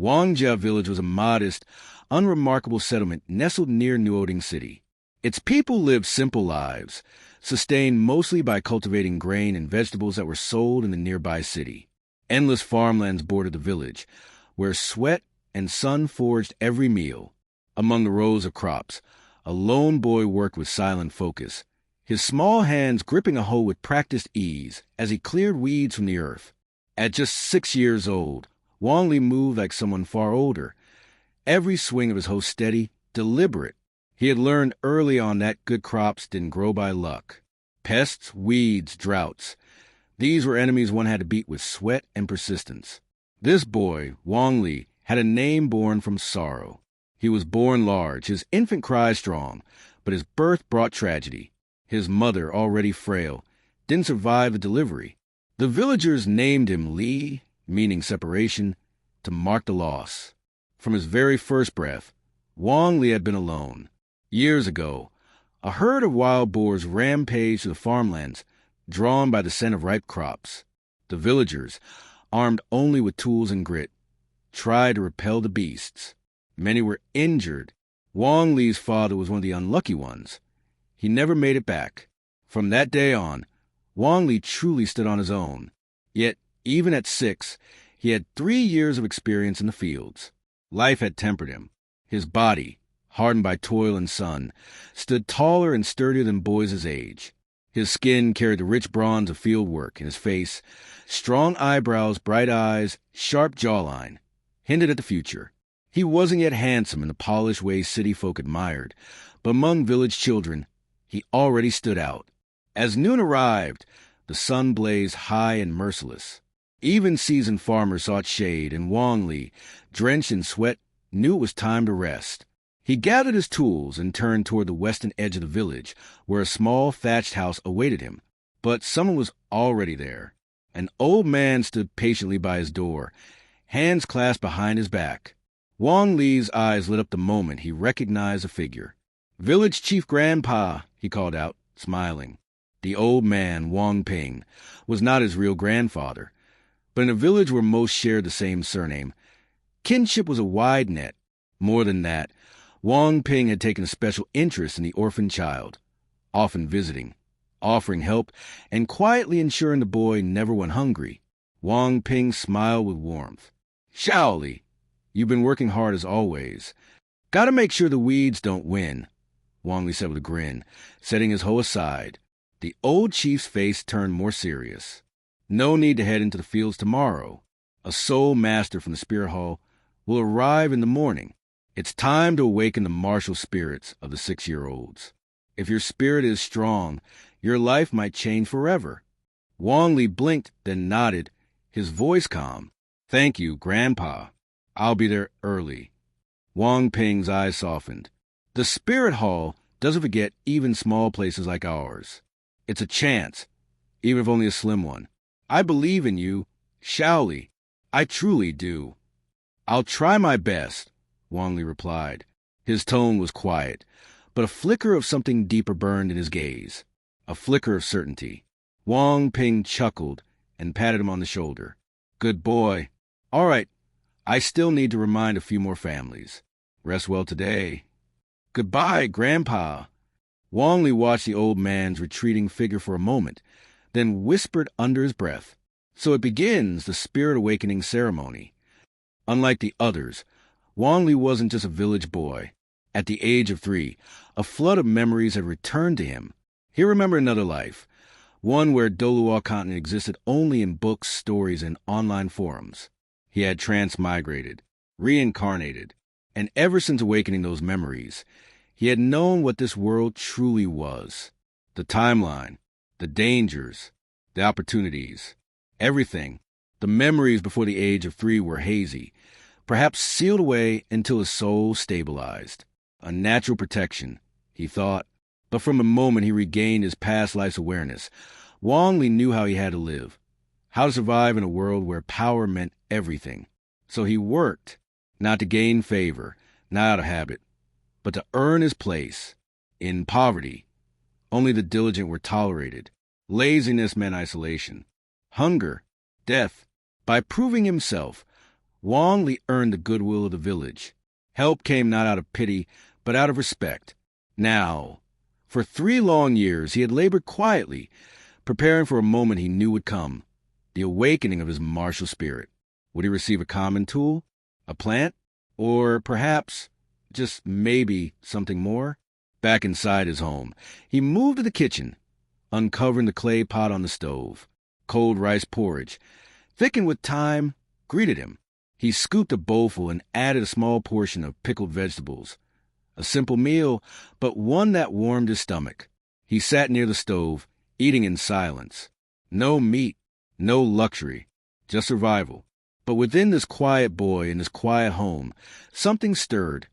Wangjia village was a modest, unremarkable settlement nestled near Newoding city. Its people lived simple lives, sustained mostly by cultivating grain and vegetables that were sold in the nearby city. Endless farmlands bordered the village, where sweat and sun forged every meal. Among the rows of crops, a lone boy worked with silent focus, his small hands gripping a hoe with practiced ease as he cleared weeds from the earth. At just 6 years old, Wong Lee moved like someone far older, every swing of his hoe steady, deliberate. He had learned early on that good crops didn't grow by luck. Pests, weeds, droughts. These were enemies one had to beat with sweat and persistence. This boy, Wong Lee, had a name born from sorrow. He was born large, his infant cry strong, but his birth brought tragedy. His mother, already frail, didn't survive the delivery. The villagers named him Li, meaning separation, to mark the loss. From his very first breath, Wong Lee had been alone. Years ago, a herd of wild boars rampaged through the farmlands, drawn by the scent of ripe crops. The villagers, armed only with tools and grit, tried to repel the beasts. Many were injured. Wong Lee's father was one of the unlucky ones. He never made it back. From that day on, Wong Lee truly stood on his own. Yet, even at 6, he had 3 years of experience in the fields. Life had tempered him. His body, hardened by toil and sun, stood taller and sturdier than boys his age. His skin carried the rich bronze of field work, and his face, strong eyebrows, bright eyes, sharp jawline, hinted at the future. He wasn't yet handsome in the polished way city folk admired, but among village children, he already stood out. As noon arrived, the sun blazed high and merciless. Even seasoned farmers sought shade, and Wong Lee, drenched in sweat, knew it was time to rest. He gathered his tools and turned toward the western edge of the village, where a small thatched house awaited him. But someone was already there. An old man stood patiently by his door, hands clasped behind his back. Wong Lee's eyes lit up the moment he recognized the figure. "Village Chief Grandpa," he called out, smiling. The old man, Wong Ping, was not his real grandfather, but in a village where most shared the same surname, kinship was a wide net. More than that, Wong Ping had taken a special interest in the orphan child, often visiting, offering help, and quietly ensuring the boy never went hungry. Wong Ping smiled with warmth. "Shaoli, you've been working hard as always. Gotta make sure the weeds don't win," Wong Lee said with a grin, setting his hoe aside. The old chief's face turned more serious. "No need to head into the fields tomorrow. A soul master from the spirit hall will arrive in the morning. It's time to awaken the martial spirits of the 6-year-olds. If your spirit is strong, your life might change forever." Wong Lee blinked, then nodded, his voice calm. "Thank you, Grandpa. I'll be there early." Wong Ping's eyes softened. The spirit hall doesn't forget even small places like ours. It's a chance, even if only a slim one. "I believe in you, Shaoli. I truly do." "I'll try my best," Wong Lee replied. His tone was quiet, but a flicker of something deeper burned in his gaze. A flicker of certainty. Wong Ping chuckled and patted him on the shoulder. "Good boy. All right, I still need to remind a few more families. Rest well today." "Goodbye, Grandpa." Wong Lee watched the old man's retreating figure for a moment, then whispered under his breath, "So it begins the spirit awakening ceremony." Unlike the others, Wong Lee wasn't just a village boy. At the age of 3, a flood of memories had returned to him. He remembered another life, one where Douluo Continent existed only in books, stories, and online forums. He had transmigrated, reincarnated, and ever since awakening those memories, he had known what this world truly was. The timeline, the dangers, the opportunities, everything. The memories before the age of 3 were hazy, perhaps sealed away until his soul stabilized. A natural protection, he thought. But from the moment he regained his past life's awareness, Wong Lee knew how he had to live, how to survive in a world where power meant everything. So he worked, not to gain favor, not out of habit, but to earn his place. In poverty, only the diligent were tolerated. Laziness meant isolation, hunger, death. By proving himself, Wong Lee earned the goodwill of the village. Help came not out of pity, but out of respect. Now, for 3 long years, he had labored quietly, preparing for a moment he knew would come, the awakening of his martial spirit. Would he receive a common tool, a plant, or perhaps, just maybe, something more? Back inside his home, he moved to the kitchen, uncovering the clay pot on the stove. Cold rice porridge, thickened with thyme, greeted him. He scooped a bowlful and added a small portion of pickled vegetables. A simple meal, but one that warmed his stomach. He sat near the stove, eating in silence. No meat, no luxury, just survival. But within this quiet boy in this quiet home, something stirred,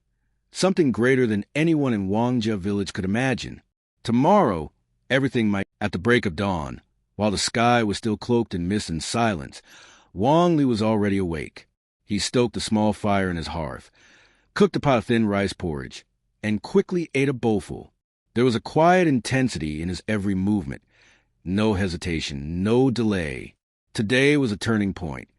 something greater than anyone in Wangjia village could imagine. Tomorrow, everything might, at the break of dawn, while the sky was still cloaked in mist and silence, Wong Li was already awake. He stoked a small fire in his hearth, cooked a pot of thin rice porridge, and quickly ate a bowlful. There was a quiet intensity in his every movement. No hesitation, no delay. Today was a turning point,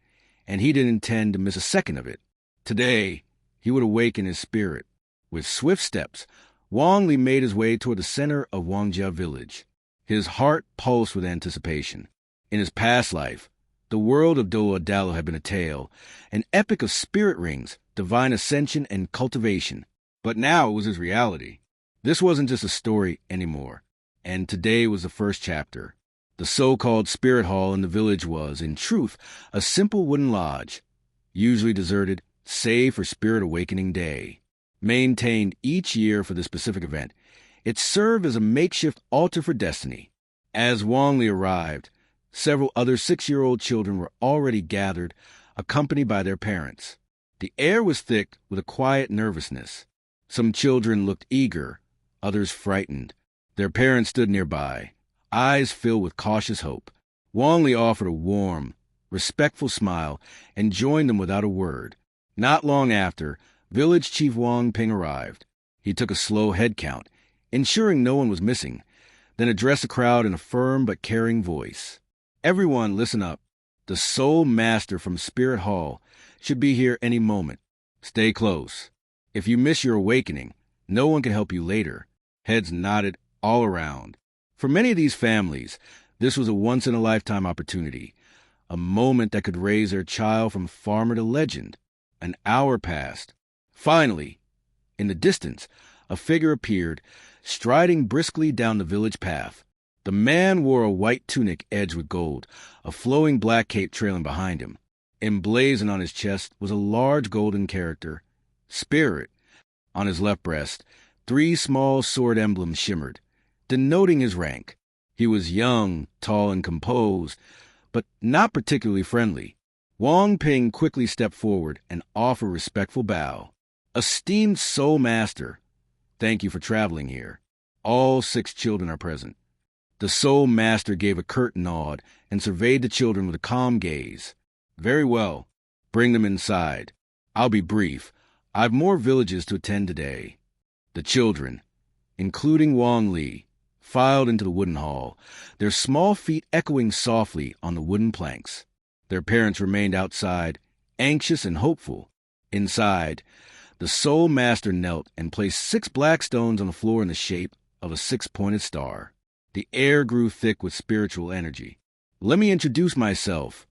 and he didn't intend to miss a second of it. Today, he would awaken his spirit. With swift steps, Wong Li made his way toward the center of Wangjia village. His heart pulsed with anticipation. In his past life, the world of Douluo had been a tale, an epic of spirit rings, divine ascension, and cultivation. But now it was his reality. This wasn't just a story anymore, and today was the first chapter. The so-called spirit hall in the village was, in truth, a simple wooden lodge, usually deserted, save for Spirit Awakening Day. Maintained each year for the specific event, it served as a makeshift altar for destiny. As Wong Li arrived, several other 6-year-old children were already gathered, accompanied by their parents. The air was thick with a quiet nervousness. Some children looked eager, others frightened. Their parents stood nearby, eyes filled with cautious hope. Wong Li offered a warm, respectful smile and joined them without a word. Not long after, Village Chief Wang Ping arrived. He took a slow head count, ensuring no one was missing, then addressed the crowd in a firm but caring voice. Everyone, listen up. The Soul Master from Spirit Hall should be here any moment. Stay close. If you miss your awakening, no one can help you later. Heads nodded all around. For many of these families, this was a once-in-a-lifetime opportunity, a moment that could raise their child from farmer to legend. An hour passed. Finally, in the distance, a figure appeared, striding briskly down the village path. The man wore a white tunic edged with gold, a flowing black cape trailing behind him. Emblazoned on his chest was a large golden character, Spirit. On his left breast, 3 small sword emblems shimmered, denoting his rank. He was young, tall, and composed, but not particularly friendly. Wang Ping quickly stepped forward and offered a respectful bow. Esteemed Soul Master, thank you for traveling here. All 6 children are present. The Soul Master gave a curt nod and surveyed the children with a calm gaze. Very well. Bring them inside. I'll be brief. I've more villages to attend today. The children, including Wong Lee, filed into the wooden hall, their small feet echoing softly on the wooden planks. Their parents remained outside, anxious and hopeful. Inside, the Soul Master knelt and placed 6 black stones on the floor in the shape of a 6-pointed star. The air grew thick with spiritual energy. Let me introduce myself,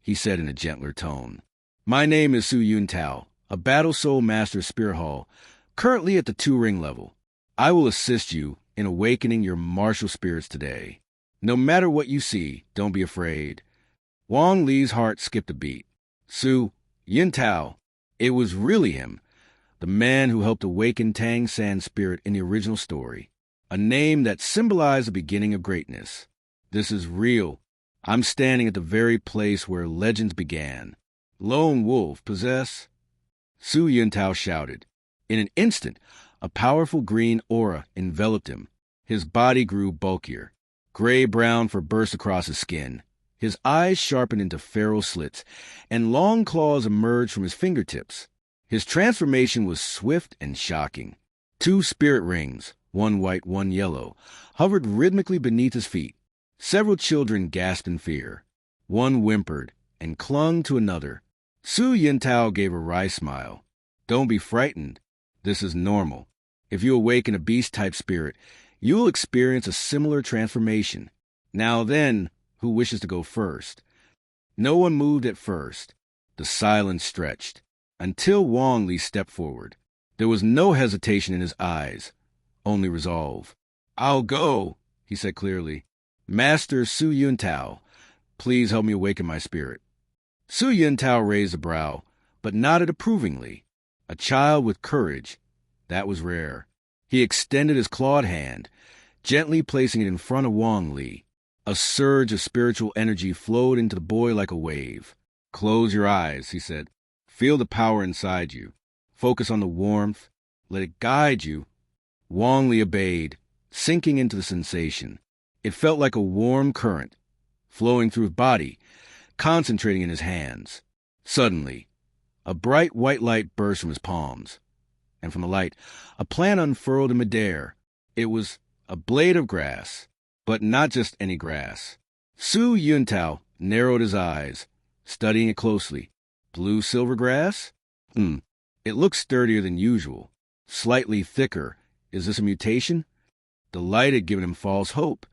he said in a gentler tone. My name is Su Yun Tao, a Battle Soul Master Spirit Hall, currently at the 2-ring level. I will assist you in awakening your martial spirits today. No matter what you see, don't be afraid. Wong Lee's heart skipped a beat. Su Yun Tao, it was really him, the man who helped awaken Tang San's spirit in the original story, a name that symbolized the beginning of greatness. This is real. I'm standing at the very place where legends began. Lone Wolf possess? Su Yun Tao shouted. In an instant, a powerful green aura enveloped him. His body grew bulkier. Gray-brown fur burst across his skin. His eyes sharpened into feral slits, and long claws emerged from his fingertips. His transformation was swift and shocking. 2 spirit rings, one white, one yellow, hovered rhythmically beneath his feet. Several children gasped in fear. One whimpered and clung to another. Su Yintao gave a wry smile. Don't be frightened. This is normal. If you awaken a beast-type spirit, you will experience a similar transformation. Now then, who wishes to go first? No one moved at first. The silence stretched, until Wong Lee stepped forward. There was no hesitation in his eyes, only resolve. I'll go, he said clearly. Master Su Yintao, please help me awaken my spirit. Su Yintao raised a brow, but nodded approvingly. A child with courage. That was rare. He extended his clawed hand, gently placing it in front of Wong Lee. A surge of spiritual energy flowed into the boy like a wave. Close your eyes, he said. Feel the power inside you. Focus on the warmth. Let it guide you. Wong Lee obeyed, sinking into the sensation. It felt like a warm current, flowing through his body, concentrating in his hands. Suddenly, a bright white light burst from his palms, and from the light, a plant unfurled in midair. It was a blade of grass, but not just any grass. Su Yintao narrowed his eyes, studying it closely. Blue-silver grass? It looks sturdier than usual, slightly thicker. Is this a mutation? The light had given him false hope.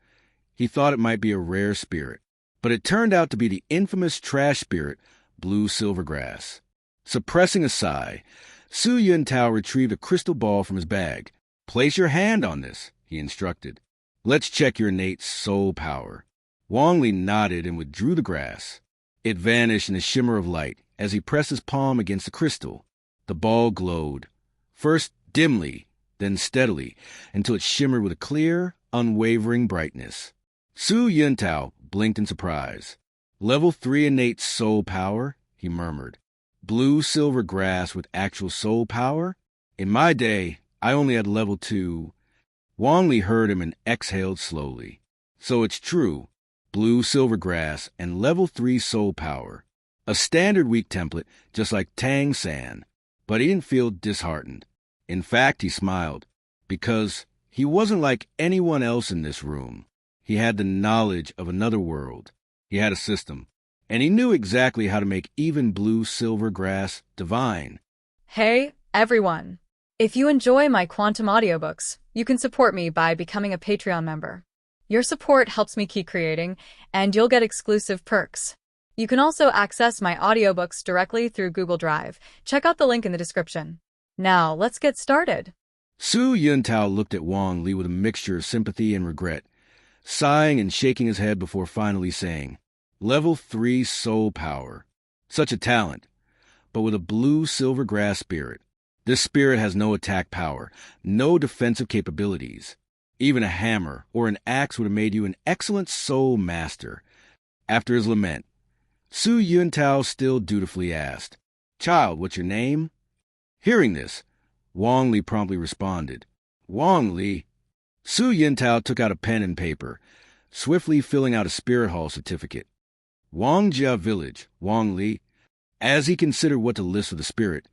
He thought it might be a rare spirit, but it turned out to be the infamous trash spirit, blue-silver grass. Suppressing a sigh, Su Yintao retrieved a crystal ball from his bag. Place your hand on this, he instructed. Let's check your innate soul power. Wong Lee nodded and withdrew the grass. It vanished in a shimmer of light as he pressed his palm against the crystal. The ball glowed, first dimly, then steadily, until it shimmered with a clear, unwavering brightness. Su Yintao blinked in surprise. Level 3 innate soul power, he murmured. Blue-silver grass with actual soul power? In my day, I only had level 2. Wong Lee heard him and exhaled slowly. So it's true. Blue-silver grass and level 3 soul power. A standard weak template, just like Tang San. But he didn't feel disheartened. In fact, he smiled, because he wasn't like anyone else in this room. He had the knowledge of another world. He had a system, and he knew exactly how to make even blue-silver grass divine. Hey, everyone! If you enjoy my quantum audiobooks, you can support me by becoming a Patreon member. Your support helps me keep creating, and you'll get exclusive perks. You can also access my audiobooks directly through Google Drive. Check out the link in the description. Now, let's get started. Su Yintao looked at Wong Lee with a mixture of sympathy and regret, sighing and shaking his head before finally saying, Level 3 soul power. Such a talent, but with a blue-silver grass spirit. This spirit has no attack power, no defensive capabilities. Even a hammer or an axe would have made you an excellent soul master. After his lament, Su Yintao still dutifully asked, Child, what's your name? Hearing this, Wong Lee promptly responded, Wong Lee. Su Yintao took out a pen and paper, swiftly filling out a spirit hall certificate. Wangjia Village, Wong Lee. As he considered what to list for the spirit,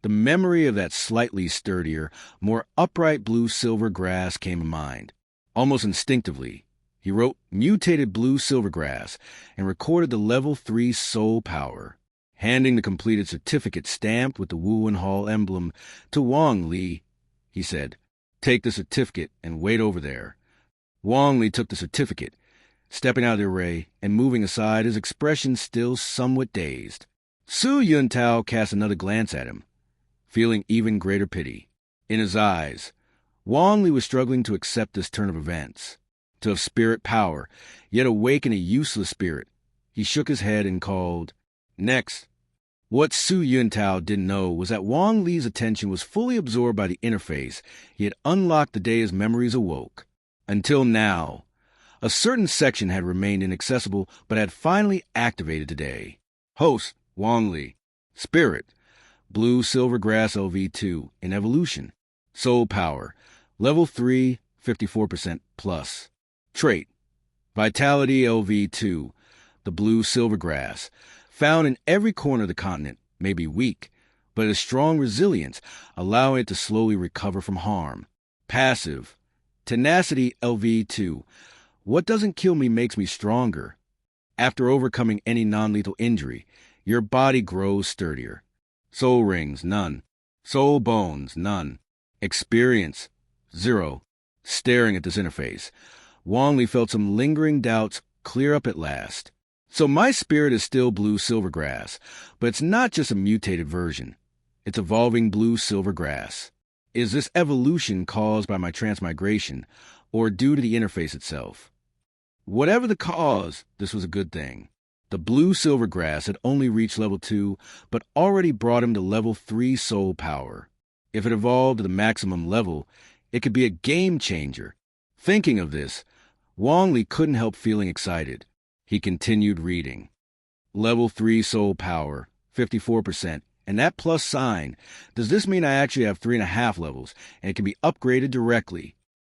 the memory of that slightly sturdier, more upright blue-silver grass came to mind. Almost instinctively, he wrote mutated blue-silver grass and recorded the level 3 soul power. Handing the completed certificate stamped with the Wuwen Hall emblem to Wong Lee, he said, Take the certificate and wait over there. Wong Lee took the certificate, stepping out of the array and moving aside, his expression still somewhat dazed. Su Yintao cast another glance at him, feeling even greater pity. In his eyes, Wong Lee was struggling to accept this turn of events. To have spirit power, yet awaken a useless spirit. He shook his head and called, Next. What Su Yintao didn't know was that Wong Lee's attention was fully absorbed by the interface he had unlocked the day his memories awoke. Until now, a certain section had remained inaccessible but had finally activated today. Host, Wong Lee. Spirit, Blue-Silver Grass LV2 in evolution. Soul power, level 3, 54% plus. Trait, Vitality LV2, the blue-silver grass, found in every corner of the continent, may be weak, but has strong resilience, allowing it to slowly recover from harm. Passive, Tenacity LV2, what doesn't kill me makes me stronger. After overcoming any non-lethal injury, Your body grows sturdier. Soul rings, none. Soul bones, none. Experience, 0. Staring at this interface, Wong Lee felt some lingering doubts clear up at last. So my spirit is still blue silvergrass, but it's not just a mutated version. It's evolving blue silvergrass. Is this evolution caused by my transmigration, or due to the interface itself? Whatever the cause, this was a good thing. The blue silvergrass had only reached level 2, but already brought him to level 3 soul power. If it evolved to the maximum level, it could be a game changer. Thinking of this, Wong Lee couldn't help feeling excited. He continued reading. Level 3 soul power, 54%. And that plus sign, does this mean I actually have 3.5 levels, and it can be upgraded directly?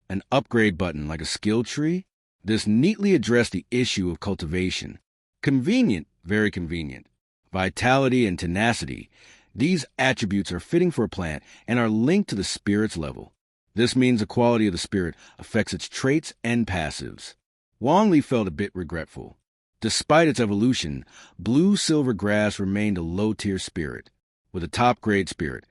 An upgrade button like a skill tree? This neatly addressed the issue of cultivation. Convenient, very convenient. Vitality and tenacity. These attributes are fitting for a plant and are linked to the spirit's level. This means the quality of the spirit affects its traits and passives. Wong Lee felt a bit regretful. Despite its evolution, blue silver grass remained a low-tier spirit. With a top-grade spirit,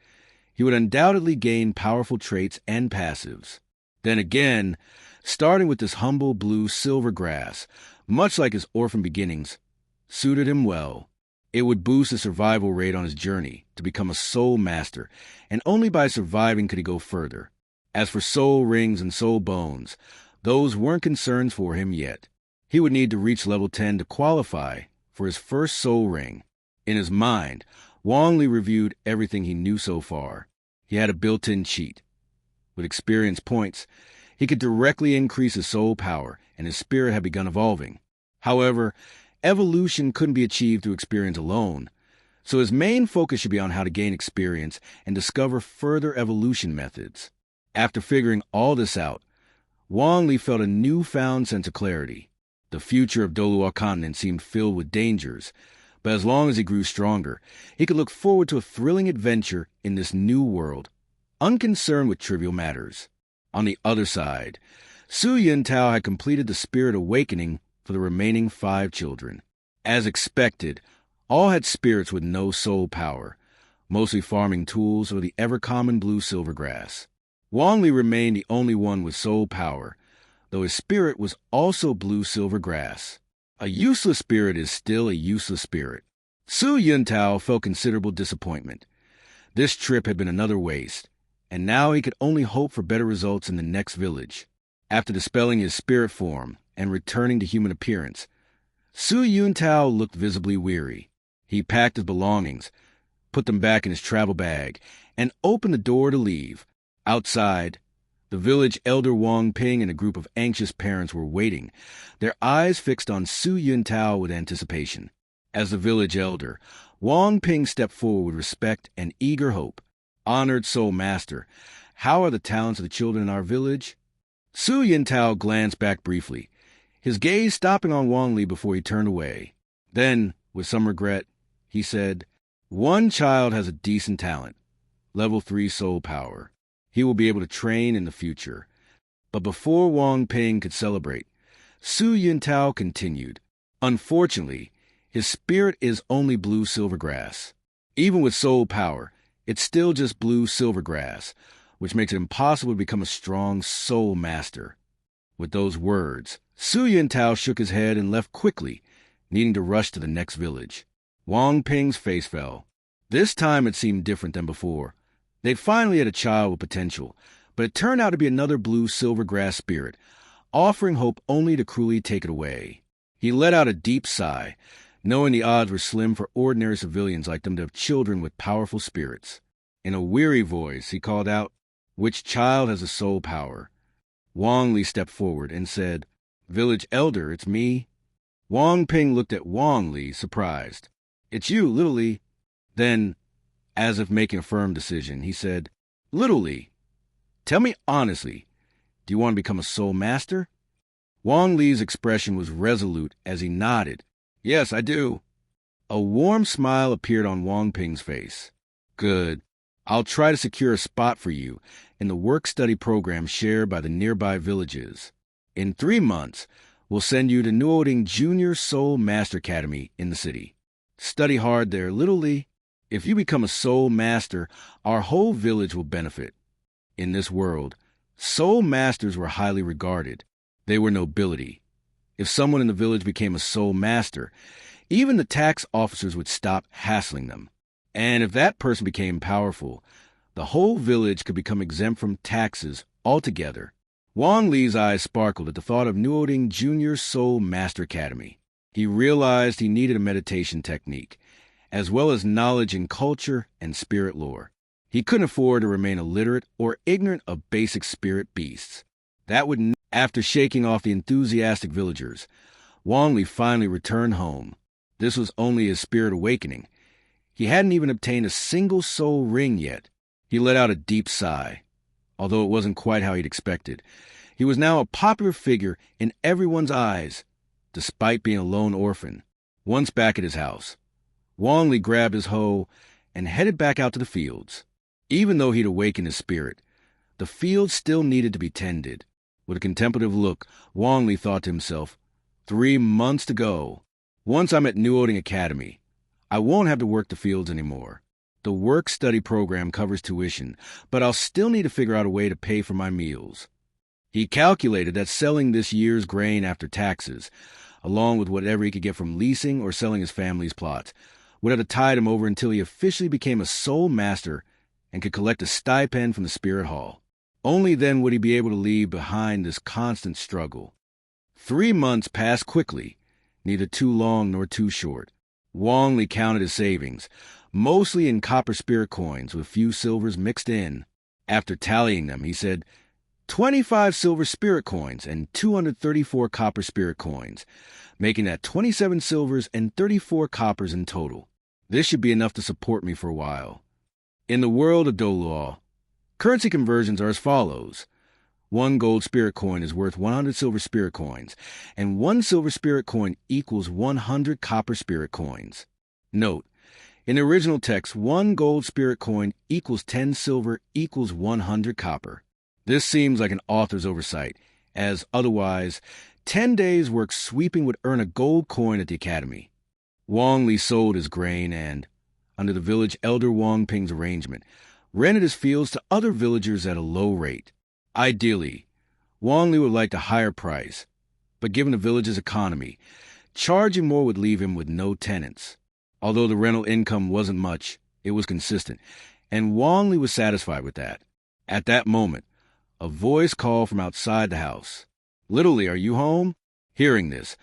he would undoubtedly gain powerful traits and passives. Then again, starting with this humble blue silver grass, much like his orphan beginnings, suited him well. It would boost the survival rate on his journey to become a soul master, and only by surviving could he go further. As for soul rings and soul bones, those weren't concerns for him yet. He would need to reach level 10 to qualify for his first soul ring. In his mind, Wong Lee reviewed everything he knew so far. He had a built-in cheat. With experience points, he could directly increase his soul power, and his spirit had begun evolving. However, evolution couldn't be achieved through experience alone, so his main focus should be on how to gain experience and discover further evolution methods. After figuring all this out, Wong Lee felt a newfound sense of clarity. The future of Douluo Continent seemed filled with dangers, but as long as he grew stronger, he could look forward to a thrilling adventure in this new world, unconcerned with trivial matters. On the other side, Su Yuntao had completed the spirit awakening for the remaining 5 children. As expected, all had spirits with no soul power, mostly farming tools or the ever-common blue silvergrass. Wong Lee remained the only one with soul power, though his spirit was also blue silvergrass. A useless spirit is still a useless spirit. Su Yuntao felt considerable disappointment. This trip had been another waste, and now he could only hope for better results in the next village. After dispelling his spirit form and returning to human appearance, Su Yuntao looked visibly weary. He packed his belongings, put them back in his travel bag, and opened the door to leave. Outside, the village elder Wang Ping and a group of anxious parents were waiting, their eyes fixed on Su Yuntao with anticipation. As the village elder, Wang Ping stepped forward with respect and eager hope. "Honored Soul Master, how are the talents of the children in our village?" Su Yuntao glanced back briefly, his gaze stopping on Wong Lee before he turned away. Then, with some regret, he said, "One child has a decent talent, level 3 soul power. He will be able to train in the future." But before Wang Ping could celebrate, Su Yuntao continued. "Unfortunately, his spirit is only blue silvergrass. Even with soul power, it's still just blue silvergrass, which makes it impossible to become a strong soul master." With those words, Su Yuntao shook his head and left quickly, needing to rush to the next village. Wang Ping's face fell. This time it seemed different than before. They'd finally had a child with potential, but it turned out to be another blue silvergrass spirit, offering hope only to cruelly take it away. He let out a deep sigh, knowing the odds were slim for ordinary civilians like them to have children with powerful spirits. In a weary voice, he called out, "Which child has a soul power?" Wong Lee stepped forward and said, "Village elder, it's me." Wang Ping looked at Wong Lee, surprised. "It's you, Little Lee." Then, as if making a firm decision, he said, "Little Lee, tell me honestly, do you want to become a soul master?" Wong Lee's expression was resolute as he nodded. "Yes, I do." A warm smile appeared on Wang Ping's face. "Good. I'll try to secure a spot for you in the work-study program shared by the nearby villages. In 3 months, we'll send you to Newoding Junior Soul Master Academy in the city. Study hard there, little Lee. If you become a soul master, our whole village will benefit. In this world, soul masters were highly regarded. They were nobility. If someone in the village became a soul master, even the tax officers would stop hassling them. And if that person became powerful, the whole village could become exempt from taxes altogether. Wong Lee's eyes sparkled at the thought of Newoding Junior Soul Master Academy. He realized he needed a meditation technique, as well as knowledge in culture and spirit lore. He couldn't afford to remain illiterate or ignorant of basic spirit beasts. After shaking off the enthusiastic villagers, Wong Lee finally returned home. This was only his spirit awakening. He hadn't even obtained a single soul ring yet. He let out a deep sigh. Although it wasn't quite how he'd expected, he was now a popular figure in everyone's eyes, despite being a lone orphan. Once back at his house, Wong Lee grabbed his hoe and headed back out to the fields. Even though he'd awakened his spirit, the fields still needed to be tended. With a contemplative look, Wong Lee thought to himself, 3 months to go. Once I'm at Newoding Academy, I won't have to work the fields anymore. The work-study program covers tuition, but I'll still need to figure out a way to pay for my meals. He calculated that selling this year's grain after taxes, along with whatever he could get from leasing or selling his family's plots, would have to tide him over until he officially became a soul master and could collect a stipend from the Spirit Hall. Only then would he be able to leave behind this constant struggle. 3 months passed quickly, neither too long nor too short. Wong Lee counted his savings, mostly in copper spirit coins with few silvers mixed in. After tallying them, he said, 25 silver spirit coins and 234 copper spirit coins, making that 27 silvers and 34 coppers in total. This should be enough to support me for a while. In the world of Douluo, currency conversions are as follows. 1 gold spirit coin is worth 100 silver spirit coins, and 1 silver spirit coin equals 100 copper spirit coins. Note, in the original text, 1 gold spirit coin equals 10 silver equals 100 copper. This seems like an author's oversight, as otherwise, 10 days' work sweeping would earn a gold coin at the academy. Wong Lee sold his grain and, under the village elder Wong Ping's arrangement, rented his fields to other villagers at a low rate. Ideally, Wong Lee would like a higher price, but given the village's economy, charging more would leave him with no tenants. Although the rental income wasn't much, it was consistent, and Wong Lee was satisfied with that. At that moment, a voice called from outside the house. "Little Lee, are you home?" Hearing this,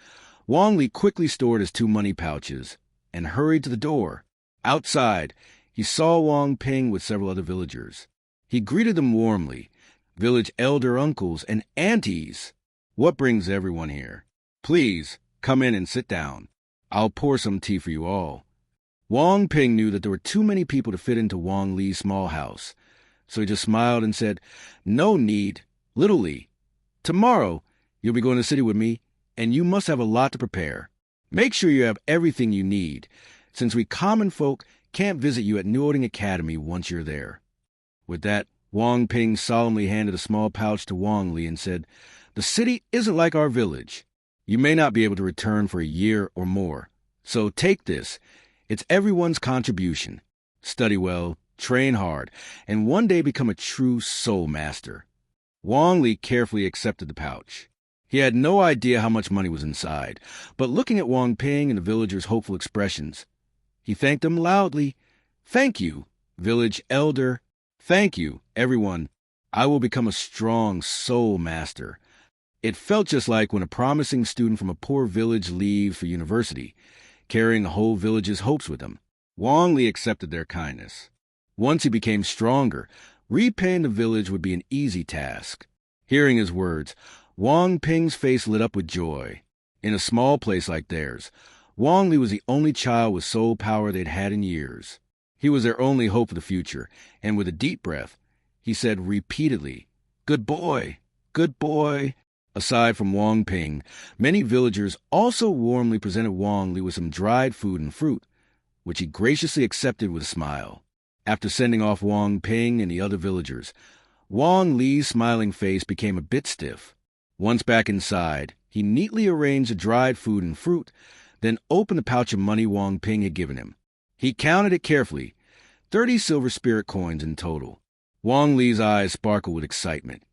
Wong Lee quickly stored his 2 money pouches and hurried to the door. Outside, he saw Wong Ping with several other villagers. He greeted them warmly, village elder uncles and aunties. "What brings everyone here? Please, come in and sit down. I'll pour some tea for you all." Wong Ping knew that there were too many people to fit into Wong Lee's small house, so he just smiled and said, "No need, Little Lee. Tomorrow, you'll be going to the city with me, and you must have a lot to prepare. Make sure you have everything you need, since we common folk can't visit you at Newoding Academy once you're there." With that, Wong Ping solemnly handed a small pouch to Wong Lee and said, "The city isn't like our village. You may not be able to return for a year or more, so take this. It's everyone's contribution. Study well, train hard, and one day become a true soul master." Wong Lee carefully accepted the pouch. He had no idea how much money was inside, but looking at Wong Ping and the villagers' hopeful expressions, he thanked them loudly. "Thank you, village elder. Thank you, everyone. I will become a strong soul master." It felt just like when a promising student from a poor village leaves for university, carrying the whole village's hopes with him. Wong Lee accepted their kindness. Once he became stronger, repaying the village would be an easy task. Hearing his words, Wong Ping's face lit up with joy. In a small place like theirs, Wong Lee was the only child with soul power they'd had in years. He was their only hope for the future, and with a deep breath, he said repeatedly, "Good boy, good boy." Aside from Wong Ping, many villagers also warmly presented Wong Lee with some dried food and fruit, which he graciously accepted with a smile. After sending off Wong Ping and the other villagers, Wong Lee's smiling face became a bit stiff. Once back inside, he neatly arranged the dried food and fruit, then opened the pouch of money Wang Ping had given him. He counted it carefully, 30 silver spirit coins in total. Wong Lee's eyes sparkled with excitement.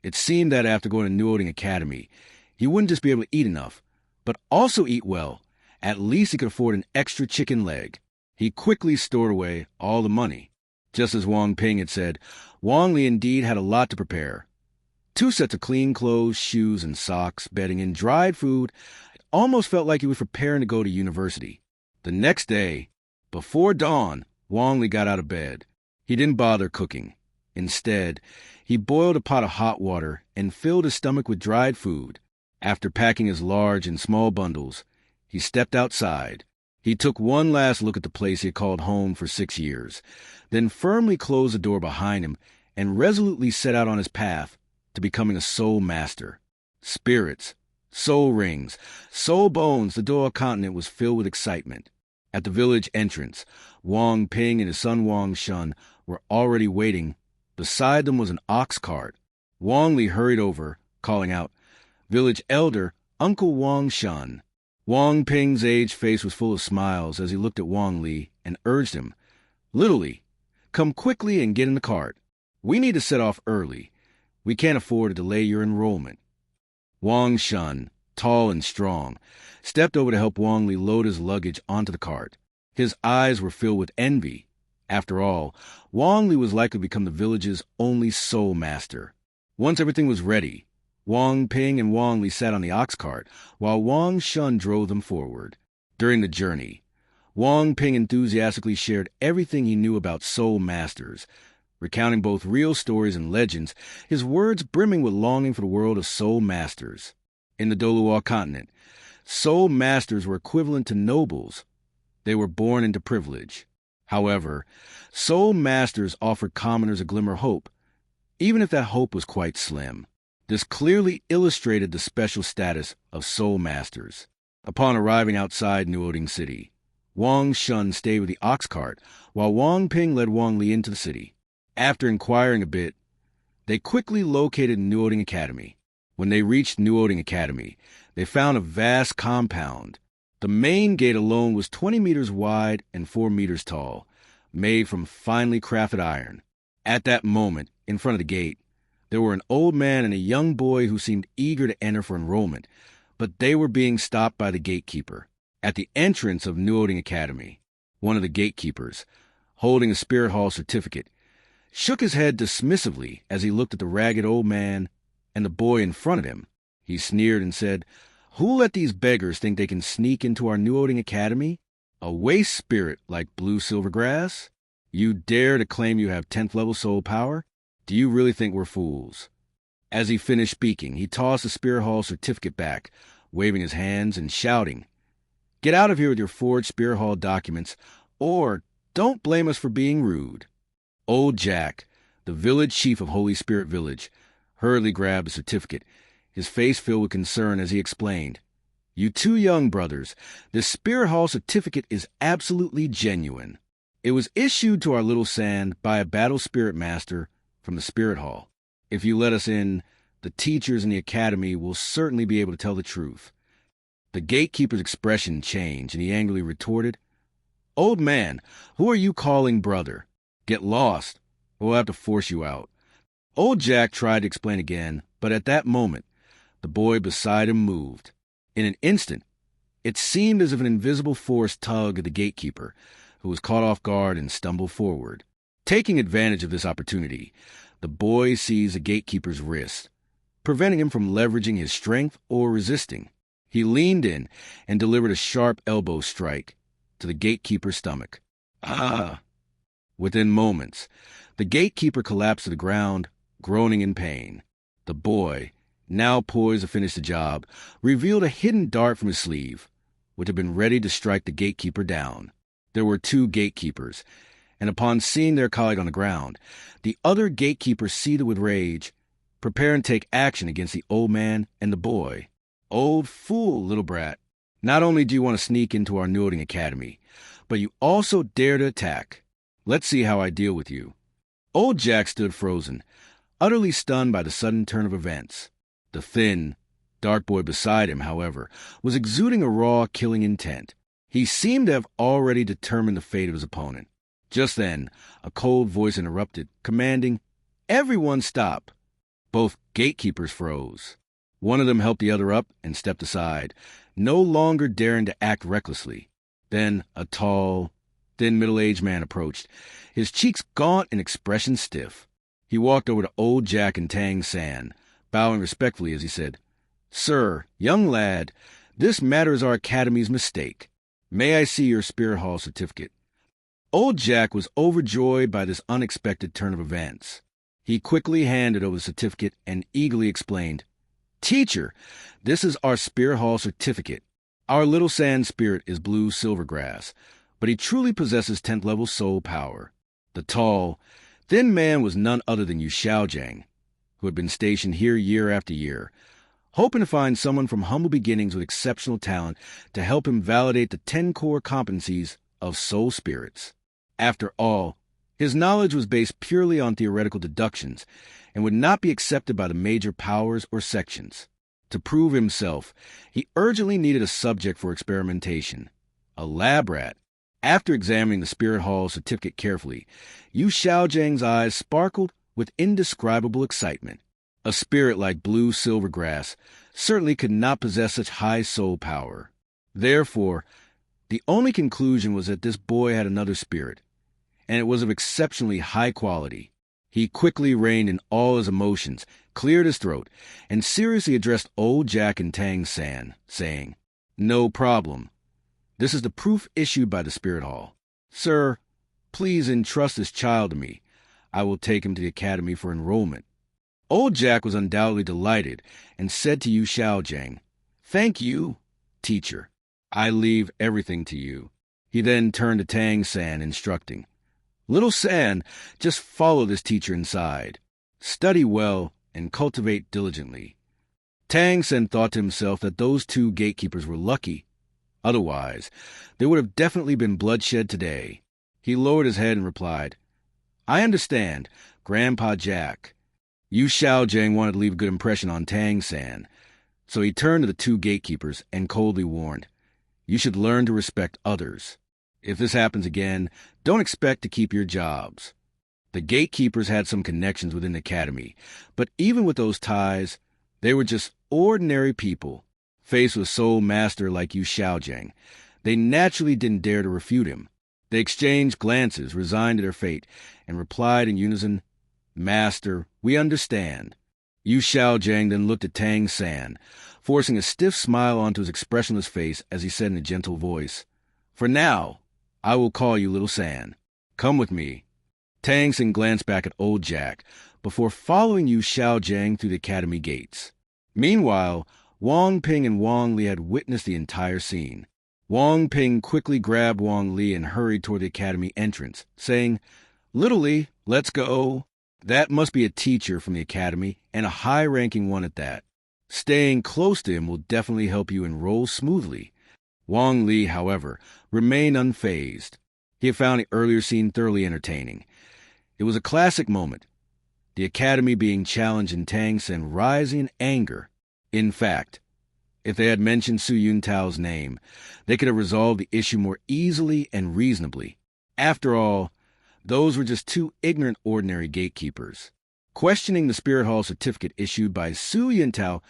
It seemed that after going to Newoding Academy, he wouldn't just be able to eat enough, but also eat well. At least he could afford an extra chicken leg. He quickly stored away all the money. Just as Wang Ping had said, Wong Lee indeed had a lot to prepare. 2 sets of clean clothes, shoes and socks, bedding, and dried food. It almost felt like he was preparing to go to university. The next day, before dawn, Wong Lee got out of bed. He didn't bother cooking. Instead, he boiled a pot of hot water and filled his stomach with dried food. After packing his large and small bundles, he stepped outside. He took one last look at the place he had called home for 6 years, then firmly closed the door behind him and resolutely set out on his path to becoming a soul master. Spirits, soul rings, soul bones, the Douluo Continent was filled with excitement. At the village entrance, Wang Ping and his son Wong Shan were already waiting. Beside them was an ox cart. Wong Lee hurried over, calling out, "Village elder, Uncle Wong Shan." Wang Ping's aged face was full of smiles as he looked at Wong Lee and urged him, "Little Lee, come quickly and get in the cart. We need to set off early. We can't afford to delay your enrollment." Wong Shan, tall and strong, stepped over to help Wong Lee load his luggage onto the cart. His eyes were filled with envy. After all, Wong Lee was likely to become the village's only soul master. Once everything was ready, Wang Ping and Wong Lee sat on the ox cart while Wong Shan drove them forward. During the journey, Wang Ping enthusiastically shared everything he knew about soul masters, recounting both real stories and legends, his words brimming with longing for the world of soul masters. In the Douluo Continent, soul masters were equivalent to nobles. They were born into privilege. However, soul masters offered commoners a glimmer of hope, even if that hope was quite slim. This clearly illustrated the special status of soul masters. Upon arriving outside Newoding City, Wong Shan stayed with the ox cart while Wang Ping led Wong Lee into the city. After inquiring a bit, they quickly located Newoding Academy. When they reached Newoding Academy, they found a vast compound. The main gate alone was 20 meters wide and 4 meters tall, made from finely crafted iron. At that moment, in front of the gate, there were an old man and a young boy who seemed eager to enter for enrollment, but they were being stopped by the gatekeeper. At the entrance of Newoding Academy, one of the gatekeepers, holding a Spirit Hall certificate, shook his head dismissively as he looked at the ragged old man and the boy in front of him. He sneered and said, "Who let these beggars think they can sneak into our Newoding Academy? A waste spirit like blue silvergrass? You dare to claim you have 10th level soul power? Do you really think we're fools?" As he finished speaking, he tossed the Spirit Hall certificate back, waving his hands and shouting, "Get out of here with your forged Spirit Hall documents, or don't blame us for being rude." Old Jack, the village chief of Holy Spirit Village, hurriedly grabbed the certificate, his face filled with concern as he explained, "You 2 young brothers, this Spirit Hall certificate is absolutely genuine. It was issued to our little Sand by a battle spirit master from the Spirit Hall. If you let us in, the teachers in the academy will certainly be able to tell the truth." The gatekeeper's expression changed, and he angrily retorted, "Old man, who are you calling brother? Get lost, or we'll have to force you out." Old Jack tried to explain again, but at that moment, the boy beside him moved. In an instant, it seemed as if an invisible force tugged at the gatekeeper, who was caught off guard and stumbled forward. Taking advantage of this opportunity, the boy seized the gatekeeper's wrist, preventing him from leveraging his strength or resisting. He leaned in and delivered a sharp elbow strike to the gatekeeper's stomach. Ah! Within moments, the gatekeeper collapsed to the ground, groaning in pain. The boy, now poised to finish the job, revealed a hidden dart from his sleeve, which had been ready to strike the gatekeeper down. There were 2 gatekeepers, and upon seeing their colleague on the ground, the other gatekeeper seethed with rage, preparing to take action against the old man and the boy. "Old fool, little brat. Not only do you want to sneak into our Newoding Academy, but you also dare to attack. Let's see how I deal with you." Old Jack stood frozen, utterly stunned by the sudden turn of events. The thin, Dark Boy beside him, however, was exuding a raw, killing intent. He seemed to have already determined the fate of his opponent. Just then, a cold voice interrupted, commanding, "Everyone stop!" Both gatekeepers froze. One of them helped the other up and stepped aside, no longer daring to act recklessly. Then a tall, thin middle-aged man approached, his cheeks gaunt and expression stiff. He walked over to old Jack and Tang San, bowing respectfully as he said, "Sir, young lad, this matter is our academy's mistake. May I see your Spirit Hall certificate?" Old Jack was overjoyed by this unexpected turn of events. He quickly handed over the certificate and eagerly explained, "Teacher, this is our Spirit Hall certificate. Our little sand spirit is blue silvergrass, but he truly possesses 10th level soul power." The tall, thin man was none other than Yu Xiaojiang, who had been stationed here year after year, hoping to find someone from humble beginnings with exceptional talent to help him validate the 10 core competencies of soul spirits. After all, his knowledge was based purely on theoretical deductions and would not be accepted by the major powers or sections. To prove himself, he urgently needed a subject for experimentation, a lab rat. After examining the Spirit Hall certificate carefully, Yu Xiaojiang's eyes sparkled with indescribable excitement. A spirit like blue silvergrass certainly could not possess such high soul power. Therefore, the only conclusion was that this boy had another spirit, and it was of exceptionally high quality. He quickly reined in all his emotions, cleared his throat, and seriously addressed old Jack and Tang San, saying, "No problem. This is the proof issued by the Spirit Hall. Sir, please entrust this child to me. I will take him to the academy for enrollment." Old Jack was undoubtedly delighted and said to Yu Xiaojiang, "Thank you, teacher. I leave everything to you." He then turned to Tang San, instructing, "Little San, just follow this teacher inside. Study well and cultivate diligently." Tang San thought to himself that those two gatekeepers were lucky. Otherwise, there would have definitely been bloodshed today. He lowered his head and replied, "I understand, Grandpa Jack." Yu Xiaojiang wanted to leave a good impression on Tang San, so he turned to the two gatekeepers and coldly warned, "You should learn to respect others. If this happens again, don't expect to keep your jobs." The gatekeepers had some connections within the academy, but even with those ties, they were just ordinary people. Faced with soul master like Yu Xiaojiang, they naturally didn't dare to refute him. They exchanged glances, resigned to their fate, and replied in unison, "Master, we understand." Yu Xiaojiang then looked at Tang San, forcing a stiff smile onto his expressionless face as he said in a gentle voice, "For now, I will call you Little San. Come with me." Tang San glanced back at old Jack before following Yu Xiaojiang through the academy gates. Meanwhile, Wang Ping and Wong Lee had witnessed the entire scene. Wang Ping quickly grabbed Wong Lee and hurried toward the academy entrance, saying, "Little Lee, let's go." That must be a teacher from the academy, and a high-ranking one at that. Staying close to him will definitely help you enroll smoothly. Wong Lee, however, remained unfazed. He had found the earlier scene thoroughly entertaining. It was a classic moment, the academy being challenged and Tang San rising in anger. In fact, if they had mentioned Su Yuntao's name, they could have resolved the issue more easily and reasonably. After all, those were just two ignorant ordinary gatekeepers. Questioning the Spirit Hall certificate issued by Su Yuntao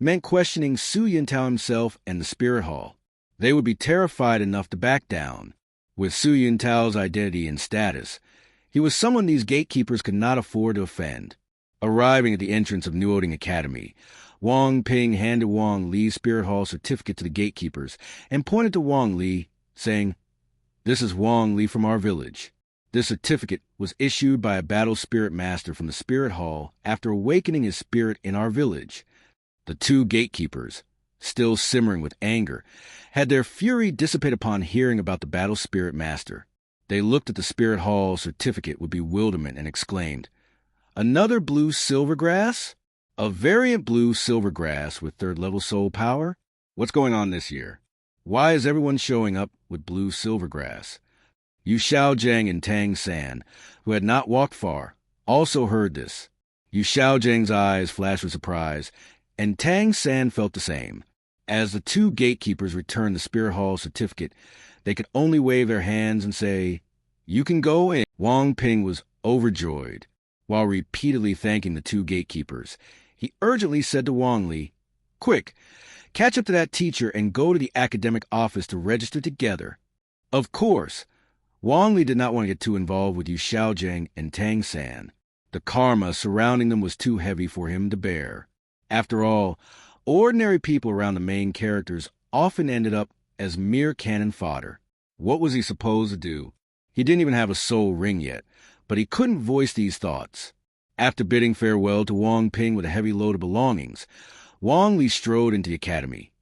meant questioning Su Yuntao himself and the Spirit Hall. They would be terrified enough to back down. With Su Yuntao's identity and status, he was someone these gatekeepers could not afford to offend. Arriving at the entrance of Newoding Academy, Wang Ping handed Wong Lee's Spirit Hall certificate to the gatekeepers and pointed to Wong Lee, saying, "This is Wong Lee from our village. This certificate was issued by a battle spirit master from the Spirit Hall after awakening his spirit in our village." The two gatekeepers, still simmering with anger, had their fury dissipate upon hearing about the battle spirit master. They looked at the Spirit Hall certificate with bewilderment and exclaimed, "Another blue silvergrass? A variant blue silvergrass with 3rd level soul power? What's going on this year? Why is everyone showing up with blue silvergrass?" Yu Xiaojiang and Tang San, who had not walked far, also heard this. Yu Xiaojiang's eyes flashed with surprise, and Tang San felt the same. As the two gatekeepers returned the Spirit Hall certificate, they could only wave their hands and say, "You can go in." Wang Ping was overjoyed. While repeatedly thanking the two gatekeepers, he urgently said to Wong Lee, "Quick, catch up to that teacher and go to the academic office to register together." Of course, Wong Lee did not want to get too involved with Yu Xiaojiang and Tang San. The karma surrounding them was too heavy for him to bear. After all, ordinary people around the main characters often ended up as mere cannon fodder. What was he supposed to do? He didn't even have a soul ring yet, but he couldn't voice these thoughts. After bidding farewell to Wang Ping with a heavy load of belongings, Wong Lee strode into the academy,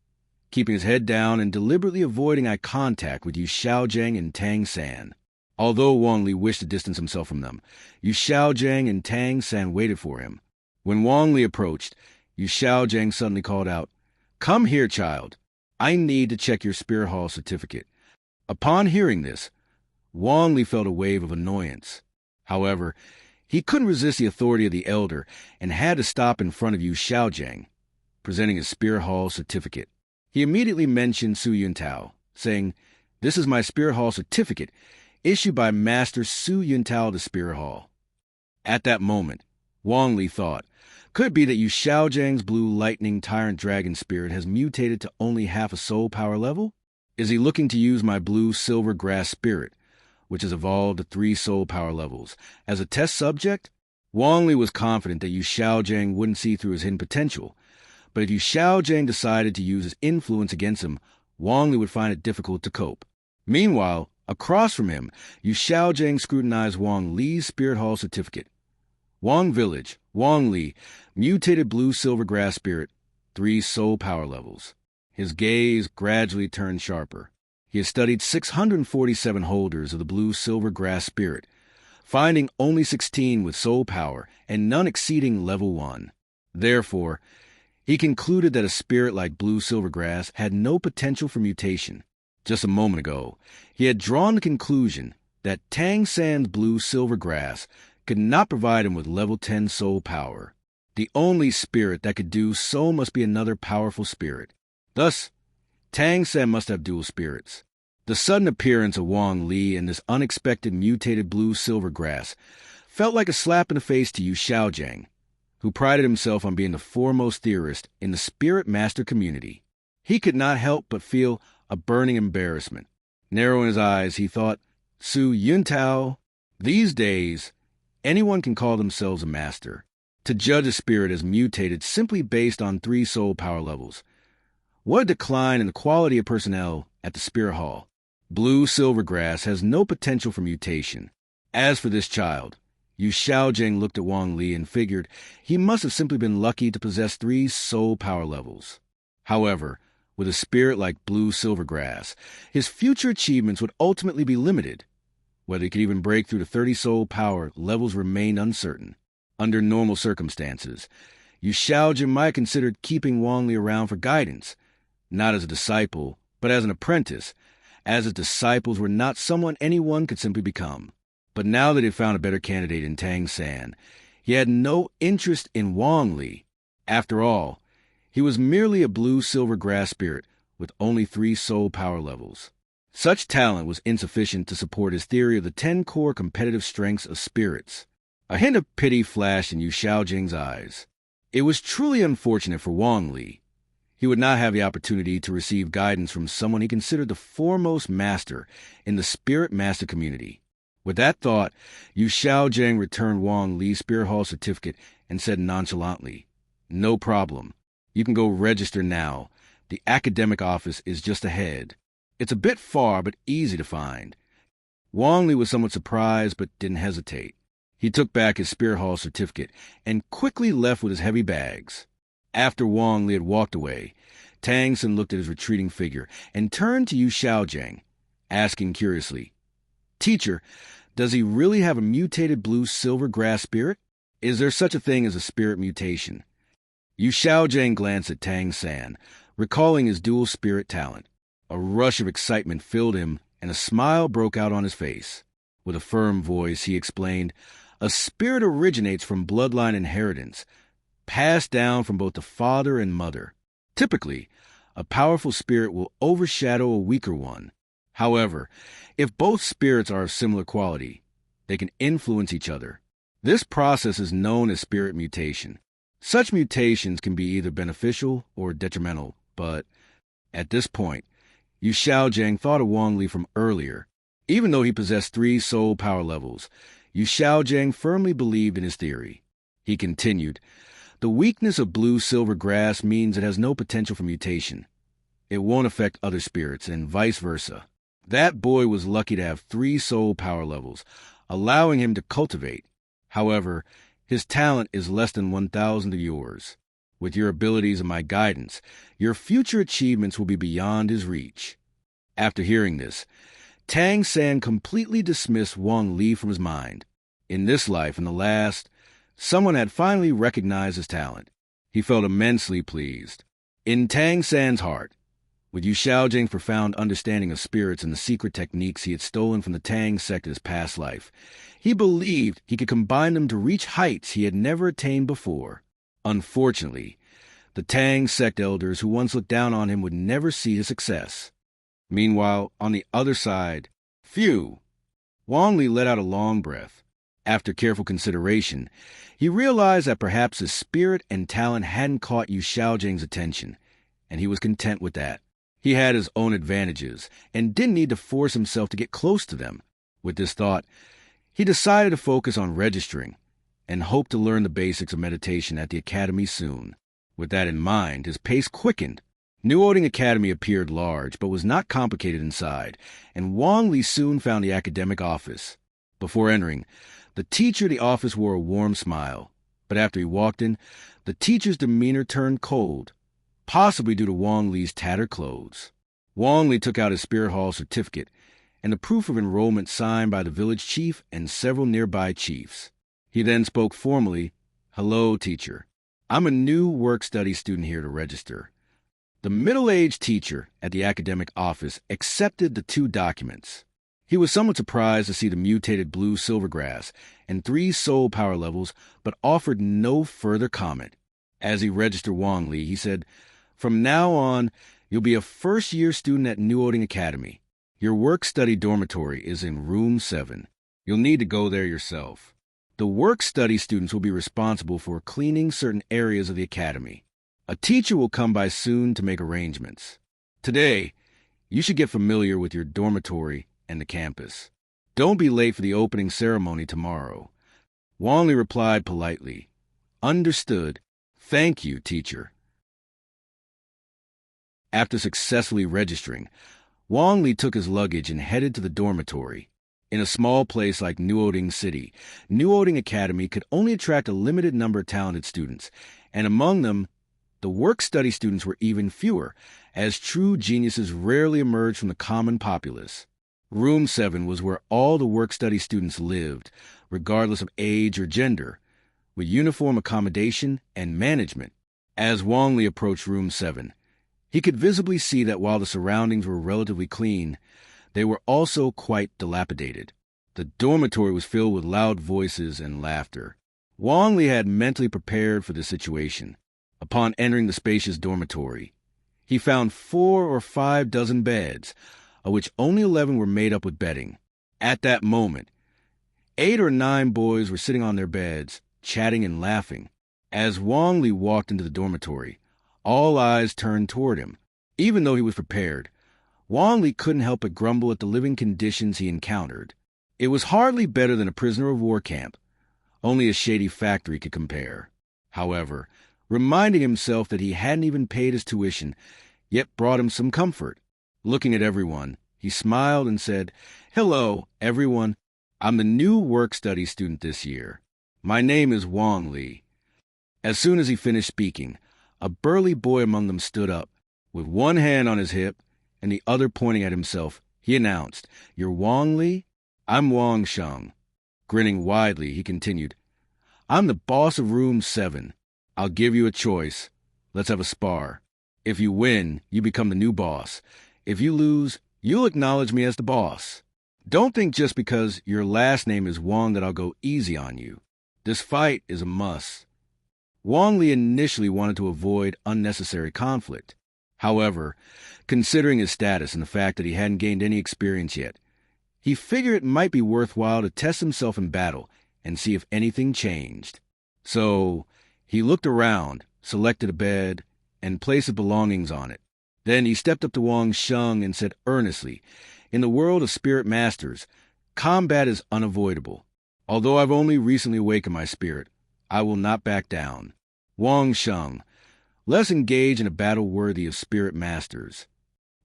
keeping his head down and deliberately avoiding eye contact with Yu Xiaojiang and Tang San. Although Wong Lee wished to distance himself from them, Yu Xiaojiang and Tang San waited for him. When Wong Lee approached, Yu Xiaojiang suddenly called out, "Come here, child. I need to check your Spirit Hall certificate." Upon hearing this, Wong Lee felt a wave of annoyance. However, he couldn't resist the authority of the elder and had to stop in front of Yu Xiaojiang, presenting his Spirit Hall certificate. He immediately mentioned Su Yuntao, saying, "This is my Spirit Hall certificate, issued by Master Su Yuntao of the Spirit Hall." At that moment, Wong Lee thought, could it be that Yu Xiaojiang's blue lightning tyrant dragon spirit has mutated to only half a soul power level? Is he looking to use my blue silver grass spirit, which has evolved to 3 soul power levels, as a test subject? Wong Lee was confident that Yu Xiaojiang wouldn't see through his hidden potential, but if Yu Xiaojiang decided to use his influence against him, Wong Lee would find it difficult to cope. Meanwhile, across from him, Yu Xiaojiang scrutinized Wong Lee's Spirit Hall certificate. Wong Village, Wong Lee, mutated blue silver grass spirit, 3 soul power levels. His gaze gradually turned sharper. He had studied 647 holders of the blue silver grass spirit, finding only 16 with soul power and none exceeding level 1. Therefore, he concluded that a spirit like blue silver grass had no potential for mutation. Just a moment ago, he had drawn the conclusion that Tang San's blue silver grass could not provide him with level 10 soul power. The only spirit that could do so must be another powerful spirit. Thus, Tang San must have dual spirits. The sudden appearance of Wong Lee and this unexpected mutated blue silver grass felt like a slap in the face to Yu Xiaojiang, who prided himself on being the foremost theorist in the spirit master community. He could not help but feel a burning embarrassment. Narrowing his eyes, he thought, Su Yuntao, these days, anyone can call themselves a master. To judge a spirit as mutated simply based on 3 soul power levels. What a decline in the quality of personnel at the Spirit Hall. Blue silver grass has no potential for mutation. As for this child, Yu Xiaojiang looked at Wong Lee and figured he must have simply been lucky to possess 3 soul power levels. However, with a spirit like blue silver grass, his future achievements would ultimately be limited. Whether he could even break through to 30 soul power levels remained uncertain. Under normal circumstances, Yu Xiaojiang might have considered keeping Wong Lee around for guidance, not as a disciple, but as an apprentice, as his disciples were not someone anyone could simply become. But now that he had found a better candidate in Tang San, he had no interest in Wong Lee. After all, he was merely a blue-silver grass spirit with only 3 soul power levels. Such talent was insufficient to support his theory of the 10 core competitive strengths of spirits. A hint of pity flashed in Yu Xiaojiang's eyes. It was truly unfortunate for Wong Lee. He would not have the opportunity to receive guidance from someone he considered the foremost master in the spirit master community. With that thought, Yu Xiaojiang returned Wong Lee's Spirit Hall certificate and said nonchalantly, "No problem. You can go register now. The academic office is just ahead. It's a bit far, but easy to find." Wong Lee was somewhat surprised, but didn't hesitate. He took back his Spirit Hall certificate and quickly left with his heavy bags. After Wong Lee had walked away, Tang San looked at his retreating figure and turned to Yu Xiaojiang, asking curiously, "Teacher, does he really have a mutated blue-silver grass spirit? Is there such a thing as a spirit mutation?" Yu Xiaojiang glanced at Tang San, recalling his dual spirit talent. A rush of excitement filled him, and a smile broke out on his face. With a firm voice, he explained, "A spirit originates from bloodline inheritance, passed down from both the father and mother. Typically, a powerful spirit will overshadow a weaker one. However, if both spirits are of similar quality, they can influence each other. This process is known as spirit mutation. Such mutations can be either beneficial or detrimental, but at this point, Yu Xiaojiang thought of Wong Lee from earlier. Even though he possessed 3 soul power levels, Yu Xiaojiang firmly believed in his theory. He continued, "The weakness of blue-silver grass means it has no potential for mutation. It won't affect other spirits, and vice versa. That boy was lucky to have 3 soul power levels, allowing him to cultivate. However, his talent is less than 1,000 of yours. With your abilities and my guidance, your future achievements will be beyond his reach." After hearing this, Tang San completely dismissed Wong Lee from his mind. In this life and the last, someone had finally recognized his talent. He felt immensely pleased. In Tang San's heart, with Yu Xiaojiang's profound understanding of spirits and the secret techniques he had stolen from the Tang sect in his past life, he believed he could combine them to reach heights he had never attained before. Unfortunately, the Tang sect elders who once looked down on him would never see his success. Meanwhile, on the other side, phew! Wong Lee let out a long breath. After careful consideration, he realized that perhaps his spirit and talent hadn't caught Yu Xiaojiang's attention, and he was content with that. He had his own advantages and didn't need to force himself to get close to them. With this thought, he decided to focus on registering and hoped to learn the basics of meditation at the academy soon. With that in mind, his pace quickened. Newoding Academy appeared large, but was not complicated inside, and Wong Lee soon found the academic office. Before entering, the teacher of the office wore a warm smile, but after he walked in, the teacher's demeanor turned cold, possibly due to Wong Lee's tattered clothes. Wong Lee took out his Spirit Hall certificate and the proof of enrollment signed by the village chief and several nearby chiefs. He then spoke formally, "Hello, teacher. I'm a new work-study student here to register." The middle-aged teacher at the academic office accepted the 2 documents. He was somewhat surprised to see the mutated blue silvergrass and 3 soul power levels, but offered no further comment. As he registered Wong Lee, he said, "From now on, you'll be a first-year student at Newoding Academy. Your work-study dormitory is in room 7. You'll need to go there yourself. The work-study students will be responsible for cleaning certain areas of the academy. A teacher will come by soon to make arrangements. Today, you should get familiar with your dormitory and the campus. Don't be late for the opening ceremony tomorrow." Wong Lee replied politely, "Understood. Thank you, teacher." After successfully registering, Wong Lee took his luggage and headed to the dormitory. In a small place like Newoding City, Newoding Academy could only attract a limited number of talented students, and among them, the work-study students were even fewer, as true geniuses rarely emerged from the common populace. Room 7 was where all the work-study students lived, regardless of age or gender, with uniform accommodation and management. As Wong Lee approached Room 7, he could visibly see that while the surroundings were relatively clean, they were also quite dilapidated. The dormitory was filled with loud voices and laughter. Wong Lee had mentally prepared for this situation. Upon entering the spacious dormitory, he found 4 or 5 dozen beds, of which only 11 were made up with bedding. At that moment, 8 or 9 boys were sitting on their beds, chatting and laughing. As Wong Lee walked into the dormitory, all eyes turned toward him. Even though he was prepared, Wong Lee couldn't help but grumble at the living conditions he encountered. It was hardly better than a prisoner of war camp. Only a shady factory could compare. However, reminding himself that he hadn't even paid his tuition, yet brought him some comfort. Looking at everyone, he smiled and said, "Hello, everyone. I'm the new work-study student this year. My name is Wong Lee." As soon as he finished speaking, a burly boy among them stood up. With one hand on his hip and the other pointing at himself, he announced, "You're Wong Lee? I'm Wong Shan." Grinning widely, he continued, "I'm the boss of room 7. I'll give you a choice. Let's have a spar. If you win, you become the new boss. If you lose, you'll acknowledge me as the boss. Don't think just because your last name is Wong that I'll go easy on you. This fight is a must." Wong Lee initially wanted to avoid unnecessary conflict. However, considering his status and the fact that he hadn't gained any experience yet, he figured it might be worthwhile to test himself in battle and see if anything changed. So, he looked around, selected a bed, and placed his belongings on it. Then he stepped up to Wong Shan and said earnestly, "In the world of spirit masters, combat is unavoidable. Although I've only recently awakened my spirit, I will not back down. Wong Shan, let's engage in a battle worthy of spirit masters."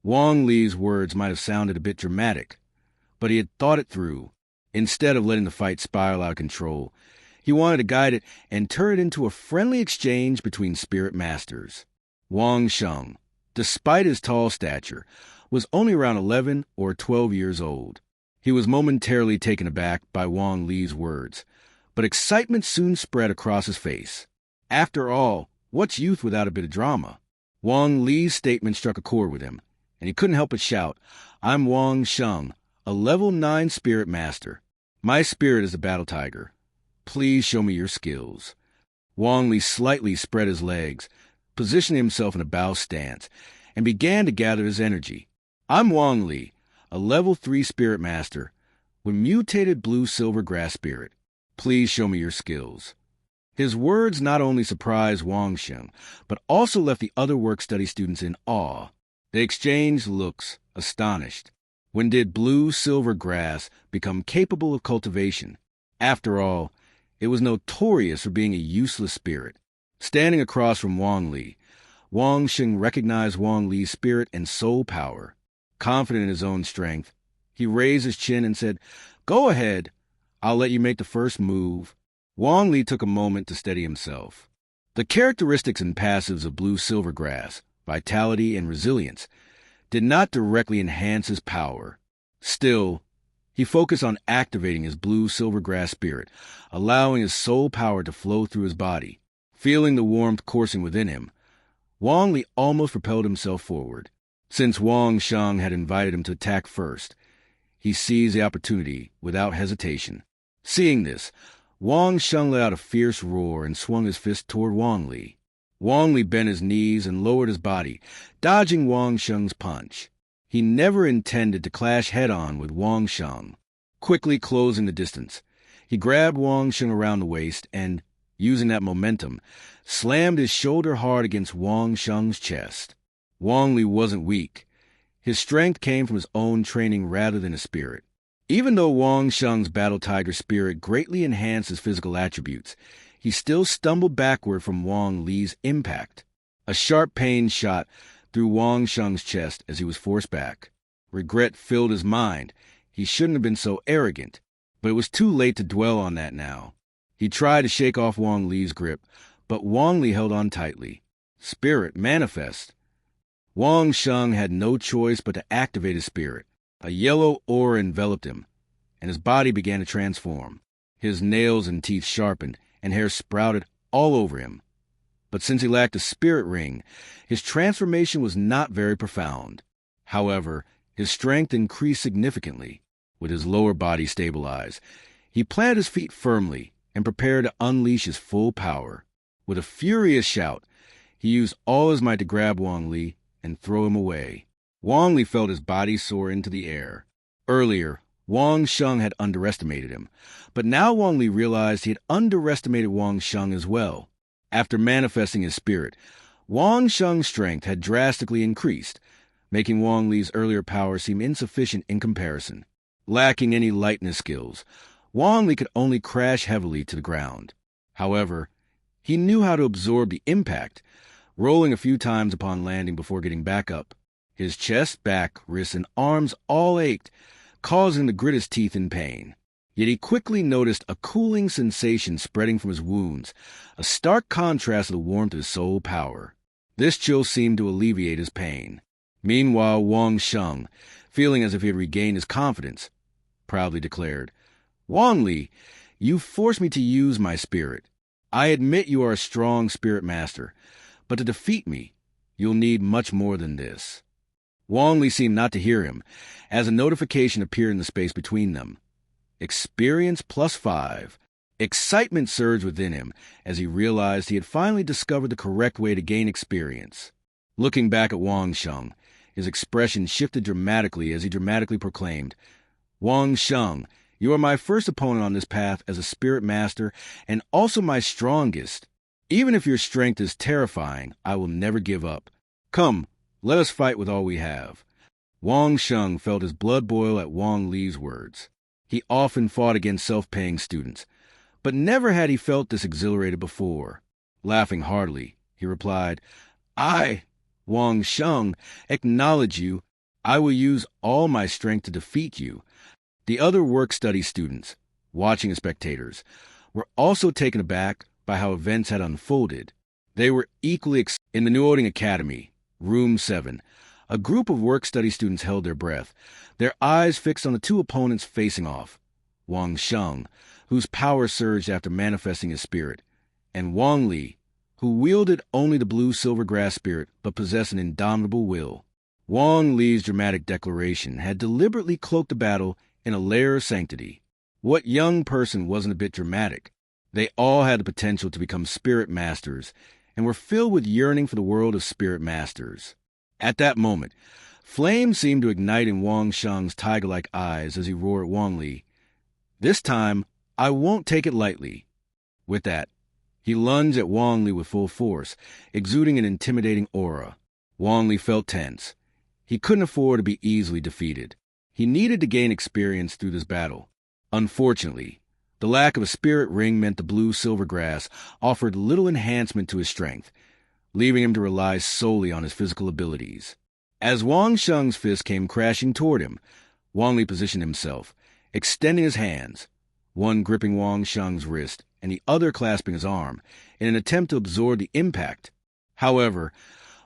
Wong Lee's words might have sounded a bit dramatic, but he had thought it through. Instead of letting the fight spiral out of control, he wanted to guide it and turn it into a friendly exchange between spirit masters. Wong Shan, despite his tall stature, was only around 11 or 12 years old. He was momentarily taken aback by Wong Lee's words, but excitement soon spread across his face. After all, what's youth without a bit of drama? Wong Lee's statement struck a chord with him, and he couldn't help but shout, "I'm Wong Shan, a level 9 spirit master. My spirit is a battle tiger. Please show me your skills." Wong Lee slightly spread his legs, positioning himself in a bow stance, and began to gather his energy. "I'm Wong Lee, a level 3 spirit master with mutated blue-silver grass spirit. Please show me your skills." His words not only surprised Wong Shan, but also left the other work-study students in awe. They exchanged looks, astonished. When did blue-silver grass become capable of cultivation? After all, it was notorious for being a useless spirit. Standing across from Wong Lee, Wong Shan recognized Wong Lee's spirit and soul power. Confident in his own strength, he raised his chin and said, "Go ahead. I'll let you make the first move." Wong Lee took a moment to steady himself. The characteristics and passives of blue-silver grass, vitality and resilience, did not directly enhance his power. Still, he focused on activating his blue-silver grass spirit, allowing his soul power to flow through his body. Feeling the warmth coursing within him, Wong Lee almost propelled himself forward. Since Wong Shan had invited him to attack first, he seized the opportunity without hesitation. Seeing this, Wong Shan let out a fierce roar and swung his fist toward Wong Lee. Wong Lee bent his knees and lowered his body, dodging Wong Shan's punch. He never intended to clash head-on with Wong Shan. Quickly closing the distance, he grabbed Wong Shan around the waist and, using that momentum, slammed his shoulder hard against Wong Shan's chest. Wong Lee wasn't weak. His strength came from his own training rather than his spirit. Even though Wong Shan's battle tiger spirit greatly enhanced his physical attributes, he still stumbled backward from Wong Lee's impact. A sharp pain shot through Wong Shan's chest as he was forced back. Regret filled his mind. He shouldn't have been so arrogant, but it was too late to dwell on that now. He tried to shake off Wong Lee's grip, but Wong Lee held on tightly. Spirit manifest. Wong Shan had no choice but to activate his spirit. A yellow aura enveloped him, and his body began to transform. His nails and teeth sharpened, and hair sprouted all over him. But since he lacked a spirit ring, his transformation was not very profound. However, his strength increased significantly. With his lower body stabilized, he planted his feet firmly and prepared to unleash his full power. With a furious shout, he used all his might to grab Wong Lee and throw him away. Wong Lee felt his body soar into the air. Earlier, Wong Shan had underestimated him, but now Wong Lee realized he had underestimated Wong Shan as well. After manifesting his spirit, Wong Shan's strength had drastically increased, making Wong Lee's earlier power seem insufficient in comparison. Lacking any lightness skills, Wong Lee could only crash heavily to the ground. However, he knew how to absorb the impact, rolling a few times upon landing before getting back up. His chest, back, wrists, and arms all ached, causing him to grit his teeth in pain. Yet he quickly noticed a cooling sensation spreading from his wounds, a stark contrast to the warmth of his soul power. This chill seemed to alleviate his pain. Meanwhile, Wong Shan, feeling as if he had regained his confidence, proudly declared, "Wong Lee, you forced me to use my spirit. I admit you are a strong spirit master, but to defeat me, you'll need much more than this." Wong Lee seemed not to hear him, as a notification appeared in the space between them. Experience +5. Excitement surged within him as he realized he had finally discovered the correct way to gain experience. Looking back at Wong Shan, his expression shifted dramatically as he dramatically proclaimed, "Wong Shan, you are my first opponent on this path as a spirit master and also my strongest. Even if your strength is terrifying, I will never give up. Come, let us fight with all we have." Wong Shan felt his blood boil at Wong Lee's words. He often fought against self-paying students, but never had he felt this exhilarated before. Laughing heartily, he replied, "I, Wong Shan, acknowledge you. I will use all my strength to defeat you." The other work-study students, watching as spectators, were also taken aback by how events had unfolded. They were equally in the Newoding Academy, Room 7. A group of work-study students held their breath, their eyes fixed on the two opponents facing off, Wong Shan, whose power surged after manifesting his spirit, and Wong Lee, who wielded only the blue-silver grass spirit but possessed an indomitable will. Wong Lee's dramatic declaration had deliberately cloaked the battle in a layer of sanctity. What young person wasn't a bit dramatic? They all had the potential to become spirit masters and were filled with yearning for the world of spirit masters. At that moment, flame seemed to ignite in Wong Shan's tiger-like eyes as he roared at Wong Lee, "This time, I won't take it lightly." With that, he lunged at Wong Lee with full force, exuding an intimidating aura. Wong Lee felt tense. He couldn't afford to be easily defeated. He needed to gain experience through this battle. Unfortunately, the lack of a spirit ring meant the blue-silver grass offered little enhancement to his strength, leaving him to rely solely on his physical abilities. As Wong Shan's fist came crashing toward him, Wong Lee positioned himself, extending his hands, one gripping Wong Shan's wrist and the other clasping his arm, in an attempt to absorb the impact. However,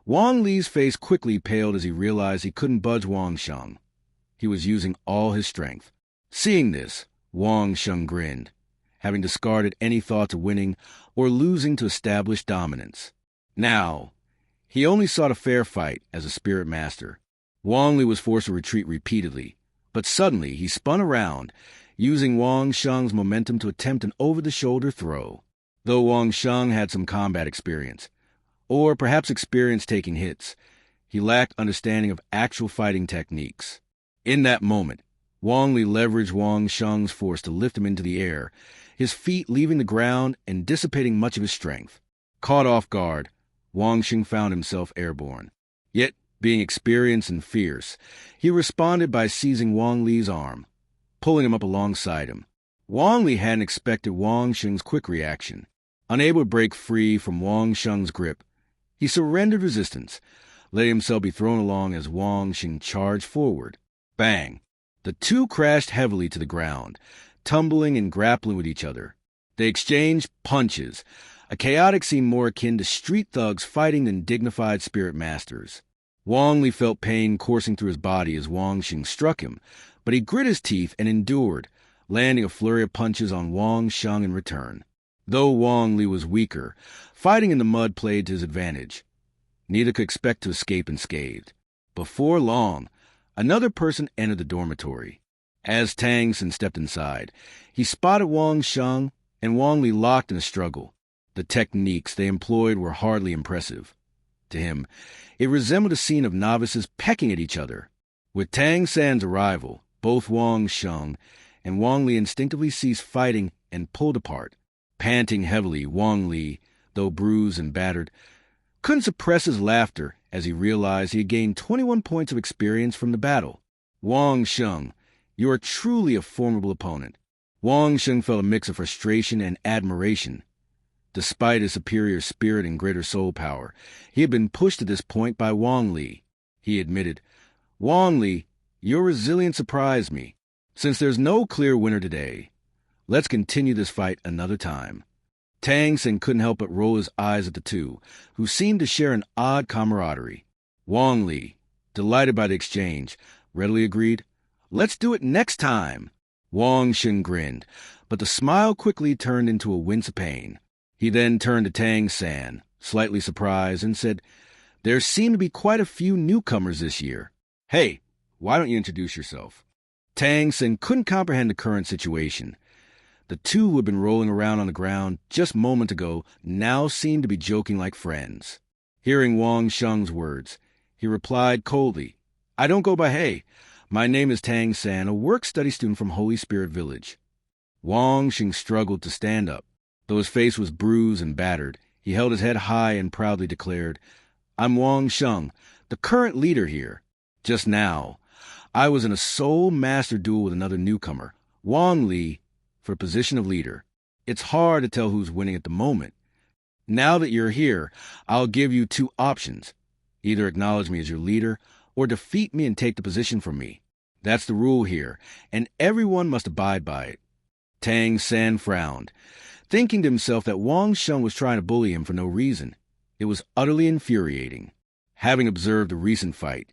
Wong Lee's face quickly paled as he realized he couldn't budge Wong Shan. He was using all his strength. Seeing this, Wong Shan grinned, having discarded any thoughts of winning or losing to establish dominance. Now, he only sought a fair fight as a spirit master. Wong Lee was forced to retreat repeatedly, but suddenly he spun around, using Wong Shan's momentum to attempt an over-the-shoulder throw. Though Wong Shan had some combat experience, or perhaps experience taking hits, he lacked understanding of actual fighting techniques. In that moment, Wong Lee leveraged Wong Shan's force to lift him into the air, his feet leaving the ground and dissipating much of his strength. Caught off guard, Wong Shan found himself airborne. Yet, being experienced and fierce, he responded by seizing Wong Lee's arm, pulling him up alongside him. Wong Lee hadn't expected Wong Shan's quick reaction. Unable to break free from Wong Shan's grip, he surrendered resistance, letting himself be thrown along as Wong Shan charged forward. Bang! The two crashed heavily to the ground, tumbling and grappling with each other. They exchanged punches, a chaotic scene more akin to street thugs fighting than dignified spirit masters. Wong Lee felt pain coursing through his body as Wong Shan struck him, but he grit his teeth and endured, landing a flurry of punches on Wong Shan in return. Though Wong Lee was weaker, fighting in the mud played to his advantage. Neither could expect to escape unscathed. Before long, another person entered the dormitory. As Tang San stepped inside, he spotted Wong Shan and Wong Lee locked in a struggle. The techniques they employed were hardly impressive. To him, it resembled a scene of novices pecking at each other. With Tang San's arrival, both Wong Shan and Wong Lee instinctively ceased fighting and pulled apart. Panting heavily, Wong Lee, though bruised and battered, couldn't suppress his laughter as he realized he had gained 21 points of experience from the battle. Wong Shan, you are truly a formidable opponent. Wong Shan felt a mix of frustration and admiration. Despite his superior spirit and greater soul power, he had been pushed to this point by Wong Lee. He admitted, "Wong Lee, your resilience surprised me. Since there's no clear winner today, let's continue this fight another time." Tang San couldn't help but roll his eyes at the two, who seemed to share an odd camaraderie. Wong Lee, delighted by the exchange, readily agreed, "Let's do it next time." Wong Shan grinned, but the smile quickly turned into a wince of pain. He then turned to Tang San, slightly surprised, and said, "There seem to be quite a few newcomers this year. Hey, why don't you introduce yourself?" Tang San couldn't comprehend the current situation. The two who had been rolling around on the ground just moments ago now seemed to be joking like friends. Hearing Wang Sheng's words, he replied coldly, "I don't go by hey. My name is Tang San, a work-study student from Holy Spirit Village." Wang Sheng struggled to stand up. Though his face was bruised and battered, he held his head high and proudly declared, "I'm Wang Sheng, the current leader here. Just now, I was in a soul master duel with another newcomer, Wong Lee, for a position of leader. It's hard to tell who's winning at the moment. Now that you're here, I'll give you two options. Either acknowledge me as your leader, or defeat me and take the position from me. That's the rule here, and everyone must abide by it." Tang San frowned, thinking to himself that Wang Sheng was trying to bully him for no reason. It was utterly infuriating. Having observed the recent fight,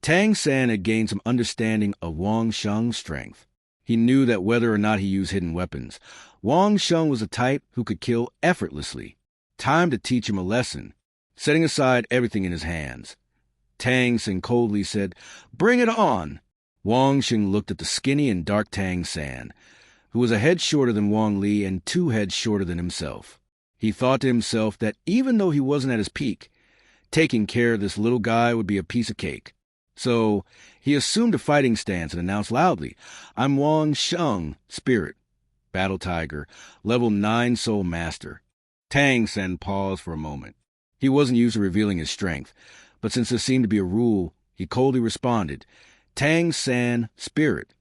Tang San had gained some understanding of Wang Sheng's strength. He knew that whether or not he used hidden weapons, Wang Sheng was a type who could kill effortlessly. Time to teach him a lesson. Setting aside everything in his hands, Tang San coldly said, "Bring it on." Wang Sheng looked at the skinny and dark Tang San, who was a head shorter than Wong Lee and 2 heads shorter than himself. He thought to himself that even though he wasn't at his peak, taking care of this little guy would be a piece of cake. So he assumed a fighting stance and announced loudly, "I'm Wong Sheng, Spirit, Battle Tiger, level 9 Soul Master." Tang San paused for a moment. He wasn't used to revealing his strength, but since there seemed to be a rule, he coldly responded, "Tang San, Spirit,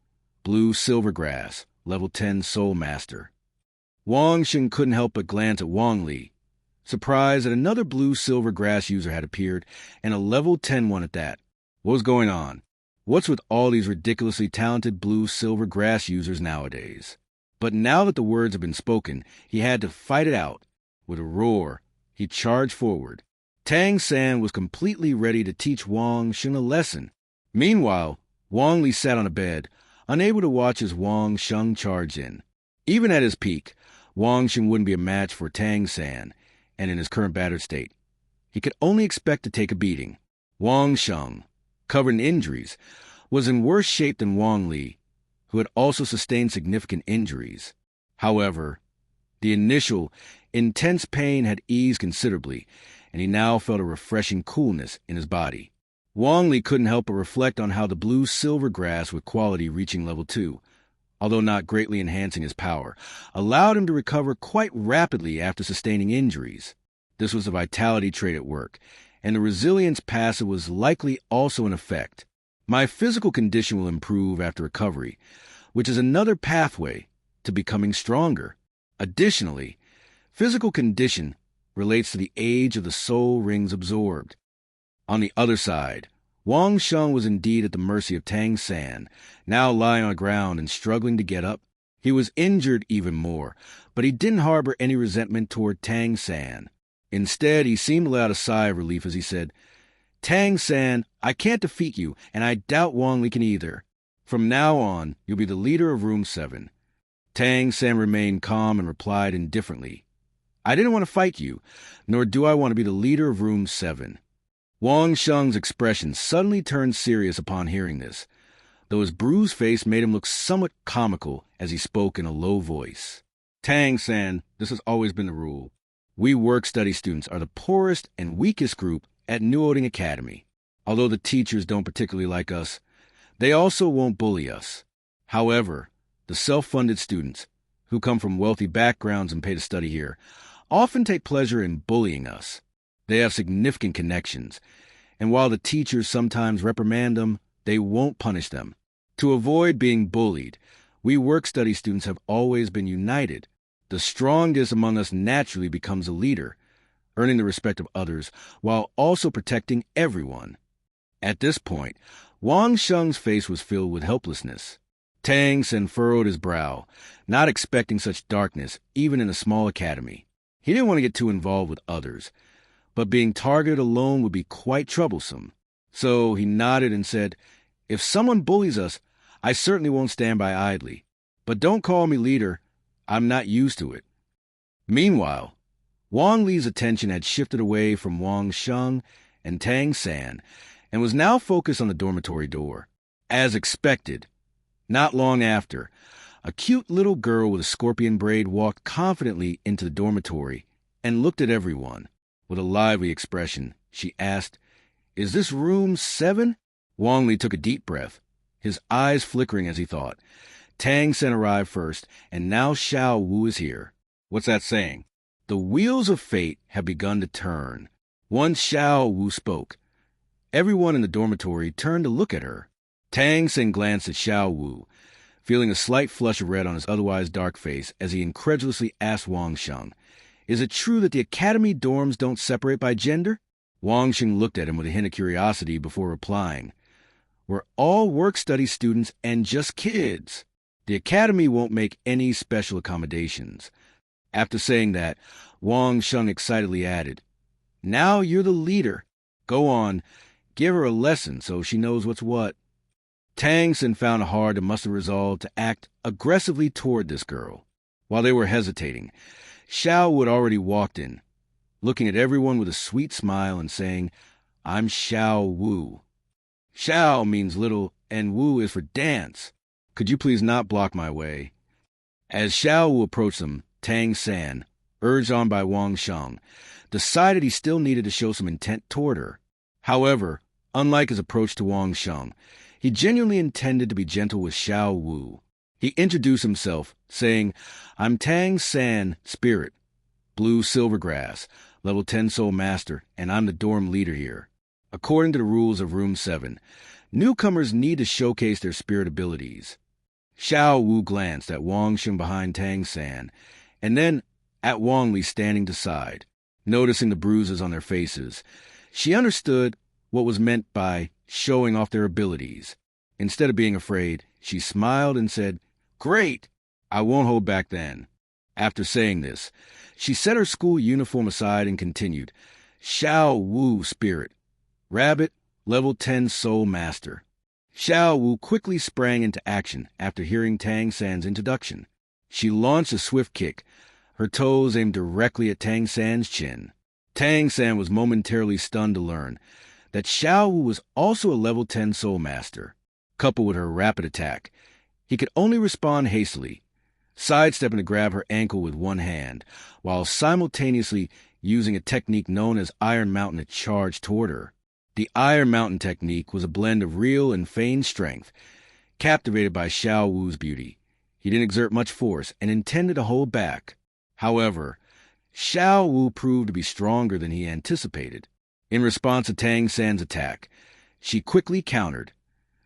Blue Silvergrass, level 10 Soul Master." Wang Sheng couldn't help but glance at Wong Lee, surprised that another Blue Silvergrass user had appeared, and a level 10 one at that. What was going on? What's with all these ridiculously talented Blue Silvergrass users nowadays? But now that the words had been spoken, he had to fight it out. With a roar, he charged forward. Tang San was completely ready to teach Wang Sheng a lesson. Meanwhile, Wong Lee sat on a bed, unable to watch as Wang Sheng charged in. Even at his peak, Wang Sheng wouldn't be a match for Tang San, and in his current battered state, he could only expect to take a beating. Wang Sheng, covered in injuries, was in worse shape than Wong Lee, who had also sustained significant injuries. However, the initial, intense pain had eased considerably, and he now felt a refreshing coolness in his body. Wong Lee couldn't help but reflect on how the blue silvergrass with quality reaching level 2, although not greatly enhancing his power, allowed him to recover quite rapidly after sustaining injuries. This was a vitality trait at work, and the resilience passive was likely also in effect. My physical condition will improve after recovery, which is another pathway to becoming stronger. Additionally, physical condition relates to the age of the soul rings absorbed. On the other side, Wang Sheng was indeed at the mercy of Tang San, now lying on the ground and struggling to get up. He was injured even more, but he didn't harbor any resentment toward Tang San. Instead, he seemed to let out a sigh of relief as he said, "Tang San, I can't defeat you, and I doubt Wong Lee can either. From now on, you'll be the leader of Room 7. Tang San remained calm and replied indifferently, "I didn't want to fight you, nor do I want to be the leader of Room 7. Wang Sheng's expression suddenly turned serious upon hearing this, though his bruised face made him look somewhat comical as he spoke in a low voice. "Tang San, this has always been the rule. We work-study students are the poorest and weakest group at Newoding Academy. Although the teachers don't particularly like us, they also won't bully us. However, the self-funded students, who come from wealthy backgrounds and pay to study here, often take pleasure in bullying us. They have significant connections, and while the teachers sometimes reprimand them, they won't punish them. To avoid being bullied, we work-study students have always been united. The strongest among us naturally becomes a leader, earning the respect of others while also protecting everyone." At this point, Wang Sheng's face was filled with helplessness. Tang San furrowed his brow, not expecting such darkness even in a small academy. He didn't want to get too involved with others, but being targeted alone would be quite troublesome. So he nodded and said, "If someone bullies us, I certainly won't stand by idly. But don't call me leader. I'm not used to it." Meanwhile, Wong Lee's attention had shifted away from Wang Sheng and Tang San and was now focused on the dormitory door. As expected, not long after, A cute little girl with a scorpion braid walked confidently into the dormitory and looked at everyone. With a lively expression, she asked, "Is this room 7? Wong Lee took a deep breath, his eyes flickering as he thought. Tang San arrived first, and now Xiao Wu is here. What's that saying? The wheels of fate have begun to turn. Once Xiao Wu spoke, everyone in the dormitory turned to look at her. Tang San glanced at Xiao Wu, feeling a slight flush of red on his otherwise dark face as he incredulously asked Wang Shan, "Is it true that the academy dorms don't separate by gender?" Wang Shan looked at him with a hint of curiosity before replying, "We're all work-study students and just kids. The academy won't make any special accommodations." After saying that, Wang Shan excitedly added, "Now you're the leader. Go on, give her a lesson so she knows what's what." Tang San found it hard to muster resolve to act aggressively toward this girl. While they were hesitating, Xiao had already walked in, looking at everyone with a sweet smile and saying, "I'm Xiao Wu. Xiao means little, and Wu is for dance. Could you please not block my way?" As Xiao Wu approached them, Tang San, urged on by Wang Shan, decided he still needed to show some intent toward her. However, unlike his approach to Wang Shan, he genuinely intended to be gentle with Xiao Wu. He introduced himself, saying, "I'm Tang San, Spirit, Blue Silvergrass, Level 10 Soul Master, and I'm the dorm leader here. According to the rules of Room 7, newcomers need to showcase their spirit abilities." Xiao Wu glanced at Wang Shan behind Tang San, and then at Wong Lee standing to side. Noticing the bruises on their faces, she understood what was meant by showing off their abilities. Instead of being afraid, she smiled and said, "Great! I won't hold back then." After saying this, she set her school uniform aside and continued, "Xiao Wu, Spirit, Rabbit, Level 10 Soul Master." Xiao Wu quickly sprang into action after hearing Tang San's introduction. She launched a swift kick, her toes aimed directly at Tang San's chin. Tang San was momentarily stunned to learn that Xiao Wu was also a Level 10 Soul Master. Coupled with her rapid attack, he could only respond hastily, sidestepping to grab her ankle with one hand, while simultaneously using a technique known as Iron Mountain to charge toward her. The Iron Mountain technique was a blend of real and feigned strength. Captivated by Xiao Wu's beauty, he didn't exert much force and intended to hold back. However, Xiao Wu proved to be stronger than he anticipated. In response to Tang San's attack, she quickly countered,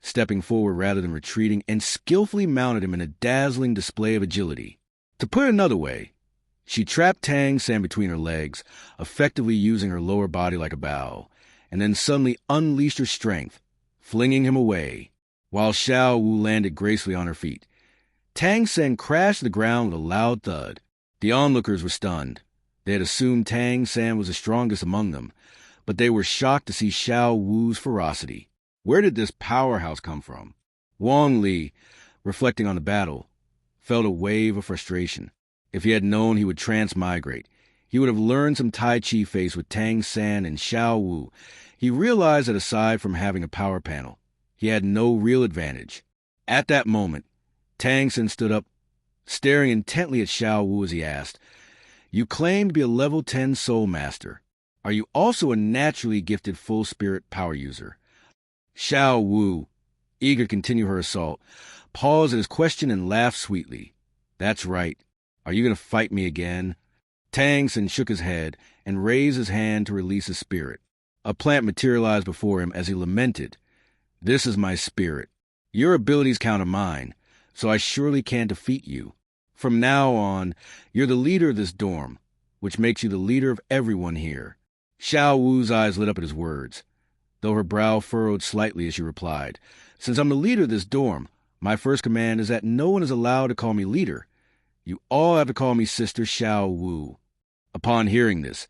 stepping forward rather than retreating, and skillfully mounted him in a dazzling display of agility. To put it another way, she trapped Tang San between her legs, effectively using her lower body like a bow, and then suddenly unleashed her strength, flinging him away. While Xiao Wu landed gracefully on her feet, Tang San crashed to the ground with a loud thud. The onlookers were stunned. They had assumed Tang San was the strongest among them, but they were shocked to see Xiao Wu's ferocity. Where did this powerhouse come from? Wong Lee, reflecting on the battle, felt a wave of frustration. If he had known he would transmigrate, he would have learned some Tai Chi face with Tang San and Xiao Wu. He realized that aside from having a power panel, he had no real advantage. At that moment, Tang San stood up, staring intently at Xiao Wu as he asked, "You claim to be a Level 10 Soul Master. Are you also a naturally gifted full spirit power user?" Xiao Wu, eager to continue her assault, paused at his question and laughed sweetly. "That's right. Are you going to fight me again?" Tang San shook his head and raised his hand to release his spirit. A plant materialized before him as he lamented, "This is my spirit. Your abilities counter mine, so I surely can't defeat you. From now on, you're the leader of this dorm, which makes you the leader of everyone here." Xiao Wu's eyes lit up at his words, though her brow furrowed slightly as she replied, "Since I'm the leader of this dorm, my first command is that no one is allowed to call me leader. You all have to call me Sister Xiao Wu." Upon hearing this,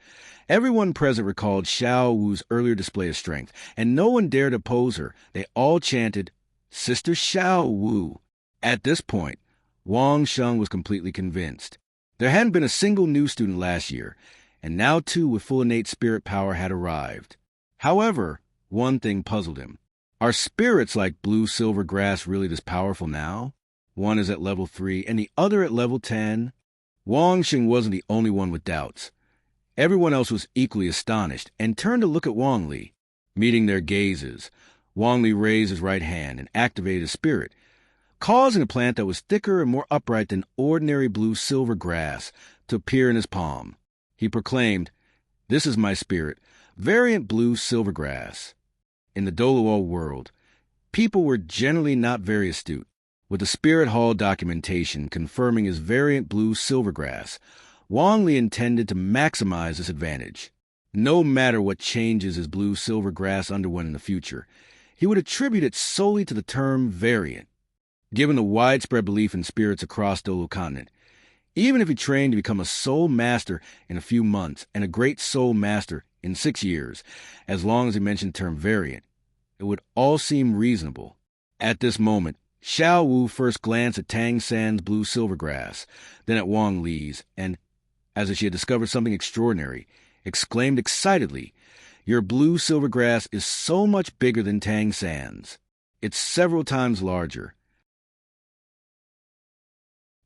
everyone present recalled Xiao Wu's earlier display of strength, and no one dared oppose her. They all chanted, "Sister Xiao Wu." At this point, Wang Shan was completely convinced. There hadn't been a single new student last year, and now two with full innate spirit power had arrived. However, one thing puzzled him. Are spirits like Blue Silver Grass really this powerful now? One is at level 3 and the other at level 10. Wong Shan wasn't the only one with doubts. Everyone else was equally astonished and turned to look at Wong Lee. Meeting their gazes, Wong Lee raised his right hand and activated a spirit, causing a plant that was thicker and more upright than ordinary blue-silver grass to appear in his palm. He proclaimed, "This is my spirit, variant blue-silver grass." In the Douluo world, people were generally not very astute. With the Spirit Hall documentation confirming his variant blue-silver grass, Wong Lee intended to maximize this advantage. No matter what changes his blue-silver grass underwent in the future, he would attribute it solely to the term variant. Given the widespread belief in spirits across Douluo Continent, even if he trained to become a soul master in a few months and a great soul master in 6 years, as long as he mentioned the term variant, it would all seem reasonable. At this moment, Xiao Wu first glanced at Tang San's blue-silver grass, then at Wong Lee's, and, as if she had discovered something extraordinary, exclaimed excitedly, "Your blue-silver grass is so much bigger than Tang San's. It's several times larger."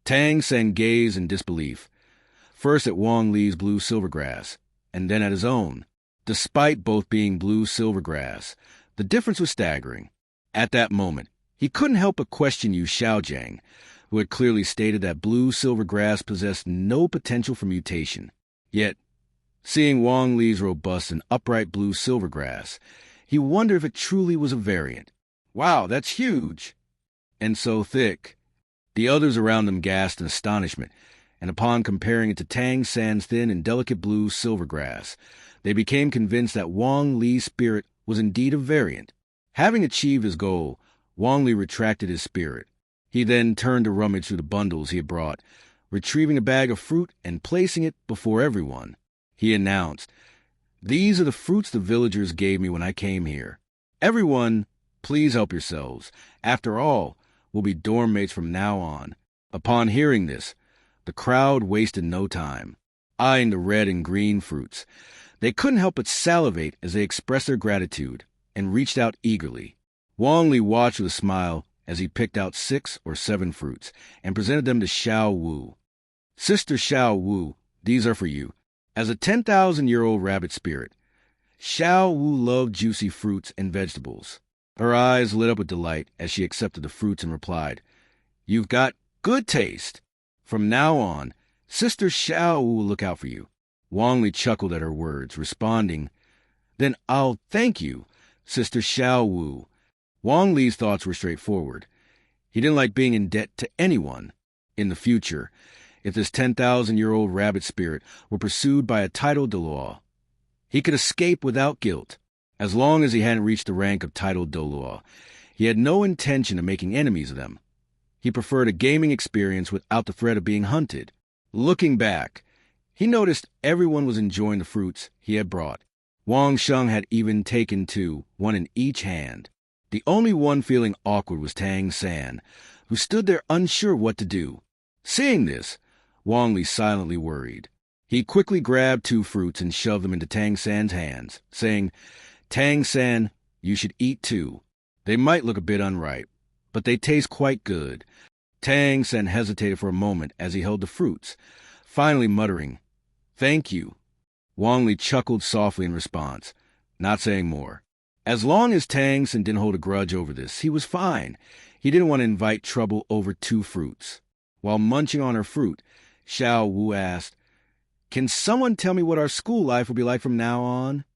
Tang San gazed in disbelief, first at Wong Lee's blue-silver grass, and then at his own. Despite both being blue-silver grass, the difference was staggering. At that moment, he couldn't help but question Yu Xiaojiang, who had clearly stated that blue-silver grass possessed no potential for mutation. Yet, seeing Wong Lee's robust and upright blue-silver grass, he wondered if it truly was a variant. "Wow, that's huge! And so thick." The others around them gasped in astonishment, and upon comparing it to Tang San's thin and delicate blue-silver grass, they became convinced that Wong Lee's spirit was indeed a variant. Having achieved his goal, Wong Lee retracted his spirit. He then turned to rummage through the bundles he had brought, retrieving a bag of fruit and placing it before everyone. He announced, "These are the fruits the villagers gave me when I came here. Everyone, please help yourselves. After all, we'll be dorm mates from now on." Upon hearing this, the crowd wasted no time. Eyeing the red and green fruits, they couldn't help but salivate as they expressed their gratitude and reached out eagerly. Wong Lee watched with a smile as he picked out 6 or 7 fruits and presented them to Xiao Wu. "Sister Xiao Wu, these are for you. As a 10,000-year-old rabbit spirit, Xiao Wu loved juicy fruits and vegetables." Her eyes lit up with delight as she accepted the fruits and replied, "You've got good taste. From now on, Sister Xiao Wu will look out for you." Wong Lee chuckled at her words, responding, "Then I'll thank you, Sister Xiao Wu." Wong Lee's thoughts were straightforward. He didn't like being in debt to anyone. In the future, if this 10,000-year-old rabbit spirit were pursued by a titled Douluo, he could escape without guilt. As long as he hadn't reached the rank of titled Douluo, he had no intention of making enemies of them. He preferred a gaming experience without the threat of being hunted. Looking back, he noticed everyone was enjoying the fruits he had brought. Wong Shan had even taken 2, one in each hand. The only one feeling awkward was Tang San, who stood there unsure what to do. Seeing this, Wong Lee silently worried. He quickly grabbed 2 fruits and shoved them into Tang San's hands, saying, "Tang San, you should eat too. They might look a bit unripe, but they taste quite good." Tang San hesitated for a moment as he held the fruits, finally muttering, "Thank you." Wong Lee chuckled softly in response, not saying more. As long as Tang San didn't hold a grudge over this, he was fine. He didn't want to invite trouble over 2 fruits. While munching on her fruit, Xiao Wu asked, "Can someone tell me what our school life will be like from now on?"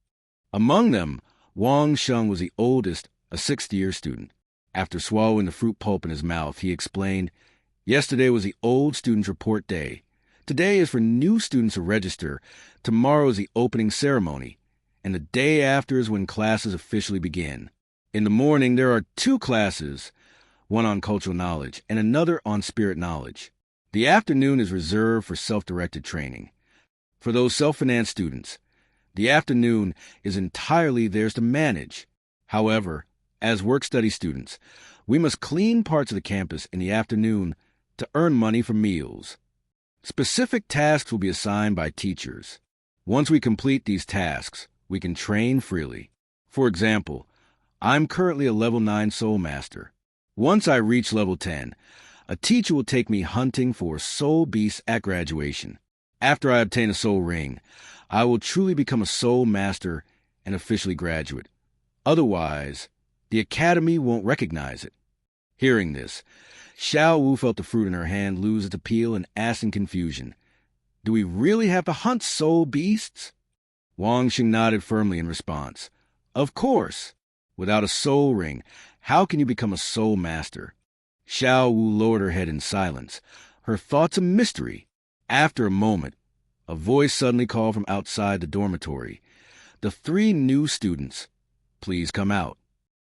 Among them, Wong Shan was the oldest, a 6th-year student. After swallowing the fruit pulp in his mouth, he explained, "Yesterday was the old students' report day. Today is for new students to register. Tomorrow is the opening ceremony. And the day after is when classes officially begin. In the morning, there are 2 classes, one on cultural knowledge and another on spirit knowledge. The afternoon is reserved for self-directed training. For those self-financed students, the afternoon is entirely theirs to manage. However, as work-study students, we must clean parts of the campus in the afternoon to earn money for meals. Specific tasks will be assigned by teachers. Once we complete these tasks, we can train freely. For example, I'm currently a level 9 soul master. Once I reach level 10, A teacher will take me hunting for soul beasts at graduation. After I obtain a soul ring, I will truly become a soul master and officially graduate. Otherwise, the academy won't recognize it. Hearing this, Xiao Wu felt the fruit in her hand lose its appeal and asked in confusion, "Do we really have to hunt soul beasts?" Wang Xing nodded firmly in response. "Of course. Without a soul ring, how can you become a soul master?" Xiao Wu lowered her head in silence, her thoughts a mystery. After a moment, a voice suddenly called from outside the dormitory. "The 3 new students. Please come out."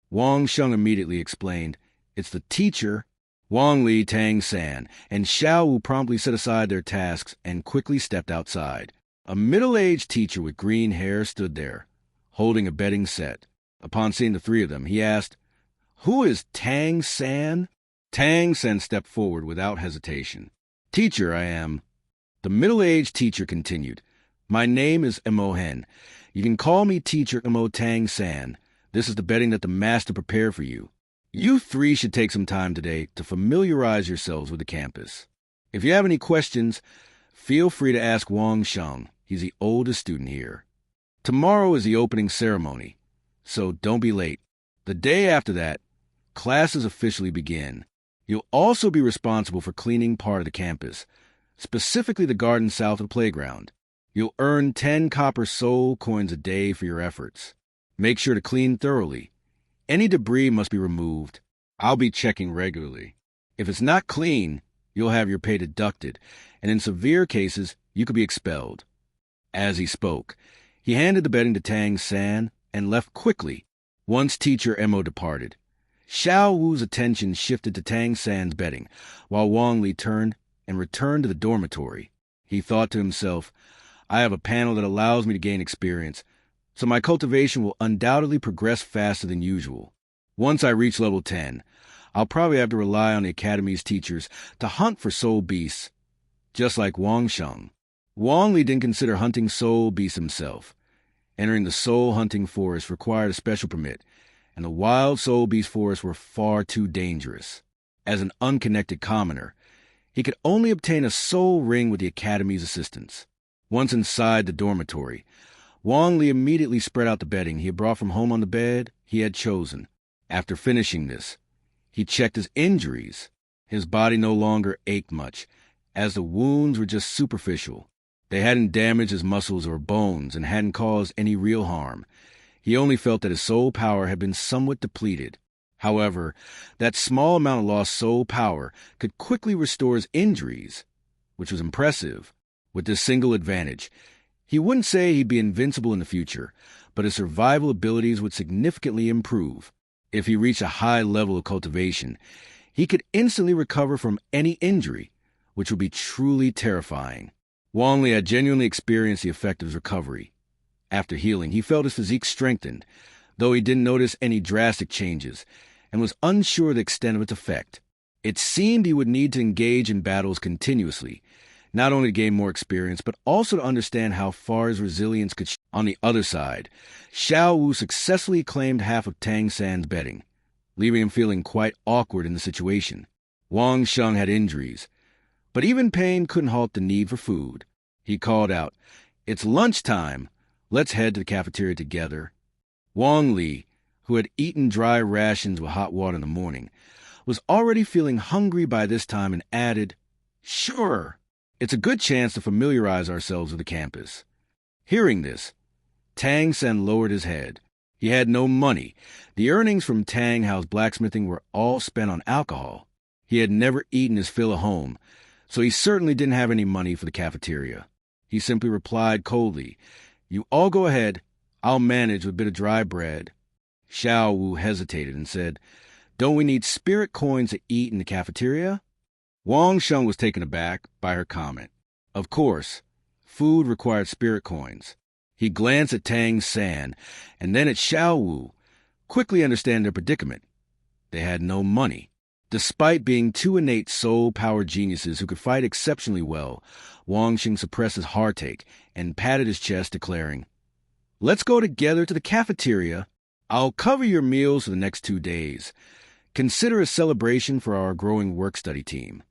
Wang Sheng immediately explained, "It's the teacher." Wong Lee, Tang San, and Xiao Wu promptly set aside their tasks and quickly stepped outside. A middle-aged teacher with green hair stood there, holding a betting set. Upon seeing the 3 of them, he asked, "Who is Tang San?" Tang San stepped forward without hesitation. "Teacher, I am." The middle-aged teacher continued, "My name is Mo Hen. You can call me Teacher Mo Tang San. This is the betting that the master prepared for you. You 3 should take some time today to familiarize yourselves with the campus. If you have any questions, feel free to ask Wang Sheng. He's the oldest student here. Tomorrow is the opening ceremony, so don't be late. The day after that, classes officially begin. You'll also be responsible for cleaning part of the campus, specifically the garden south of the playground. You'll earn 10 copper soul coins a day for your efforts. Make sure to clean thoroughly. Any debris must be removed. I'll be checking regularly. If it's not clean, you'll have your pay deducted, and in severe cases, you could be expelled." As he spoke, he handed the betting to Tang San and left quickly once Teacher Mo departed. Xiao Wu's attention shifted to Tang San's betting, while Wong Lee turned and returned to the dormitory. He thought to himself, "I have a panel that allows me to gain experience, so my cultivation will undoubtedly progress faster than usual. Once I reach level 10, I'll probably have to rely on the academy's teachers to hunt for soul beasts, just like Wang Sheng." Wong Lee didn't consider hunting soul beasts himself. Entering the soul hunting forest required a special permit, and the wild soul beast forests were far too dangerous. As an unconnected commoner, he could only obtain a soul ring with the academy's assistance. Once inside the dormitory, Wong Lee immediately spread out the bedding he had brought from home on the bed he had chosen. After finishing this, he checked his injuries. His body no longer ached much, as the wounds were just superficial. They hadn't damaged his muscles or bones and hadn't caused any real harm. He only felt that his soul power had been somewhat depleted. However, that small amount of lost soul power could quickly restore his injuries, which was impressive. With this single advantage, he wouldn't say he'd be invincible in the future, but his survival abilities would significantly improve. If he reached a high level of cultivation, he could instantly recover from any injury, which would be truly terrifying. Wong Lee had genuinely experienced the effect of his recovery. After healing, he felt his physique strengthened, though he didn't notice any drastic changes, and was unsure of the extent of its effect. It seemed he would need to engage in battles continuously, not only to gain more experience, but also to understand how far his resilience could. On the other side, Xiao Wu successfully claimed half of Tang San's betting, leaving him feeling quite awkward in the situation. Wang Sheng had injuries, but even pain couldn't halt the need for food. He called out, "It's lunchtime. Let's head to the cafeteria together." Wong Lee, who had eaten dry rations with hot water in the morning, was already feeling hungry by this time and added, "Sure. It's a good chance to familiarize ourselves with the campus." Hearing this, Tang San lowered his head. He had no money. The earnings from Tang Hao's blacksmithing were all spent on alcohol. He had never eaten his fill at home, so he certainly didn't have any money for the cafeteria. He simply replied coldly, "You all go ahead. I'll manage with a bit of dry bread." Xiao Wu hesitated and said, "Don't we need spirit coins to eat in the cafeteria?" Wang Sheng was taken aback by her comment. Of course, food required spirit coins. He glanced at Tang San and then at Xiao Wu, quickly understanding their predicament. They had no money. Despite being 2 innate soul-powered geniuses who could fight exceptionally well, Wang Xing suppressed his heartache and patted his chest, declaring, "Let's go together to the cafeteria. I'll cover your meals for the next 2 days. Consider a celebration for our growing work-study team."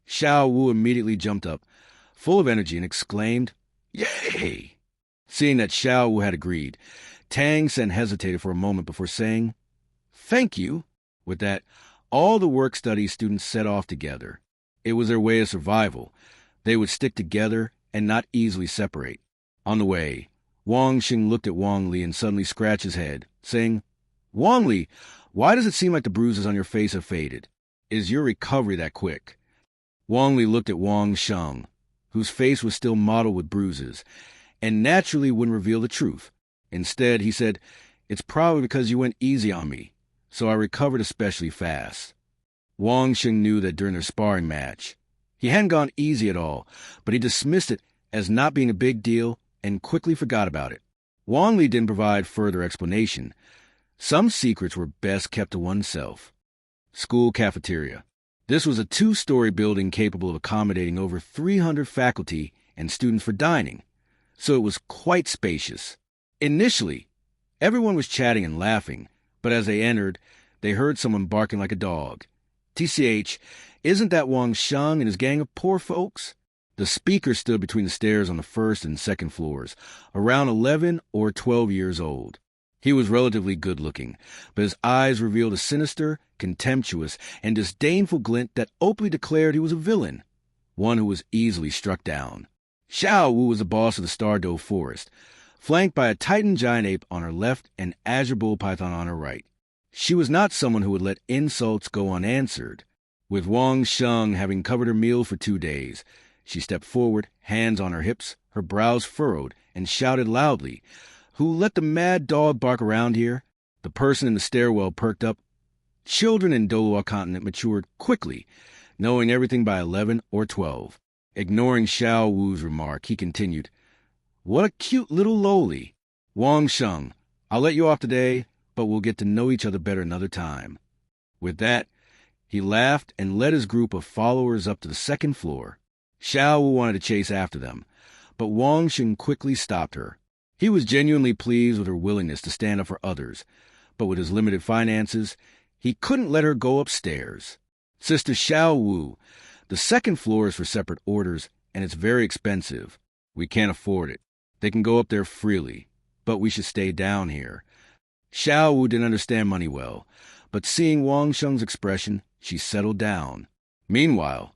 Xiao Wu immediately jumped up, full of energy, and exclaimed, "Yay!" Seeing that Xiao Wu had agreed, Tang San hesitated for a moment before saying, "Thank you." With that, all the work-study students set off together. It was their way of survival. They would stick together and not easily separate. On the way, Wong Shan looked at Wong Lee and suddenly scratched his head, saying, "Wong Lee, why does it seem like the bruises on your face have faded? Is your recovery that quick?" Wong Lee looked at Wong Shan, whose face was still mottled with bruises, and naturally wouldn't reveal the truth. Instead, he said, "It's probably because you went easy on me, so I recovered especially fast." Wong Shan knew that during their sparring match, he hadn't gone easy at all, but he dismissed it as not being a big deal and quickly forgot about it. Wong Lee didn't provide further explanation. Some secrets were best kept to oneself. School cafeteria. This was a 2-story building capable of accommodating over 300 faculty and students for dining, so it was quite spacious. Initially, everyone was chatting and laughing, but as they entered, they heard someone barking like a dog. TCH, isn't that Wong Shan and his gang of poor folks? The speaker stood between the stairs on the first and second floors, around 11 or 12 years old. He was relatively good-looking, but his eyes revealed a sinister, contemptuous, and disdainful glint that openly declared he was a villain, one who was easily struck down. Xiao Wu was the boss of the Stardow Forest, flanked by a Titan giant ape on her left and Azure Bull Python on her right. She was not someone who would let insults go unanswered. With Wong Shan having covered her meal for 2 days, she stepped forward, hands on her hips, her brows furrowed, and shouted loudly, "Who let the mad dog bark around here?" The person in the stairwell perked up. Children in Douluo Continent matured quickly, knowing everything by 11 or 12. Ignoring Xiao Wu's remark, he continued, "What a cute little lowly. Wong Shan, I'll let you off today, but we'll get to know each other better another time." With that, he laughed and led his group of followers up to the second floor. Xiao Wu wanted to chase after them, but Wong Shan quickly stopped her. He was genuinely pleased with her willingness to stand up for others, but with his limited finances, he couldn't let her go upstairs. "Sister Xiao Wu, the second floor is for separate orders, and it's very expensive. We can't afford it. They can go up there freely, but we should stay down here." Xiao Wu didn't understand money well, but seeing Wong Shan's expression, she settled down. Meanwhile,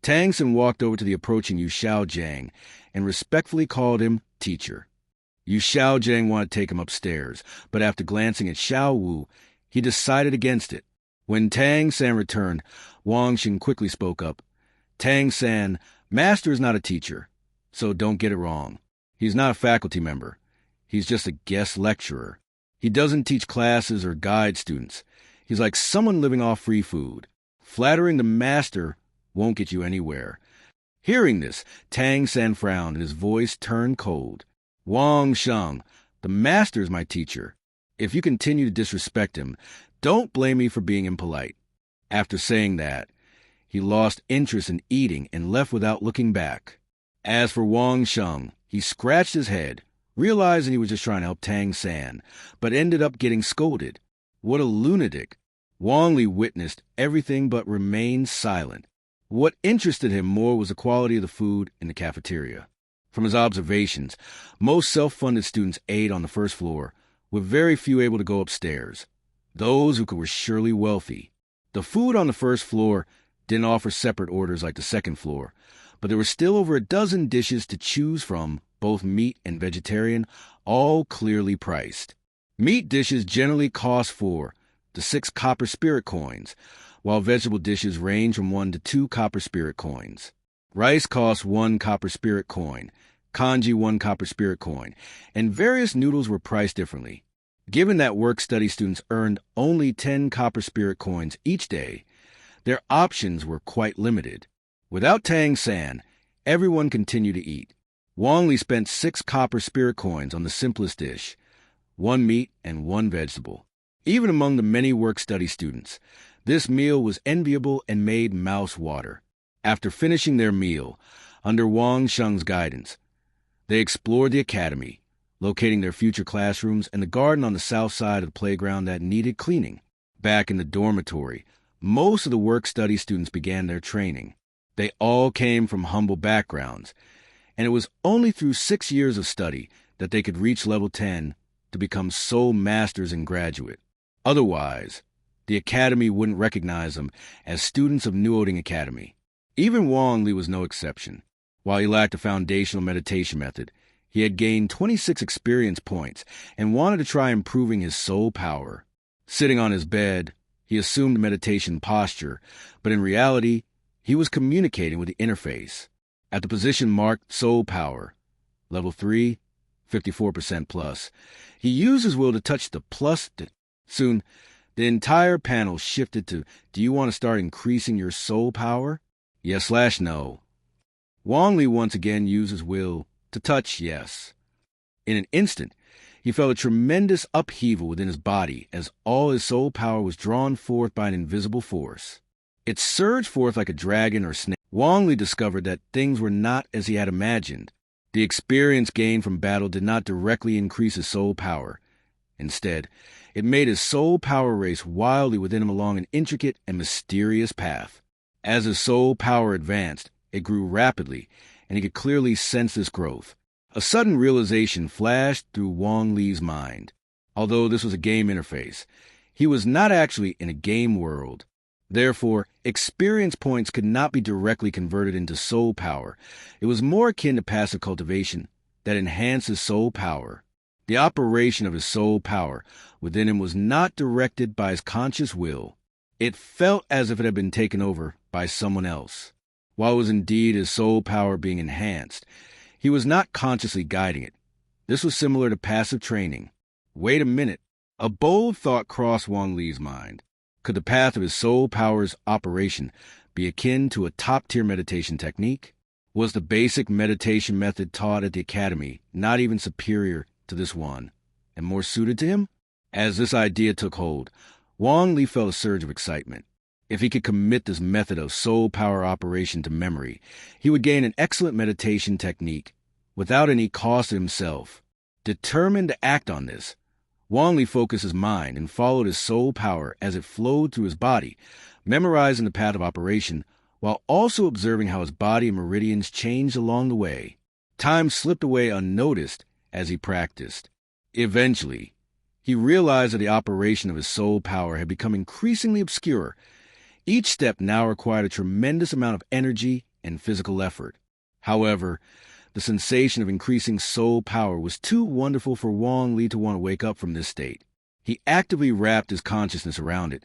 Tang San walked over to the approaching Yu Xiaojiang and respectfully called him teacher. Yu Xiaojiang wanted to take him upstairs, but after glancing at Xiao Wu, he decided against it. When Tang San returned, Wong Shan quickly spoke up. "Tang San, Master is not a teacher, so don't get it wrong. He's not a faculty member. He's just a guest lecturer. He doesn't teach classes or guide students. He's like someone living off free food. Flattering the Master won't get you anywhere." Hearing this, Tang San frowned and his voice turned cold. "Wong Shan, the Master is my teacher. If you continue to disrespect him, don't blame me for being impolite." After saying that, he lost interest in eating and left without looking back. As for Wong Shan, he scratched his head, realizing he was just trying to help Tang San, but ended up getting scolded. What a lunatic. Wong Lee witnessed everything but remained silent. What interested him more was the quality of the food in the cafeteria. From his observations, most self-funded students ate on the first floor, with very few able to go upstairs. Those who were surely wealthy. The food on the first floor didn't offer separate orders like the second floor, but there were still over a dozen dishes to choose from, both meat and vegetarian, all clearly priced. Meat dishes generally cost 4 to 6 copper spirit coins, while vegetable dishes range from 1 to 2 copper spirit coins. Rice cost 1 copper spirit coin, kanji 1 copper spirit coin, and various noodles were priced differently. Given that work-study students earned only 10 copper spirit coins each day, their options were quite limited. Without Tang San, everyone continued to eat. Wong Lee spent 6 copper spirit coins on the simplest dish, 1 meat and 1 vegetable. Even among the many work-study students, this meal was enviable and made mouths water. After finishing their meal, under Wong Shan's guidance, they explored the academy, locating their future classrooms and the garden on the south side of the playground that needed cleaning. Back in the dormitory, most of the work-study students began their training. They all came from humble backgrounds, and it was only through 6 years of study that they could reach level 10 to become soul masters and graduate. Otherwise, the academy wouldn't recognize them as students of Newoding Academy. Even Wong Lee was no exception. While he lacked a foundational meditation method, he had gained 26 experience points and wanted to try improving his soul power. Sitting on his bed, he assumed meditation posture, but in reality, he was communicating with the interface. At the position marked Soul Power, Level 3, 54% plus, he used his will to touch the plus. Soon, the entire panel shifted to, do you want to start increasing your soul power? Yes/no. Wang Li once again used his will to touch yes. In an instant, he felt a tremendous upheaval within his body as all his soul power was drawn forth by an invisible force. It surged forth like a dragon or snake. Wang Li discovered that things were not as he had imagined. The experience gained from battle did not directly increase his soul power. Instead, it made his soul power race wildly within him along an intricate and mysterious path. As his soul power advanced, it grew rapidly, and he could clearly sense this growth. A sudden realization flashed through Wong Lee's mind. Although this was a game interface, he was not actually in a game world. Therefore, experience points could not be directly converted into soul power. It was more akin to passive cultivation that enhanced his soul power. The operation of his soul power within him was not directed by his conscious will. It felt as if it had been taken over by someone else. While it was indeed his soul power being enhanced, he was not consciously guiding it. This was similar to passive training. Wait a minute. A bold thought crossed Wong Lee's mind. Could the path of his soul power's operation be akin to a top-tier meditation technique? Was the basic meditation method taught at the academy not even superior to this one, and more suited to him? As this idea took hold, Wong Lee felt a surge of excitement. If he could commit this method of soul power operation to memory, he would gain an excellent meditation technique without any cost to himself. Determined to act on this, Wong Lee focused his mind and followed his soul power as it flowed through his body, memorizing the path of operation while also observing how his body and meridians changed along the way. Time slipped away unnoticed as he practiced. Eventually, he realized that the operation of his soul power had become increasingly obscure. Each step now required a tremendous amount of energy and physical effort. However, the sensation of increasing soul power was too wonderful for Wong Lee to want to wake up from this state. He actively wrapped his consciousness around it,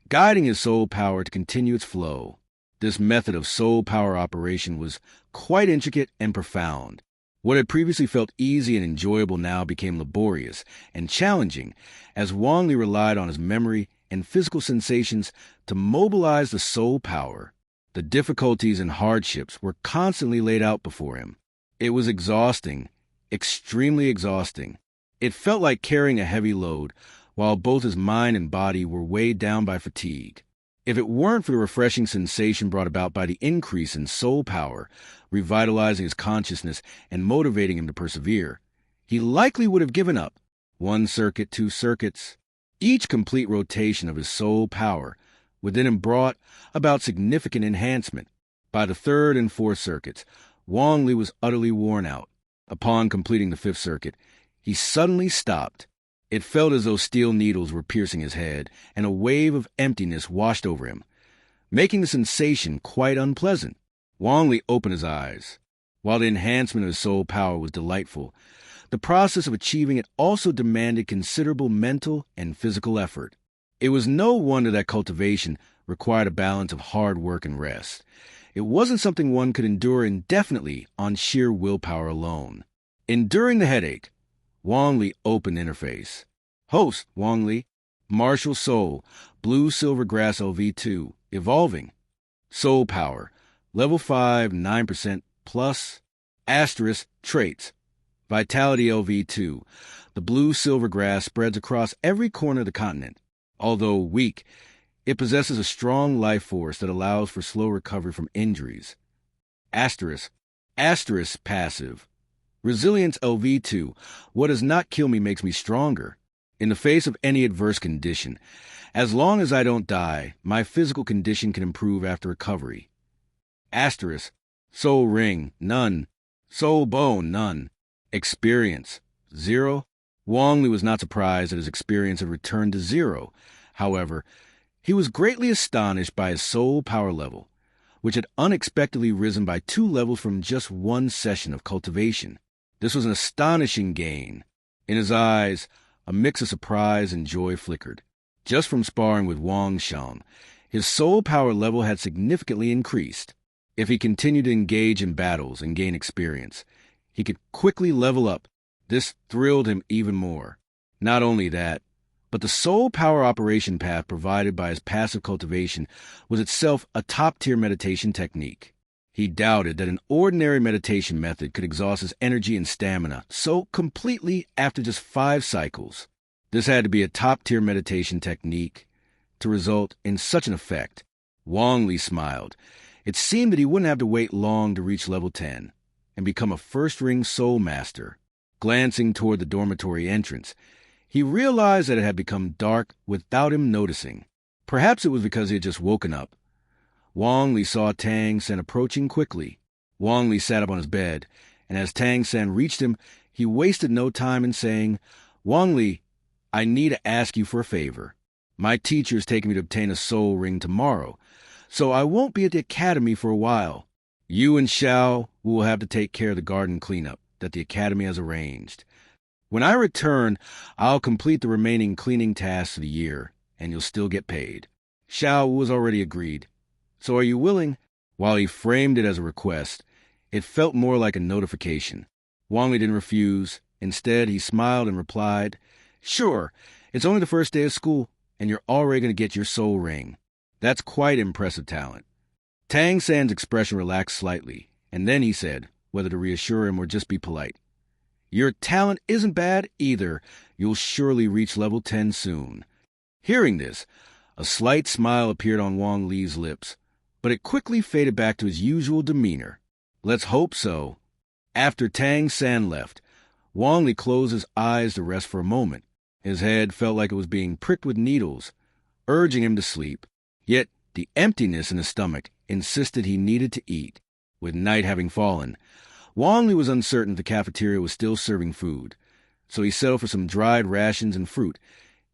guiding his soul power to continue its flow. This method of soul power operation was quite intricate and profound. What had previously felt easy and enjoyable now became laborious and challenging as Wong Lee relied on his memory and physical sensations to mobilize the soul power. The difficulties and hardships were constantly laid out before him. It was exhausting, extremely exhausting. It felt like carrying a heavy load, while both his mind and body were weighed down by fatigue. If it weren't for the refreshing sensation brought about by the increase in soul power, revitalizing his consciousness and motivating him to persevere, he likely would have given up. 1 circuit, 2 circuits. Each complete rotation of his soul power within him brought about significant enhancement. By the 3rd and 4th circuits, Wong Lee was utterly worn out. Upon completing the 5th circuit, he suddenly stopped. It felt as though steel needles were piercing his head, and a wave of emptiness washed over him, making the sensation quite unpleasant. Wong Lee opened his eyes. While the enhancement of his soul power was delightful, the process of achieving it also demanded considerable mental and physical effort. It was no wonder that cultivation required a balance of hard work and rest. It wasn't something one could endure indefinitely on sheer willpower alone. Enduring the headache, Wong Lee opened interface. Host, Wong Lee. Martial Soul, Blue Silver Grass LV2, Evolving. Soul Power, Level 5, 9% plus. Asterisk, Traits. Vitality LV2. The blue silver grass spreads across every corner of the continent. Although weak, it possesses a strong life force that allows for slow recovery from injuries. Asterisk passive. Resilience LV2. What does not kill me makes me stronger. In the face of any adverse condition, as long as I don't die, my physical condition can improve after recovery. Asterisk. Soul ring, none. Soul bone, none. Experience, 0. Wong Lee was not surprised that his experience had returned to 0. However, he was greatly astonished by his soul power level, which had unexpectedly risen by 2 levels from just 1 session of cultivation. This was an astonishing gain. In his eyes, a mix of surprise and joy flickered. Just from sparring with Wong Shan, his soul power level had significantly increased. If he continued to engage in battles and gain experience, he could quickly level up. This thrilled him even more. Not only that, but the soul power operation path provided by his passive cultivation was itself a top-tier meditation technique. He doubted that an ordinary meditation method could exhaust his energy and stamina so completely after just 5 cycles. This had to be a top-tier meditation technique to result in such an effect. Wong Lee smiled. It seemed that he wouldn't have to wait long to reach level 10 and become a first-ring soul master. Glancing toward the dormitory entrance, he realized that it had become dark without him noticing. Perhaps it was because he had just woken up. Wong Lee saw Tang San approaching quickly. Wong Lee sat up on his bed, and as Tang San reached him, he wasted no time in saying, "Wong Lee, I need to ask you for a favor. My teacher is taking me to obtain a soul ring tomorrow, so I won't be at the academy for a while. You and Xiao will have to take care of the garden cleanup that the academy has arranged. When I return, I'll complete the remaining cleaning tasks of the year, and you'll still get paid." Xiao was already agreed. "So are you willing?" While he framed it as a request, it felt more like a notification. Wong Lee didn't refuse. Instead, he smiled and replied, "Sure, it's only the first day of school, and you're already going to get your soul ring. That's quite impressive talent." Tang San's expression relaxed slightly, and then he said, whether to reassure him or just be polite, "Your talent isn't bad either. You'll surely reach level 10 soon." Hearing this, a slight smile appeared on Wong Lee's lips, but it quickly faded back to his usual demeanor. Let's hope so. After Tang San left, Wong Lee closed his eyes to rest for a moment. His head felt like it was being pricked with needles, urging him to sleep. Yet the emptiness in his stomach insisted he needed to eat. With night having fallen, Wong Lee was uncertain if the cafeteria was still serving food, so he settled for some dried rations and fruit,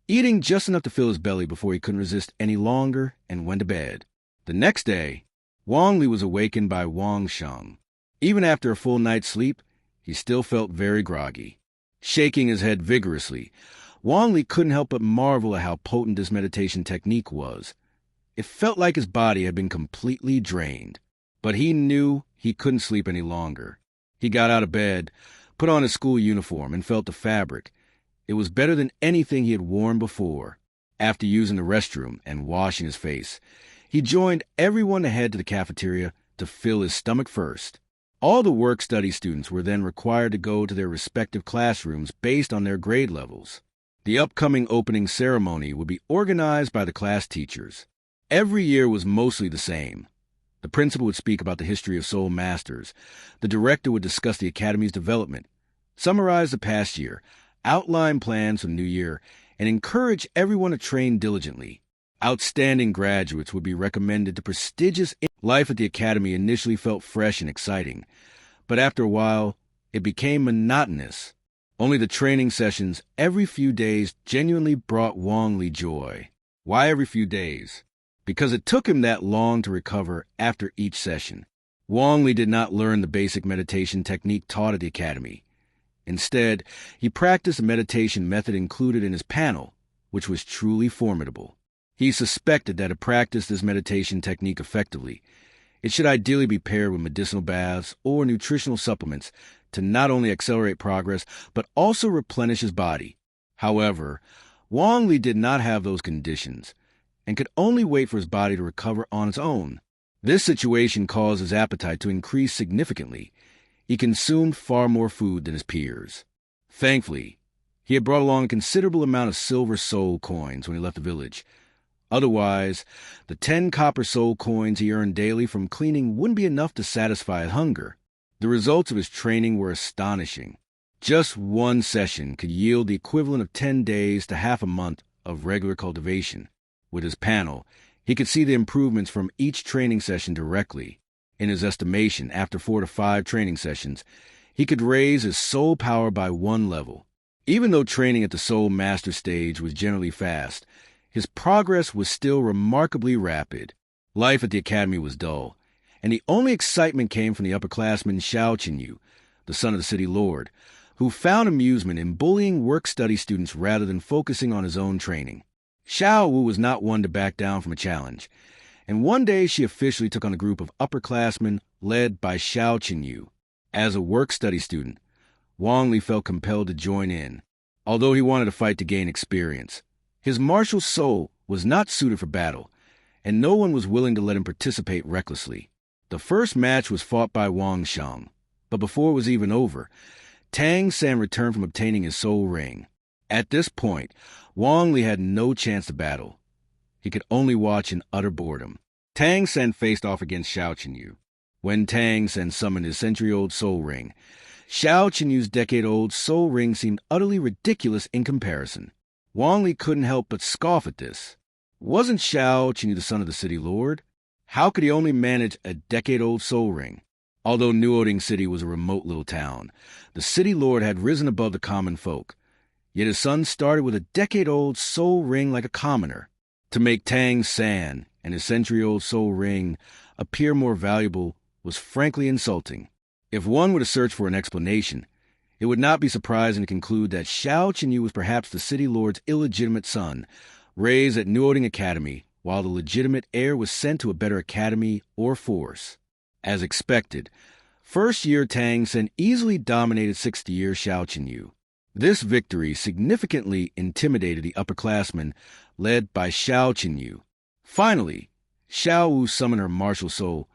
eating just enough to fill his belly before he couldn't resist any longer and went to bed. The next day, Wong Lee was awakened by Wong Shan. Even after a full night's sleep, he still felt very groggy. Shaking his head vigorously, Wong Lee couldn't help but marvel at how potent this meditation technique was. It felt like his body had been completely drained, but he knew he couldn't sleep any longer. He got out of bed, put on his school uniform, and felt the fabric. It was better than anything he had worn before. After using the restroom and washing his face, he joined everyone to head to the cafeteria to fill his stomach first. All the work-study students were then required to go to their respective classrooms based on their grade levels. The upcoming opening ceremony would be organized by the class teachers. Every year was mostly the same. The principal would speak about the history of Soul Masters. The director would discuss the academy's development, summarize the past year, outline plans for the new year, and encourage everyone to train diligently. Outstanding graduates would be recommended to prestigious. Life at the academy initially felt fresh and exciting, but after a while, it became monotonous. Only the training sessions every few days genuinely brought Wong Lee joy. Why every few days? Because it took him that long to recover after each session. Wong Lee did not learn the basic meditation technique taught at the academy. Instead, he practiced a meditation method included in his panel, which was truly formidable. He suspected that to practice this meditation technique effectively, it should ideally be paired with medicinal baths or nutritional supplements to not only accelerate progress, but also replenish his body. However, Wong Lee did not have those conditions and could only wait for his body to recover on its own. This situation caused his appetite to increase significantly. He consumed far more food than his peers. Thankfully, he had brought along a considerable amount of silver soul coins when he left the village. Otherwise, the 10 copper soul coins he earned daily from cleaning wouldn't be enough to satisfy his hunger. The results of his training were astonishing. Just one session could yield the equivalent of 10 days to half a month of regular cultivation. With his panel, he could see the improvements from each training session directly. In his estimation, after 4 to 5 training sessions, he could raise his soul power by 1 level. Even though training at the Soul Master stage was generally fast, his progress was still remarkably rapid. Life at the academy was dull, and the only excitement came from the upperclassman Xiao Qinyu, the son of the city lord, who found amusement in bullying work-study students rather than focusing on his own training. Xiao Wu was not one to back down from a challenge, and one day she officially took on a group of upperclassmen led by Xiao Qinyu. As a work-study student, Wong Lee felt compelled to join in, although he wanted to fight to gain experience. His martial soul was not suited for battle, and no one was willing to let him participate recklessly. The first match was fought by Wong Shan, but before it was even over, Tang San returned from obtaining his soul ring. At this point, Wong Lee had no chance to battle. He could only watch in utter boredom. Tang San faced off against Xiao Qinyu. When Tang San summoned his century-old soul ring, Xiao Qinyu's decade-old soul ring seemed utterly ridiculous in comparison. Wong Lee couldn't help but scoff at this. Wasn't Xiao Qinyu the son of the city lord? How could he only manage a decade-old soul ring? Although Newoding City was a remote little town, the city lord had risen above the common folk. Yet his son started with a decade-old soul ring like a commoner. To make Tang San and his century-old soul ring appear more valuable was frankly insulting. If one were to search for an explanation, it would not be surprising to conclude that Xiao Qinyu was perhaps the city lord's illegitimate son, raised at Newoding Academy, while the legitimate heir was sent to a better academy or force. As expected, first-year Tang San easily dominated sixth-year Xiao Qinyu. This victory significantly intimidated the upperclassmen led by Xiao Qinyu. Finally, Xiao Wu summoned her martial soul,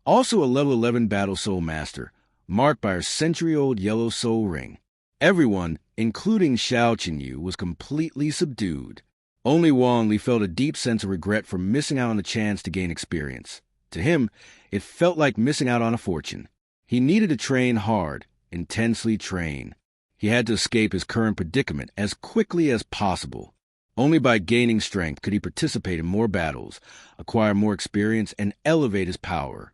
also a level 11 battle soul master, marked by her century-old yellow soul ring. Everyone, including Xiao Qinyu, was completely subdued. Only Wong Lee felt a deep sense of regret for missing out on the chance to gain experience. To him, it felt like missing out on a fortune. He needed to train hard, intensely train. He had to escape his current predicament as quickly as possible. Only by gaining strength could he participate in more battles, acquire more experience, and elevate his power.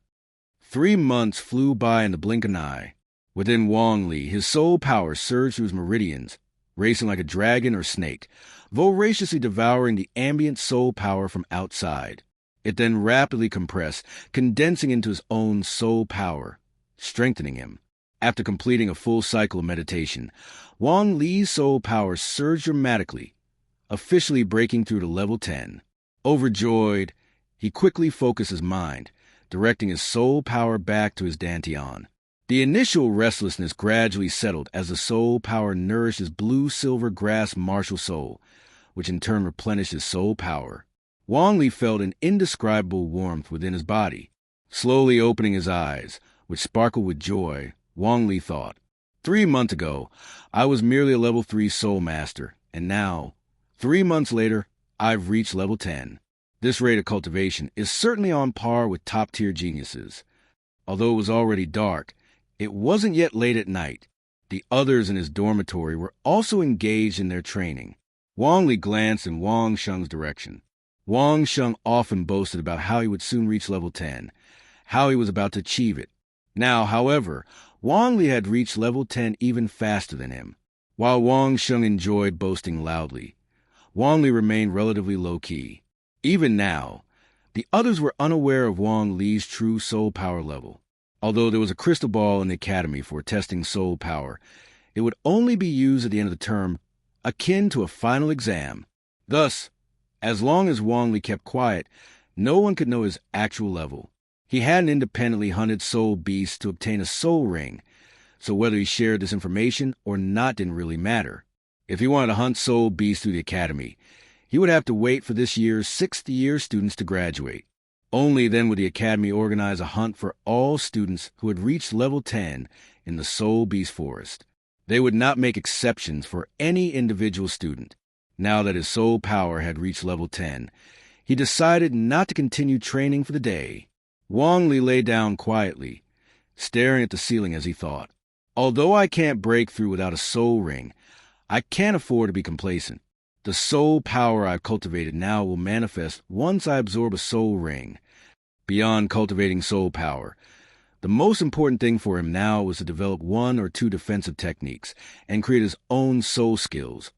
3 months flew by in the blink of an eye. Within Wong Lee, his soul power surged through his meridians, racing like a dragon or snake, voraciously devouring the ambient soul power from outside. It then rapidly compressed, condensing into his own soul power, strengthening him. After completing a full cycle of meditation, Wong Lee's soul power surged dramatically, officially breaking through to level 10. Overjoyed, he quickly focused his mind, directing his soul power back to his dantian. The initial restlessness gradually settled as the soul power nourished his blue-silver grass martial soul, which in turn replenished his soul power. Wong Lee felt an indescribable warmth within his body. Slowly opening his eyes, which sparkled with joy, Wong Lee thought, 3 months ago, I was merely a level 3 soul master, and now, 3 months later, I've reached level 10. This rate of cultivation is certainly on par with top-tier geniuses. Although it was already dark, it wasn't yet late at night. The others in his dormitory were also engaged in their training. Wong Lee glanced in Wong Shan's direction. Wong Shan often boasted about how he would soon reach level 10, how he was about to achieve it. Now, however, Wong Lee had reached level 10 even faster than him. While Wong Shan enjoyed boasting loudly, Wong Lee remained relatively low-key. Even now, the others were unaware of Wong Lee's true soul power level. Although there was a crystal ball in the academy for testing soul power, it would only be used at the end of the term, akin to a final exam. Thus, as long as Wong Lee kept quiet, no one could know his actual level. He hadn't independently hunted soul beasts to obtain a soul ring, so whether he shared this information or not didn't really matter. If he wanted to hunt soul beasts through the academy, he would have to wait for this year's 6th-year students to graduate. Only then would the academy organize a hunt for all students who had reached level 10 in the soul beast forest. They would not make exceptions for any individual student. Now that his soul power had reached level 10, he decided not to continue training for the day. Wong Lee lay down quietly, staring at the ceiling as he thought. Although I can't break through without a soul ring, I can't afford to be complacent. The soul power I've cultivated now will manifest once I absorb a soul ring. Beyond cultivating soul power, the most important thing for him now was to develop 1 or 2 defensive techniques and create his own soul skills,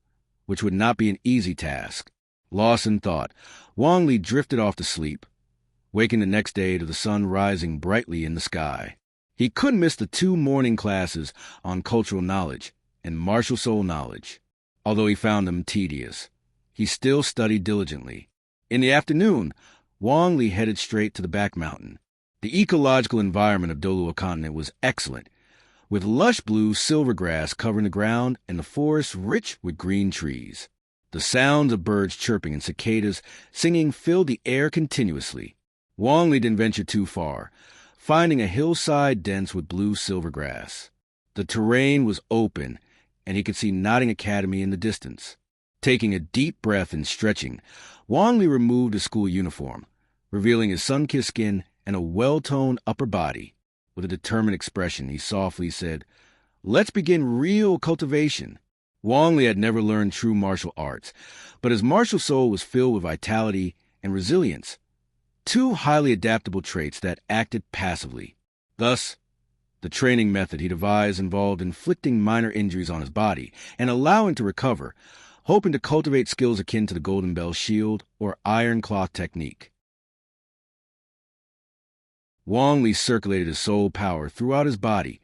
which would not be an easy task. Lost in thought, Wong Lee drifted off to sleep, waking the next day to the sun rising brightly in the sky. He couldn't miss the 2 morning classes on cultural knowledge and martial soul knowledge. Although he found them tedious, he still studied diligently. In the afternoon, Wang Li headed straight to the back mountain. The ecological environment of Douluo Continent was excellent, with lush blue silvergrass covering the ground and the forest rich with green trees. The sounds of birds chirping and cicadas singing filled the air continuously. Wang Li didn't venture too far, finding a hillside dense with blue silvergrass. The terrain was open, and he could see Newoding Academy in the distance. Taking a deep breath and stretching, Wang Li removed his school uniform, revealing his sun-kissed skin and a well-toned upper body. With a determined expression, he softly said, "Let's begin real cultivation." Wang Li had never learned true martial arts, but his martial soul was filled with vitality and resilience, 2 highly adaptable traits that acted passively. Thus, the training method he devised involved inflicting minor injuries on his body and allowing to recover, hoping to cultivate skills akin to the Golden Bell Shield or Iron Cloth technique. Wang Li circulated his soul power throughout his body,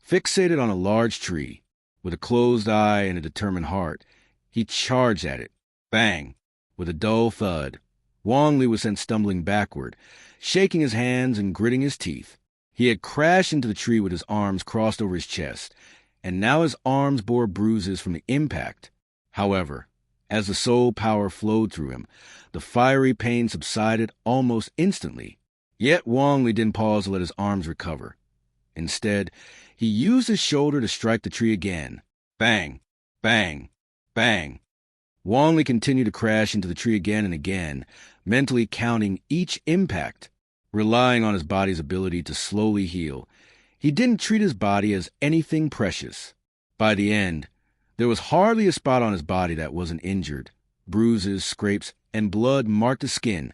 fixated on a large tree. With a closed eye and a determined heart, he charged at it. Bang! With a dull thud, Wang Li was sent stumbling backward, shaking his hands and gritting his teeth. He had crashed into the tree with his arms crossed over his chest, and now his arms bore bruises from the impact. However, as the soul power flowed through him, the fiery pain subsided almost instantly. Yet Wang Li didn't pause to let his arms recover. Instead, he used his shoulder to strike the tree again. Bang! Bang! Bang! Wang Li continued to crash into the tree again and again, mentally counting each impact. Relying on his body's ability to slowly heal, he didn't treat his body as anything precious. By the end, there was hardly a spot on his body that wasn't injured. Bruises, scrapes, and blood marked the skin,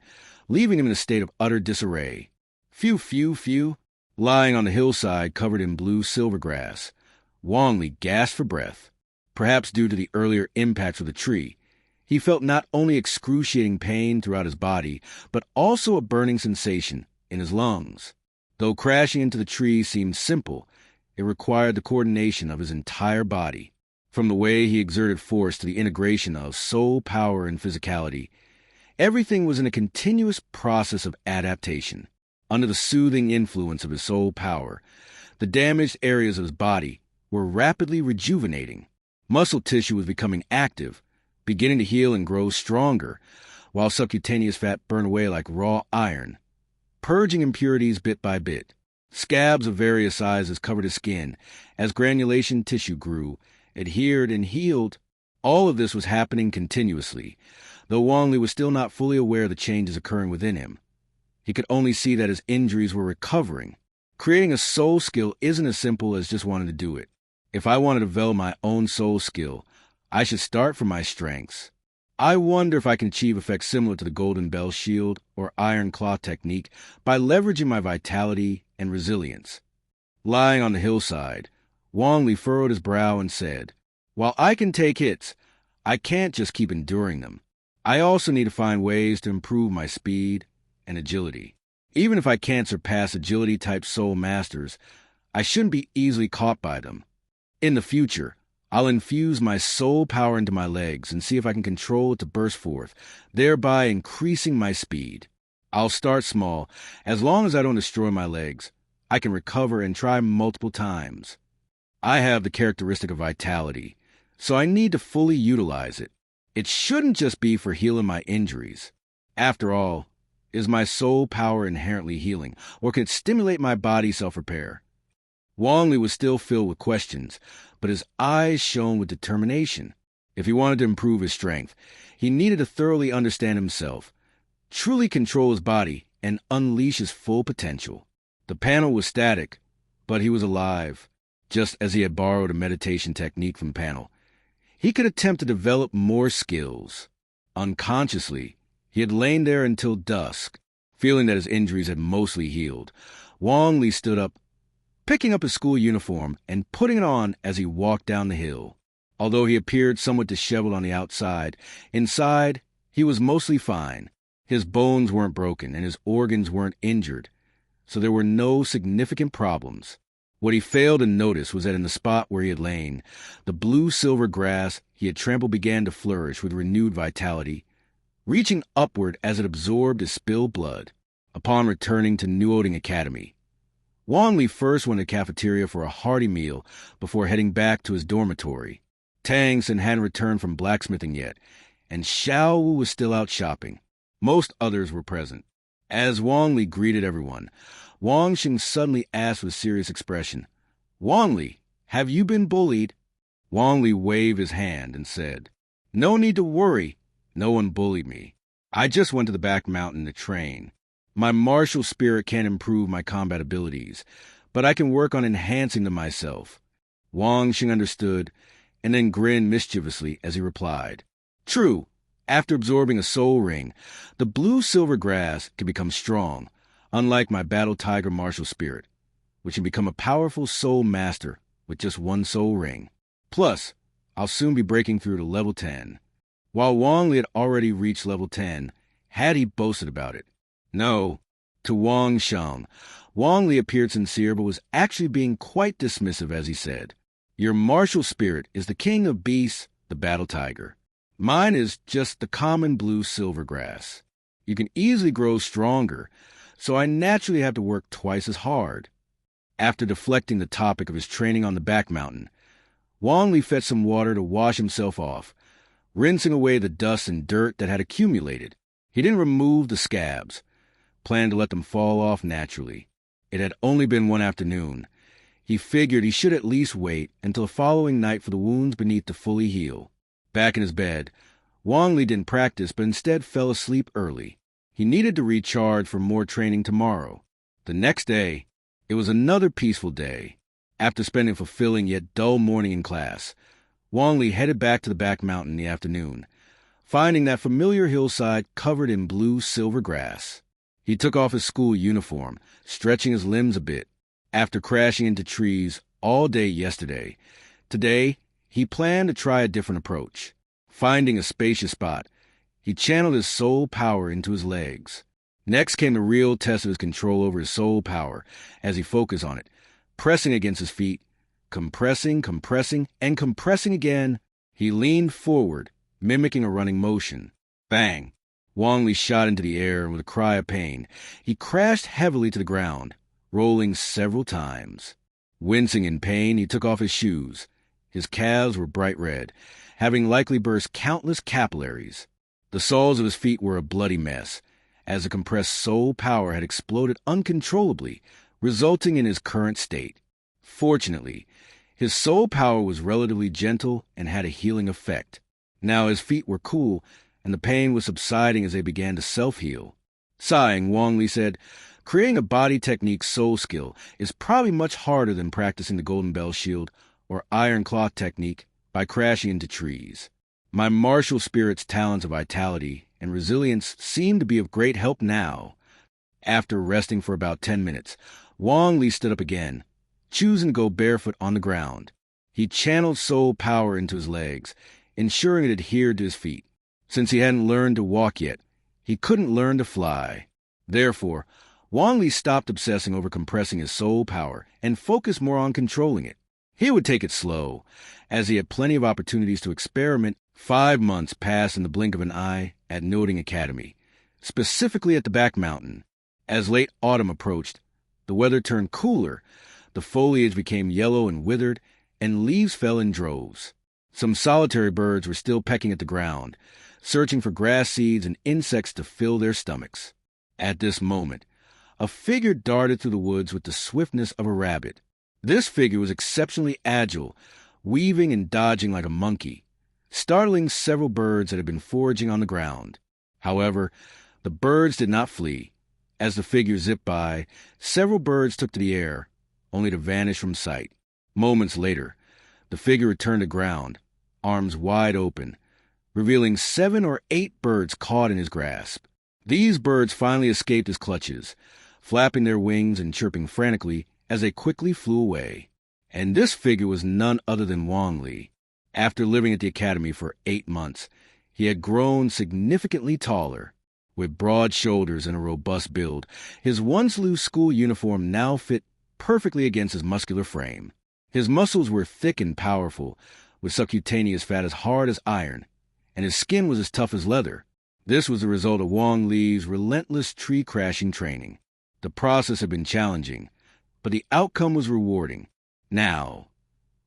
leaving him in a state of utter disarray. Phew, phew, phew. Lying on the hillside covered in blue silvergrass, Wang Li gasped for breath. Perhaps due to the earlier impacts of the tree, he felt not only excruciating pain throughout his body, but also a burning sensation in his lungs. Though crashing into the tree seemed simple, it required the coordination of his entire body. From the way he exerted force to the integration of soul power and physicality, everything was in a continuous process of adaptation. Under the soothing influence of his soul power, the damaged areas of his body were rapidly rejuvenating. Muscle tissue was becoming active, beginning to heal and grow stronger, while subcutaneous fat burned away like raw iron, purging impurities bit by bit. Scabs of various sizes covered his skin as granulation tissue grew, adhered, and healed. All of this was happening continuously, though Wang Li was still not fully aware of the changes occurring within him. He could only see that his injuries were recovering. Creating a soul skill isn't as simple as just wanting to do it. If I want to develop my own soul skill, I should start from my strengths. I wonder if I can achieve effects similar to the Golden Bell Shield or Iron Cloth technique by leveraging my vitality and resilience. Lying on the hillside, Wang Li furrowed his brow and said, "While I can take hits, I can't just keep enduring them. I also need to find ways to improve my speed and agility. Even if I can't surpass agility-type soul masters, I shouldn't be easily caught by them. In the future, I'll infuse my soul power into my legs and see if I can control it to burst forth, thereby increasing my speed. I'll start small. As long as I don't destroy my legs, I can recover and try multiple times. I have the characteristic of vitality, so I need to fully utilize it. It shouldn't just be for healing my injuries. After all, is my soul power inherently healing, or can it stimulate my body's self-repair?" Wang Li was still filled with questions, but his eyes shone with determination. If he wanted to improve his strength, he needed to thoroughly understand himself, truly control his body, and unleash his full potential. The panel was static, but he was alive. just as he had borrowed a meditation technique from Panel. He could attempt to develop more skills. Unconsciously, he had lain there until dusk, feeling that his injuries had mostly healed. Wong Lee stood up, picking up his school uniform and putting it on as he walked down the hill. Although he appeared somewhat disheveled on the outside, inside, he was mostly fine. His bones weren't broken and his organs weren't injured, so there were no significant problems. What he failed to notice was that in the spot where he had lain, the blue-silver grass he had trampled began to flourish with renewed vitality, reaching upward as it absorbed his spilled blood. Upon returning to Newoding Academy, Wang Li first went to the cafeteria for a hearty meal before heading back to his dormitory. Tang San hadn't returned from blacksmithing yet, and Xiao Wu was still out shopping. Most others were present. As Wang Li greeted everyone, Wong Shan suddenly asked with serious expression, "Wang Li, have you been bullied?" Wang Li waved his hand and said, "No need to worry. No one bullied me. I just went to the back mountain to train. My martial spirit can't improve my combat abilities, but I can work on enhancing them myself." Wong Shan understood and then grinned mischievously as he replied, "True, after absorbing a soul ring, the blue-silver grass can become strong, unlike my battle tiger martial spirit, which can become a powerful soul master with just one soul ring. Plus, I'll soon be breaking through to level 10. While Wong Li had already reached level 10, had he boasted about it? No. To Wong Shan, Wong Li appeared sincere but was actually being quite dismissive as he said, "Your martial spirit is the king of beasts, the battle tiger. Mine is just the common blue-silver grass. You can easily grow stronger, so I naturally have to work twice as hard." After deflecting the topic of his training on the back mountain, Wong Li fetched some water to wash himself off, rinsing away the dust and dirt that had accumulated. He didn't remove the scabs, planned to let them fall off naturally. It had only been one afternoon. He figured he should at least wait until the following night for the wounds beneath to fully heal. Back in his bed, Wong Li didn't practice but instead fell asleep early. He needed to recharge for more training tomorrow. The next day, it was another peaceful day. After spending a fulfilling yet dull morning in class, Wong Li headed back to the back mountain in the afternoon, finding that familiar hillside covered in blue-silver grass. He took off his school uniform, stretching his limbs a bit. After crashing into trees all day yesterday, today he planned to try a different approach. Finding a spacious spot, he channeled his soul power into his legs. Next came the real test of his control over his soul power as he focused on it, pressing against his feet, compressing, and compressing again. He leaned forward, mimicking a running motion. Bang! Wong Li shot into the air, and with a cry of pain, he crashed heavily to the ground, rolling several times. Wincing in pain, he took off his shoes. His calves were bright red, having likely burst countless capillaries. The soles of his feet were a bloody mess, as the compressed soul power had exploded uncontrollably, resulting in his current state. Fortunately, his soul power was relatively gentle and had a healing effect. Now his feet were cool, and the pain was subsiding as they began to self-heal. Sighing, Wong Li said, "Creating a body technique soul skill is probably much harder than practicing the Golden Bell Shield or Iron Cloth technique by crashing into trees. My martial spirit's talents of vitality and resilience seem to be of great help now." After resting for about 10 minutes, Wong Li stood up again, choosing to go barefoot on the ground. He channeled soul power into his legs, ensuring it adhered to his feet. Since he hadn't learned to walk yet, he couldn't learn to fly. Therefore, Wong Li stopped obsessing over compressing his soul power and focused more on controlling it. He would take it slow, as he had plenty of opportunities to experiment. 5 months passed in the blink of an eye at Newoding Academy, specifically at the back mountain. As late autumn approached, the weather turned cooler, the foliage became yellow and withered, and leaves fell in droves. Some solitary birds were still pecking at the ground, searching for grass seeds and insects to fill their stomachs. At this moment, a figure darted through the woods with the swiftness of a rabbit. This figure was exceptionally agile, weaving and dodging like a monkey, startling several birds that had been foraging on the ground. However, the birds did not flee. As the figure zipped by, several birds took to the air, only to vanish from sight. Moments later, the figure returned to ground, arms wide open, revealing 7 or 8 birds caught in his grasp. These birds finally escaped his clutches, flapping their wings and chirping frantically as they quickly flew away. And this figure was none other than Wong Lee. After living at the academy for 8 months, he had grown significantly taller. With broad shoulders and a robust build, his once loose school uniform now fit perfectly against his muscular frame. His muscles were thick and powerful, with subcutaneous fat as hard as iron, and his skin was as tough as leather. This was the result of Wong Lee's relentless tree-crashing training. The process had been challenging, but the outcome was rewarding. Now,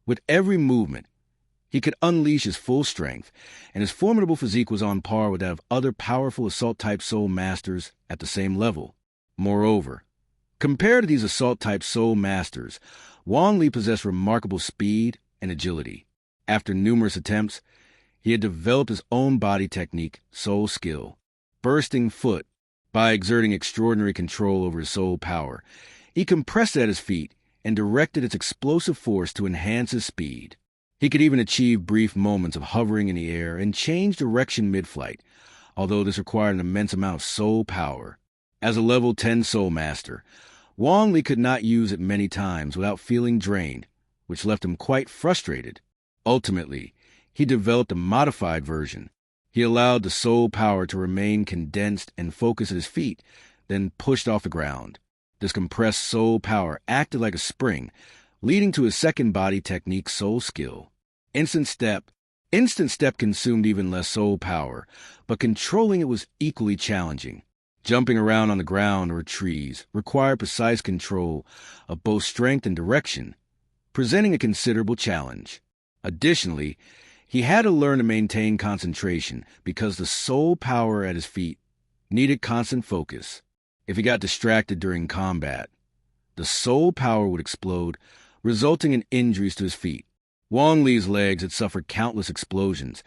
with every movement, he could unleash his full strength, and his formidable physique was on par with that of other powerful assault-type soul masters at the same level. Moreover, compared to these assault-type soul masters, Wong Lee possessed remarkable speed and agility. After numerous attempts, he had developed his own body technique, soul skill, bursting foot. By exerting extraordinary control over his soul power, he compressed it at his feet and directed its explosive force to enhance his speed. He could even achieve brief moments of hovering in the air and change direction mid-flight, although this required an immense amount of soul power. As a level 10 soul master, Wong Lee could not use it many times without feeling drained, which left him quite frustrated. Ultimately, he developed a modified version. He allowed the soul power to remain condensed and focused at his feet, then pushed off the ground. This compressed soul power acted like a spring, leading to his second body technique, soul skill. Instant step. Instant step consumed even less soul power, but controlling it was equally challenging. Jumping around on the ground or trees required precise control of both strength and direction, presenting a considerable challenge. Additionally, he had to learn to maintain concentration because the soul power at his feet needed constant focus. If he got distracted during combat, the soul power would explode, resulting in injuries to his feet. Wong Lee's legs had suffered countless explosions,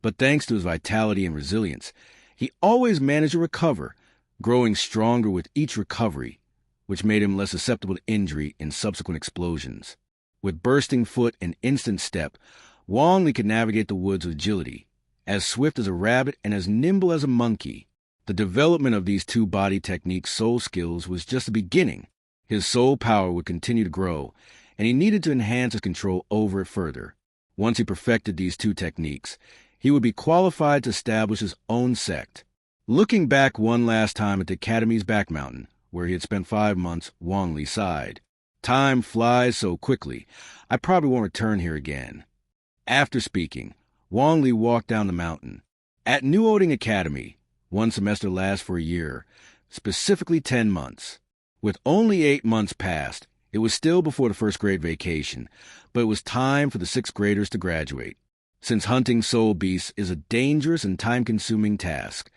but thanks to his vitality and resilience, he always managed to recover, growing stronger with each recovery, which made him less susceptible to injury in subsequent explosions. With bursting foot and instant step, Wong Lee could navigate the woods with agility, as swift as a rabbit and as nimble as a monkey. The development of these two body technique soul skills was just the beginning. His soul power would continue to grow, and he needed to enhance his control over it further. Once he perfected these two techniques, he would be qualified to establish his own sect. Looking back one last time at the academy's back mountain, where he had spent 5 months, Wong Lee sighed. Time flies so quickly, I probably won't return here again. After speaking, Wong Lee walked down the mountain. At Newoding Academy, one semester lasts for a year, specifically 10 months. With only 8 months past, it was still before the first grade vacation, but it was time for the 6th graders to graduate. Since hunting soul beasts is a dangerous and time-consuming task,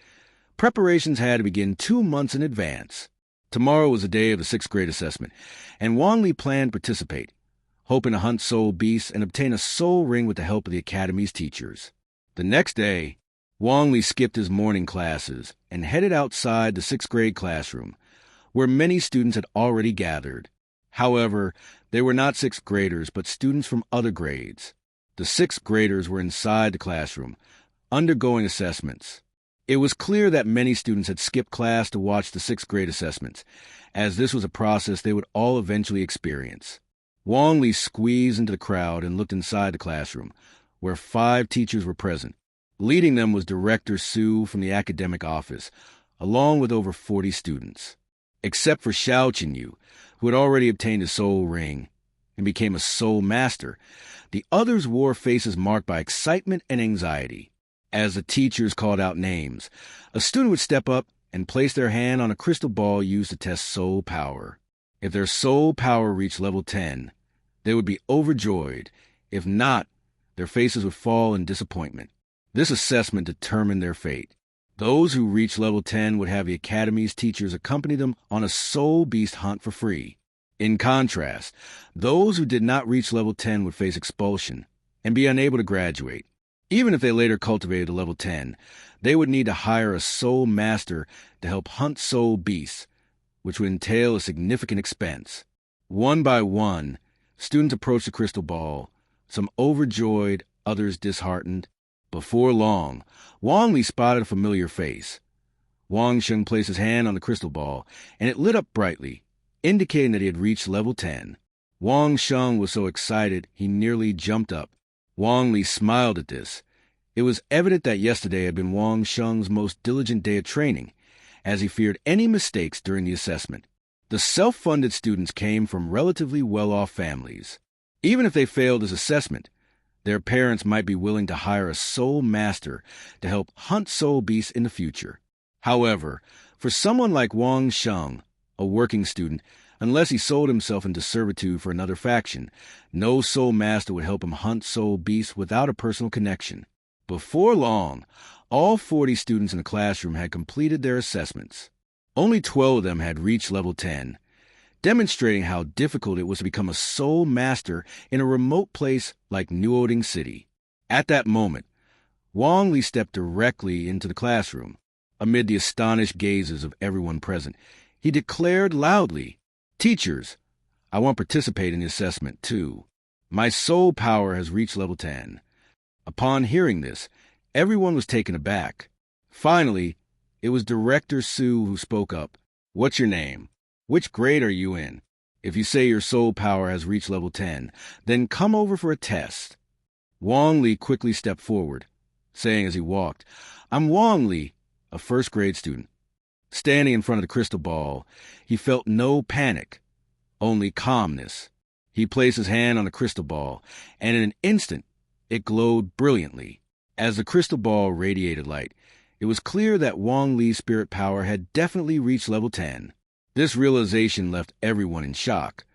preparations had to begin 2 months in advance. Tomorrow was the day of the 6th grade assessment, and Wong Lee planned to participate, hoping to hunt soul beasts and obtain a soul ring with the help of the academy's teachers. The next day, Wong Lee skipped his morning classes and headed outside the 6th grade classroom, where many students had already gathered. However, they were not 6th graders, but students from other grades. The 6th graders were inside the classroom, undergoing assessments. It was clear that many students had skipped class to watch the 6th grade assessments, as this was a process they would all eventually experience. Wong Lee squeezed into the crowd and looked inside the classroom, where 5 teachers were present. Leading them was Director Su from the academic office, along with over 40 students. Except for Xiao Qinyu, who had already obtained a soul ring and became a soul master, the others wore faces marked by excitement and anxiety. As the teachers called out names, a student would step up and place their hand on a crystal ball used to test soul power. If their soul power reached level 10, they would be overjoyed. If not, their faces would fall in disappointment. This assessment determined their fate. Those who reached level 10 would have the academy's teachers accompany them on a soul beast hunt for free. In contrast, those who did not reach level 10 would face expulsion and be unable to graduate. Even if they later cultivated a level 10, they would need to hire a soul master to help hunt soul beasts, which would entail a significant expense. One by one, Students approached the crystal ball, some overjoyed, others disheartened. Before long, Wong Lee spotted a familiar face. Wong Shan placed his hand on the crystal ball, and it lit up brightly, indicating that he had reached level 10. Wong Shan was so excited he nearly jumped up. Wong Lee smiled at this. It was evident that yesterday had been Wong Shan's most diligent day of training, as he feared any mistakes during the assessment. The self-funded students came from relatively well-off families. Even if they failed this assessment, their parents might be willing to hire a soul master to help hunt soul beasts in the future. However, for someone like Wong Shan, a working student, unless he sold himself into servitude for another faction, no soul master would help him hunt soul beasts without a personal connection. Before long, all 40 students in the classroom had completed their assessments. Only 12 of them had reached level 10, demonstrating how difficult it was to become a soul master in a remote place like Newoding City. At that moment, Wong Lee stepped directly into the classroom. Amid the astonished gazes of everyone present, he declared loudly, "Teachers, I want to participate in the assessment, too. My soul power has reached level 10. Upon hearing this, everyone was taken aback. Finally, it was Director Su who spoke up. "What's your name? Which grade are you in? If you say your soul power has reached level 10, then come over for a test." Wong Lee quickly stepped forward, saying as he walked, "I'm Wong Lee, a first-grade student." Standing in front of the crystal ball, he felt no panic, only calmness. He placed his hand on the crystal ball, and in an instant, it glowed brilliantly. As the crystal ball radiated light, it was clear that Wong Lee's spirit power had definitely reached level 10. This realization left everyone in shock.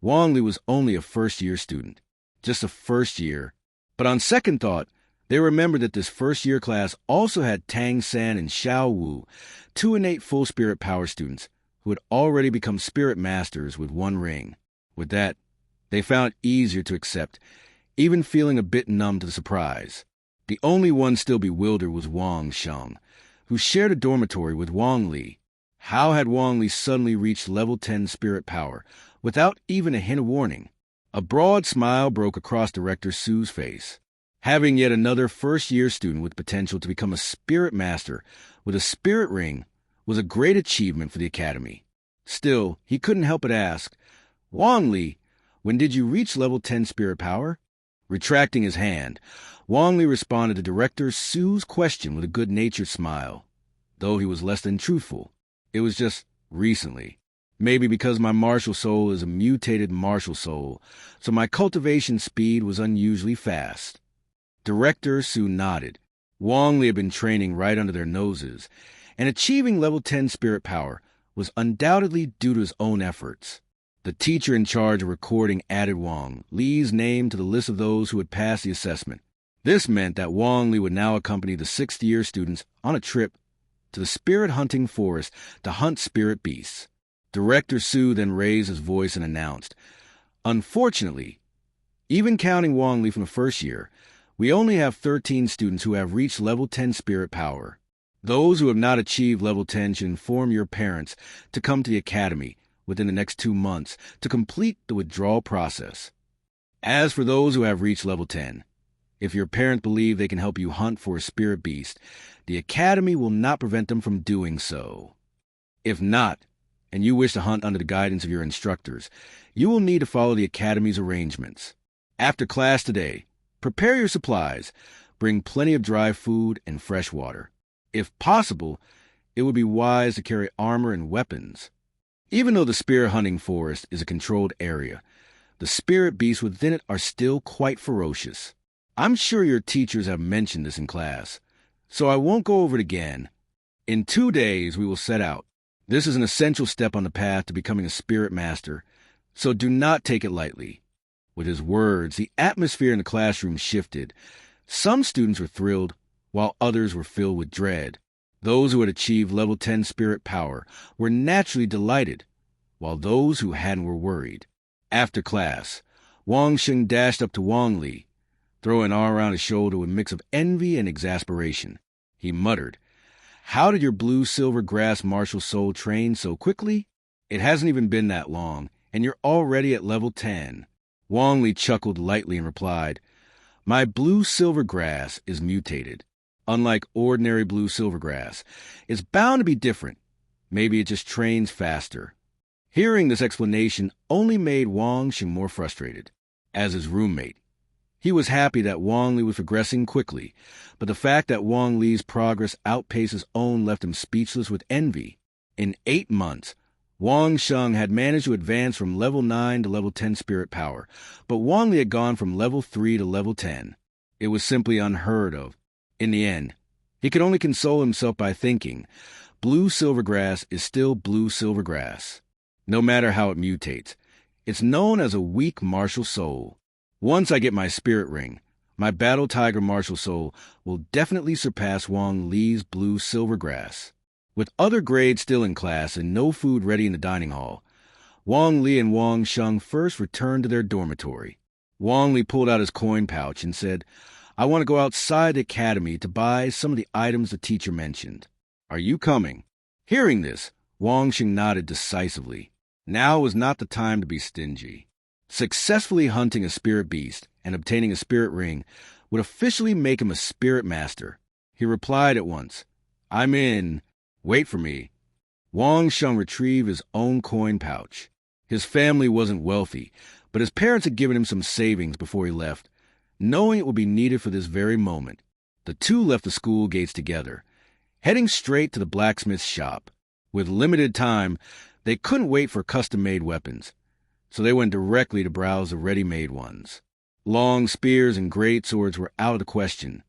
Wong Lee was only a first-year student, just a first year. But on second thought, they remembered that this first-year class also had Tang San and Xiao Wu, 2 innate full spirit power students who had already become spirit masters with 1 ring. With that, they found it easier to accept, even feeling a bit numb to the surprise. The only one still bewildered was Wong Shan, who shared a dormitory with Wong Lee. How had Wong Lee suddenly reached level 10 spirit power without even a hint of warning? A broad smile broke across Director Su's face. Having yet another first-year student with potential to become a spirit master with a spirit ring was a great achievement for the academy. Still, he couldn't help but ask, "Wong Lee, when did you reach level 10 spirit power?" Retracting his hand, Wong Lee responded to Director Su's question with a good-natured smile, though he was less than truthful. "It was just recently. Maybe because my martial soul is a mutated martial soul, so my cultivation speed was unusually fast." Director Su nodded. Wong Lee had been training right under their noses, and achieving level 10 spirit power was undoubtedly due to his own efforts. The teacher in charge of recording added Wong Lee's name to the list of those who had passed the assessment. This meant that Wong Lee would now accompany the 6th-year students on a trip to the spirit hunting forest to hunt spirit beasts. Director Su then raised his voice and announced, "Unfortunately, even counting Wong Lee from the first year, we only have 13 students who have reached level 10 spirit power. Those who have not achieved level 10 should inform your parents to come to the academy within the next 2 months to complete the withdrawal process. As for those who have reached level 10, if your parents believe they can help you hunt for a spirit beast, the academy will not prevent them from doing so. If not, and you wish to hunt under the guidance of your instructors, you will need to follow the academy's arrangements. After class today, prepare your supplies, bring plenty of dry food and fresh water. If possible, it would be wise to carry armor and weapons. Even though the spirit hunting forest is a controlled area, the spirit beasts within it are still quite ferocious. I'm sure your teachers have mentioned this in class, so I won't go over it again. In 2 days, we will set out. This is an essential step on the path to becoming a spirit master, so do not take it lightly." With his words, the atmosphere in the classroom shifted. Some students were thrilled, while others were filled with dread. Those who had achieved level 10 spirit power were naturally delighted, while those who hadn't were worried. After class, Wong Shan dashed up to Wong Lee, throwing an arm around his shoulder with a mix of envy and exasperation. He muttered, "How did your blue-silver grass martial soul train so quickly? It hasn't even been that long, and you're already at level 10. Wong Lee chuckled lightly and replied, "My blue silvergrass is mutated. Unlike ordinary blue silvergrass, it's bound to be different. Maybe it just trains faster." Hearing this explanation only made Wong Shan more frustrated. As his roommate, he was happy that Wong Lee was progressing quickly, but the fact that Wong Lee's progress outpaced his own left him speechless with envy. In 8 months, Wong Shan had managed to advance from level 9 to level 10 spirit power, but Wong Lee had gone from level 3 to level 10. It was simply unheard of. In the end, he could only console himself by thinking, blue silvergrass is still blue silvergrass. No matter how it mutates, it's known as a weak martial soul. Once I get my spirit ring, my battle tiger martial soul will definitely surpass Wong Lee's blue silvergrass. With other grades still in class and no food ready in the dining hall, Wong Lee and Wong Shan first returned to their dormitory. Wong Lee pulled out his coin pouch and said, "I want to go outside the academy to buy some of the items the teacher mentioned. Are you coming?" Hearing this, Wong Shan nodded decisively. Now was not the time to be stingy. Successfully hunting a spirit beast and obtaining a spirit ring would officially make him a spirit master. He replied at once, "I'm in. Wait for me." Wong Shan retrieved his own coin pouch. His family wasn't wealthy, but his parents had given him some savings before he left, knowing it would be needed for this very moment. The two left the school gates together, heading straight to the blacksmith's shop. With limited time, they couldn't wait for custom-made weapons, so they went directly to browse the ready-made ones. Long spears and great swords were out of the question.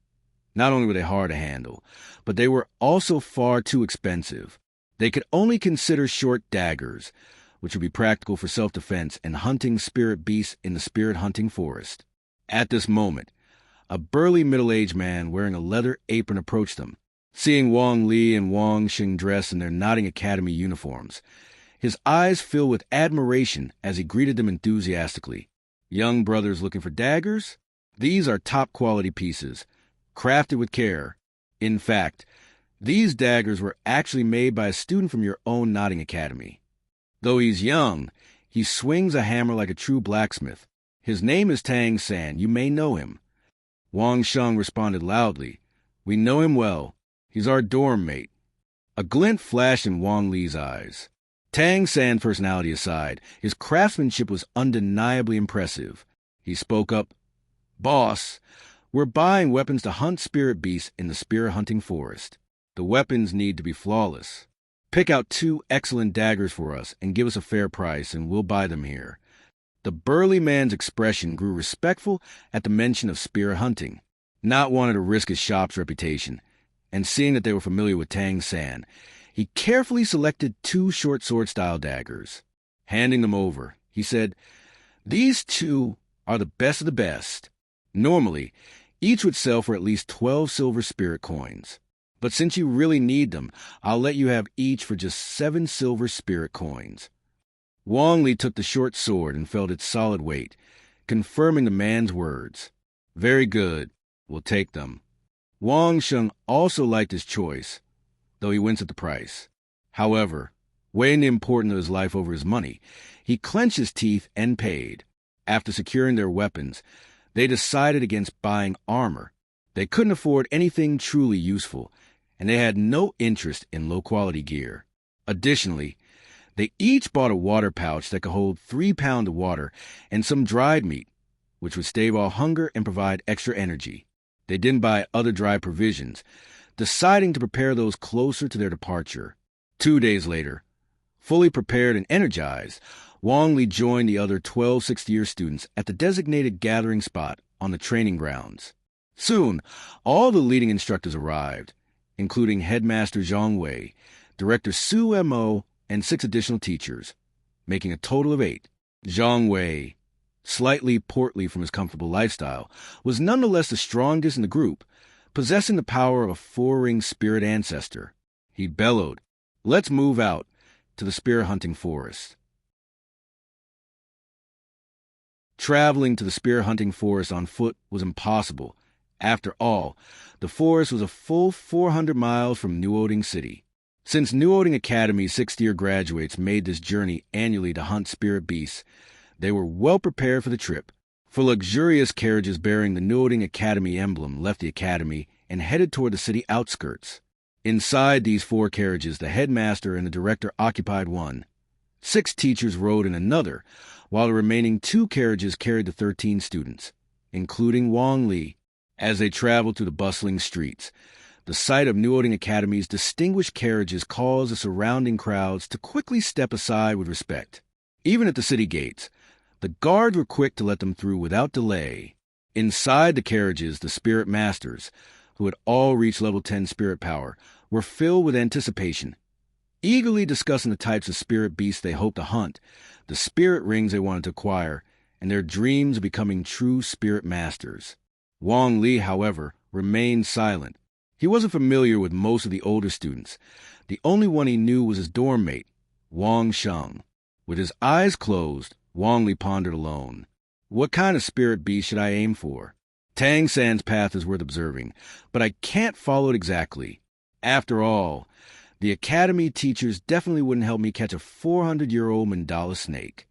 Not only were they hard to handle, but they were also far too expensive. They could only consider short daggers, which would be practical for self-defense and hunting spirit beasts in the spirit hunting forest. At this moment, a burly middle-aged man wearing a leather apron approached them. Seeing Wong Lee and Wong Shan dressed in their Newoding Academy uniforms, his eyes filled with admiration as he greeted them enthusiastically. "Young brothers looking for daggers? These are top-quality pieces, crafted with care. In fact, these daggers were actually made by a student from your own Newoding Academy. Though he's young, he swings a hammer like a true blacksmith. His name is Tang San. You may know him." Wong Shan responded loudly, "We know him well. He's our dorm mate." A glint flashed in Wong Lee's eyes. Tang San's personality aside, his craftsmanship was undeniably impressive. He spoke up, "Boss, we're buying weapons to hunt spirit beasts in the spirit hunting forest. The weapons need to be flawless. Pick out 2 excellent daggers for us and give us a fair price, and we'll buy them here." The burly man's expression grew respectful at the mention of spirit hunting. Not wanting to risk his shop's reputation, and seeing that they were familiar with Tang San, he carefully selected 2 short sword-style daggers. Handing them over, he said, "These 2 are the best of the best. Normally, each would sell for at least 12 silver spirit coins. But since you really need them, I'll let you have each for just 7 silver spirit coins." Wong Lee took the short sword and felt its solid weight, confirming the man's words. "Very good. We'll take them." Wong Shan also liked his choice, though he winced at the price. However, weighing the importance of his life over his money, he clenched his teeth and paid. After securing their weapons, they decided against buying armor. They couldn't afford anything truly useful, and they had no interest in low-quality gear. Additionally, they each bought a water pouch that could hold 3 pounds of water and some dried meat, which would stave off hunger and provide extra energy. They didn't buy other dry provisions, deciding to prepare those closer to their departure. 2 days later, fully prepared and energized, Wong Lee joined the other 12 sixth-year students at the designated gathering spot on the training grounds. Soon, all the leading instructors arrived, including Headmaster Zhang Wei, Director Su M.O., and 6 additional teachers, making a total of 8. Zhang Wei, slightly portly from his comfortable lifestyle, was nonetheless the strongest in the group, possessing the power of a 4-ring spirit ancestor. He bellowed, "Let's move out to the spirit hunting forest." Traveling to the spirit hunting forest on foot was impossible. After all, the forest was a full 400 miles from Newoding City. Since Newoding Academy's 6th-year graduates made this journey annually to hunt spirit beasts, They were well prepared for the trip, for luxurious carriages bearing the Newoding Academy emblem left the academy and headed toward the city outskirts. Inside these 4 carriages, the headmaster and the director occupied one. 6 teachers rode in another, while the remaining 2 carriages carried the 13 students, including Wang Li. As they traveled through the bustling streets, the sight of Newoding Academy's distinguished carriages caused the surrounding crowds to quickly step aside with respect. Even at the city gates, the guards were quick to let them through without delay. Inside the carriages, the spirit masters, who had all reached level 10 spirit power, were filled with anticipation, eagerly discussing the types of spirit beasts they hoped to hunt, the spirit rings they wanted to acquire, and their dreams of becoming true spirit masters. Wong Lee, however, remained silent. He wasn't familiar with most of the older students. The only one he knew was his dorm mate, Wong Shan. With his eyes closed, Wong Lee pondered alone. What kind of spirit beast should I aim for? Tang San's path is worth observing, but I can't follow it exactly. After all, the academy teachers definitely wouldn't help me catch a 400-year-old mandala snake.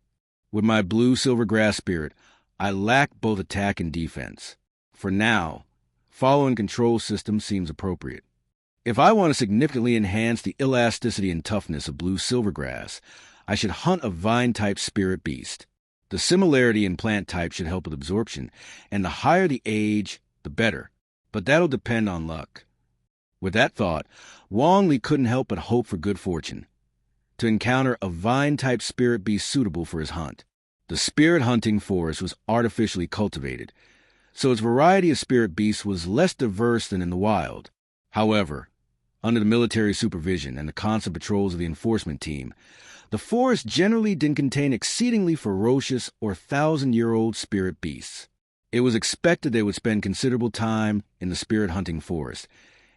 With my blue-silver grass spirit, I lack both attack and defense. For now, following control system seems appropriate. If I want to significantly enhance the elasticity and toughness of blue silvergrass, I should hunt a vine-type spirit beast. The similarity in plant type should help with absorption, and the higher the age, the better. But that'll depend on luck. With that thought, Wong Lee couldn't help but hope for good fortune, to encounter a vine-type spirit beast suitable for his hunt. The spirit hunting forest was artificially cultivated, so its variety of spirit beasts was less diverse than in the wild. However, under the military supervision and the constant patrols of the enforcement team, the forest generally didn't contain exceedingly ferocious or 1,000-year-old spirit beasts. It was expected they would spend considerable time in the spirit hunting forest,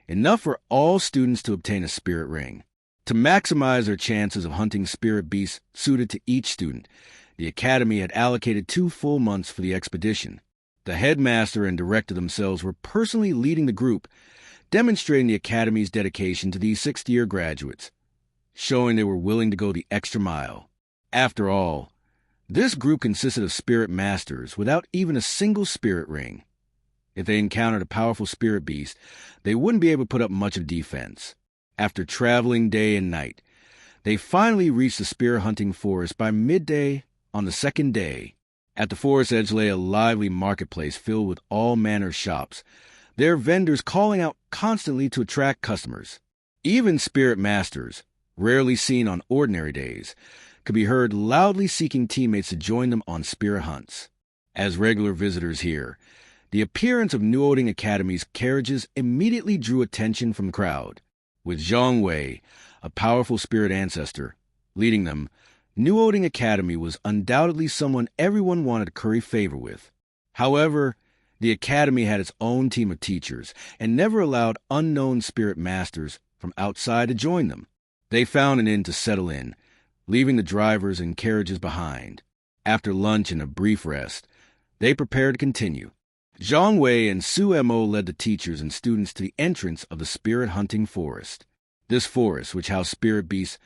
enough for all students to obtain a spirit ring. To maximize their chances of hunting spirit beasts suited to each student, the academy had allocated 2 full months for the expedition. The headmaster and director themselves were personally leading the group, demonstrating the academy's dedication to these 6th-year graduates, showing they were willing to go the extra mile. After all, this group consisted of spirit masters without even a single spirit ring. If they encountered a powerful spirit beast, they wouldn't be able to put up much of defense. After traveling day and night, they finally reached the spirit hunting forest by midday on the 2nd day. At the forest edge lay a lively marketplace filled with all manner of shops, their vendors calling out constantly to attract customers. Even spirit masters, rarely seen on ordinary days, could be heard loudly seeking teammates to join them on spirit hunts. As regular visitors here, the appearance of Newoding Academy's carriages immediately drew attention from the crowd. With Zhang Wei, a powerful spirit ancestor, leading them, Newoding Academy was undoubtedly someone everyone wanted to curry favor with. However, the academy had its own team of teachers and never allowed unknown spirit masters from outside to join them. They found an inn to settle in, leaving the drivers and carriages behind. After lunch and a brief rest, they prepared to continue. Zhang Wei and Su Mo led the teachers and students to the entrance of the spirit hunting forest. This forest, which housed spirit beasts,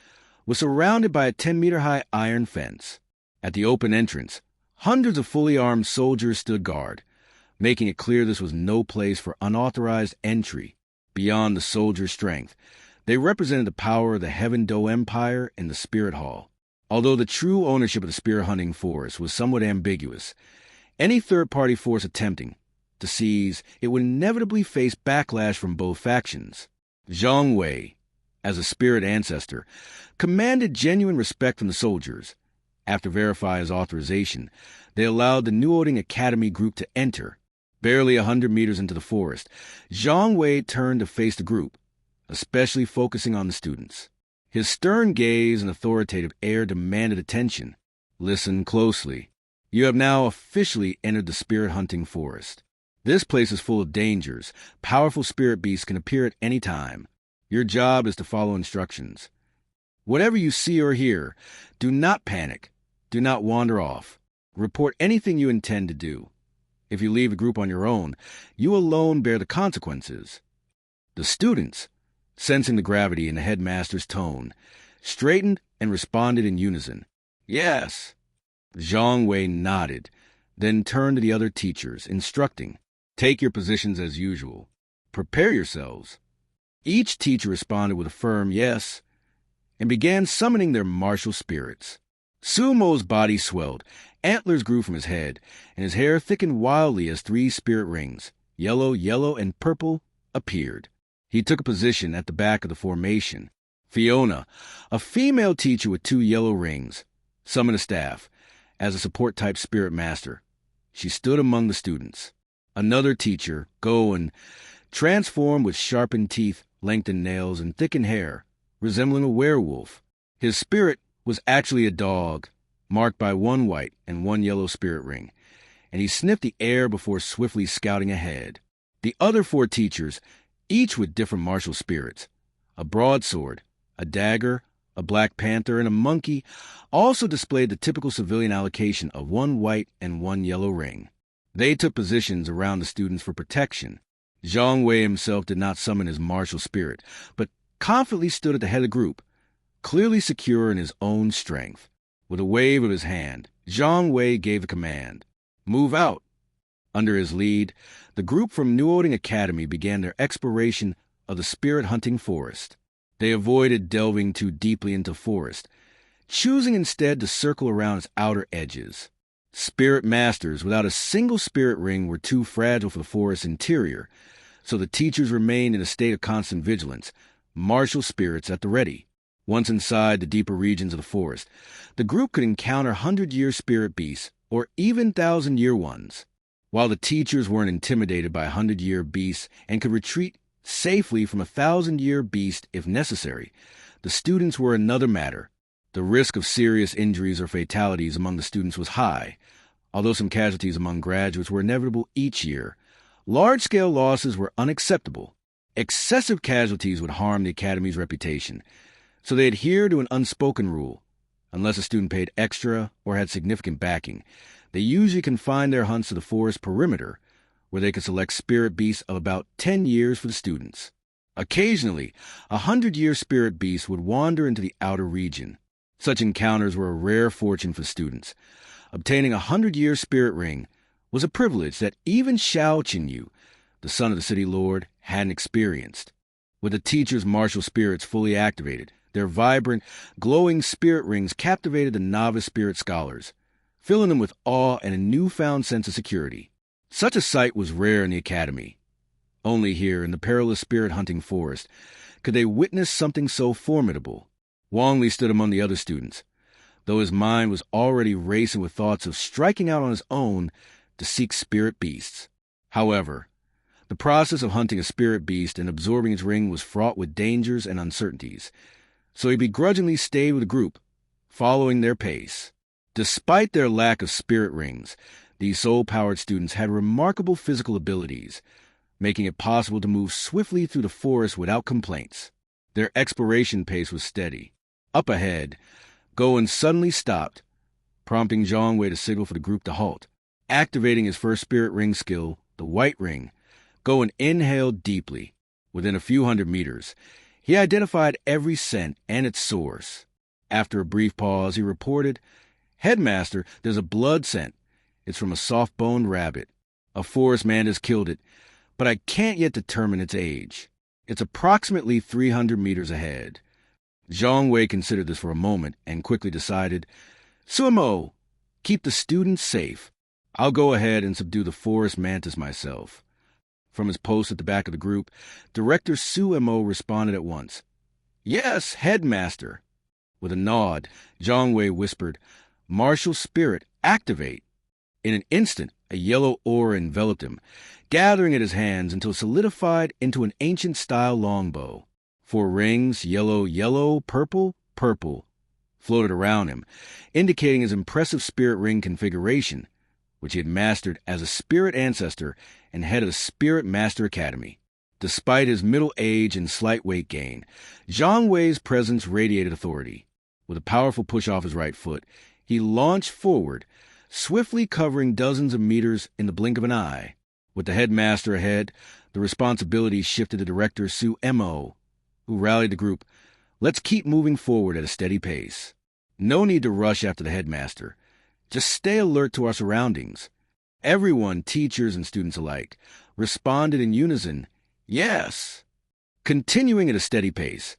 was surrounded by a 10-meter-high iron fence. At the open entrance, hundreds of fully armed soldiers stood guard, making it clear this was no place for unauthorized entry. Beyond the soldiers' strength, they represented the power of the Heaven Do Empire and the Spirit Hall. Although the true ownership of the spirit hunting forest was somewhat ambiguous, any third-party force attempting to seize it would inevitably face backlash from both factions. Zhang Wei, as a spirit ancestor, commanded genuine respect from the soldiers. After verifying his authorization, they allowed the Newoding Academy group to enter. Barely 100 meters into the forest, Zhang Wei turned to face the group, especially focusing on the students. His stern gaze and authoritative air demanded attention. Listen closely. You have now officially entered the spirit hunting forest. This place is full of dangers. Powerful spirit beasts can appear at any time. Your job is to follow instructions. Whatever you see or hear, do not panic. Do not wander off. Report anything you intend to do. If you leave the group on your own, you alone bear the consequences. The students, sensing the gravity in the headmaster's tone, straightened and responded in unison. Yes. Zhang Wei nodded, then turned to the other teachers, instructing, "Take your positions as usual. Prepare yourselves." Each teacher responded with a firm yes, and began summoning their martial spirits. Sumo's body swelled, antlers grew from his head, and his hair thickened wildly as 3 spirit rings, yellow, yellow, and purple, appeared. He took a position at the back of the formation. Fiona, a female teacher with 2 yellow rings, summoned a staff as a support-type spirit master. She stood among the students. Another teacher, Goen, transformed with sharpened teeth, lengthened nails, and thickened hair, resembling a werewolf. His spirit was actually a dog, marked by 1 white and 1 yellow spirit ring, and he sniffed the air before swiftly scouting ahead. The other 4 teachers, each with different martial spirits, a broadsword, a dagger, a black panther, and a monkey, also displayed the typical civilian allocation of 1 white and 1 yellow ring. They took positions around the students for protection. Zhang Wei himself did not summon his martial spirit, but confidently stood at the head of the group, clearly secure in his own strength. With a wave of his hand, Zhang Wei gave a command, "Move out." Under his lead, the group from Newoding Academy began their exploration of the spirit-hunting forest. They avoided delving too deeply into forest, choosing instead to circle around its outer edges. Spirit masters without a single spirit ring were too fragile for the forest's interior, so the teachers remained in a state of constant vigilance, martial spirits at the ready. Once inside the deeper regions of the forest, the group could encounter 100-year spirit beasts or even 1,000-year ones. While the teachers weren't intimidated by 100-year beasts and could retreat safely from a 1,000-year beast if necessary, the students were another matter. The risk of serious injuries or fatalities among the students was high, although some casualties among graduates were inevitable each year. Large-scale losses were unacceptable. Excessive casualties would harm the Academy's reputation, so they adhered to an unspoken rule. Unless a student paid extra or had significant backing, they usually confined their hunts to the forest perimeter, where they could select spirit beasts of about 10 years for the students. Occasionally, a 100-year spirit beast would wander into the outer region. Such encounters were a rare fortune for students. Obtaining a 100-year spirit ring was a privilege that even Xiao Qinyu, the son of the city lord, hadn't experienced. With the teachers' martial spirits fully activated, their vibrant, glowing spirit rings captivated the novice spirit scholars, filling them with awe and a newfound sense of security. Such a sight was rare in the Academy. Only here, in the perilous spirit-hunting forest, could they witness something so formidable. Wong Lee stood among the other students, though his mind was already racing with thoughts of striking out on his own to seek spirit beasts. However, the process of hunting a spirit beast and absorbing its ring was fraught with dangers and uncertainties, so he begrudgingly stayed with the group, following their pace. Despite their lack of spirit rings, these soul-powered students had remarkable physical abilities, making it possible to move swiftly through the forest without complaints. Their exploration pace was steady. Up ahead, Goen suddenly stopped, prompting Zhang Wei to signal for the group to halt. Activating his first spirit ring skill, the White Ring, Goen inhaled deeply. Within a few hundred meters, he identified every scent and its source. After a brief pause, he reported, "Headmaster, there's a blood scent. It's from a soft-boned rabbit. A forest man has killed it, but I can't yet determine its age. It's approximately 300 meters ahead." Zhang Wei considered this for a moment and quickly decided, "Sumo, keep the students safe. I'll go ahead and subdue the forest mantis myself." From his post at the back of the group, Director Sumo responded at once, "Yes, Headmaster." With a nod, Zhang Wei whispered, "Martial spirit, activate." In an instant, a yellow aura enveloped him, gathering at his hands until it solidified into an ancient-style longbow. 4 rings, yellow, yellow, purple, purple, floated around him, indicating his impressive spirit ring configuration, which he had mastered as a spirit ancestor and head of the Spirit Master Academy. Despite his middle age and slight weight gain, Zhang Wei's presence radiated authority. With a powerful push off his right foot, he launched forward, swiftly covering dozens of meters in the blink of an eye. With the headmaster ahead, the responsibility shifted to Director Sumo, who rallied the group. "Let's keep moving forward at a steady pace. No need to rush after the headmaster. Just stay alert to our surroundings. Everyone, teachers and students alike, responded in unison, yes. Continuing at a steady pace,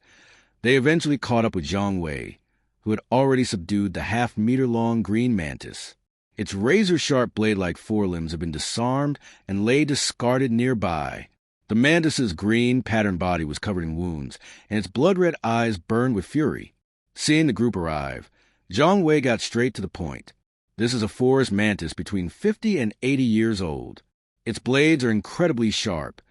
they eventually caught up with Zhang Wei, who had already subdued the half-meter-long green mantis. Its razor-sharp blade-like forelimbs had been disarmed and lay discarded nearby. The mantis's green, patterned body was covered in wounds, and its blood-red eyes burned with fury. Seeing the group arrive, Zhang Wei got straight to the point. This is a forest mantis between 50 and 80 years old. Its blades are incredibly sharp,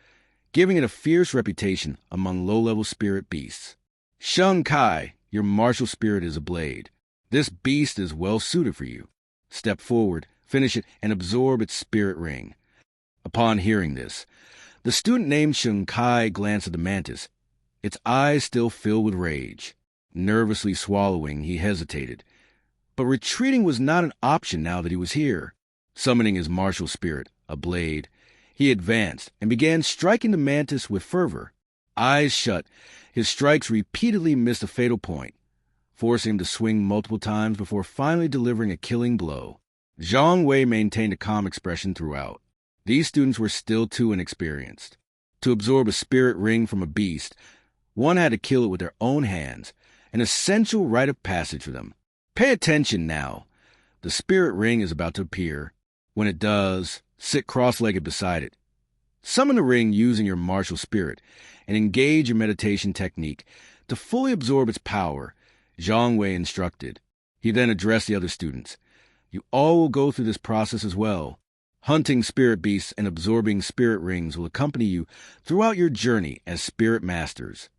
giving it a fierce reputation among low-level spirit beasts. Sheng Kai, your martial spirit is a blade. This beast is well suited for you. Step forward, finish it, and absorb its spirit ring. Upon hearing this, the student named Sheng Kai glanced at the mantis, its eyes still filled with rage. Nervously swallowing, he hesitated. But retreating was not an option now that he was here. Summoning his martial spirit, a blade, he advanced and began striking the mantis with fervor. Eyes shut, his strikes repeatedly missed a fatal point, forcing him to swing multiple times before finally delivering a killing blow. Zhang Wei maintained a calm expression throughout. These students were still too inexperienced. To absorb a spirit ring from a beast, one had to kill it with their own hands, an essential rite of passage for them. Pay attention now. The spirit ring is about to appear. When it does, sit cross-legged beside it. Summon the ring using your martial spirit and engage your meditation technique to fully absorb its power, Zhang Wei instructed. He then addressed the other students. You all will go through this process as well. Hunting spirit beasts and absorbing spirit rings will accompany you throughout your journey as spirit masters.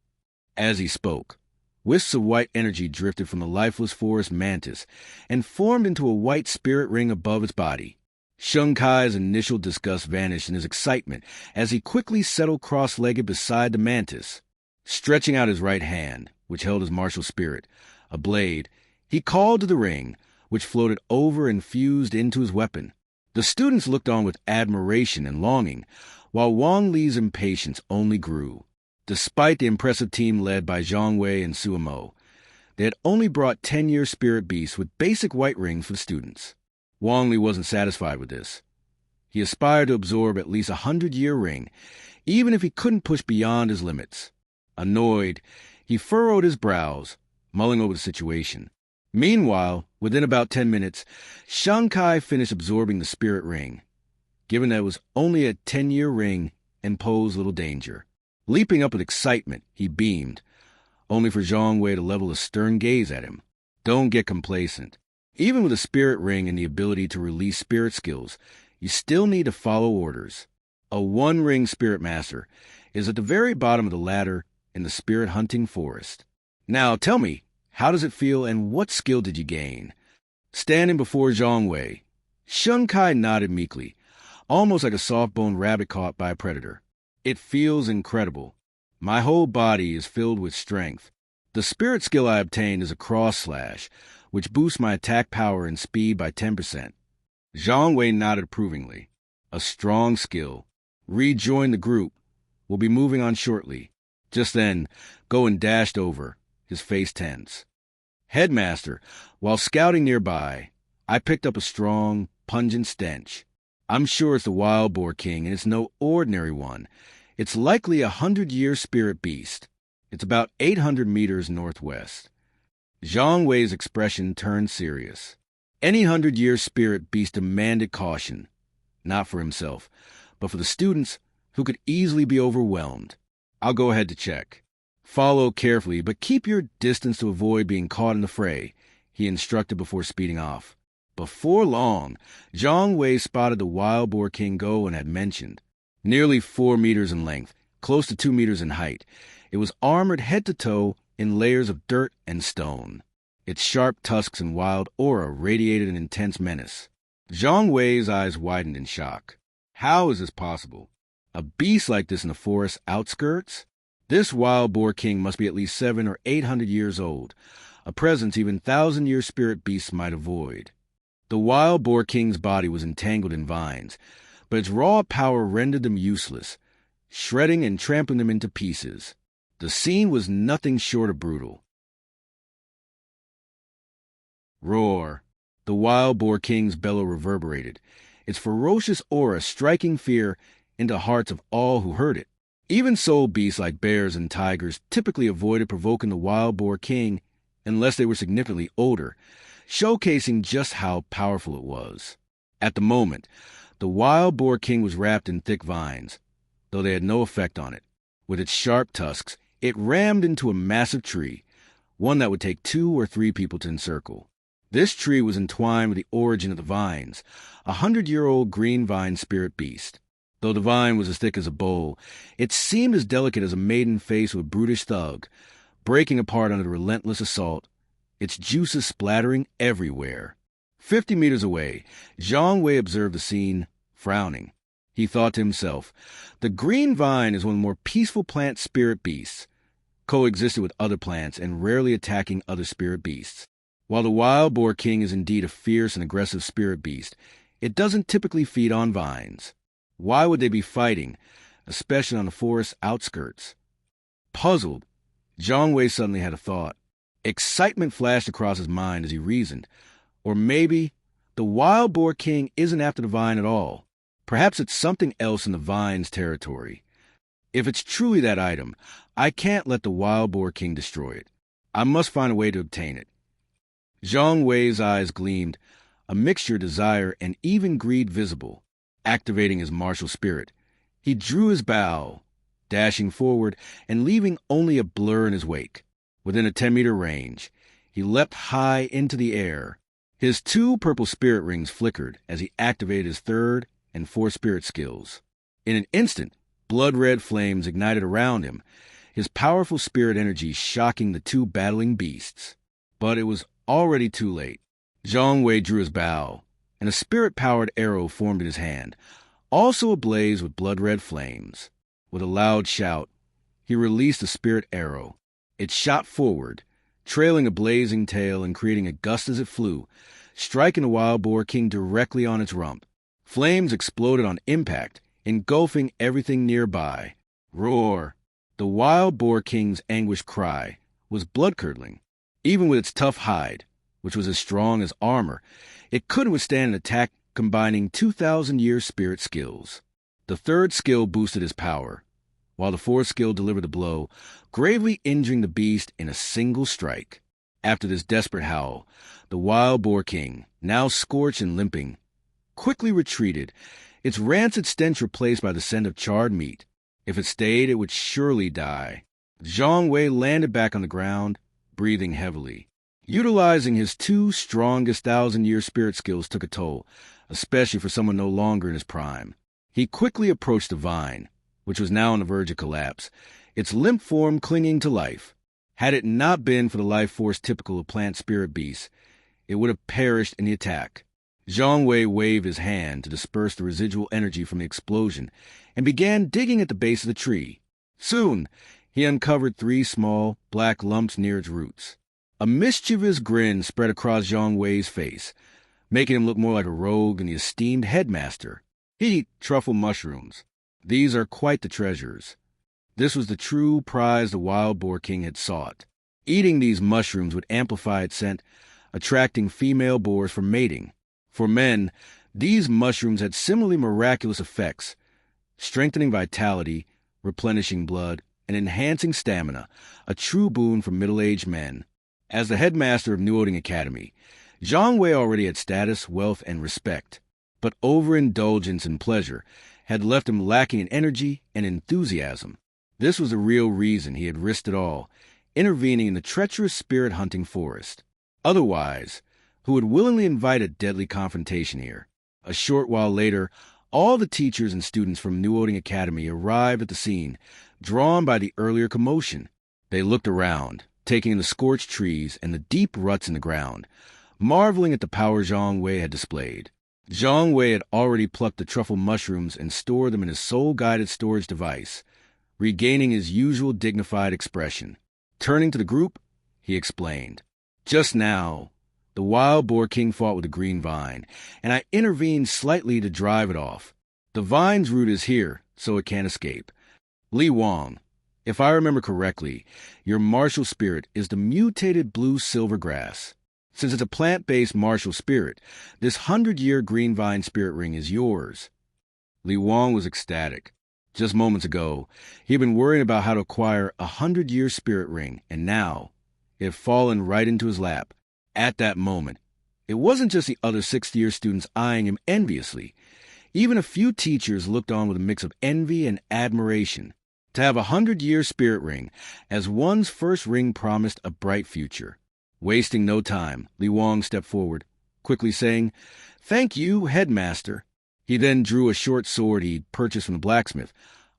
As he spoke, wisps of white energy drifted from the lifeless forest mantis and formed into a white spirit ring above its body. Sheng Kai's initial disgust vanished in his excitement as he quickly settled cross-legged beside the mantis. Stretching out his right hand, which held his martial spirit, a blade, he called to the ring, which floated over and fused into his weapon. The students looked on with admiration and longing, while Wong Lee's impatience only grew. Despite the impressive team led by Zhang Wei and Suamo, they had only brought 10-year spirit beasts with basic white rings for the students. Wong Lee wasn't satisfied with this. He aspired to absorb at least a 100-year ring, even if he couldn't push beyond his limits. Annoyed, he furrowed his brows, mulling over the situation. Meanwhile, within about 10 minutes, Sheng Kai finished absorbing the spirit ring, given that it was only a 10-year ring and posed little danger. Leaping up with excitement, he beamed, only for Zhang Wei to level a stern gaze at him. Don't get complacent. Even with a spirit ring and the ability to release spirit skills, you still need to follow orders. A one-ring spirit master is at the very bottom of the ladder in the spirit hunting forest. Now tell me, how does it feel and what skill did you gain? Standing before Zhang Wei, Sheng Kai nodded meekly, almost like a soft-boned rabbit caught by a predator. It feels incredible. My whole body is filled with strength. The spirit skill I obtained is a cross slash, which boosts my attack power and speed by 10%. Zhang Wei nodded approvingly. A strong skill. Rejoin the group. We'll be moving on shortly. Just then, Goen dashed over, his face tense. Headmaster, while scouting nearby, I picked up a strong, pungent stench. I'm sure it's the wild boar king, and it's no ordinary one. It's likely a 100-year spirit beast. It's about 800 meters northwest. Zhang Wei's expression turned serious. Any 100-year spirit beast demanded caution, not for himself, but for the students who could easily be overwhelmed. I'll go ahead to check. Follow carefully, but keep your distance to avoid being caught in the fray, he instructed before speeding off. Before long, Zhang Wei spotted the wild boar king Goen had mentioned. Nearly 4 meters in length, close to 2 meters in height, it was armored head to toe in layers of dirt and stone. Its sharp tusks and wild aura radiated an intense menace. Zhang Wei's eyes widened in shock. How is this possible? A beast like this in the forest's outskirts? This wild boar king must be at least 700 or 800 years old, a presence even 1,000-year spirit beasts might avoid. The wild boar king's body was entangled in vines, but its raw power rendered them useless, shredding and trampling them into pieces. The scene was nothing short of brutal. Roar. The wild boar king's bellow reverberated, its ferocious aura striking fear into hearts of all who heard it. Even soul beasts like bears and tigers typically avoided provoking the wild boar king unless they were significantly older, showcasing just how powerful it was. At the moment, the wild boar king was wrapped in thick vines, though they had no effect on it. With its sharp tusks, it rammed into a massive tree, one that would take 2 or 3 people to encircle. This tree was entwined with the origin of the vines, a 100-year-old green vine spirit beast. Though the vine was as thick as a bowl, it seemed as delicate as a maiden faced with a brutish thug, breaking apart under the relentless assault, its juices splattering everywhere. 50 meters away, Zhang Wei observed the scene, frowning. He thought to himself, the green vine is one of the more peaceful plant spirit beasts, coexisted with other plants and rarely attacking other spirit beasts. While the wild boar king is indeed a fierce and aggressive spirit beast, it doesn't typically feed on vines. Why would they be fighting, especially on the forest outskirts? Puzzled, Zhang Wei suddenly had a thought. Excitement flashed across his mind as he reasoned. Or maybe the wild boar king isn't after the vine at all. Perhaps it's something else in the vine's territory. If it's truly that item, I can't let the wild boar king destroy it. I must find a way to obtain it. Zhang Wei's eyes gleamed, a mixture of desire and even greed visible, activating his martial spirit. He drew his bow, dashing forward and leaving only a blur in his wake. Within a 10-meter range, he leapt high into the air. His 2 purple spirit rings flickered as he activated his 3rd and 4th spirit skills. In an instant, blood-red flames ignited around him, his powerful spirit energy shocking the 2 battling beasts. But it was already too late. Zhang Wei drew his bow, and a spirit-powered arrow formed in his hand, also ablaze with blood-red flames. With a loud shout, he released the spirit arrow. It shot forward, trailing a blazing tail and creating a gust as it flew, striking the wild boar king directly on its rump. Flames exploded on impact, engulfing everything nearby. Roar! The wild boar king's anguished cry was blood-curdling. Even with its tough hide, which was as strong as armor, it couldn't withstand an attack combining 2,000-year spirit skills. The 3rd skill boosted his power, while the 4th skill delivered the blow, gravely injuring the beast in a single strike. After this desperate howl, the wild boar king, now scorched and limping, quickly retreated, its rancid stench replaced by the scent of charred meat. If it stayed, it would surely die. Zhang Wei landed back on the ground, breathing heavily. Utilizing his 2 strongest 1,000-year spirit skills took a toll, especially for someone no longer in his prime. He quickly approached the vine, which was now on the verge of collapse, its limp form clinging to life. Had it not been for the life force typical of plant spirit beasts, it would have perished in the attack. Zhang Wei waved his hand to disperse the residual energy from the explosion and began digging at the base of the tree. Soon, he uncovered 3 small, black lumps near its roots. A mischievous grin spread across Zhang Wei's face, making him look more like a rogue than the esteemed headmaster. He'd eat truffle mushrooms. These are quite the treasures. This was the true prize the wild boar king had sought. Eating these mushrooms would amplify its scent, attracting female boars for mating. For men, these mushrooms had similarly miraculous effects, strengthening vitality, replenishing blood, and enhancing stamina, a true boon for middle-aged men. As the headmaster of Newoding Academy, Zhang Wei already had status, wealth, and respect, but overindulgence and pleasure had left him lacking in energy and enthusiasm. This was the real reason he had risked it all, intervening in the treacherous spirit-hunting forest. Otherwise, who would willingly invite a deadly confrontation here? A short while later, all the teachers and students from Newoding Academy arrived at the scene, drawn by the earlier commotion. They looked around, taking in the scorched trees and the deep ruts in the ground, marveling at the power Zhang Wei had displayed. Zhang Wei had already plucked the truffle mushrooms and stored them in his soul-guided storage device, regaining his usual dignified expression. Turning to the group, he explained, "Just now, the wild boar king fought with the green vine, and I intervened slightly to drive it off. The vine's root is here, so it can't escape. Li Wang, if I remember correctly, your martial spirit is the mutated blue silver grass. Since it's a plant-based martial spirit, this 100-year green vine spirit ring is yours." Li Wong was ecstatic. Just moments ago, he had been worrying about how to acquire a 100-year spirit ring, and now it had fallen right into his lap. At that moment, it wasn't just the other sixth-year students eyeing him enviously. Even a few teachers looked on with a mix of envy and admiration. To have a 100-year spirit ring, as one's first ring promised a bright future. Wasting no time, Li Wong stepped forward, quickly saying, "Thank you, headmaster." He then drew a short sword he'd purchased from the blacksmith,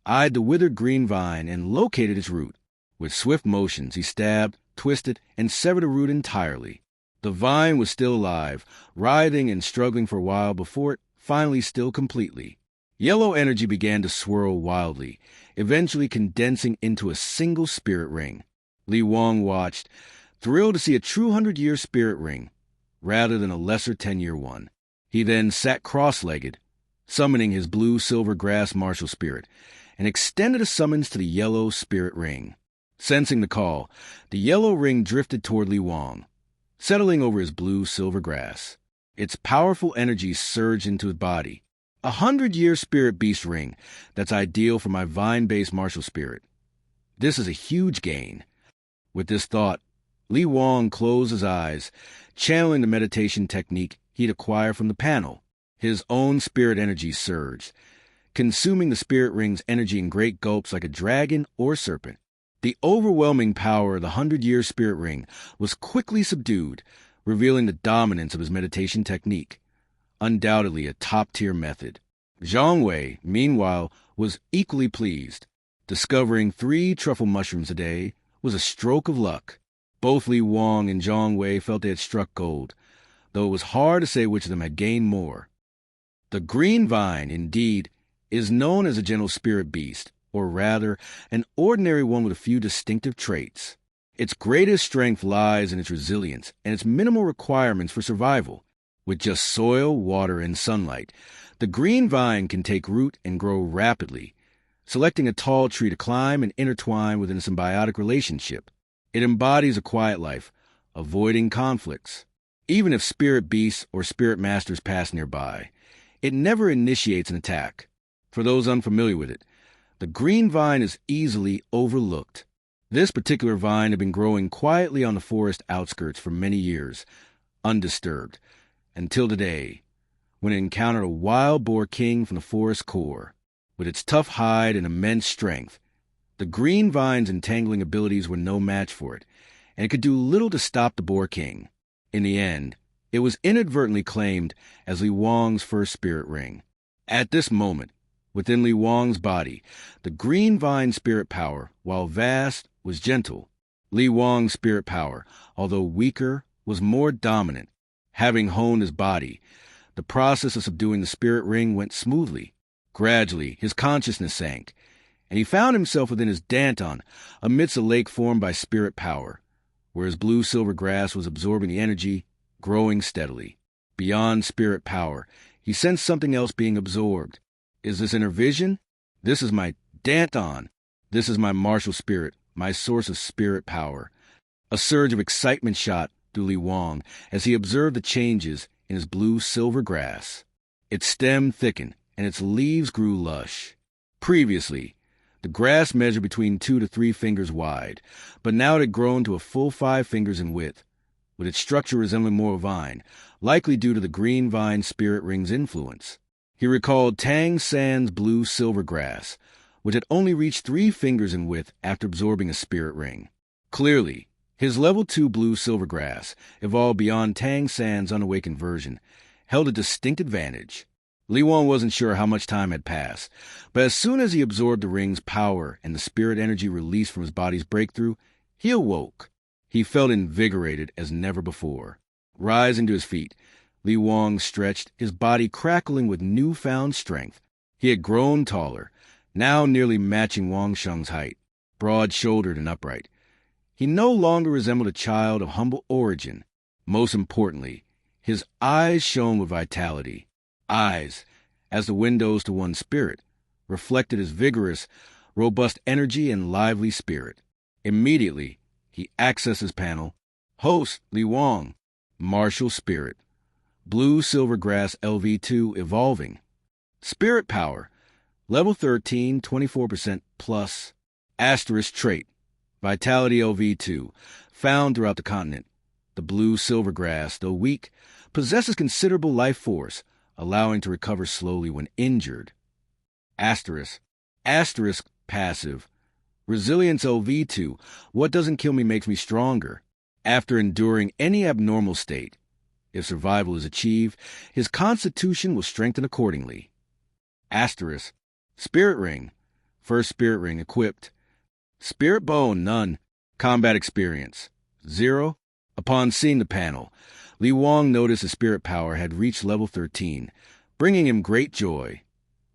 eyed the withered green vine, and located its root. With swift motions, he stabbed, twisted, and severed the root entirely. The vine was still alive, writhing and struggling for a while before it finally stilled completely. Yellow energy began to swirl wildly, eventually condensing into a single spirit ring. Li Wong watched, thrilled to see a true 100-year spirit ring, rather than a lesser 10-year one. He then sat cross-legged, summoning his blue-silver grass martial spirit, and extended a summons to the yellow spirit ring. Sensing the call, the yellow ring drifted toward Li Wong, settling over his blue-silver grass. Its powerful energy surged into his body. A 100-year spirit beast ring that's ideal for my vine-based martial spirit. This is a huge gain. With this thought, Li Wong closed his eyes, channeling the meditation technique he'd acquired from the panel. His own spirit energy surged, consuming the spirit ring's energy in great gulps like a dragon or serpent. The overwhelming power of the 100-year spirit ring was quickly subdued, revealing the dominance of his meditation technique. Undoubtedly a top-tier method. Zhang Wei, meanwhile, was equally pleased. Discovering 3 truffle mushrooms a day was a stroke of luck. Both Li Wong and Zhang Wei felt they had struck gold, though it was hard to say which of them had gained more. The green vine, indeed, is known as a gentle spirit beast, or rather, an ordinary one with a few distinctive traits. Its greatest strength lies in its resilience and its minimal requirements for survival. With just soil, water, and sunlight, the green vine can take root and grow rapidly, selecting a tall tree to climb and intertwine within a symbiotic relationship. It embodies a quiet life, avoiding conflicts. Even if spirit beasts or spirit masters pass nearby, it never initiates an attack. For those unfamiliar with it, the green vine is easily overlooked. This particular vine had been growing quietly on the forest outskirts for many years, undisturbed, until today, when it encountered a wild boar king from the forest core. With its tough hide and immense strength, the green vine's entangling abilities were no match for it, and it could do little to stop the boar king. In the end, it was inadvertently claimed as Li Wong's first spirit ring. At this moment, within Li Wong's body, the green vine spirit power, while vast, was gentle. Li Wong's spirit power, although weaker, was more dominant. Having honed his body, the process of subduing the spirit ring went smoothly. Gradually, his consciousness sank, and he found himself within his danton, amidst a lake formed by spirit power, where his blue-silver grass was absorbing the energy, growing steadily. Beyond spirit power, he sensed something else being absorbed. Is this inner vision? This is my danton. This is my martial spirit, my source of spirit power. A surge of excitement shot through Li Wong as he observed the changes in his blue-silver grass. Its stem thickened, and its leaves grew lush. Previously, the grass measured between 2 to 3 fingers wide, but now it had grown to a full 5 fingers in width, with its structure resembling more of a vine, likely due to the green vine spirit ring's influence. He recalled Tang San's blue-silver grass, which had only reached 3 fingers in width after absorbing a spirit ring. Clearly, his level 2 blue-silver grass, evolved beyond Tang San's unawakened version, held a distinct advantage. Li Wong wasn't sure how much time had passed, but as soon as he absorbed the ring's power and the spirit energy released from his body's breakthrough, he awoke. He felt invigorated as never before. Rising to his feet, Li Wong stretched, his body crackling with newfound strength. He had grown taller, now nearly matching Wang Shan's height, broad-shouldered and upright. He no longer resembled a child of humble origin. Most importantly, his eyes shone with vitality. Eyes, as the windows to one's spirit, reflected his vigorous, robust energy and lively spirit. Immediately, he accessed his panel. "Host, Li Wong." Martial Spirit. Blue Silvergrass LV2 Evolving. Spirit Power. Level 13, 24% plus. Asterisk Trait. Vitality LV2. Found throughout the continent. The blue silvergrass, though weak, possesses considerable life force, allowing to recover slowly when injured. Asterisk Passive. Resilience LV2. What doesn't kill me makes me stronger. After enduring any abnormal state, if survival is achieved, his constitution will strengthen accordingly. Asterisk Spirit Ring. First Spirit Ring equipped. Spirit Bone, none. Combat experience, 0. Upon seeing the panel, Li Wong noticed his spirit power had reached level 13, bringing him great joy,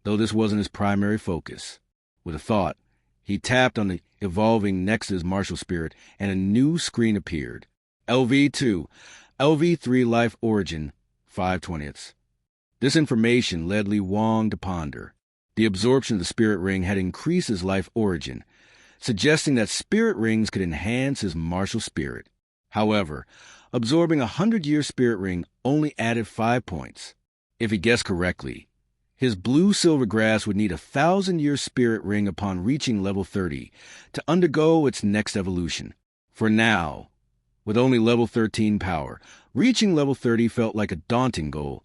though this wasn't his primary focus. With a thought, he tapped on the evolving next to his martial spirit, and a new screen appeared. LV2, LV3 Life Origin, 5/20. This information led Li Wong to ponder. The absorption of the spirit ring had increased his life origin, suggesting that spirit rings could enhance his martial spirit. However, absorbing a 100-year spirit ring only added 5 points. If he guessed correctly, his blue silvergrass would need a 1,000-year spirit ring upon reaching level 30 to undergo its next evolution. For now, with only level 13 power, reaching level 30 felt like a daunting goal,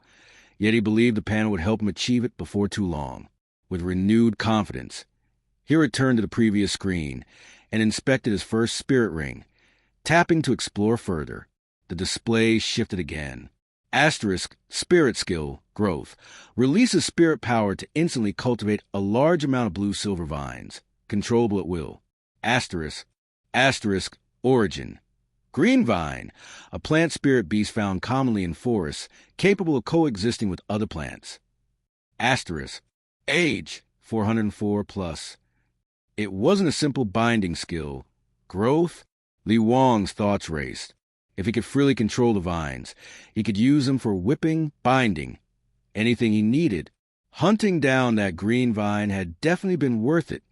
yet he believed the panel would help him achieve it before too long. With renewed confidence, he returned to the previous screen and inspected his first spirit ring. Tapping to explore further, the display shifted again. Asterisk Spirit Skill Growth releases spirit power to instantly cultivate a large amount of blue silver vines, controllable at will. Asterisk Origin. Green Vine, a plant spirit beast found commonly in forests, capable of coexisting with other plants. Asterisk Age, 404 plus. It wasn't a simple binding skill. Growth? Li Wong's thoughts raced. If he could freely control the vines, he could use them for whipping, binding, anything he needed. Hunting down that green vine had definitely been worth it.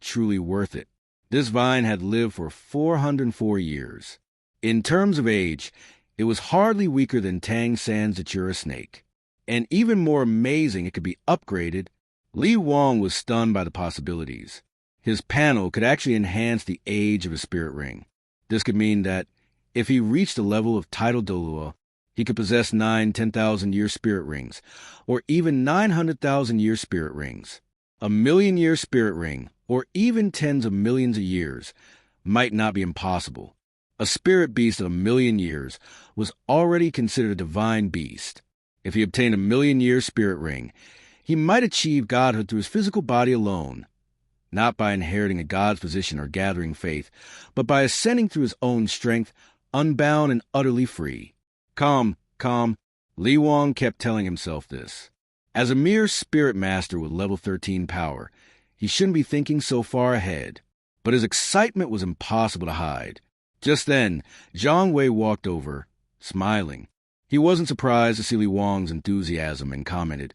Truly worth it. This vine had lived for 404 years. In terms of age, it was hardly weaker than Tang San's Datura snake. And even more amazing, it could be upgraded. Li Wong was stunned by the possibilities. His panel could actually enhance the age of his spirit ring. This could mean that if he reached the level of Tidal Douluo, he could possess 9 10,000-year spirit rings, or even 900,000-year spirit rings. A million-year spirit ring, or even tens of millions of years, might not be impossible. A spirit beast of 1,000,000 years was already considered a divine beast. If he obtained a 1,000,000-year spirit ring, he might achieve godhood through his physical body alone, not by inheriting a god's position or gathering faith, but by ascending through his own strength, unbound and utterly free. Calm. Li Wong kept telling himself this. As a mere spirit master with level 13 power, he shouldn't be thinking so far ahead. But his excitement was impossible to hide. Just then, Zhang Wei walked over, smiling. He wasn't surprised to see Li Wong's enthusiasm and commented,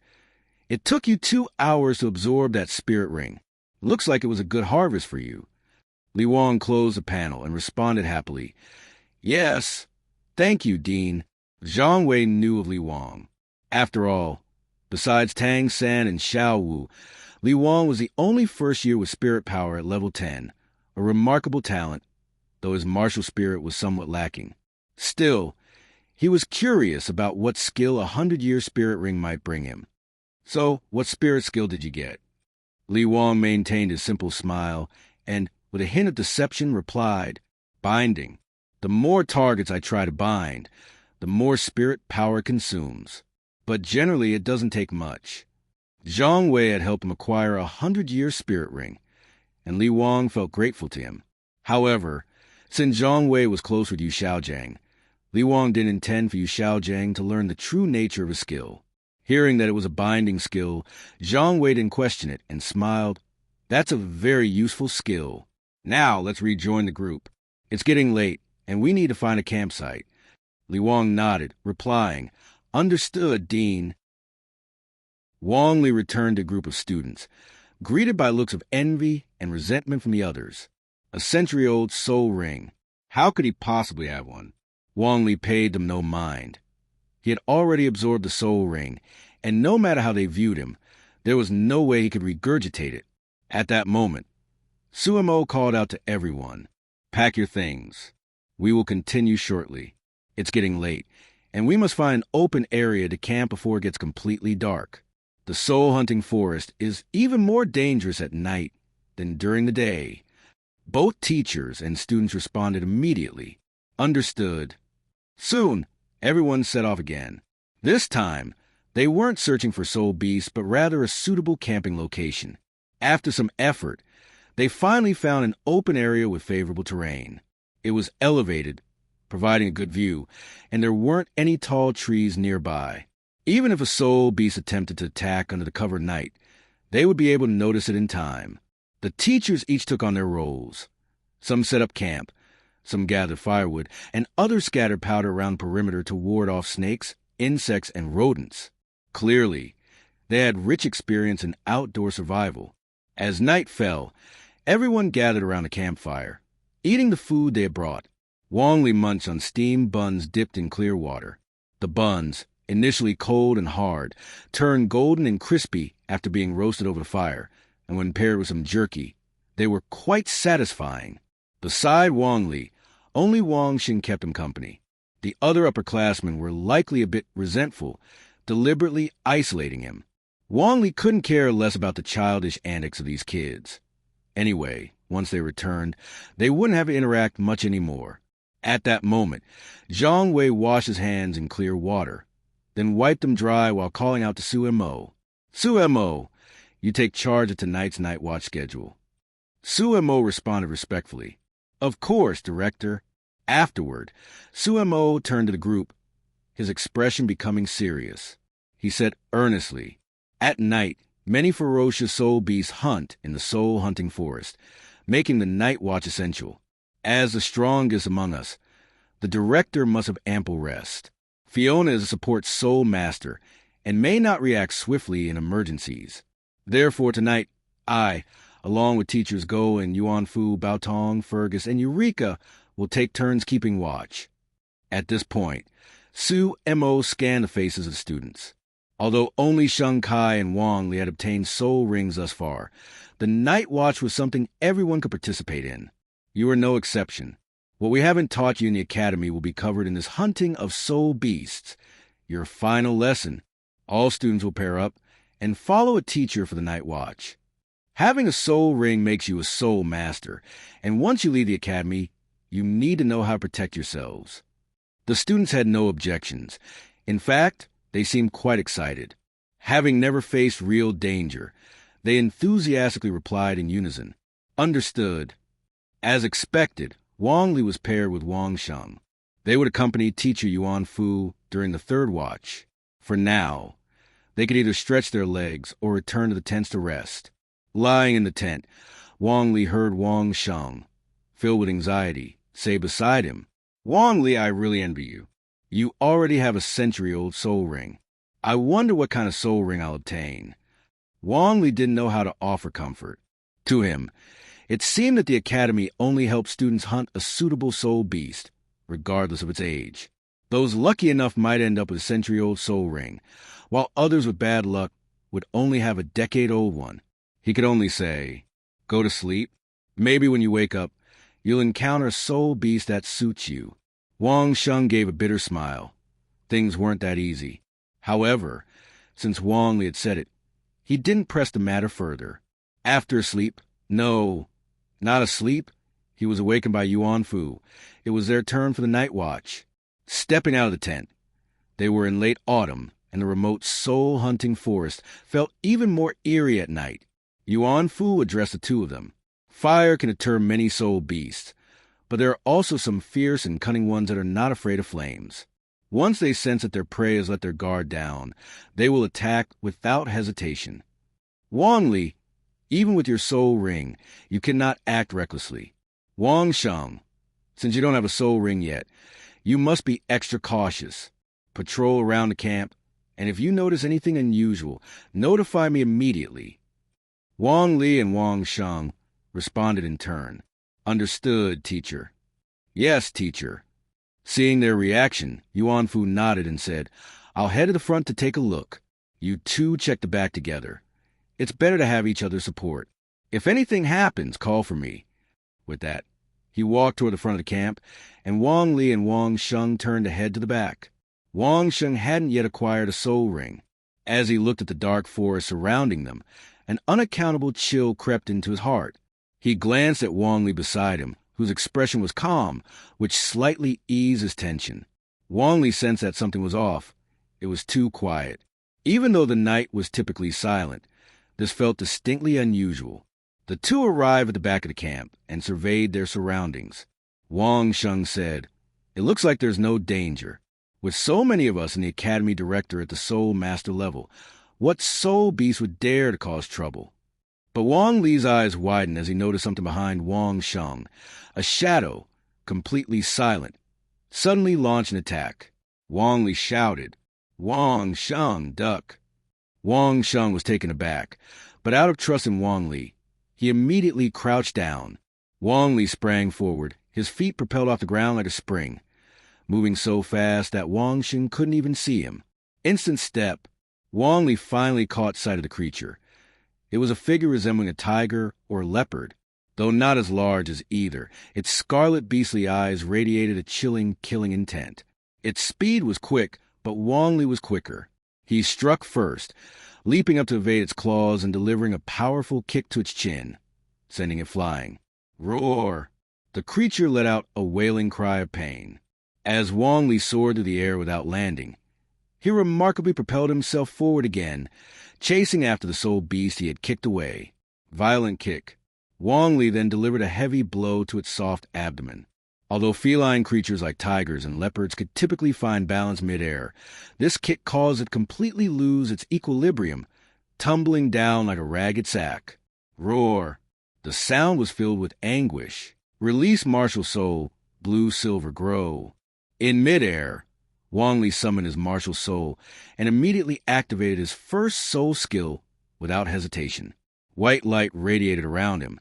"It took you 2 hours to absorb that spirit ring. Looks like it was a good harvest for you." Li Wong closed the panel and responded happily, "Yes, thank you, Dean." Zhang Wei knew of Li Wong. After all, besides Tang San and Xiao Wu, Li Wong was the only first year with spirit power at level 10, a remarkable talent, though his martial spirit was somewhat lacking. Still, he was curious about what skill a 100-year spirit ring might bring him. "So, what spirit skill did you get?" Li Wong maintained his simple smile and, with a hint of deception, replied, "Binding. The more targets I try to bind, the more spirit power it consumes. But generally it doesn't take much." Zhang Wei had helped him acquire a 100-year spirit ring, and Li Wong felt grateful to him. However, since Zhang Wei was close with Yu Xiaojiang, Li Wong didn't intend for Yu Xiaojiang to learn the true nature of his skill. Hearing that it was a binding skill, Zhang Wei didn't question it and smiled. "That's a very useful skill. Now let's rejoin the group. It's getting late, and we need to find a campsite." Li Wong nodded, replying, "Understood, Dean." Wong Lee returned to a group of students, greeted by looks of envy and resentment from the others. A century-old soul ring. How could he possibly have one? Wong Lee paid them no mind. He had already absorbed the soul ring, and no matter how they viewed him, there was no way he could regurgitate it. At that moment, Suemo called out to everyone, "Pack your things. We will continue shortly. It's getting late, and we must find an open area to camp before it gets completely dark. The soul-hunting forest is even more dangerous at night than during the day." Both teachers and students responded immediately. Understood. Soon, everyone set off again. This time, they weren't searching for soul beasts, but rather a suitable camping location. After some effort, they finally found an open area with favorable terrain. It was elevated, providing a good view, and there weren't any tall trees nearby. Even if a soul beast attempted to attack under the cover of night, they would be able to notice it in time. The teachers each took on their roles. Some set up camp, some gathered firewood, and others scattered powder around the perimeter to ward off snakes, insects, and rodents. Clearly, they had rich experience in outdoor survival. As night fell, everyone gathered around the campfire, eating the food they had brought. Wong Lee munched on steamed buns dipped in clear water. The buns, initially cold and hard, turned golden and crispy after being roasted over the fire, and when paired with some jerky, they were quite satisfying. Beside Wong Lee, only Wong Shan kept him company. The other upperclassmen were likely a bit resentful, deliberately isolating him. Wong Lee couldn't care less about the childish antics of these kids. Anyway, once they returned, they wouldn't have to interact much anymore. At that moment, Zhang Wei washed his hands in clear water, then wiped them dry while calling out to Suemo. "Suemo, you take charge of tonight's night watch schedule." Suemo responded respectfully. "Of course, Director." Afterward, Suemo turned to the group, his expression becoming serious. He said earnestly, "At night, many ferocious soul beasts hunt in the soul-hunting forest, making the night watch essential. As the strongest among us, the Director must have ample rest. Fiona is a support soul master and may not react swiftly in emergencies. Therefore tonight, I, along with teachers Go and Yuanfu, Baotong, Fergus, and Eureka, will take turns keeping watch." At this point, Su Mo scanned the faces of the students. Although only Sheng Kai and Wong Li had obtained soul rings thus far, the night watch was something everyone could participate in. You are no exception. What we haven't taught you in the academy will be covered in this hunting of soul beasts. Your final lesson. All students will pair up and follow a teacher for the night watch. Having a soul ring makes you a soul master, and once you leave the academy, you need to know how to protect yourselves. The students had no objections. In fact, they seemed quite excited. Having never faced real danger, they enthusiastically replied in unison, "Understood." As expected, Wong Li was paired with Wong Shan. They would accompany teacher Yuan Fu during the third watch. For now, they could either stretch their legs or return to the tents to rest. Lying in the tent, Wong Li heard Wong Shan, filled with anxiety, say beside him, "Wong Li, I really envy you. You already have a century-old soul ring. I wonder what kind of soul ring I'll obtain." Wong Li didn't know how to offer comfort. To him, it seemed that the academy only helped students hunt a suitable soul beast, regardless of its age. Those lucky enough might end up with a century-old soul ring, while others with bad luck would only have a decade-old one. He could only say, "Go to sleep. Maybe when you wake up, you'll encounter a soul beast that suits you." Wong Shun gave a bitter smile. Things weren't that easy. However, since Wong Li had said it, he didn't press the matter further. After asleep, no, not asleep, he was awakened by Yuan Fu. It was their turn for the night watch. Stepping out of the tent, they were in late autumn, and the remote soul-hunting forest felt even more eerie at night. Yuan Fu addressed the two of them. "Fire can deter many soul beasts, but there are also some fierce and cunning ones that are not afraid of flames. Once they sense that their prey has let their guard down, they will attack without hesitation. Wong Li, even with your soul ring, you cannot act recklessly. Wong Shan, since you don't have a soul ring yet, you must be extra cautious. Patrol around the camp, and if you notice anything unusual, notify me immediately." Wong Li and Wong Shan responded in turn. "Understood, teacher." "Yes, teacher." Seeing their reaction, Yuan Fu nodded and said, "I'll head to the front to take a look. You two check the back together. It's better to have each other's support. If anything happens, call for me." With that, he walked toward the front of the camp, and Wong Lee and Wong Shan turned to head to the back. Wong Shan hadn't yet acquired a soul ring. As he looked at the dark forest surrounding them, an unaccountable chill crept into his heart. He glanced at Wong Lee beside him, whose expression was calm, which slightly eased his tension. Wong Lee sensed that something was off. It was too quiet. Even though the night was typically silent, this felt distinctly unusual. The two arrived at the back of the camp and surveyed their surroundings. Wong Shan said, "It looks like there's no danger. With so many of us in the academy director at the soul master level, what soul beast would dare to cause trouble?" But Wong Lee's eyes widened as he noticed something behind Wong Shan. A shadow, completely silent, suddenly launched an attack. Wong Lee shouted, "Wong Shan, duck!" Wong Shan was taken aback, but out of trust in Wong Lee, he immediately crouched down. Wong Lee sprang forward, his feet propelled off the ground like a spring, moving so fast that Wong Shan couldn't even see him. Instant step, Wong Lee finally caught sight of the creature. It was a figure resembling a tiger or leopard, though not as large as either. Its scarlet beastly eyes radiated a chilling, killing intent. Its speed was quick, but Wong Lee was quicker. He struck first, leaping up to evade its claws and delivering a powerful kick to its chin, sending it flying. Roar! The creature let out a wailing cry of pain. As Wong Lee soared through the air without landing, he remarkably propelled himself forward again, chasing after the soul beast he had kicked away. Violent kick. Wong Lee then delivered a heavy blow to its soft abdomen. Although feline creatures like tigers and leopards could typically find balance midair, this kick caused it to completely lose its equilibrium, tumbling down like a ragged sack. Roar! The sound was filled with anguish. Release martial soul, blue silver grow. In midair, Wong Lee summoned his martial soul and immediately activated his first soul skill without hesitation. White light radiated around him,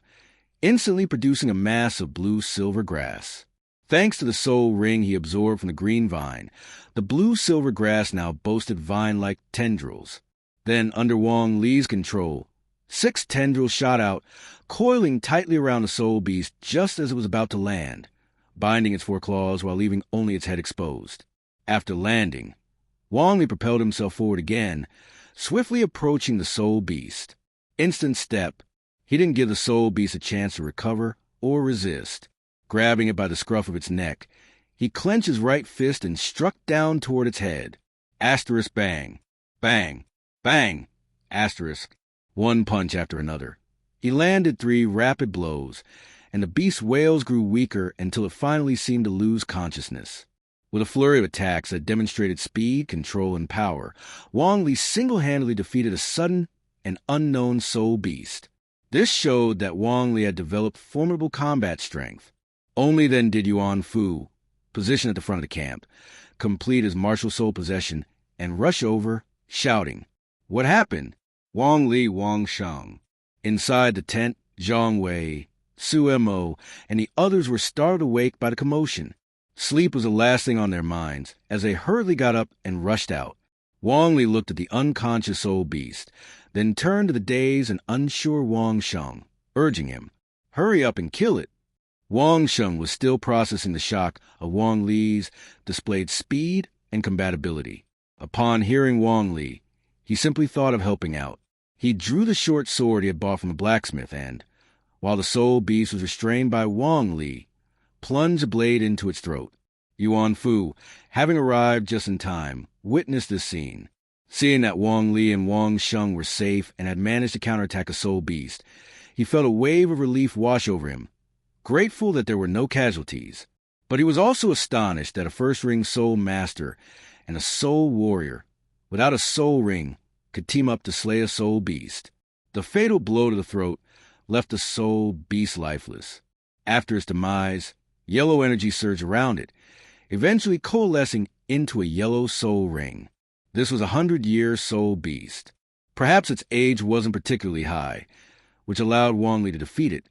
instantly producing a mass of blue-silver grass. Thanks to the soul ring he absorbed from the green vine, the blue-silver grass now boasted vine-like tendrils. Then, under Wong Lee's control, 6 tendrils shot out, coiling tightly around the soul beast just as it was about to land, binding its 4 claws while leaving only its head exposed. After landing, Wong Lee propelled himself forward again, swiftly approaching the soul beast. Instant step, he didn't give the soul beast a chance to recover or resist. Grabbing it by the scruff of its neck, he clenched his right fist and struck down toward its head. Asterisk bang, bang, bang, asterisk, one punch after another. He landed 3 rapid blows, and the beast's wails grew weaker until it finally seemed to lose consciousness. With a flurry of attacks that demonstrated speed, control, and power, Wong Lee single-handedly defeated a sudden and unknown soul beast. This showed that Wong Lee had developed formidable combat strength. Only then did Yuan Fu, positioned at the front of the camp, complete his martial soul possession and rush over, shouting, "What happened?" Wong Lee, Wong Shan. Inside the tent, Zhang Wei, Su Mo, and the others were startled awake by the commotion. Sleep was the last thing on their minds as they hurriedly got up and rushed out. Wong Lee looked at the unconscious soul beast, then turned to the dazed and unsure Wong Shan, urging him, "Hurry up and kill it." Wong Shan was still processing the shock of Wong Lee's displayed speed and combatability. Upon hearing Wong Lee, he simply thought of helping out. He drew the short sword he had bought from the blacksmith and, while the soul beast was restrained by Wong Lee, plunged the blade into its throat. Yuan Fu, having arrived just in time, witnessed this scene. Seeing that Wong Lee and Wong Shan were safe and had managed to counterattack a soul beast, he felt a wave of relief wash over him, grateful that there were no casualties. But he was also astonished that a first-ring soul master and a soul warrior, without a soul ring, could team up to slay a soul beast. The fatal blow to the throat left the soul beast lifeless. After its demise, yellow energy surged around it, eventually coalescing into a yellow soul ring. This was a 100-year soul beast. Perhaps its age wasn't particularly high, which allowed Wong Lee to defeat it,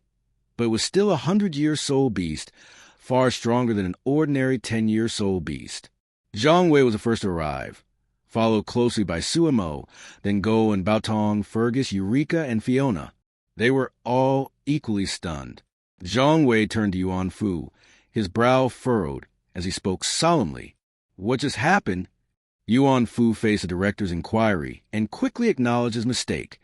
but it was still a 100-year soul beast, far stronger than an ordinary 10-year soul beast. Zhang Wei was the first to arrive, followed closely by Suemo, then Go and Baotong, Fergus, Eureka, and Fiona. They were all equally stunned. Zhang Wei turned to Yuan Fu, his brow furrowed as he spoke solemnly. What just happened? Yuan Fu faced the director's inquiry and quickly acknowledged his mistake,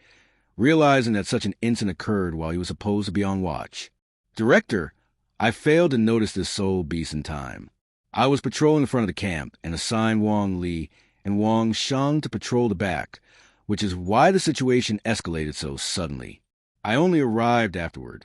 realizing that such an incident occurred while he was supposed to be on watch. Director, I failed to notice this soul beast in time. I was patrolling the front of the camp and assigned Wong Lee and Wong Shan to patrol the back, which is why the situation escalated so suddenly. I only arrived afterward.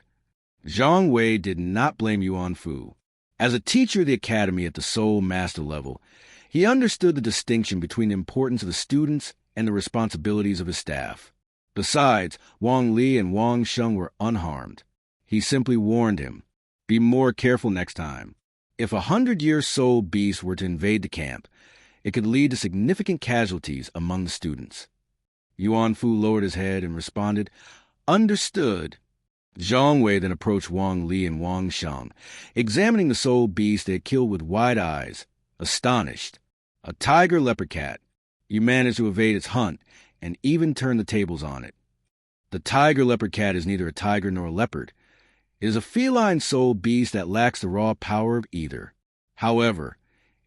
Zhang Wei did not blame Yuan Fu. As a teacher of the academy at the Soul Master level, he understood the distinction between the importance of the students and the responsibilities of his staff. Besides, Wong Lee and Wong Shan were unharmed. He simply warned him, be more careful next time. If 100-year soul beasts were to invade the camp, it could lead to significant casualties among the students. Yuan Fu lowered his head and responded, understood. Zhang Wei then approached Wong Lee and Wong Shan, examining the soul beast they had killed with wide eyes, astonished. A tiger leopard cat. You managed to evade its hunt and even turn the tables on it. The tiger leopard cat is neither a tiger nor a leopard. It is a feline soul beast that lacks the raw power of either. However,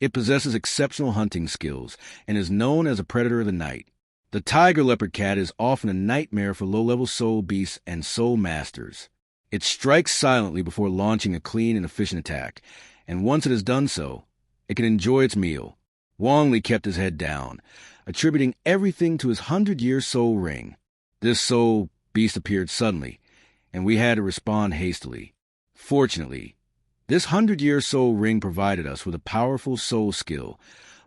it possesses exceptional hunting skills and is known as a predator of the night. The tiger leopard cat is often a nightmare for low-level soul beasts and soul masters. It strikes silently before launching a clean and efficient attack, and once it has done so, it can enjoy its meal. Wong Lee kept his head down, attributing everything to his 100-year soul ring. This soul beast appeared suddenly, and we had to respond hastily. Fortunately, this 100-year soul ring provided us with a powerful soul skill,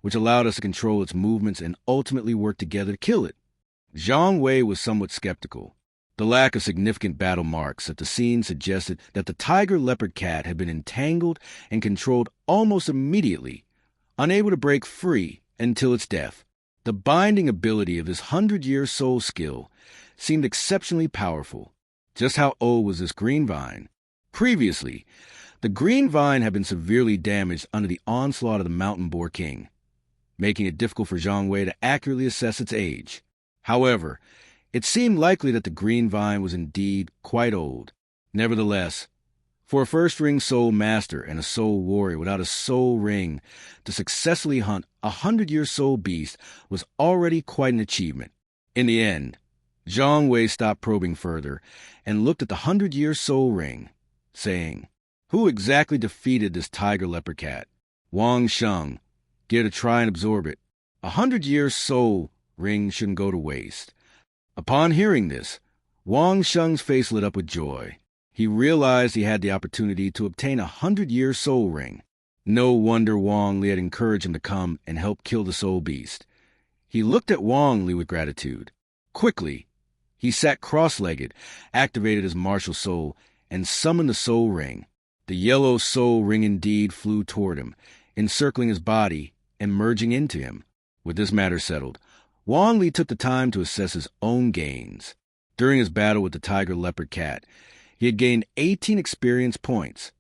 which allowed us to control its movements and ultimately work together to kill it. Zhang Wei was somewhat skeptical. The lack of significant battle marks at the scene suggested that the tiger leopard cat had been entangled and controlled almost immediately, unable to break free until its death. The binding ability of this 100-year soul skill seemed exceptionally powerful. Just how old was this green vine? Previously, the green vine had been severely damaged under the onslaught of the mountain boar king, making it difficult for Zhang Wei to accurately assess its age. However, it seemed likely that the green vine was indeed quite old. Nevertheless, for a first-ring soul master and a soul warrior without a soul ring to successfully hunt a 100-year soul beast was already quite an achievement. In the end, Zhang Wei stopped probing further and looked at the 100-year soul ring, saying, who exactly defeated this tiger leopard cat? Wong Shan. Get to try and absorb it. 100-year soul ring shouldn't go to waste. Upon hearing this, Wong Shan's face lit up with joy. He realized he had the opportunity to obtain a 100-year soul ring. No wonder Wong Lee had encouraged him to come and help kill the soul beast. He looked at Wong Lee with gratitude. Quickly, he sat cross-legged, activated his martial soul, and summoned the soul ring. The yellow soul ring indeed flew toward him, encircling his body and merging into him. With this matter settled, Wong Lee took the time to assess his own gains. During his battle with the tiger leopard cat, he had gained 18 experience points,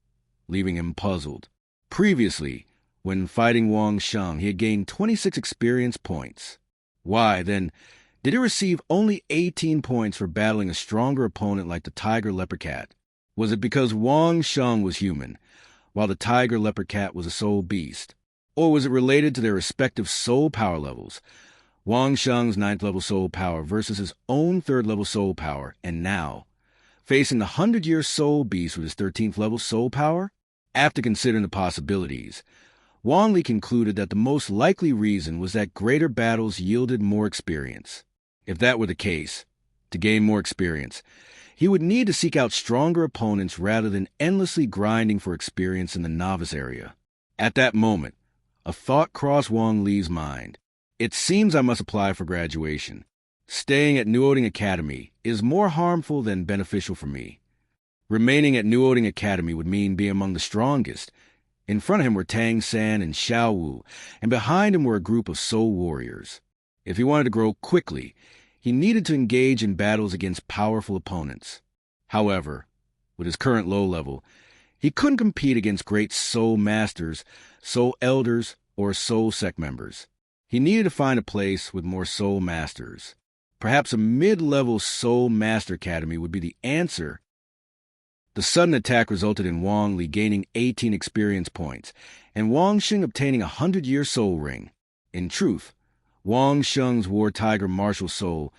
leaving him puzzled. Previously, when fighting Wong Shan, he had gained 26 experience points. Why, then, did he receive only 18 points for battling a stronger opponent like the tiger leopard cat? Was it because Wong Shan was human, while the tiger leopard cat was a soul beast? Or was it related to their respective soul power levels? Wong Shan's 9th level soul power versus his own 3rd level soul power, and now, facing the 100-year soul beast with his 13th level soul power? After considering the possibilities, Wong Lee concluded that the most likely reason was that greater battles yielded more experience. If that were the case, to gain more experience, he would need to seek out stronger opponents rather than endlessly grinding for experience in the novice area. At that moment, a thought crossed Wong Lee's mind. It seems I must apply for graduation. Staying at Newoding Academy is more harmful than beneficial for me. Remaining at Newoding Academy would mean being among the strongest. In front of him were Tang San and Xiao Wu, and behind him were a group of soul warriors. If he wanted to grow quickly, he needed to engage in battles against powerful opponents. However, with his current low level, He couldn't compete against great soul masters, soul elders, or soul sect members. He needed to find a place with more soul masters. Perhaps a mid-level soul master academy would be the answer. The sudden attack resulted in Wong Lee gaining 18 experience points, and Wong Shan obtaining a 100-year soul ring. In truth, Wong Shan's War Tiger martial soul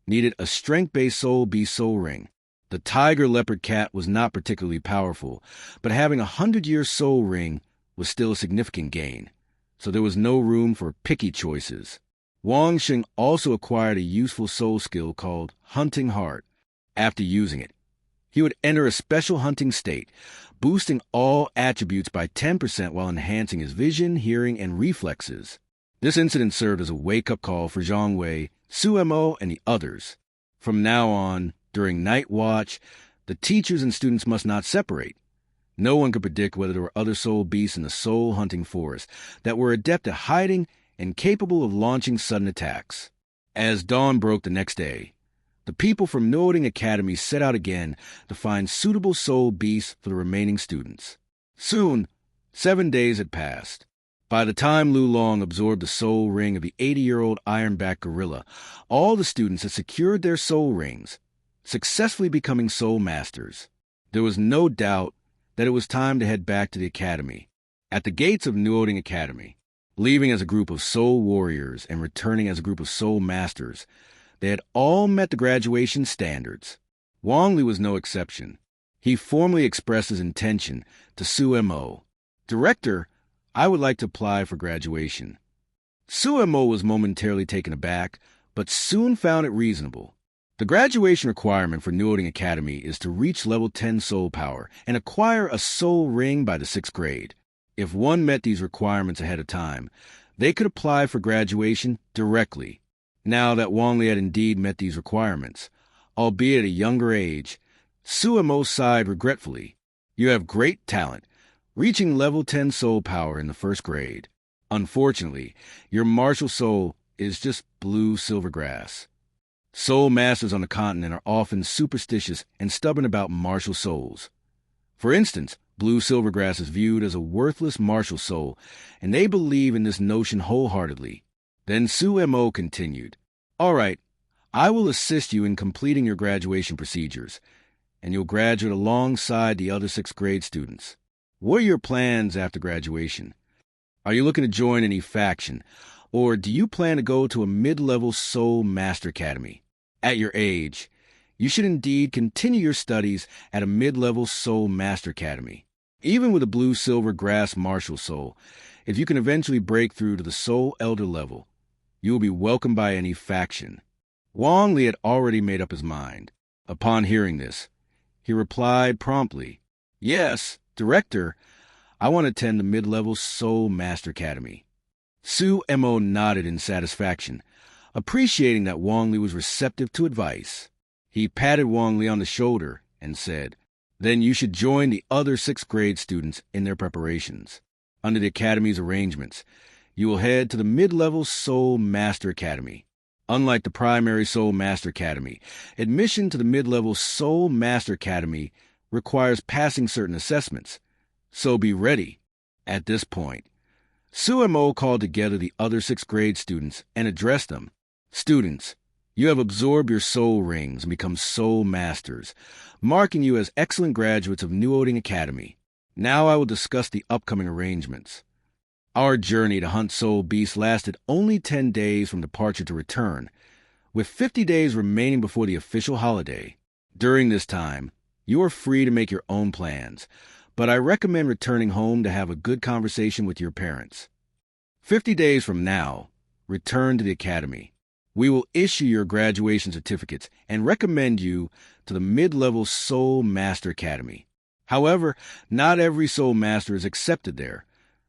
needed a strength-based soul beast soul ring. The tiger leopard cat was not particularly powerful, but having a 100-year soul ring was still a significant gain, so there was no room for picky choices. Wong Shan also acquired a useful soul skill called Hunting Heart. After using it, he would enter a special hunting state, boosting all attributes by 10% while enhancing his vision, hearing, and reflexes. This incident served as a wake-up call for Zhang Wei, Su Mo, and the others. From now on, during night watch, the teachers and students must not separate. No one could predict whether there were other soul beasts in the soul-hunting forest that were adept at hiding and capable of launching sudden attacks. As dawn broke the next day, the people from Newoding Academy set out again to find suitable soul beasts for the remaining students. Soon, 7 days had passed. By the time Lu Long absorbed the soul ring of the 80-year-old ironback gorilla, all the students had secured their soul rings, successfully becoming soul masters. There was no doubt that it was time to head back to the academy. At the gates of Newoding Academy, leaving as a group of soul warriors and returning as a group of soul masters, they had all met the graduation standards. Wong Li was no exception. He formally expressed his intention to Su Mo. Director, I would like to apply for graduation. Su Mo was momentarily taken aback, but soon found it reasonable. The graduation requirement for Newoding Academy is to reach level 10 soul power and acquire a soul ring by the 6th grade. If one met these requirements ahead of time, they could apply for graduation directly. Now that Wong Li had indeed met these requirements, albeit at a younger age, Su Mo sighed regretfully. You have great talent, reaching level 10 soul power in the 1st grade. Unfortunately, your martial soul is just blue silvergrass. Soul masters on the continent are often superstitious and stubborn about martial souls. For instance, blue silvergrass is viewed as a worthless martial soul, and they believe in this notion wholeheartedly. Then Su Mo continued, All right, I will assist you in completing your graduation procedures, and you'll graduate alongside the other 6th grade students. What are your plans after graduation? Are you looking to join any faction, or do you plan to go to a mid-level soul master academy? At your age, you should indeed continue your studies at a mid-level soul master academy. Even with a blue-silver grass martial soul, if you can eventually break through to the soul elder level, you will be welcomed by any faction. Wong Li had already made up his mind. Upon hearing this, he replied promptly, Yes, Director, I want to attend the mid-level soul master academy. Su Mo nodded in satisfaction, appreciating that Wong Li was receptive to advice. He patted Wong Li on the shoulder and said, Then you should join the other 6th grade students in their preparations. Under the academy's arrangements, you will head to the mid-level Soul Master Academy. Unlike the primary Soul Master Academy, admission to the mid-level Soul Master Academy requires passing certain assessments, so be ready. At this point, Su Mo called together the other 6th grade students and addressed them. Students, you have absorbed your soul rings and become soul masters, marking you as excellent graduates of Newoding Academy. Now I will discuss the upcoming arrangements. Our journey to hunt soul beasts lasted only 10 days from departure to return, with 50 days remaining before the official holiday. During this time, you are free to make your own plans, but I recommend returning home to have a good conversation with your parents. 50 days from now, return to the academy. We will issue your graduation certificates and recommend you to the mid-level Soul Master Academy. However, not every Soul Master is accepted there.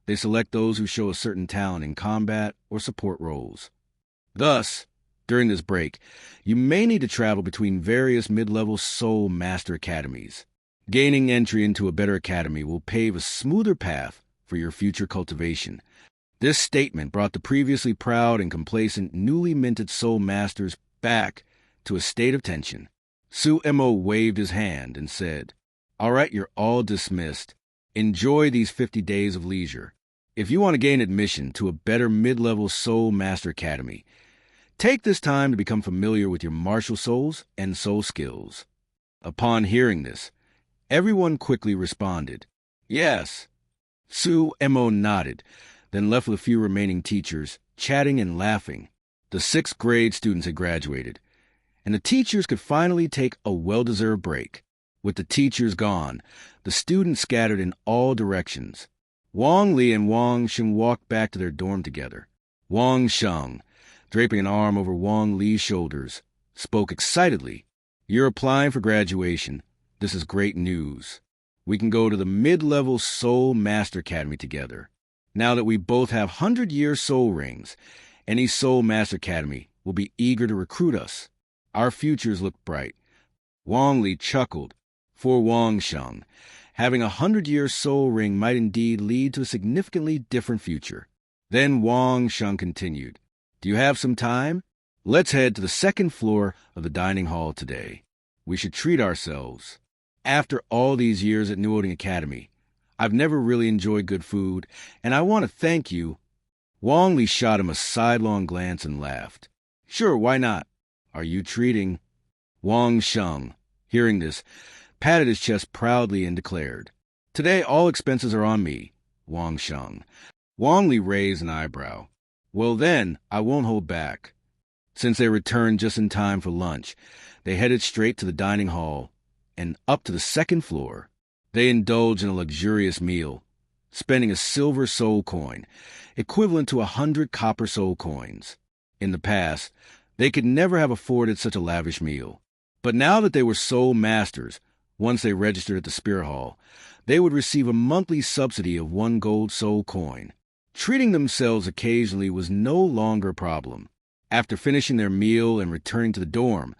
They select those who show a certain talent in combat or support roles. Thus, during this break, you may need to travel between various mid-level Soul Master Academies. Gaining entry into a better academy will pave a smoother path for your future cultivation. This statement brought the previously proud and complacent newly minted Soul Masters back to a state of tension. Su Mo waved his hand and said, All right, you're all dismissed. Enjoy these 50 days of leisure. If you want to gain admission to a better mid-level Soul Master Academy, take this time to become familiar with your martial souls and soul skills. Upon hearing this, everyone quickly responded, "Yes." Su Mo nodded, then left with a few remaining teachers, chatting and laughing. The 6th grade students had graduated, and the teachers could finally take a well-deserved break. With the teachers gone, the students scattered in all directions. Wong Lee and Wong Shan walked back to their dorm together. Wong Shan, draping an arm over Wong Lee's shoulders, spoke excitedly. "You're applying for graduation. This is great news. We can go to the mid-level Soul Master Academy together. Now that we both have 100-year soul rings, any Soul Master Academy will be eager to recruit us. Our futures look bright." Wong Lee chuckled. For Wong Shan, having a 100-year soul ring might indeed lead to a significantly different future. Then Wong Shan continued, "Do you have some time? Let's head to the 2nd floor of the dining hall today. We should treat ourselves. After all these years at Newoding Academy, I've never really enjoyed good food, and I want to thank you." Wong Lee shot him a sidelong glance and laughed. "Sure, why not? Are you treating?" Wong Shan, hearing this, patted his chest proudly and declared, "Today all expenses are on me, Wong Shan." Wong Lee raised an eyebrow. "Well then, I won't hold back." Since they returned just in time for lunch, they headed straight to the dining hall and up to the 2nd floor. They indulged in a luxurious meal, spending a silver soul coin, equivalent to 100 copper soul coins. In the past, they could never have afforded such a lavish meal. But now that they were soul masters, once they registered at the Spirit Hall, they would receive a monthly subsidy of 1 gold soul coin. Treating themselves occasionally was no longer a problem. After finishing their meal and returning to the dorm,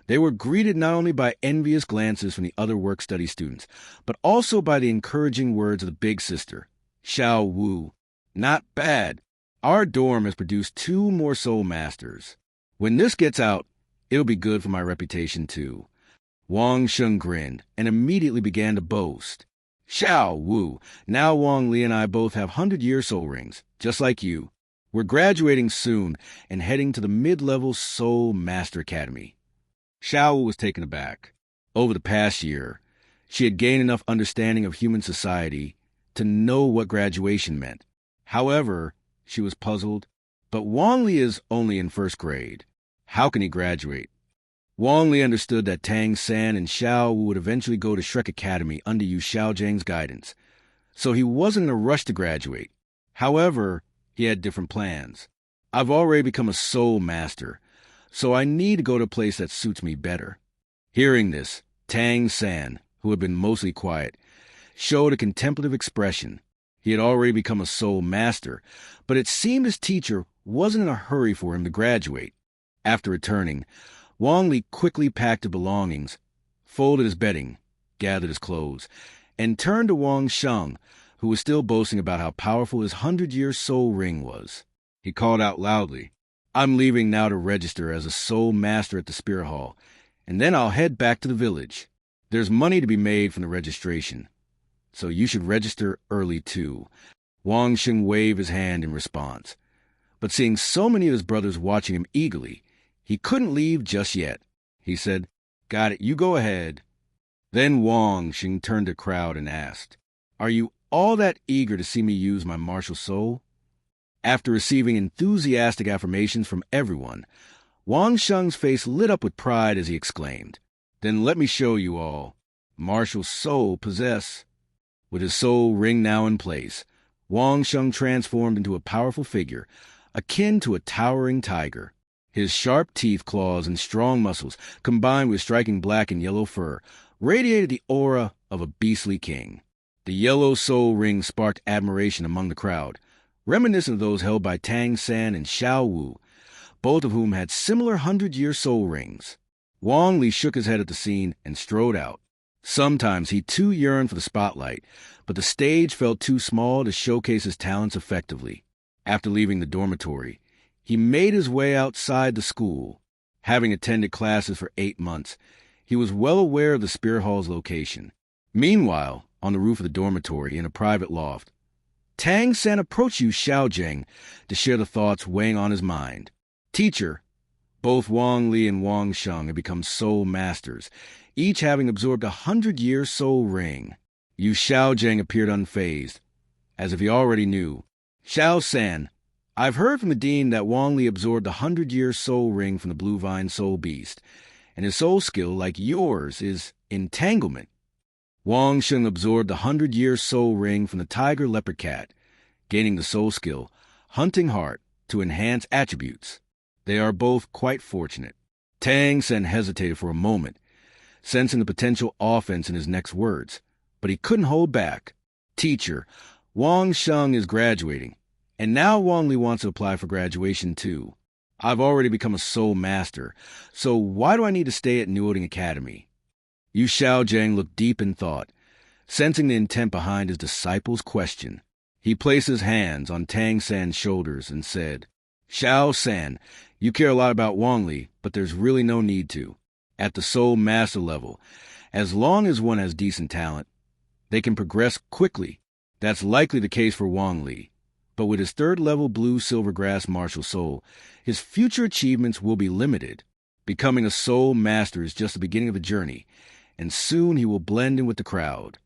they were greeted not only by envious glances from the other work-study students, but also by the encouraging words of the big sister, Xiao Wu. "Not bad. Our dorm has produced 2 more soul masters. When this gets out, it'll be good for my reputation too." Wong Shan grinned and immediately began to boast. "Xiao Wu, now Wong Li and I both have 100-year soul rings, just like you. We're graduating soon and heading to the mid-level Soul Master Academy." Xiao Wu was taken aback. Over the past year, she had gained enough understanding of human society to know what graduation meant. However, she was puzzled. But Wong Li is only in 1st grade. How can he graduate? Wong Li understood that Tang San and Xiao Wu would eventually go to Shrek Academy under Yu Xiaojiang's guidance, so he wasn't in a rush to graduate. However, he had different plans. "I've already become a soul master, so I need to go to a place that suits me better." Hearing this, Tang San, who had been mostly quiet, showed a contemplative expression. He had already become a soul master, but it seemed his teacher wasn't in a hurry for him to graduate. After returning, Wong Li quickly packed his belongings, folded his bedding, gathered his clothes, and turned to Wong Shan, who was still boasting about how powerful his 100-year soul ring was. He called out loudly, "I'm leaving now to register as a soul master at the Spirit Hall, and then I'll head back to the village. There's money to be made from the registration, so you should register early too." Wong Shan waved his hand in response, but seeing so many of his brothers watching him eagerly, he couldn't leave just yet. He said, "Got it, you go ahead." Then Wong Shan turned to the crowd and asked, "Are you all that eager to see me use my martial soul?" After receiving enthusiastic affirmations from everyone, Wong Shan's face lit up with pride as he exclaimed, "Then let me show you all. Martial soul possess." With his soul ring now in place, Wong Shan transformed into a powerful figure, akin to a towering tiger. His sharp teeth, claws, and strong muscles, combined with striking black and yellow fur, radiated the aura of a beastly king. The yellow soul ring sparked admiration among the crowd, reminiscent of those held by Tang San and Xiao Wu, both of whom had similar 100-year soul rings. Wong Li shook his head at the scene and strode out. Sometimes he too yearned for the spotlight, but the stage felt too small to showcase his talents effectively. After leaving the dormitory, he made his way outside the school. Having attended classes for 8 months, he was well aware of the Spirit Hall's location. Meanwhile, on the roof of the dormitory in a private loft, Tang San approached Yu Xiaojing to share the thoughts weighing on his mind. Teacher, both Wang Li and Wong Shan had become soul masters, each having absorbed 100-year soul ring. Yu Xiaojing appeared unfazed, as if he already knew. Xiao San, I've heard from the dean that Wong Li absorbed the 100-year soul ring from the Blue Vine soul beast, and his soul skill, like yours, is entanglement. Wong Shan absorbed the 100-year soul ring from the tiger leopard cat, gaining the soul skill, hunting heart, to enhance attributes. They are both quite fortunate. Tang San hesitated for a moment, sensing the potential offense in his next words, but he couldn't hold back. Teacher, Wong Shan is graduating, and now Wong Li wants to apply for graduation too. I've already become a soul master, so why do I need to stay at Newoding Academy? Yu Xiaojing looked deep in thought, sensing the intent behind his disciple's question. He placed his hands on Tang San's shoulders and said, Xiao San, you care a lot about Wong Li, but there's really no need to. At the soul master level, as long as one has decent talent, they can progress quickly. That's likely the case for Wong Li. But with his third-level blue silvergrass martial soul, his future achievements will be limited. Becoming a soul master is just the beginning of the journey, and soon he will blend in with the crowd.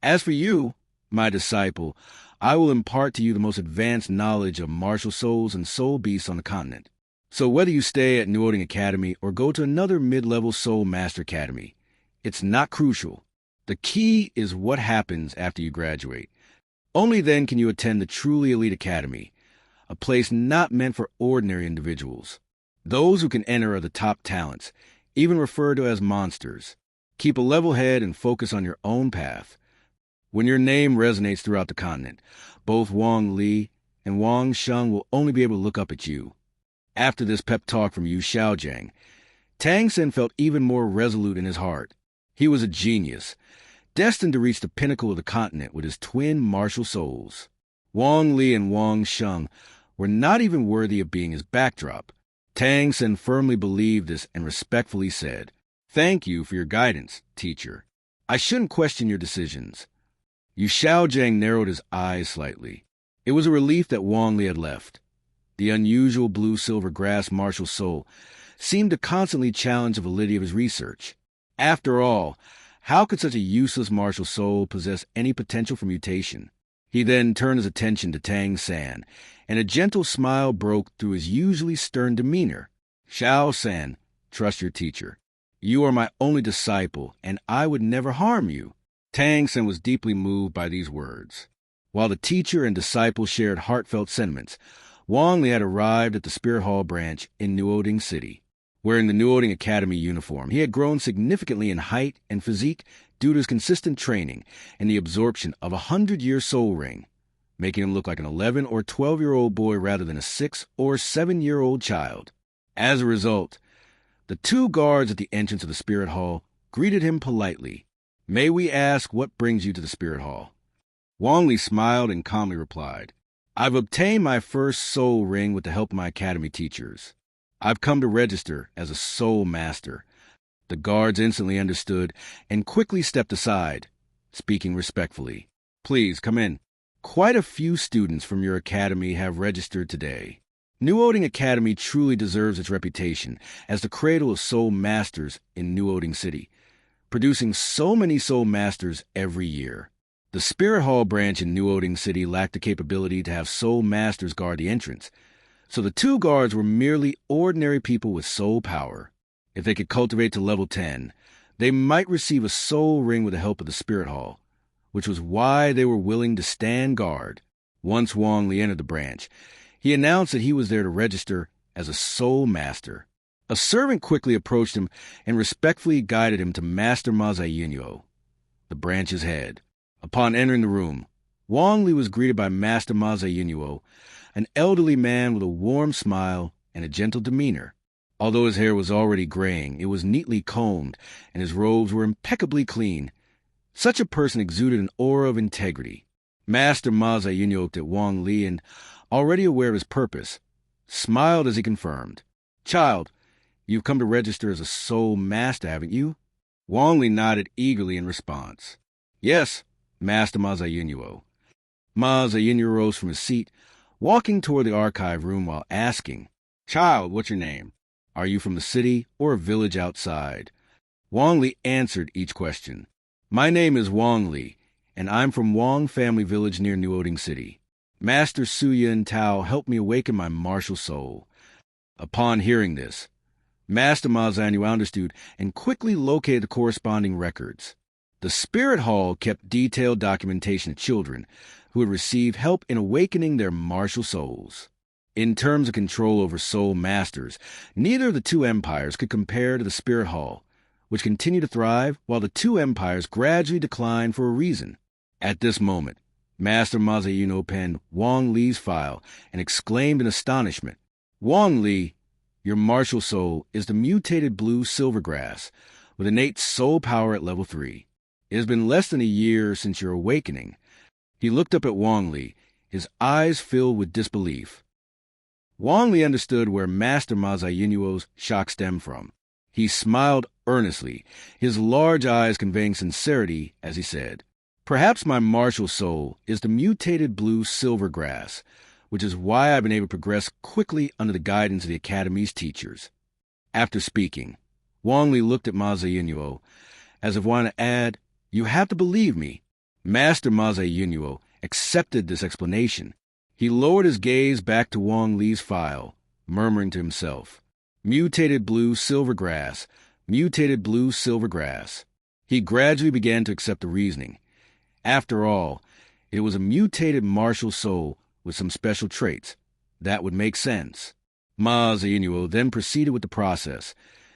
As for you, my disciple, I will impart to you the most advanced knowledge of martial souls and soul beasts on the continent. So whether you stay at Newoding Academy or go to another mid-level soul master academy, it's not crucial. The key is what happens after you graduate. Only then can you attend the truly elite academy, a place not meant for ordinary individuals. Those who can enter are the top talents, even referred to as monsters. Keep a level head and focus on your own path. When your name resonates throughout the continent, both Wong Li and Wong Shan will only be able to look up at you. After this pep talk from Yu Xiaojing, Tang San felt even more resolute in his heart. He was a genius, destined to reach the pinnacle of the continent with his twin martial souls. Wong Li and Wong Shan were not even worthy of being his backdrop. Tang San firmly believed this and respectfully said, Thank you for your guidance, teacher. I shouldn't question your decisions. Yu Xiaojing narrowed his eyes slightly. It was a relief that Wong Li had left. The unusual blue-silver grass martial soul seemed to constantly challenge the validity of his research. After all, how could such a useless martial soul possess any potential for mutation? He then turned his attention to Tang San, and a gentle smile broke through his usually stern demeanor. Xiao San, trust your teacher. You are my only disciple, and I would never harm you. Tang San was deeply moved by these words. While the teacher and disciple shared heartfelt sentiments, Wong Li had arrived at the Spirit Hall branch in Newoding City. Wearing the Newoding Academy uniform, he had grown significantly in height and physique due to his consistent training and the absorption of a 100-year soul ring, making him look like an 11 or 12-year-old boy rather than a 6 or 7-year-old child. As a result, the two guards at the entrance of the Spirit Hall greeted him politely. May we ask what brings you to the Spirit Hall? Wong Li smiled and calmly replied, I've obtained my first soul ring with the help of my academy teachers. I've come to register as a soul master. The guards instantly understood and quickly stepped aside, speaking respectfully. Please come in. Quite a few students from your academy have registered today. Newoding Academy truly deserves its reputation as the cradle of soul masters in Newoding City, producing so many soul masters every year. The Spirit Hall branch in Newoding City lacked the capability to have soul masters guard the entrance, so the two guards were merely ordinary people with soul power. If they could cultivate to level 10, they might receive a soul ring with the help of the Spirit Hall, which was why they were willing to stand guard. Once Wong Li entered the branch, he announced that he was there to register as a soul master. A servant quickly approached him and respectfully guided him to Master Ma Zayunyo, the branch's head. Upon entering the room, Wong Li was greeted by Master Ma Zayunyo, an elderly man with a warm smile and a gentle demeanor. Although his hair was already graying, it was neatly combed, and his robes were impeccably clean. Such a person exuded an aura of integrity. Master Ma Zayunyo looked at Wong Li and, already aware of his purpose, smiled as he confirmed. Child, you've come to register as a soul master, haven't you? Wong Li nodded eagerly in response. Yes, Master Ma Zayunuo. Ma Zayunuo rose from his seat, walking toward the archive room while asking, Child, what's your name? Are you from the city or a village outside? Wong Li answered each question. My name is Wang Li, and I'm from Wong family village near Newoding City. Master Suyan Tao helped me awaken my martial soul. Upon hearing this, Master Ma Zayunuo understood and quickly located the corresponding records. The Spirit Hall kept detailed documentation of children who had received help in awakening their martial souls. In terms of control over soul masters, neither of the two empires could compare to the Spirit Hall, which continued to thrive while the two empires gradually declined for a reason. At this moment, Master Ma Zayunuo penned Wong Lee's file and exclaimed in astonishment, Wong Lee, your martial soul is the mutated blue silvergrass with innate soul power at level 3. It has been less than a year since your awakening. He looked up at Wong Lee, his eyes filled with disbelief. Wong Lee understood where Master Ma Zayunuo's shock stemmed from. He smiled earnestly, his large eyes conveying sincerity as he said, Perhaps my martial soul is the mutated blue silvergrass, which is why I've been able to progress quickly under the guidance of the Academy's teachers. After speaking, Wong Lee looked at Ma Zayunuo, as if wanting to add, You have to believe me. Master Ma Zayunuo accepted this explanation. He lowered his gaze back to Wong Lee's file, murmuring to himself, Mutated blue silvergrass, mutated blue silvergrass. He gradually began to accept the reasoning. After all, it was a mutated martial soul with some special traits. That would make sense. Ma Zayunuo then proceeded with the process,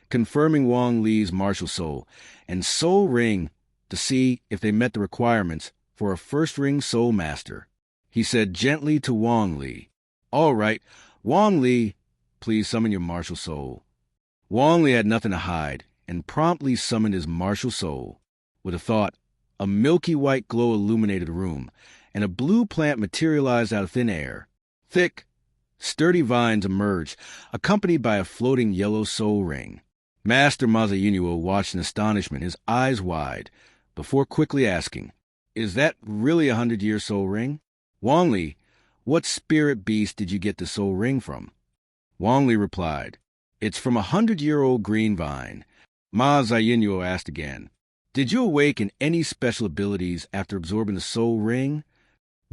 confirming Wong Lee's martial soul and soul ring to see if they met the requirements for a first ring soul master. He said gently to Wong Lee, All right, Wong Lee, please summon your martial soul. Wong Lee had nothing to hide and promptly summoned his martial soul. With a thought, a milky white glow illuminated the room, and a blue plant materialized out of thin air. Thick, sturdy vines emerged, accompanied by a floating yellow soul ring. Master Ma Zayunuo watched in astonishment, his eyes wide, before quickly asking, Is that really a 100-year soul ring? Wong Lee, what spirit beast did you get the soul ring from? Wong Lee replied, It's from a 100-year-old green vine. Ma Zayunuo asked again, Did you awaken any special abilities after absorbing the soul ring?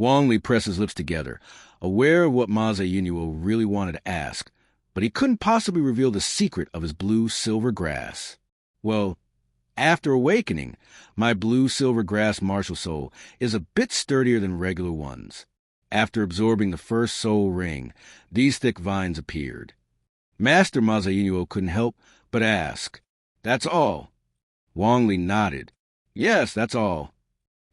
Wong Lee pressed his lips together, aware of what Ma Zayunuo really wanted to ask, but he couldn't possibly reveal the secret of his blue silver grass. Well, after awakening, my blue silver grass martial soul is a bit sturdier than regular ones. After absorbing the first soul ring, these thick vines appeared. Master Ma Zayunuo couldn't help but ask, That's all? Wong Lee nodded. Yes, that's all.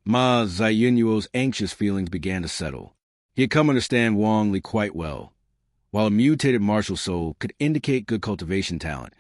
Ma Zayunuo's anxious feelings began to settle. He had come to understand Wong Lee quite well. While a mutated martial soul could indicate good cultivation talent,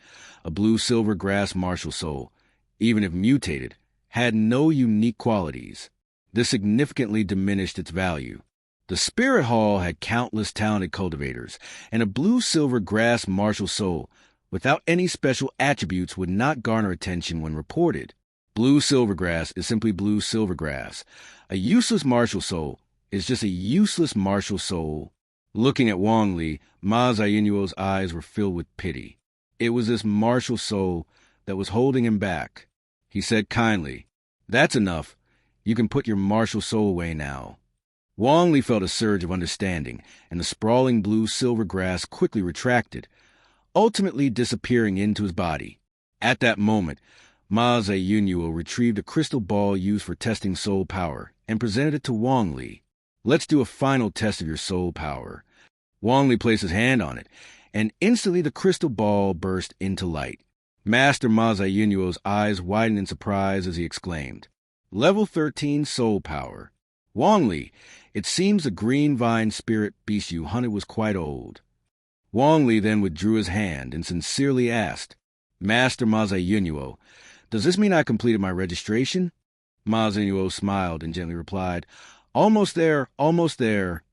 a blue-silver grass martial soul, even if mutated, had no unique qualities. This significantly diminished its value. The Spirit Hall had countless talented cultivators, and a blue-silver grass martial soul without any special attributes would not garner attention when reported. Blue silvergrass is simply blue silvergrass. A useless martial soul is just a useless martial soul. Looking at Wong Lee, Ma Zayunuo's eyes were filled with pity. It was this martial soul that was holding him back. He said kindly, That's enough. You can put your martial soul away now. Wong Lee felt a surge of understanding, and the sprawling blue silver grass quickly retracted, ultimately disappearing into his body. At that moment, Ma Zayunuo retrieved a crystal ball used for testing soul power and presented it to Wong Lee. Let's do a final test of your soul power. Wong Lee placed his hand on it, and instantly the crystal ball burst into light. Master Ma Zayunuo's eyes widened in surprise as he exclaimed, Level 13 soul power. Wong Lee, it seems the green vine spirit beast you hunted was quite old. Wong Lee then withdrew his hand and sincerely asked, Master Ma Zayunuo, does this mean I completed my registration? Ma Zayunuo smiled and gently replied, Almost there, almost there.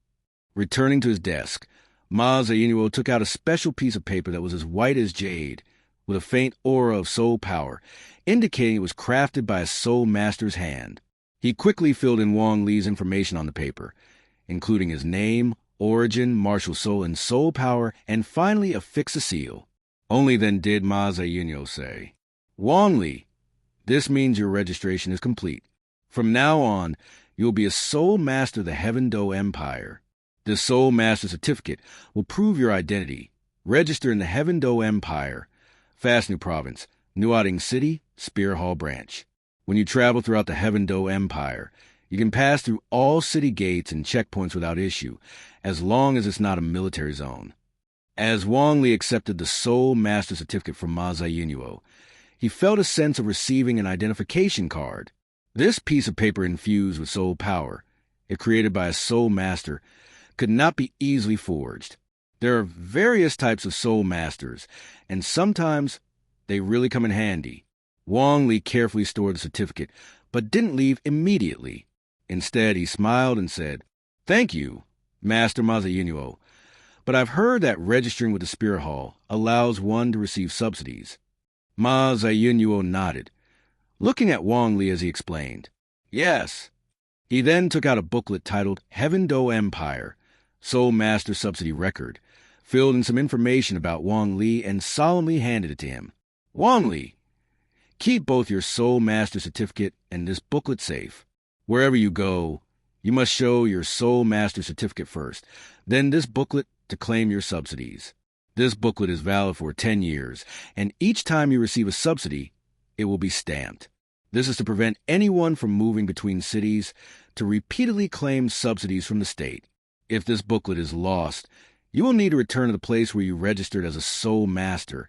Returning to his desk, Ma Zayunuo took out a special piece of paper that was as white as jade, with a faint aura of soul power, indicating it was crafted by a soul master's hand. He quickly filled in Wong Lee's information on the paper, including his name, origin, martial soul, and soul power, and finally affix a seal. Only then did Ma Zayunyo say, "Wong Lee, this means your registration is complete. From now on, you will be a Soul Master of the Heaven Do Empire. This Soul Master certificate will prove your identity. Register in the Heaven Do Empire, Fast New Province, Newoding City, Spear Hall Branch. When you travel throughout the Heaven Do Empire, you can pass through all city gates and checkpoints without issue, as long as it's not a military zone." As Wong Lee accepted the Soul Master certificate from Ma Zayunyo, he felt a sense of receiving an identification card. This piece of paper infused with soul power, if created by a Soul Master, could not be easily forged. There are various types of Soul Masters, and sometimes they really come in handy. Wong Lee carefully stored the certificate, but didn't leave immediately. Instead, he smiled and said, "Thank you, Master Ma Zayunyo, but I've heard that registering with the Spear Hall allows one to receive subsidies." Ma Zayunyo nodded, looking at Wong Lee as he explained, "Yes." He then took out a booklet titled Heaven Do Empire, Soul Master Subsidy Record, filled in some information about Wong Lee, and solemnly handed it to him. "Wong Lee, keep both your Soul Master certificate and this booklet safe. Wherever you go, you must show your Soul Master certificate first, then this booklet to claim your subsidies. This booklet is valid for 10 years, and each time you receive a subsidy, it will be stamped. This is to prevent anyone from moving between cities to repeatedly claim subsidies from the state. If this booklet is lost, you will need to return to the place where you registered as a Soul Master,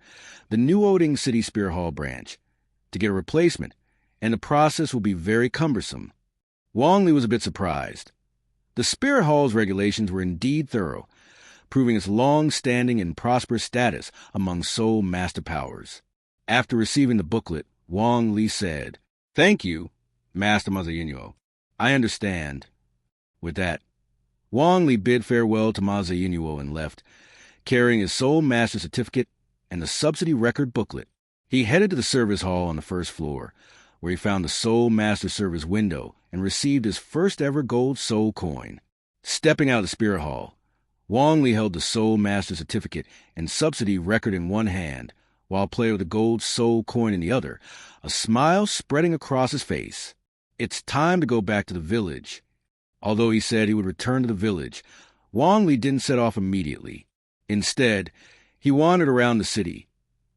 the Newoding City Spear Hall branch, to get a replacement, and the process will be very cumbersome." Wong Lee was a bit surprised. The Spear Hall's regulations were indeed thorough, proving its long-standing and prosperous status among Soul Master powers. After receiving the booklet, Wong Lee said, "Thank you, Master Ma Zayunyo. I understand." With that, Wong Lee bid farewell to Ma Zayunyo and left, carrying his Soul Master certificate and the subsidy record booklet. He headed to the service hall on the first floor, where he found the Soul Master service window and received his first ever gold soul coin. Stepping out of the Spirit Hall, Wong Lee held the Soul Master certificate and subsidy record in one hand, while playing with the gold soul coin in the other, a smile spreading across his face. It's time to go back to the village. Although he said he would return to the village, Wong Lee didn't set off immediately. Instead, he wandered around the city,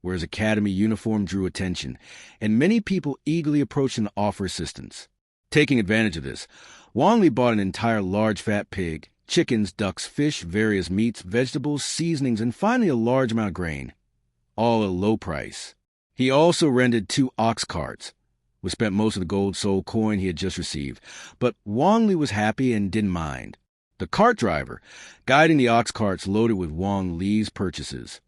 where his academy uniform drew attention, and many people eagerly approached him to offer assistance. Taking advantage of this, Wong Lee bought an entire large fat pig, chickens, ducks, fish, various meats, vegetables, seasonings, and finally a large amount of grain, all at a low price. He also rented 2 ox carts, which spent most of the gold soul coin he had just received, but Wong Lee was happy and didn't mind. The cart driver, guiding the ox carts loaded with Wong Lee's purchases,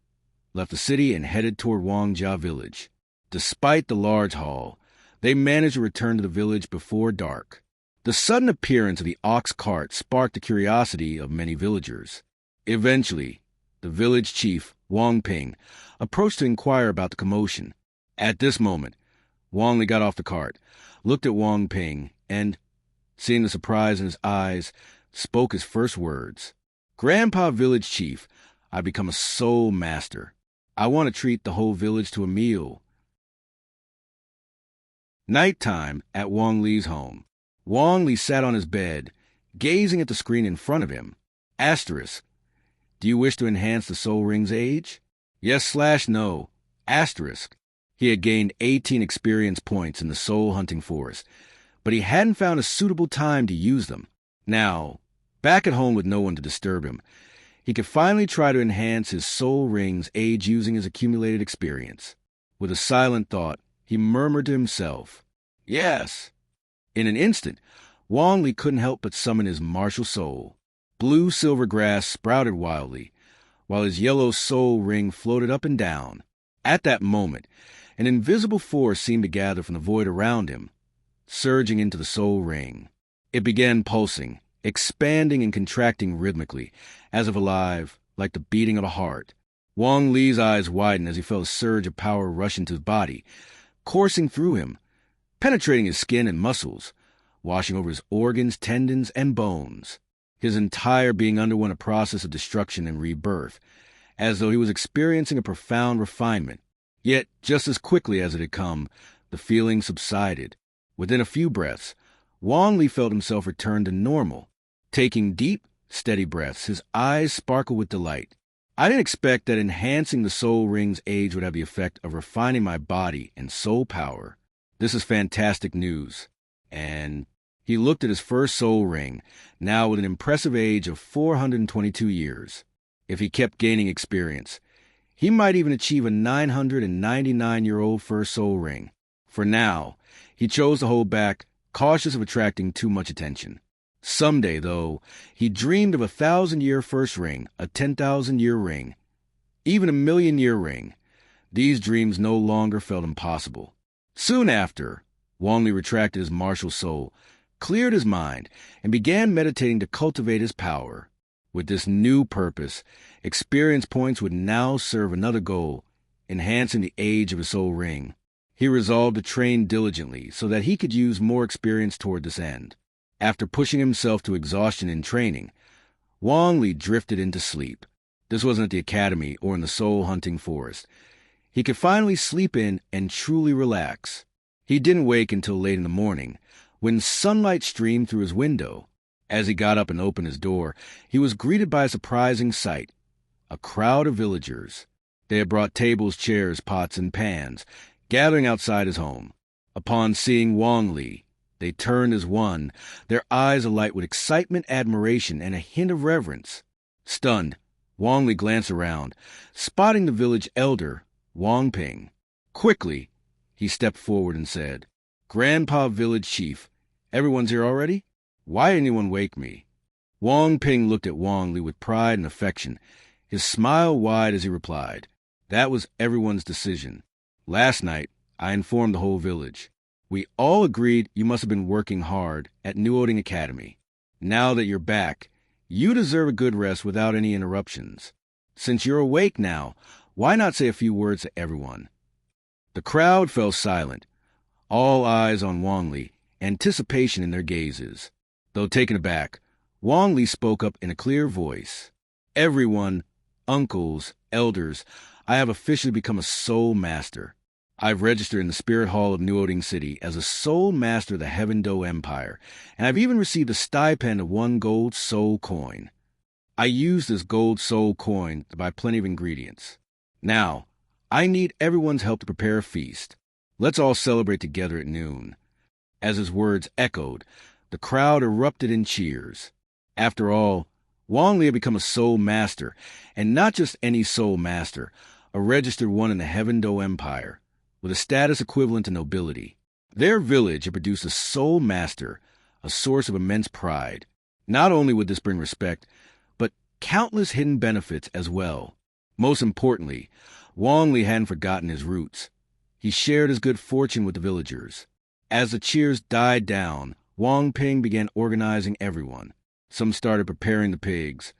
left the city and headed toward Wangjia village. Despite the large haul, they managed to return to the village before dark. The sudden appearance of the ox cart sparked the curiosity of many villagers. Eventually, the village chief, Wang Ping, approached to inquire about the commotion. At this moment, Wong Lee got off the cart, looked at Wang Ping, and, seeing the surprise in his eyes, spoke his first words. "Grandpa Village Chief, I become a Soul Master. I want to treat the whole village to a meal." Nighttime at Wong Lee's home. Wong Lee sat on his bed, gazing at the screen in front of him. Asterisk. Do you wish to enhance the soul ring's age? Yes/no. Asterisk. He had gained 18 experience points in the soul hunting forest, but he hadn't found a suitable time to use them. Now, back at home with no one to disturb him, he could finally try to enhance his soul ring's age using his accumulated experience. With a silent thought, he murmured to himself, "Yes." In an instant, Wong Lee couldn't help but summon his martial soul. Blue silver grass sprouted wildly, while his yellow soul ring floated up and down. At that moment, an invisible force seemed to gather from the void around him, surging into the soul ring. It began pulsing, expanding and contracting rhythmically, as if alive, like the beating of a heart. Wong Lee's eyes widened as he felt a surge of power rush into his body, coursing through him, penetrating his skin and muscles, washing over his organs, tendons, and bones. His entire being underwent a process of destruction and rebirth, as though he was experiencing a profound refinement. Yet, just as quickly as it had come, the feeling subsided. Within a few breaths, Wong Lee felt himself return to normal. Taking deep, steady breaths, his eyes sparkled with delight. I didn't expect that enhancing the soul ring's age would have the effect of refining my body and soul power. This is fantastic news. And he looked at his first soul ring, now with an impressive age of 422 years. If he kept gaining experience, he might even achieve a 999-year-old first soul ring. For now, he chose to hold back, cautious of attracting too much attention. Someday, though, he dreamed of a 1,000-year first ring, a 10,000-year ring, even a 1,000,000-year ring. These dreams no longer felt impossible. Soon after, Wong Lee retracted his martial soul, cleared his mind, and began meditating to cultivate his power. With this new purpose, experience points would now serve another goal, enhancing the age of his soul ring. He resolved to train diligently so that he could use more experience toward this end. After pushing himself to exhaustion in training, Wong Lee drifted into sleep. This wasn't at the academy or in the soul-hunting forest. He could finally sleep in and truly relax. He didn't wake until late in the morning, when sunlight streamed through his window. As he got up and opened his door, he was greeted by a surprising sight. A crowd of villagers. They had brought tables, chairs, pots, and pans, gathering outside his home. Upon seeing Wong Lee, they turned as one, their eyes alight with excitement, admiration, and a hint of reverence. Stunned, Wong Lee glanced around, spotting the village elder, Wong Ping. Quickly, he stepped forward and said, "Grandpa Village Chief, everyone's here already? Why didn't anyone wake me?" Wong Ping looked at Wong Lee with pride and affection, his smile wide as he replied, "That was everyone's decision. Last night, I informed the whole village. We all agreed you must have been working hard at Newoding Academy. Now that you're back, you deserve a good rest without any interruptions. Since you're awake now, why not say a few words to everyone?" The crowd fell silent, all eyes on Wong Lee, anticipation in their gazes. Though taken aback, Wong Lee spoke up in a clear voice. "Everyone, uncles, elders, I have officially become a soul master. I've registered in the Spirit Hall of Newoding City as a soul master of the Heaven Do Empire, and I've even received a stipend of 1 gold soul coin. I use this gold soul coin to buy plenty of ingredients. Now, I need everyone's help to prepare a feast. Let's all celebrate together at noon." As his words echoed, the crowd erupted in cheers. After all, Wong Lee had become a soul master, and not just any soul master, a registered one in the Heaven Do Empire, with a status equivalent to nobility. Their village had produced a soul master, a source of immense pride. Not only would this bring respect, but countless hidden benefits as well. Most importantly, Wong Lee hadn't forgotten his roots. He shared his good fortune with the villagers. As the cheers died down, Wong Ping began organizing everyone. Some started preparing the pigs.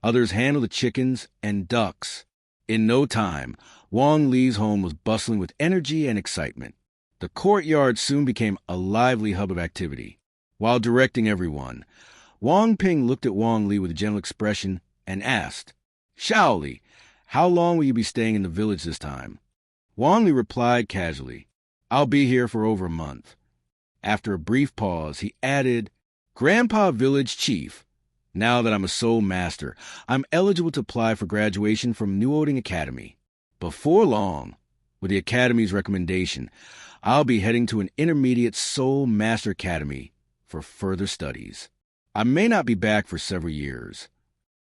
Others handled the chickens and ducks. In no time, Wong Lee's home was bustling with energy and excitement. The courtyard soon became a lively hub of activity. While directing everyone, Wong Ping looked at Wong Lee with a gentle expression and asked, "Shao Li, how long will you be staying in the village this time?" Wong Lee replied casually, "I'll be here for over a month." After a brief pause, he added, "Grandpa Village Chief, now that I'm a soul master, I'm eligible to apply for graduation from Newoding Academy. Before long, with the Academy's recommendation, I'll be heading to an intermediate soul master academy for further studies. I may not be back for several years."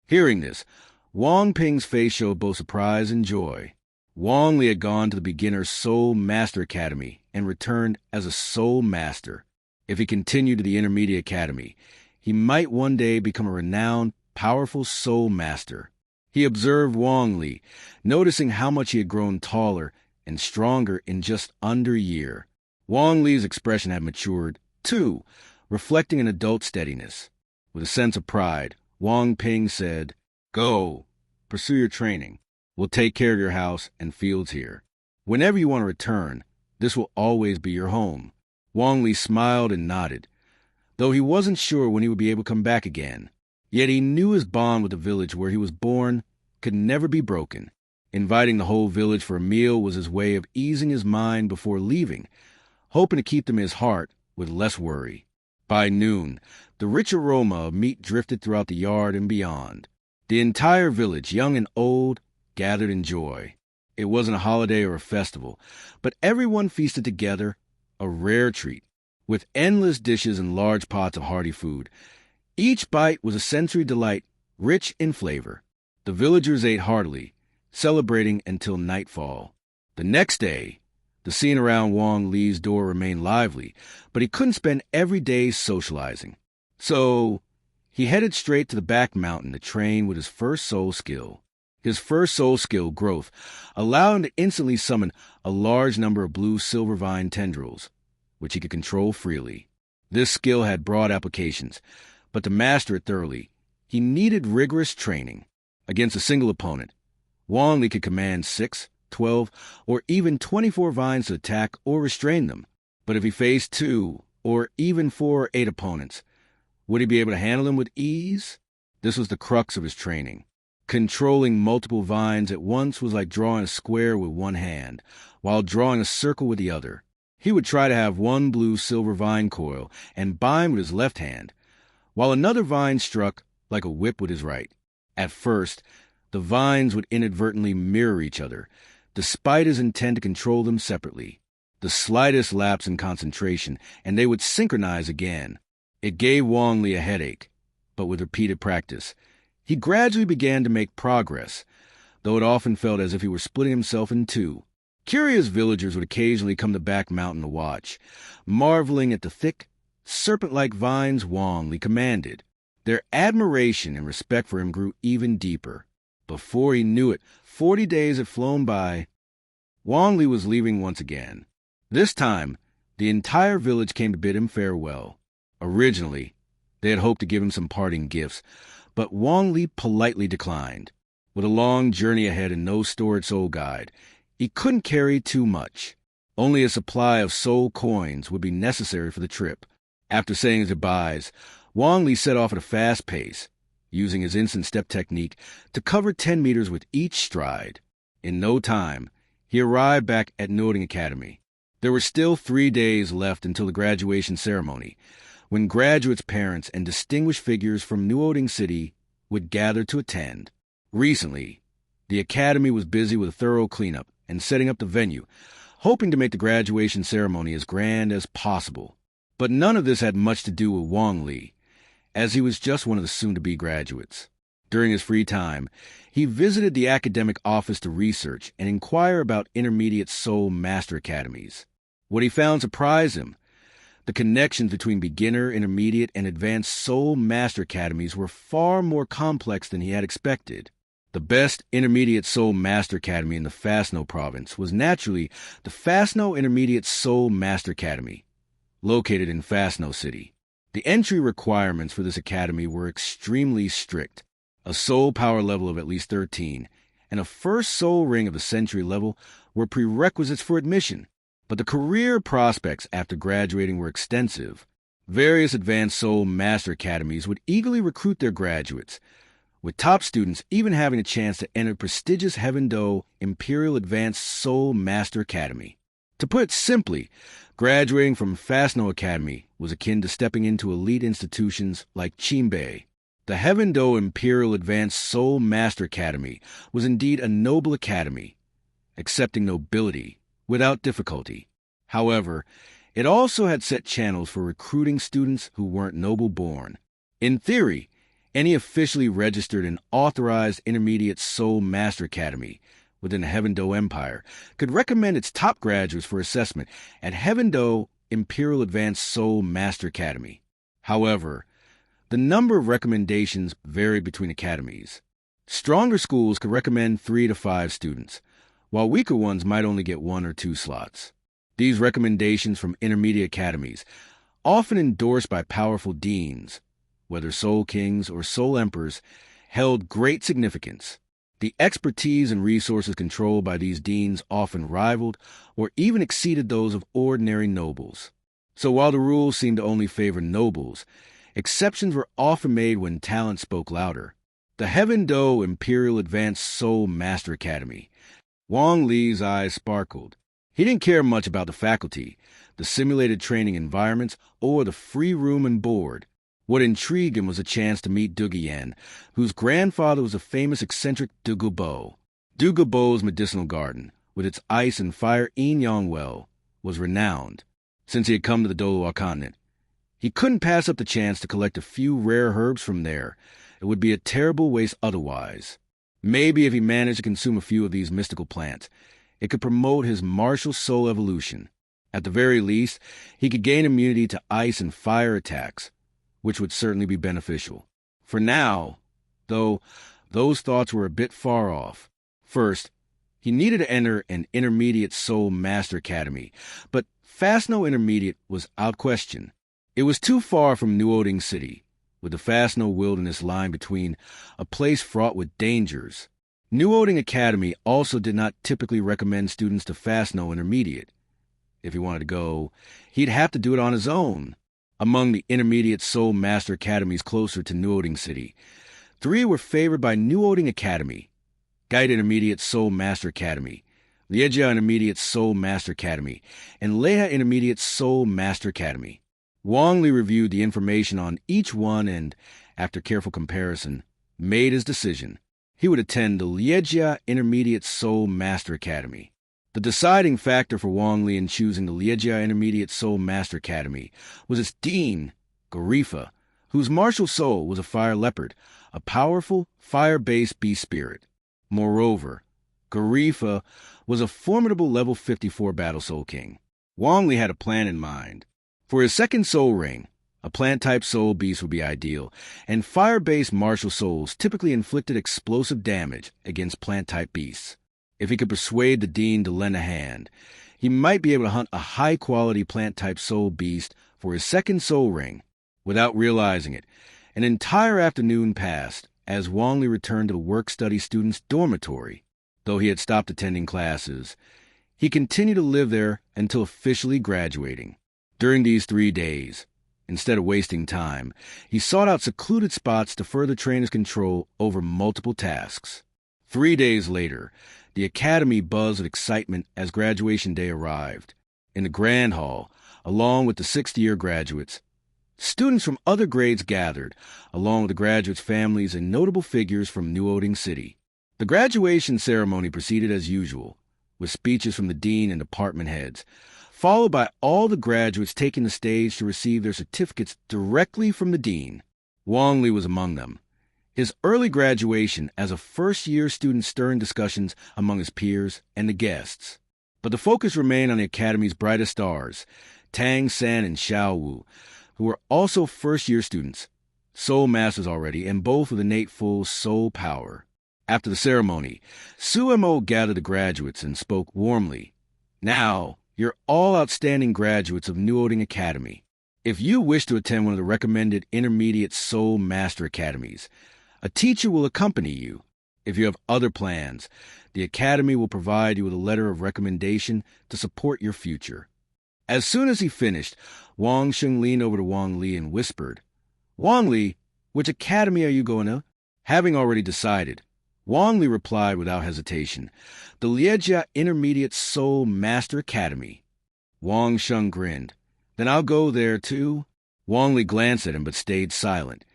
Hearing this, Wong Ping's face showed both surprise and joy. Wong Lee had gone to the beginner soul master academy and returned as a soul master. If he continued to the intermediate academy, he might one day become a renowned, powerful soul master. He observed Wong Lee, noticing how much he had grown taller and stronger in just under a year. Wong Lee's expression had matured, too, reflecting an adult steadiness. With a sense of pride, Wong Ping said, "Go, pursue your training. We'll take care of your house and fields here. Whenever you want to return, this will always be your home." Wong Lee smiled and nodded. though he wasn't sure when he would be able to come back again. Yet he knew his bond with the village where he was born could never be broken. Inviting the whole village for a meal was his way of easing his mind before leaving, hoping to keep them in his heart with less worry. By noon, the rich aroma of meat drifted throughout the yard and beyond. The entire village, young and old, gathered in joy. It wasn't a holiday or a festival, but everyone feasted together, a rare treat, with endless dishes and large pots of hearty food. Each bite was a sensory delight, rich in flavor. The villagers ate heartily, celebrating until nightfall. The next day, the scene around Wong Lee's door remained lively, but he couldn't spend every day socializing. So he headed straight to the back mountain to train with his first soul skill. His first soul skill, growth, allowed him to instantly summon a large number of blue silver vine tendrils, which he could control freely. This skill had broad applications, but to master it thoroughly, he needed rigorous training. Against a single opponent, Wong Lee could command 6, 12, or even 24 vines to attack or restrain them. But if he faced 2, or even 4 or 8 opponents, would he be able to handle them with ease? This was the crux of his training. Controlling multiple vines at once was like drawing a square with one hand, while drawing a circle with the other. He would try to have one blue silver vine coil and bind with his left hand, while another vine struck like a whip with his right. At first, the vines would inadvertently mirror each other, despite his intent to control them separately. The slightest lapse in concentration, and they would synchronize again. It gave Wong Lee a headache, but with repeated practice, he gradually began to make progress, though it often felt as if he were splitting himself in two. Curious villagers would occasionally come to Back Mountain to watch, marveling at the thick, serpent-like vines Wong Lee commanded. Their admiration and respect for him grew even deeper. Before he knew it, 40 days had flown by. Wong Lee was leaving once again. This time, the entire village came to bid him farewell. Originally, they had hoped to give him some parting gifts, but Wong Lee politely declined. With a long journey ahead and no stored soul guide, he couldn't carry too much. Only a supply of soul coins would be necessary for the trip. After saying his goodbyes, Wong Lee set off at a fast pace, using his instant step technique to cover 10 meters with each stride. In no time, he arrived back at Newoding Academy. There were still 3 days left until the graduation ceremony, when graduates' parents and distinguished figures from Newoding City would gather to attend. Recently, the academy was busy with a thorough cleanup and setting up the venue, hoping to make the graduation ceremony as grand as possible. But none of this had much to do with Wong Lee, as he was just one of the soon-to-be graduates. During his free time, he visited the academic office to research and inquire about intermediate soul master academies. What he found surprised him. The connections between beginner, intermediate, and advanced soul master academies were far more complex than he had expected. The best intermediate soul master academy in the Fastno province was naturally the Fastno Intermediate Soul Master Academy, located in Fastno City. The entry requirements for this academy were extremely strict. A soul power level of at least 13 and a first soul ring of the century level were prerequisites for admission. But the career prospects after graduating were extensive. Various advanced soul master academies would eagerly recruit their graduates, with top students even having a chance to enter prestigious Heaven Do Imperial Advanced Soul Master Academy. To put it simply, graduating from Fastno Academy was akin to stepping into elite institutions like Chimbei. The Heaven Do Imperial Advanced Soul Master Academy was indeed a noble academy, accepting nobility without difficulty. However, it also had set channels for recruiting students who weren't noble-born. In theory, any officially registered and authorized intermediate soul master academy within the Heaven Do Empire could recommend its top graduates for assessment at Heaven Do Imperial Advanced Soul Master Academy. However, the number of recommendations varied between academies. Stronger schools could recommend 3 to 5 students, while weaker ones might only get 1 or 2 slots. These recommendations from intermediate academies, often endorsed by powerful deans, whether soul kings or soul emperors, held great significance. The expertise and resources controlled by these deans often rivaled or even exceeded those of ordinary nobles. So while the rules seemed to only favor nobles, exceptions were often made when talent spoke louder. The Heaven Do Imperial Advanced Soul Master Academy. Wong Lee's eyes sparkled. He didn't care much about the faculty, the simulated training environments, or the free room and board. What intrigued him was a chance to meet Duguyan, whose grandfather was a famous eccentric Dugubo. Dugubo's medicinal garden, with its ice and fire yin-yang well, was renowned. Since he had come to the Douluo Continent, he couldn't pass up the chance to collect a few rare herbs from there. It would be a terrible waste otherwise. Maybe if he managed to consume a few of these mystical plants, it could promote his martial soul evolution. At the very least, he could gain immunity to ice and fire attacks, which would certainly be beneficial. For now, though, those thoughts were a bit far off. First, he needed to enter an intermediate soul master academy, but Fastno Intermediate was out of question. It was too far from Newoding City, with the Fastno wilderness lying between, a place fraught with dangers. Newoding Academy also did not typically recommend students to Fastno Intermediate. If he wanted to go, he'd have to do it on his own. Among the intermediate soul master academies closer to Newoding City, 3 were favored by Newoding Academy: Guide Intermediate Soul Master Academy, Liejia Intermediate Soul Master Academy, and Leha Intermediate Soul Master Academy. Wong Lee reviewed the information on each one and, after careful comparison, made his decision. He would attend the Liejia Intermediate Soul Master Academy. The deciding factor for Wong Lee in choosing the Liejia Intermediate Soul Master Academy was its dean, Garifa, whose martial soul was a fire leopard, a powerful, fire-based beast spirit. Moreover, Garifa was a formidable level 54 battle soul king. Wong Lee had a plan in mind. For his second soul ring, a plant-type soul beast would be ideal, and fire-based martial souls typically inflicted explosive damage against plant-type beasts. If he could persuade the dean to lend a hand, he might be able to hunt a high-quality plant-type soul beast for his second soul ring. Without realizing it, an entire afternoon passed as Wong Lee returned to the work-study students' dormitory. Though he had stopped attending classes, he continued to live there until officially graduating. During these 3 days, instead of wasting time, he sought out secluded spots to further train his control over multiple tasks. 3 days later, the academy buzzed with excitement as graduation day arrived. In the grand hall, along with the sixth-year graduates, students from other grades gathered, along with the graduates' families and notable figures from Newoding City. The graduation ceremony proceeded as usual, with speeches from the dean and department heads, followed by all the graduates taking the stage to receive their certificates directly from the dean. Wong Lee was among them. His early graduation as a first-year student stirring discussions among his peers and the guests. But the focus remained on the academy's brightest stars, Tang San and Xiao Wu, who were also first-year students, soul masters already, and both with innate full soul power. After the ceremony, Suemo gathered the graduates and spoke warmly. "Now, you're all outstanding graduates of Newoding Academy. If you wish to attend one of the recommended intermediate soul master academies, a teacher will accompany you. If you have other plans, the academy will provide you with a letter of recommendation to support your future." As soon as he finished, Wong Shan leaned over to Wong Lee and whispered, "Wong Lee, which academy are you going to?" Having already decided, Wong Lee replied without hesitation, "The Liejia Intermediate Soul Master Academy." Wong Shun grinned. "Then I'll go there, too." Wong Lee glanced at him but stayed silent,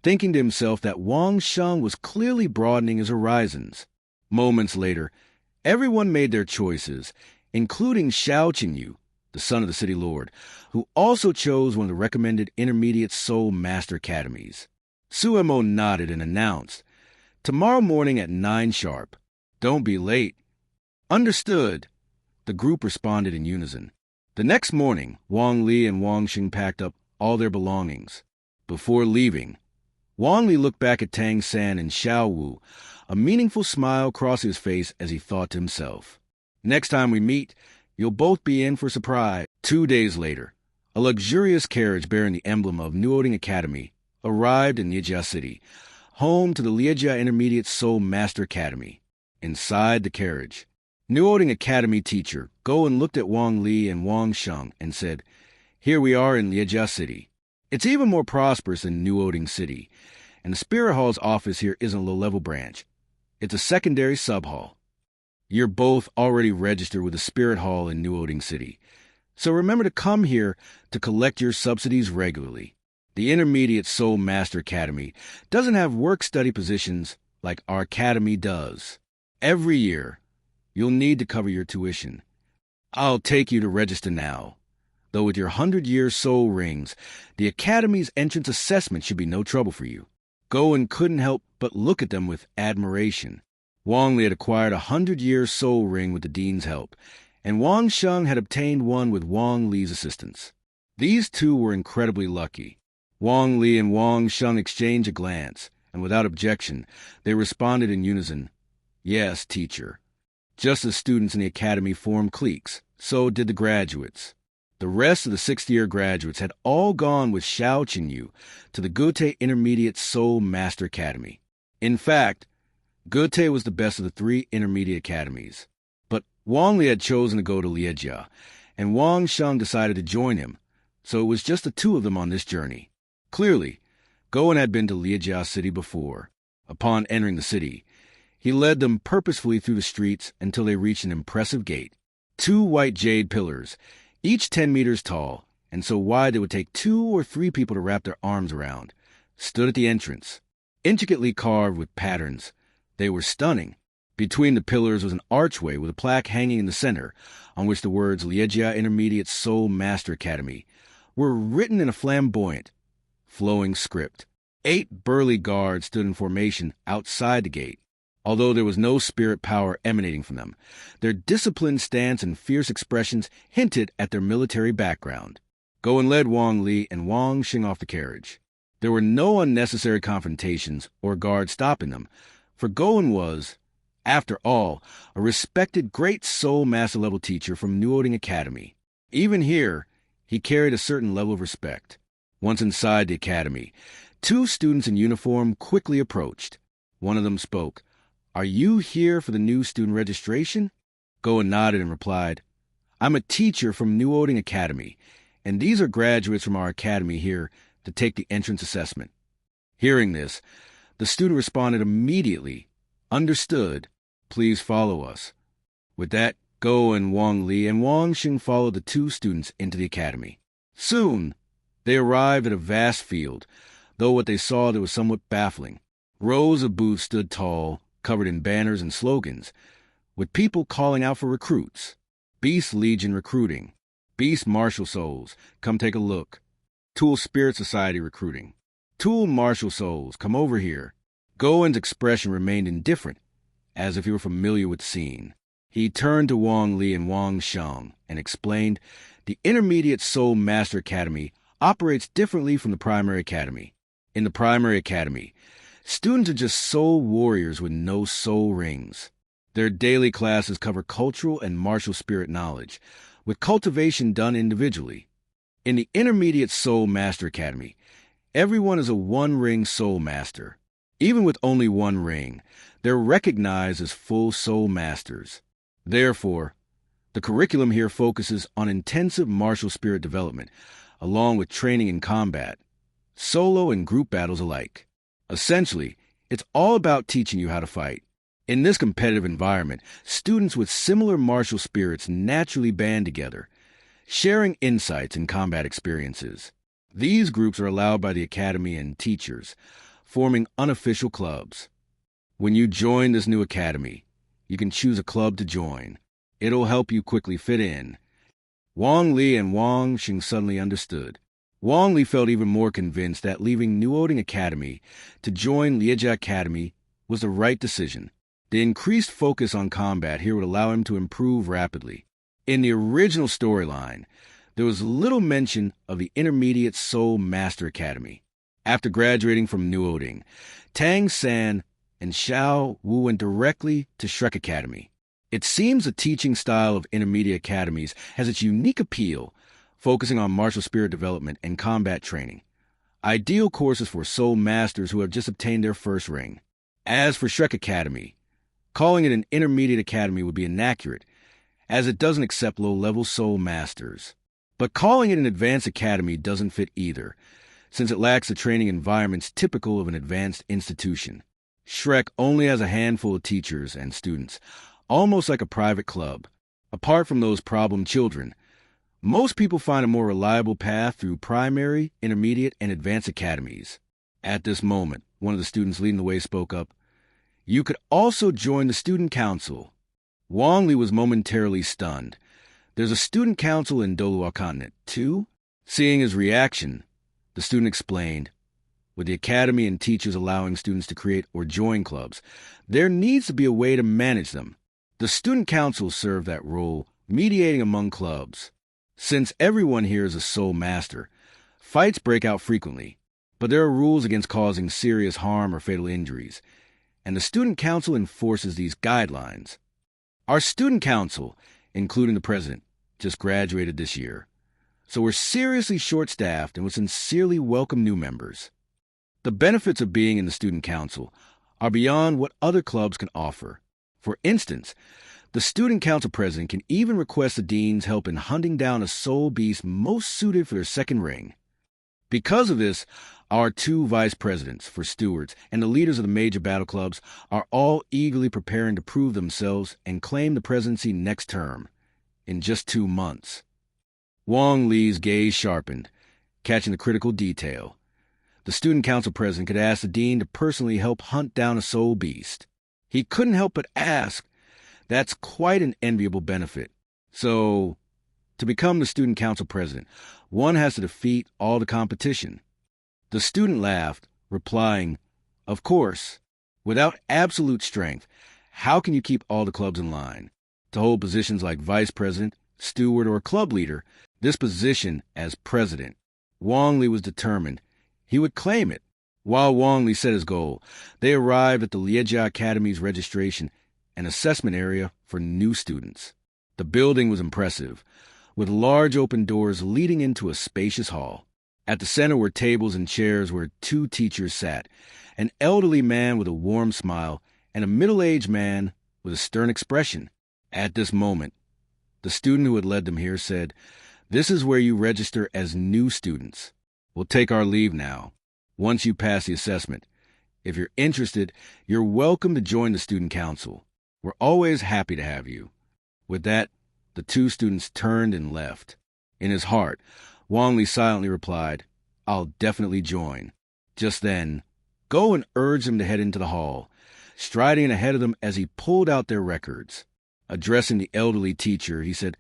thinking to himself that Wong Shun was clearly broadening his horizons. Moments later, everyone made their choices, including Xiao Qingyu, the son of the city lord, who also chose one of the recommended intermediate soul master academies. Suemo nodded and announced, "Tomorrow morning at 9 sharp. Don't be late." "Understood," the group responded in unison. The next morning, Wong Lee and Wong Xing packed up all their belongings. Before leaving, Wong Lee looked back at Tang San and Xiao Wu, a meaningful smile crossing his face as he thought to himself, "Next time we meet, you'll both be in for a surprise." 2 days later, a luxurious carriage bearing the emblem of Newoding Academy arrived in Liejia City, home to the Liejia Intermediate Soul Master Academy. Inside the carriage, Newoding Academy teacher Goen looked at Wong Lee and Wong Sheng and said, Here we are in Liejia City. It's even more prosperous than Newoding City, and the Spirit Hall's office here isn't a low-level branch. It's a secondary sub-hall. You're both already registered with the Spirit Hall in Newoding City, so remember to come here to collect your subsidies regularly. The Intermediate Soul Master Academy doesn't have work-study positions like our academy does. Every year, you'll need to cover your tuition. I'll take you to register now. Though with your 100-year soul rings, the Academy's entrance assessment should be no trouble for you. Goen couldn't help but look at them with admiration. Wong Li had acquired a 100-year soul ring with the Dean's help, and Wong Shan had obtained one with Wong Lee's assistance. These two were incredibly lucky. Wong Li and Wong Shan exchanged a glance, and without objection, they responded in unison, "Yes, teacher." Just as students in the academy formed cliques, so did the graduates. The rest of the sixth-year graduates had all gone with Xiao Qinyu to the Goethe Intermediate Soul Master Academy. In fact, Goethe was the best of the three intermediate academies. But Wong Li had chosen to go to Liejia, and Wong Shan decided to join him, so it was just the two of them on this journey. Clearly, Goen had been to Liejia City before. Upon entering the city, he led them purposefully through the streets until they reached an impressive gate. 2 white jade pillars, each 10 meters tall, and so wide they would take 2 or 3 people to wrap their arms around, stood at the entrance. Intricately carved with patterns, they were stunning. Between the pillars was an archway with a plaque hanging in the center, on which the words Liejia Intermediate Soul Master Academy were written in a flamboyant, flowing script. 8 burly guards stood in formation outside the gate. Although there was no spirit power emanating from them, their disciplined stance and fierce expressions hinted at their military background. Goen led Wong Li and Wang Xing off the carriage. There were no unnecessary confrontations or guards stopping them, for Goen was, after all, a respected great soul master-level teacher from Newoding Academy. Even here, he carried a certain level of respect. Once inside the academy, 2 students in uniform quickly approached. One of them spoke. "Are you here for the new student registration?" Goen nodded and replied, "I'm a teacher from Newoding Academy, and these are graduates from our academy here to take the entrance assessment." Hearing this, the student responded immediately, "Understood. Please follow us." With that, Goen, Wong Li, and Wang Xing followed the 2 students into the academy. Soon, they arrived at a vast field, though what they saw there was somewhat baffling. Rows of booths stood tall, covered in banners and slogans, with people calling out for recruits. Beast Legion recruiting. Beast Martial Souls, come take a look. Tool Spirit Society recruiting. Tool Martial Souls, come over here. Goen's expression remained indifferent, as if he were familiar with the scene. He turned to Wong Li and Wang Shan and explained, "The Intermediate Soul Master Academy operates differently from the Primary Academy. In the Primary Academy, students are just soul warriors with no soul rings. Their daily classes cover cultural and martial spirit knowledge, with cultivation done individually. In the Intermediate Soul Master Academy, everyone is a one-ring soul master. Even with only one ring, they're recognized as full soul masters. Therefore, the curriculum here focuses on intensive martial spirit development, along with training in combat, solo and group battles alike. Essentially, it's all about teaching you how to fight. In this competitive environment, students with similar martial spirits naturally band together, sharing insights and combat experiences. These groups are allowed by the academy and teachers, forming unofficial clubs. When you join this new academy, you can choose a club to join. It'll help you quickly fit in." Wong Li and Wang Xing suddenly understood. Wong Li felt even more convinced that leaving Newoding Academy to join Liejia Academy was the right decision. The increased focus on combat here would allow him to improve rapidly. In the original storyline, there was little mention of the Intermediate Soul Master Academy. After graduating from Newoding, Tang San and Xiao Wu went directly to Shrek Academy. It seems the teaching style of intermediate academies has its unique appeal, focusing on martial spirit development and combat training. Ideal courses for soul masters who have just obtained their first ring. As for Shrek Academy, calling it an intermediate academy would be inaccurate, as it doesn't accept low-level soul masters. But calling it an advanced academy doesn't fit either, since it lacks the training environments typical of an advanced institution. Shrek only has a handful of teachers and students, almost like a private club. Apart from those problem children, most people find a more reliable path through primary, intermediate, and advanced academies. At this moment, one of the students leading the way spoke up. You could also join the student council. Wang Li was momentarily stunned. There's a student council in Douluo Continent, too? Seeing his reaction, the student explained, with the academy and teachers allowing students to create or join clubs, there needs to be a way to manage them. The student council served that role, mediating among clubs. Since everyone here is a sole master, fights break out frequently, but there are rules against causing serious harm or fatal injuries, and the student council enforces these guidelines. Our student council, including the president, just graduated this year, so we're seriously short-staffed and would sincerely welcome new members. The benefits of being in the student council are beyond what other clubs can offer. For instance, the student council president can even request the dean's help in hunting down a soul beast most suited for their second ring. Because of this, our 2 vice presidents for stewards and the leaders of the major battle clubs are all eagerly preparing to prove themselves and claim the presidency next term, in just 2 months. Wong Lee's gaze sharpened, catching the critical detail. The student council president could ask the dean to personally help hunt down a soul beast. He couldn't help but ask. That's quite an enviable benefit. So, to become the student council president, one has to defeat all the competition. The student laughed, replying, Of course. Without absolute strength, how can you keep all the clubs in line? To hold positions like vice president, steward, or club leader, this position as president, Wong Lee was determined. He would claim it. While Wong Lee set his goal, they arrived at the Liejia Academy's registration and assessment area for new students. The building was impressive, with large open doors leading into a spacious hall. At the center were tables and chairs where 2 teachers sat, an elderly man with a warm smile and a middle-aged man with a stern expression. At this moment, the student who had led them here said, This is where you register as new students. We'll take our leave now. Once you pass the assessment, if you're interested, you're welcome to join the student council. We're always happy to have you. With that, the 2 students turned and left. In his heart, Wong Lee silently replied, I'll definitely join. Just then, Go and urged them to head into the hall, striding ahead of them as he pulled out their records. Addressing the elderly teacher, he said,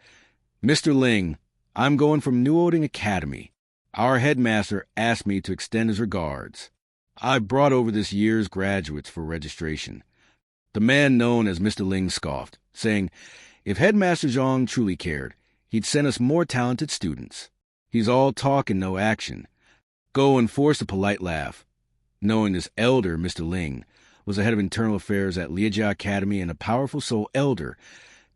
Mr. Ling, I'm going from Newoding Academy. Our headmaster asked me to extend his regards. I brought over this year's graduates for registration. The man known as Mr. Ling scoffed, saying, If Headmaster Zhang truly cared, he'd send us more talented students. He's all talk and no action. Go and force a polite laugh. Knowing this elder, Mr. Ling, was the head of internal affairs at Liejia Academy and a powerful soul elder,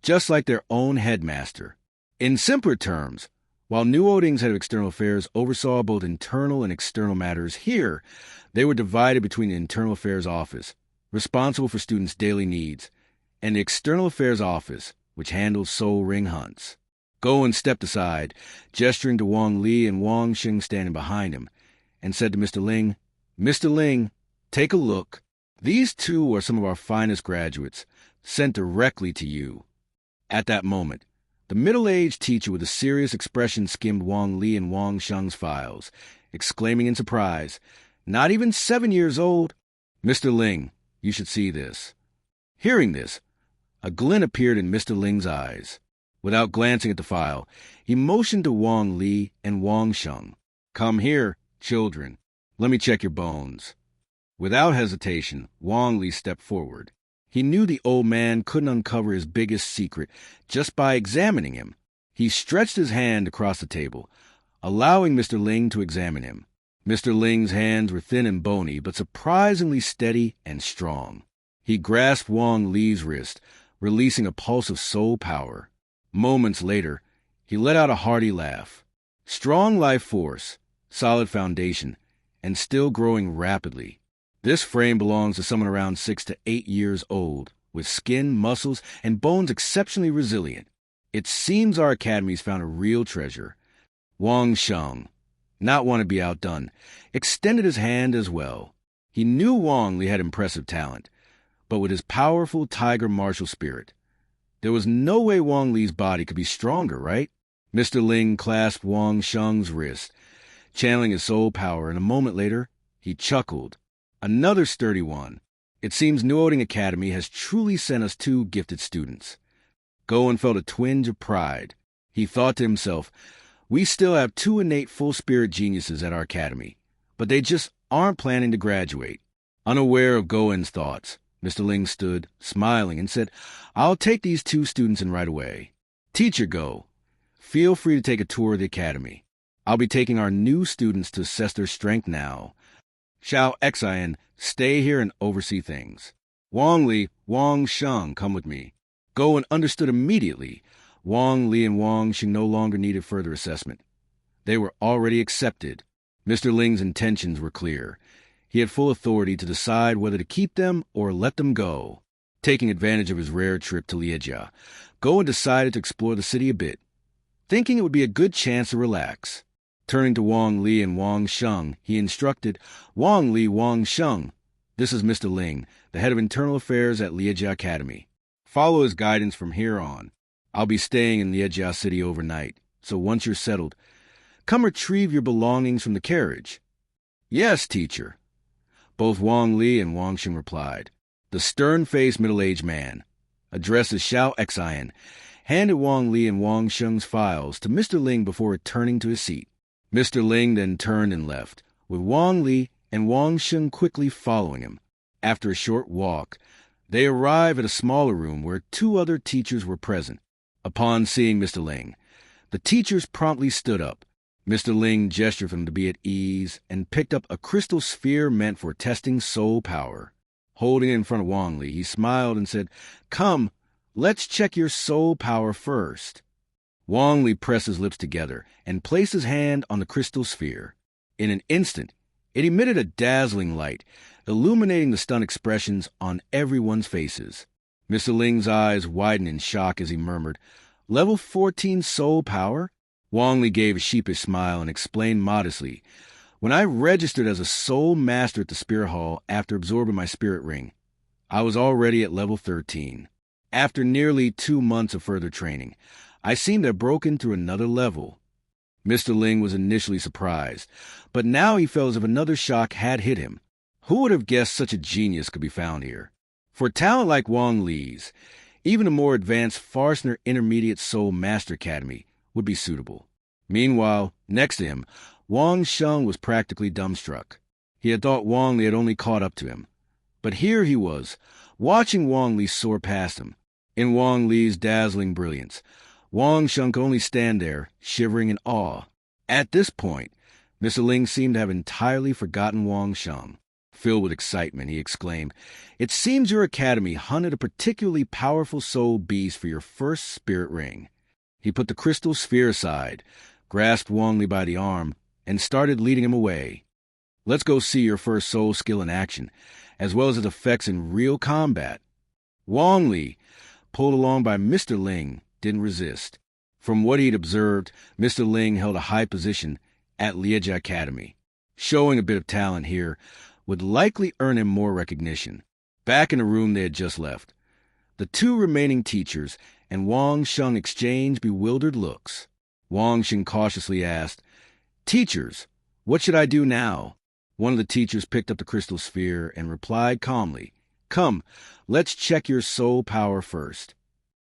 just like their own headmaster. In simpler terms, while Newoding's head of external affairs oversaw both internal and external matters, here they were divided between the internal affairs office, responsible for students' daily needs, and the external affairs office, which handles soul ring hunts. Goen stepped aside, gesturing to Wong Lee and Wong Shan standing behind him, and said to Mr. Ling, take a look. These 2 are some of our finest graduates, sent directly to you. At that moment, the middle-aged teacher with a serious expression skimmed Wong Lee and Wong Shan's files, exclaiming in surprise, Not even 7 years old? Mr. Ling, you should see this. Hearing this, a glint appeared in Mr. Ling's eyes. Without glancing at the file, he motioned to Wong Lee and Wong Shan. Come here, children. Let me check your bones. Without hesitation, Wong Lee stepped forward. He knew the old man couldn't uncover his biggest secret just by examining him. He stretched his hand across the table, allowing Mr. Ling to examine him. Mr. Ling's hands were thin and bony, but surprisingly steady and strong. He grasped Wong Lee's wrist, releasing a pulse of soul power. Moments later, he let out a hearty laugh. Strong life force, solid foundation, and still growing rapidly. This frame belongs to someone around 6 to 8 years old, with skin, muscles, and bones exceptionally resilient. It seems our academy's found a real treasure. Wong Shan, not want to be outdone, extended his hand as well. He knew Wong Lee had impressive talent, but with his powerful tiger martial spirit, there was no way Wong Lee's body could be stronger, right? Mr. Ling clasped Wong Shan's wrist, channeling his soul power, and a moment later, he chuckled. Another sturdy one. It seems Newoding Academy has truly sent us 2 gifted students. Goen felt a twinge of pride. He thought to himself, we still have 2 innate full-spirit geniuses at our academy, but they just aren't planning to graduate. Unaware of Goen's thoughts, Mr. Ling stood, smiling, and said, I'll take these 2 students in right away. Teacher Go, feel free to take a tour of the academy. I'll be taking our new students to assess their strength now. Xiao Xian, stay here and oversee things. Wong Li, Wong Shan, come with me. Goen understood immediately. Wong Li and Wong Shan no longer needed further assessment. They were already accepted. Mr. Ling's intentions were clear. He had full authority to decide whether to keep them or let them go. Taking advantage of his rare trip to Liejia, Goen decided to explore the city a bit, thinking it would be a good chance to relax. Turning to Wong Li and Wong Shan, he instructed, Wong Li, Wong Shan, this is Mr. Ling, the head of internal affairs at Liejia Academy. Follow his guidance from here on. I'll be staying in Liejia City overnight, so once you're settled, come retrieve your belongings from the carriage. Yes, teacher. Both Wong Li and Wong Shan replied. The stern-faced middle-aged man, addressed as Xiao Xian, handed Wong Li and Wong Shan's files to Mr. Ling before returning to his seat. Mr. Ling then turned and left, with Wong Li and Wong Shan quickly following him. After a short walk, they arrived at a smaller room where 2 other teachers were present. Upon seeing Mr. Ling, the teachers promptly stood up. Mr. Ling gestured for them to be at ease and picked up a crystal sphere meant for testing soul power. Holding it in front of Wong Li, he smiled and said, Come, let's check your soul power first. Wong Lee pressed his lips together and placed his hand on the crystal sphere. In an instant, it emitted a dazzling light, illuminating the stunned expressions on everyone's faces. Mr. Ling's eyes widened in shock as he murmured, Level 14 soul power? Wong Lee gave a sheepish smile and explained modestly, When I registered as a soul master at the Spirit Hall after absorbing my spirit ring, I was already at level 13. After nearly 2 months of further training, I seemed to have broken through another level. Mr. Ling was initially surprised, but now he felt as if another shock had hit him. Who would have guessed such a genius could be found here? For talent like Wong Lee's, even a more advanced Farsner Intermediate Soul Master Academy would be suitable. Meanwhile, next to him, Wong Shan was practically dumbstruck. He had thought Wong Lee had only caught up to him. But here he was, watching Wong Lee soar past him. In Wong Lee's dazzling brilliance, Wong Shan could only stand there, shivering in awe. At this point, Mr. Ling seemed to have entirely forgotten Wong Shan. Filled with excitement, he exclaimed, It seems your academy hunted a particularly powerful soul beast for your first spirit ring. He put the crystal sphere aside, grasped Wong Lee by the arm, and started leading him away. Let's go see your first soul skill in action, as well as its effects in real combat. Wong Lee, pulled along by Mr. Ling, didn't resist. From what he'd observed, Mr. Ling held a high position at Liejia Academy. Showing a bit of talent here would likely earn him more recognition. Back in the room they had just left, the 2 remaining teachers and Wong Shan exchanged bewildered looks. Wong Shan cautiously asked, Teachers, what should I do now? One of the teachers picked up the crystal sphere and replied calmly, Come, let's check your soul power first.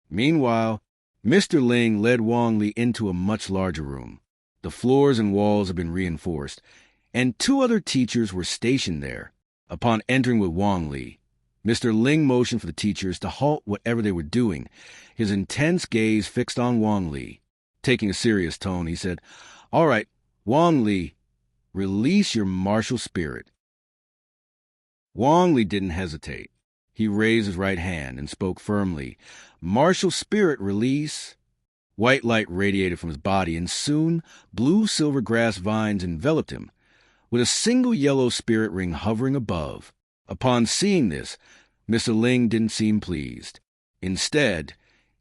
Meanwhile, Mr. Ling led Wong Lee into a much larger room. The floors and walls had been reinforced, and 2 other teachers were stationed there. Upon entering with Wong Lee, Mr. Ling motioned for the teachers to halt whatever they were doing, his intense gaze fixed on Wong Lee. Taking a serious tone, he said, All right, Wong Lee, release your martial spirit. Wong Lee didn't hesitate. He raised his right hand and spoke firmly. Martial spirit release. White light radiated from his body, and soon blue-silver grass vines enveloped him, with a single yellow spirit ring hovering above. Upon seeing this, Mr. Ling didn't seem pleased. Instead,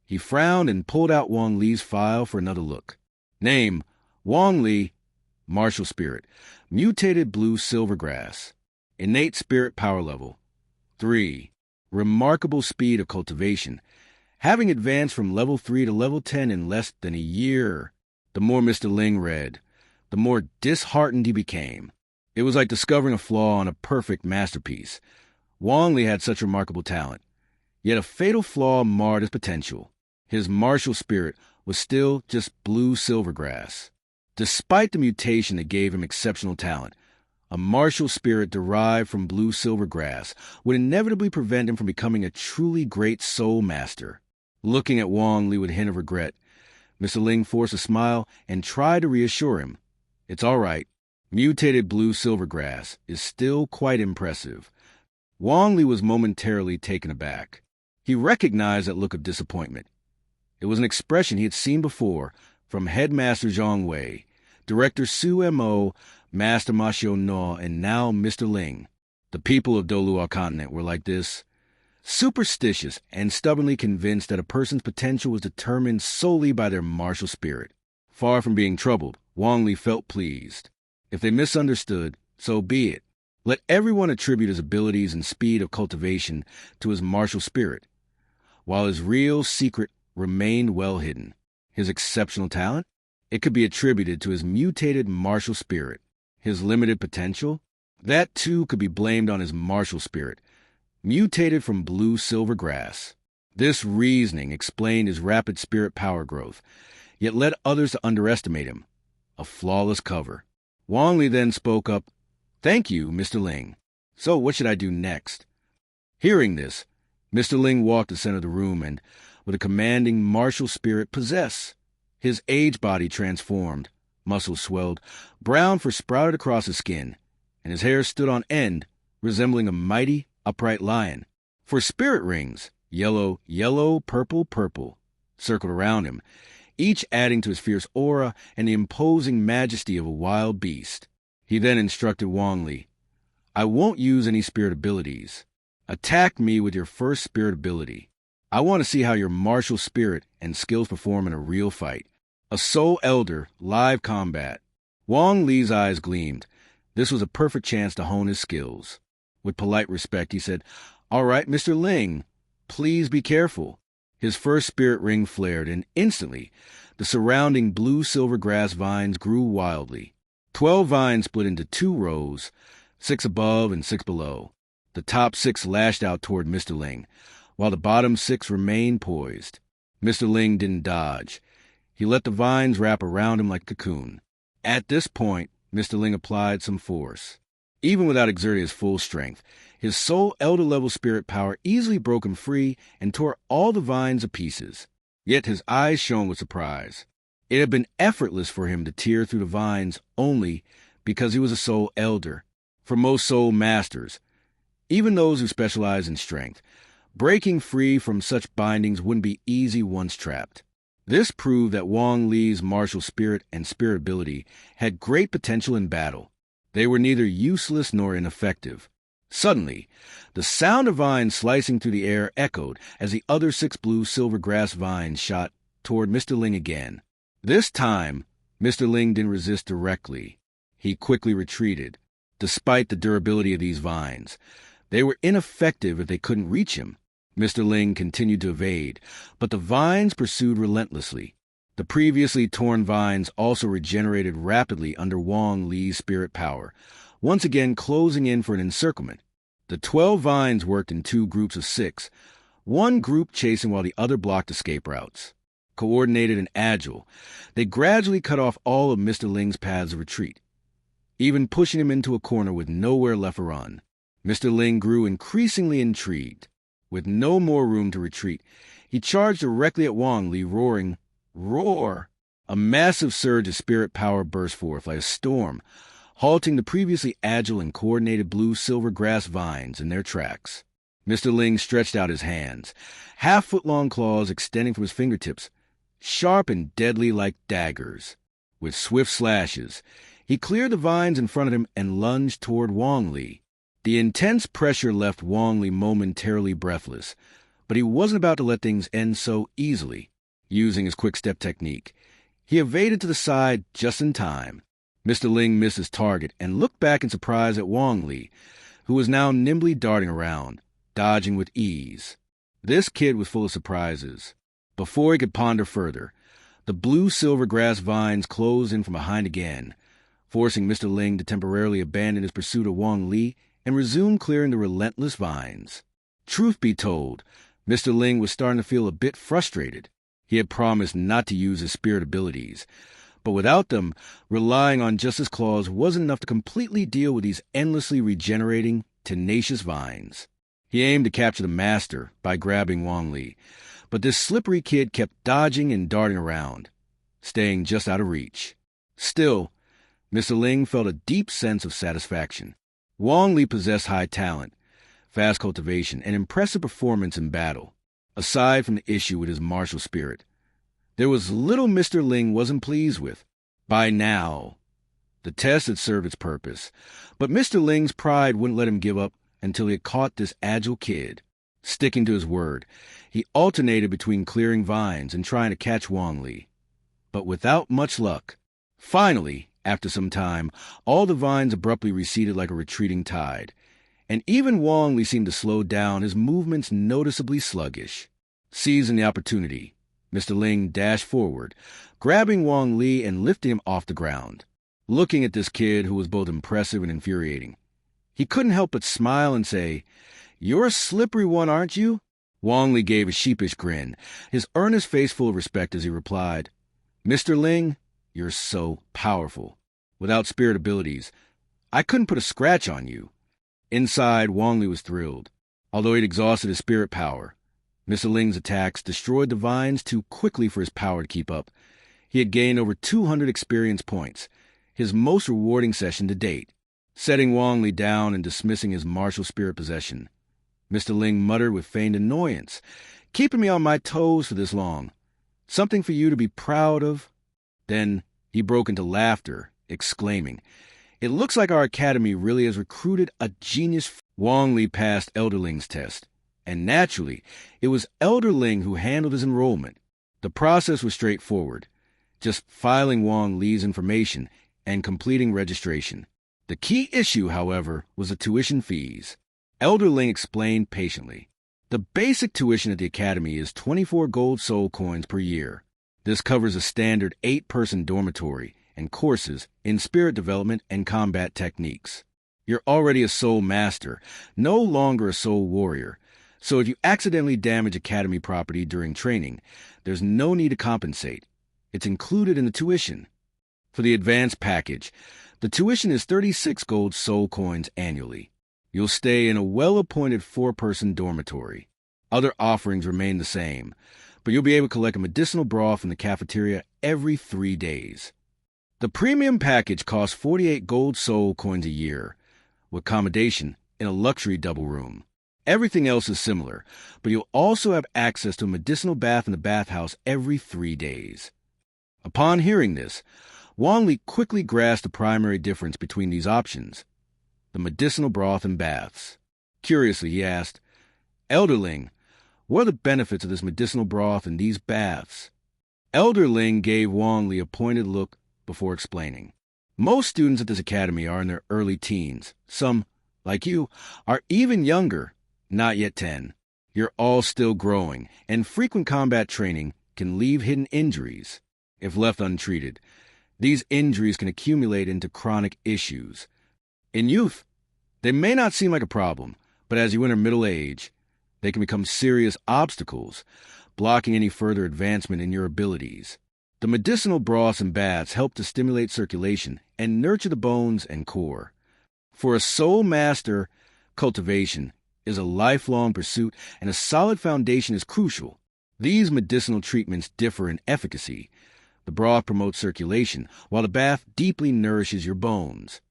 he frowned and pulled out Wong Lee's file for another look. Name, Wong Lee, martial spirit, mutated blue silvergrass, innate spirit power level. 3. Remarkable speed of cultivation, having advanced from level 3 to level 10 in less than a year. The more Mr. Ling read, the more disheartened he became. It was like discovering a flaw in a perfect masterpiece. Wong Lee had such remarkable talent, yet a fatal flaw marred his potential. His martial spirit was still just blue silvergrass. Despite the mutation that gave him exceptional talent, a martial spirit derived from blue silvergrass would inevitably prevent him from becoming a truly great soul master. Looking at Wong Lee with a hint of regret, Mr. Ling forced a smile and tried to reassure him. It's all right. Mutated blue silvergrass is still quite impressive. Wong Lee was momentarily taken aback. He recognized that look of disappointment. It was an expression he had seen before from Headmaster Zhang Wei, Director Su Mo, Master Ma Xiu No, and now Mr. Ling. The people of Douluo Continent were like this, superstitious and stubbornly convinced that a person's potential was determined solely by their martial spirit. Far from being troubled, Wong Lee felt pleased. If they misunderstood, so be it. Let everyone attribute his abilities and speed of cultivation to his martial spirit, while his real secret remained well hidden. His exceptional talent? It could be attributed to his mutated martial spirit. His limited potential? That too could be blamed on his martial spirit, mutated from blue silvergrass. This reasoning explained his rapid spirit power growth, yet led others to underestimate him. A flawless cover. Wong Lee then spoke up, "Thank you, Mr. Ling. So what should I do next?" Hearing this, Mr. Ling walked to the center of the room and, with a commanding martial spirit, possess. His aged body transformed, muscles swelled, brown fur sprouted across his skin, and his hair stood on end, resembling a mighty, upright lion. For spirit rings, yellow, yellow, purple, purple, circled around him, each adding to his fierce aura and the imposing majesty of a wild beast. He then instructed Wong Lee, "I won't use any spirit abilities. Attack me with your first spirit ability. I want to see how your martial spirit and skills perform in a real fight. A soul elder, live combat." Wong Lee's eyes gleamed. This was a perfect chance to hone his skills. With polite respect, he said, "All right, Mr. Ling, please be careful." His first spirit ring flared, and instantly, the surrounding blue silvergrass vines grew wildly. 12 vines split into 2 rows, 6 above and 6 below. The top 6 lashed out toward Mr. Ling, while the bottom 6 remained poised. Mr. Ling didn't dodge. He let the vines wrap around him like a cocoon. At this point, Mr. Ling applied some force. Even without exerting his full strength, his soul elder-level spirit power easily broke him free and tore all the vines to pieces. Yet his eyes shone with surprise. It had been effortless for him to tear through the vines only because he was a soul elder. For most soul masters, even those who specialize in strength, breaking free from such bindings wouldn't be easy once trapped. This proved that Wong Lee's martial spirit and spirit ability had great potential in battle. They were neither useless nor ineffective. Suddenly, the sound of vines slicing through the air echoed as the other 6 blue silvergrass vines shot toward Mr. Ling again. This time, Mr. Ling didn't resist directly. He quickly retreated. Despite the durability of these vines, they were ineffective if they couldn't reach him. Mr. Ling continued to evade, but the vines pursued relentlessly. The previously torn vines also regenerated rapidly under Wong Lee's spirit power, once again closing in for an encirclement. The 12 vines worked in 2 groups of 6, one group chasing while the other blocked escape routes. Coordinated and agile, they gradually cut off all of Mr. Ling's paths of retreat, even pushing him into a corner with nowhere left to run. Mr. Ling grew increasingly intrigued. With no more room to retreat, he charged directly at Wong Lee, roaring, "Roar!" A massive surge of spirit power burst forth like a storm, halting the previously agile and coordinated blue silvergrass vines in their tracks. Mr. Ling stretched out his hands, half-foot-long claws extending from his fingertips, sharp and deadly like daggers. With swift slashes, he cleared the vines in front of him and lunged toward Wong Lee. The intense pressure left Wong Lee momentarily breathless, but he wasn't about to let things end so easily. Using his quick-step technique, He evaded to the side just in time. Mr. Ling missed his target and looked back in surprise at Wong Lee, who was now nimbly darting around, dodging with ease. This kid was full of surprises. Before he could ponder further, the blue-silver grass vines closed in from behind again, forcing Mr. Ling to temporarily abandon his pursuit of Wong Lee and resume clearing the relentless vines. Truth be told, Mr. Ling was starting to feel a bit frustrated. He had promised not to use his spirit abilities, but without them, relying on just his claws wasn't enough to completely deal with these endlessly regenerating, tenacious vines. He aimed to capture the master by grabbing Wong Lee, but this slippery kid kept dodging and darting around, staying just out of reach. Still, Mr. Ling felt a deep sense of satisfaction. Wong Lee possessed high talent, fast cultivation, and impressive performance in battle. Aside from the issue with his martial spirit, there was little Mr. Ling wasn't pleased with. By now, the test had served its purpose, but Mr. Ling's pride wouldn't let him give up until he had caught this agile kid. Sticking to his word, he alternated between clearing vines and trying to catch Wong Lee, but without much luck. Finally, after some time, all the vines abruptly receded like a retreating tide, and even Wong Lee seemed to slow down, his movements noticeably sluggish. Seizing the opportunity, Mr. Ling dashed forward, grabbing Wong Lee and lifting him off the ground. Looking at this kid who was both impressive and infuriating, he couldn't help but smile and say, "You're a slippery one, aren't you?" Wong Lee gave a sheepish grin, his earnest face full of respect as he replied, "Mr. Ling, you're so powerful. Without spirit abilities, I couldn't put a scratch on you." Inside, Wong Lee was thrilled. Although he'd exhausted his spirit power, Mr. Ling's attacks destroyed the vines too quickly for his power to keep up. He had gained over 200 experience points, his most rewarding session to date. Setting Wong Lee down and dismissing his martial spirit possession, Mr. Ling muttered with feigned annoyance, "Keeping me on my toes for this long. Something for you to be proud of?" Then he broke into laughter, exclaiming, "It looks like our academy really has recruited a genius." Wong Lee passed Elder Ling's test, and naturally, it was Elder Ling who handled his enrollment. The process was straightforward, just filing Wong Lee's information and completing registration. The key issue, however, was the tuition fees. Elder Ling explained patiently. The basic tuition at the academy is 24 gold soul coins per year. This covers a standard 8-person dormitory and courses in spirit development and combat techniques. You're already a soul master, no longer a soul warrior, so if you accidentally damage academy property during training, there's no need to compensate. It's included in the tuition. For the advanced package, the tuition is 36 gold soul coins annually. You'll stay in a well-appointed 4-person dormitory. Other offerings remain the same, but you'll be able to collect a medicinal broth in the cafeteria every 3 days. The premium package costs 48 gold soul coins a year, with accommodation in a luxury double room. Everything else is similar, but you'll also have access to a medicinal bath in the bathhouse every 3 days. Upon hearing this, Wong Lee quickly grasped the primary difference between these options: the medicinal broth and baths. Curiously, he asked, "Elder Ling, what are the benefits of this medicinal broth and these baths?" Elder Ling gave Wong Lee a pointed look before explaining. "Most students at this academy are in their early teens. Some, like you, are even younger, not yet 10. You're all still growing, and frequent combat training can leave hidden injuries. If left untreated, these injuries can accumulate into chronic issues. In youth, they may not seem like a problem, but as you enter middle age, they can become serious obstacles, blocking any further advancement in your abilities. The medicinal broths and baths help to stimulate circulation and nurture the bones and core. For a soul master, cultivation is a lifelong pursuit, and a solid foundation is crucial. These medicinal treatments differ in efficacy. The broth promotes circulation, while the bath deeply nourishes your bones."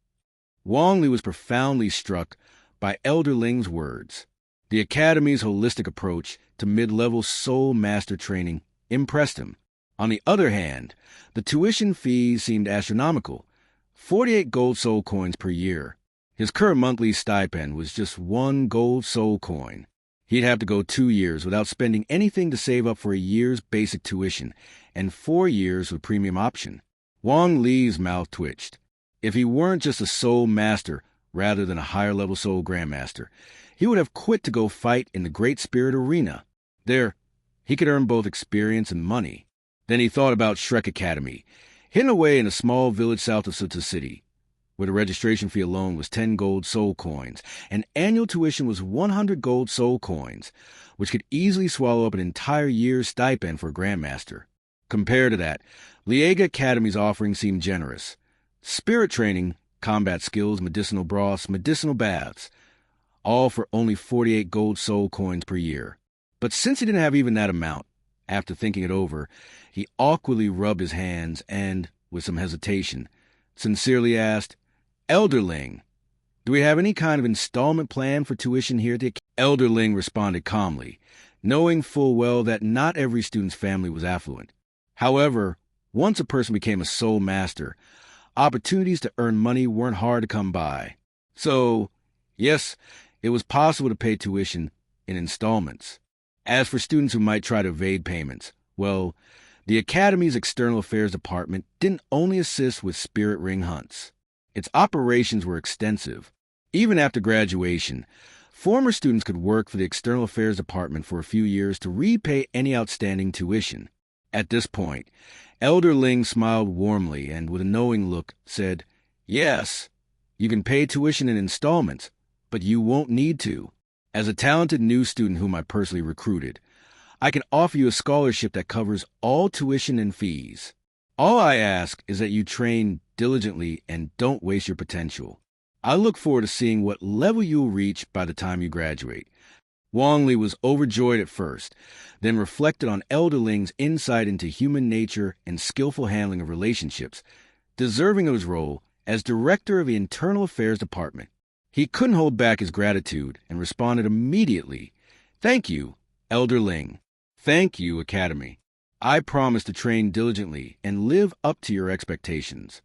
Wong Lee was profoundly struck by Elder Ling's words. The Academy's holistic approach to mid-level soul master training impressed him. On the other hand, the tuition fees seemed astronomical, 48 gold soul coins per year. His current monthly stipend was just 1 gold soul coin. He'd have to go 2 years without spending anything to save up for a year's basic tuition and 4 years with premium option. Wong Lee's mouth twitched. If he weren't just a soul master rather than a higher-level soul grandmaster, he would have quit to go fight in the Great Spirit Arena. There, he could earn both experience and money. Then he thought about Shrek Academy, hidden away in a small village south of Sutta City, where the registration fee alone was 10 gold soul coins, and annual tuition was 100 gold soul coins, which could easily swallow up an entire year's stipend for a grandmaster. Compared to that, Liega Academy's offering seemed generous. Spirit training, combat skills, medicinal broths, medicinal baths, all for only 48 gold soul coins per year. But since he didn't have even that amount, after thinking it over, he awkwardly rubbed his hands and, with some hesitation, sincerely asked, "Elderling, do we have any kind of installment plan for tuition here at the Elderling responded calmly, knowing full well that not every student's family was affluent. However, once a person became a soul master, opportunities to earn money weren't hard to come by. So, yes, it was possible to pay tuition in installments. As for students who might try to evade payments, well, the Academy's External Affairs Department didn't only assist with spirit ring hunts. Its operations were extensive. Even after graduation, former students could work for the External Affairs Department for a few years to repay any outstanding tuition. At this point, Elder Ling smiled warmly and, with a knowing look, said, "Yes, you can pay tuition in installments, but you won't need to. As a talented new student whom I personally recruited, I can offer you a scholarship that covers all tuition and fees. All I ask is that you train diligently and don't waste your potential. I look forward to seeing what level you'll reach by the time you graduate." Wong Lee was overjoyed at first, then reflected on Elder Ling's insight into human nature and skillful handling of relationships, deserving of his role as director of the Internal Affairs Department. He couldn't hold back his gratitude and responded immediately, "Thank you, Elder Ling. Thank you, Academy. I promise to train diligently and live up to your expectations."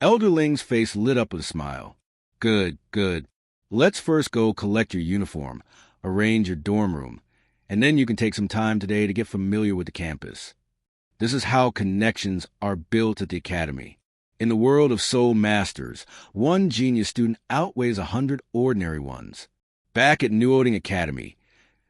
Elder Ling's face lit up with a smile. "Good, good. Let's first go collect your uniform, arrange your dorm room, and then you can take some time today to get familiar with the campus. This is how connections are built at the Academy. In the world of soul masters, one genius student outweighs 100 ordinary ones. Back at Newoding Academy,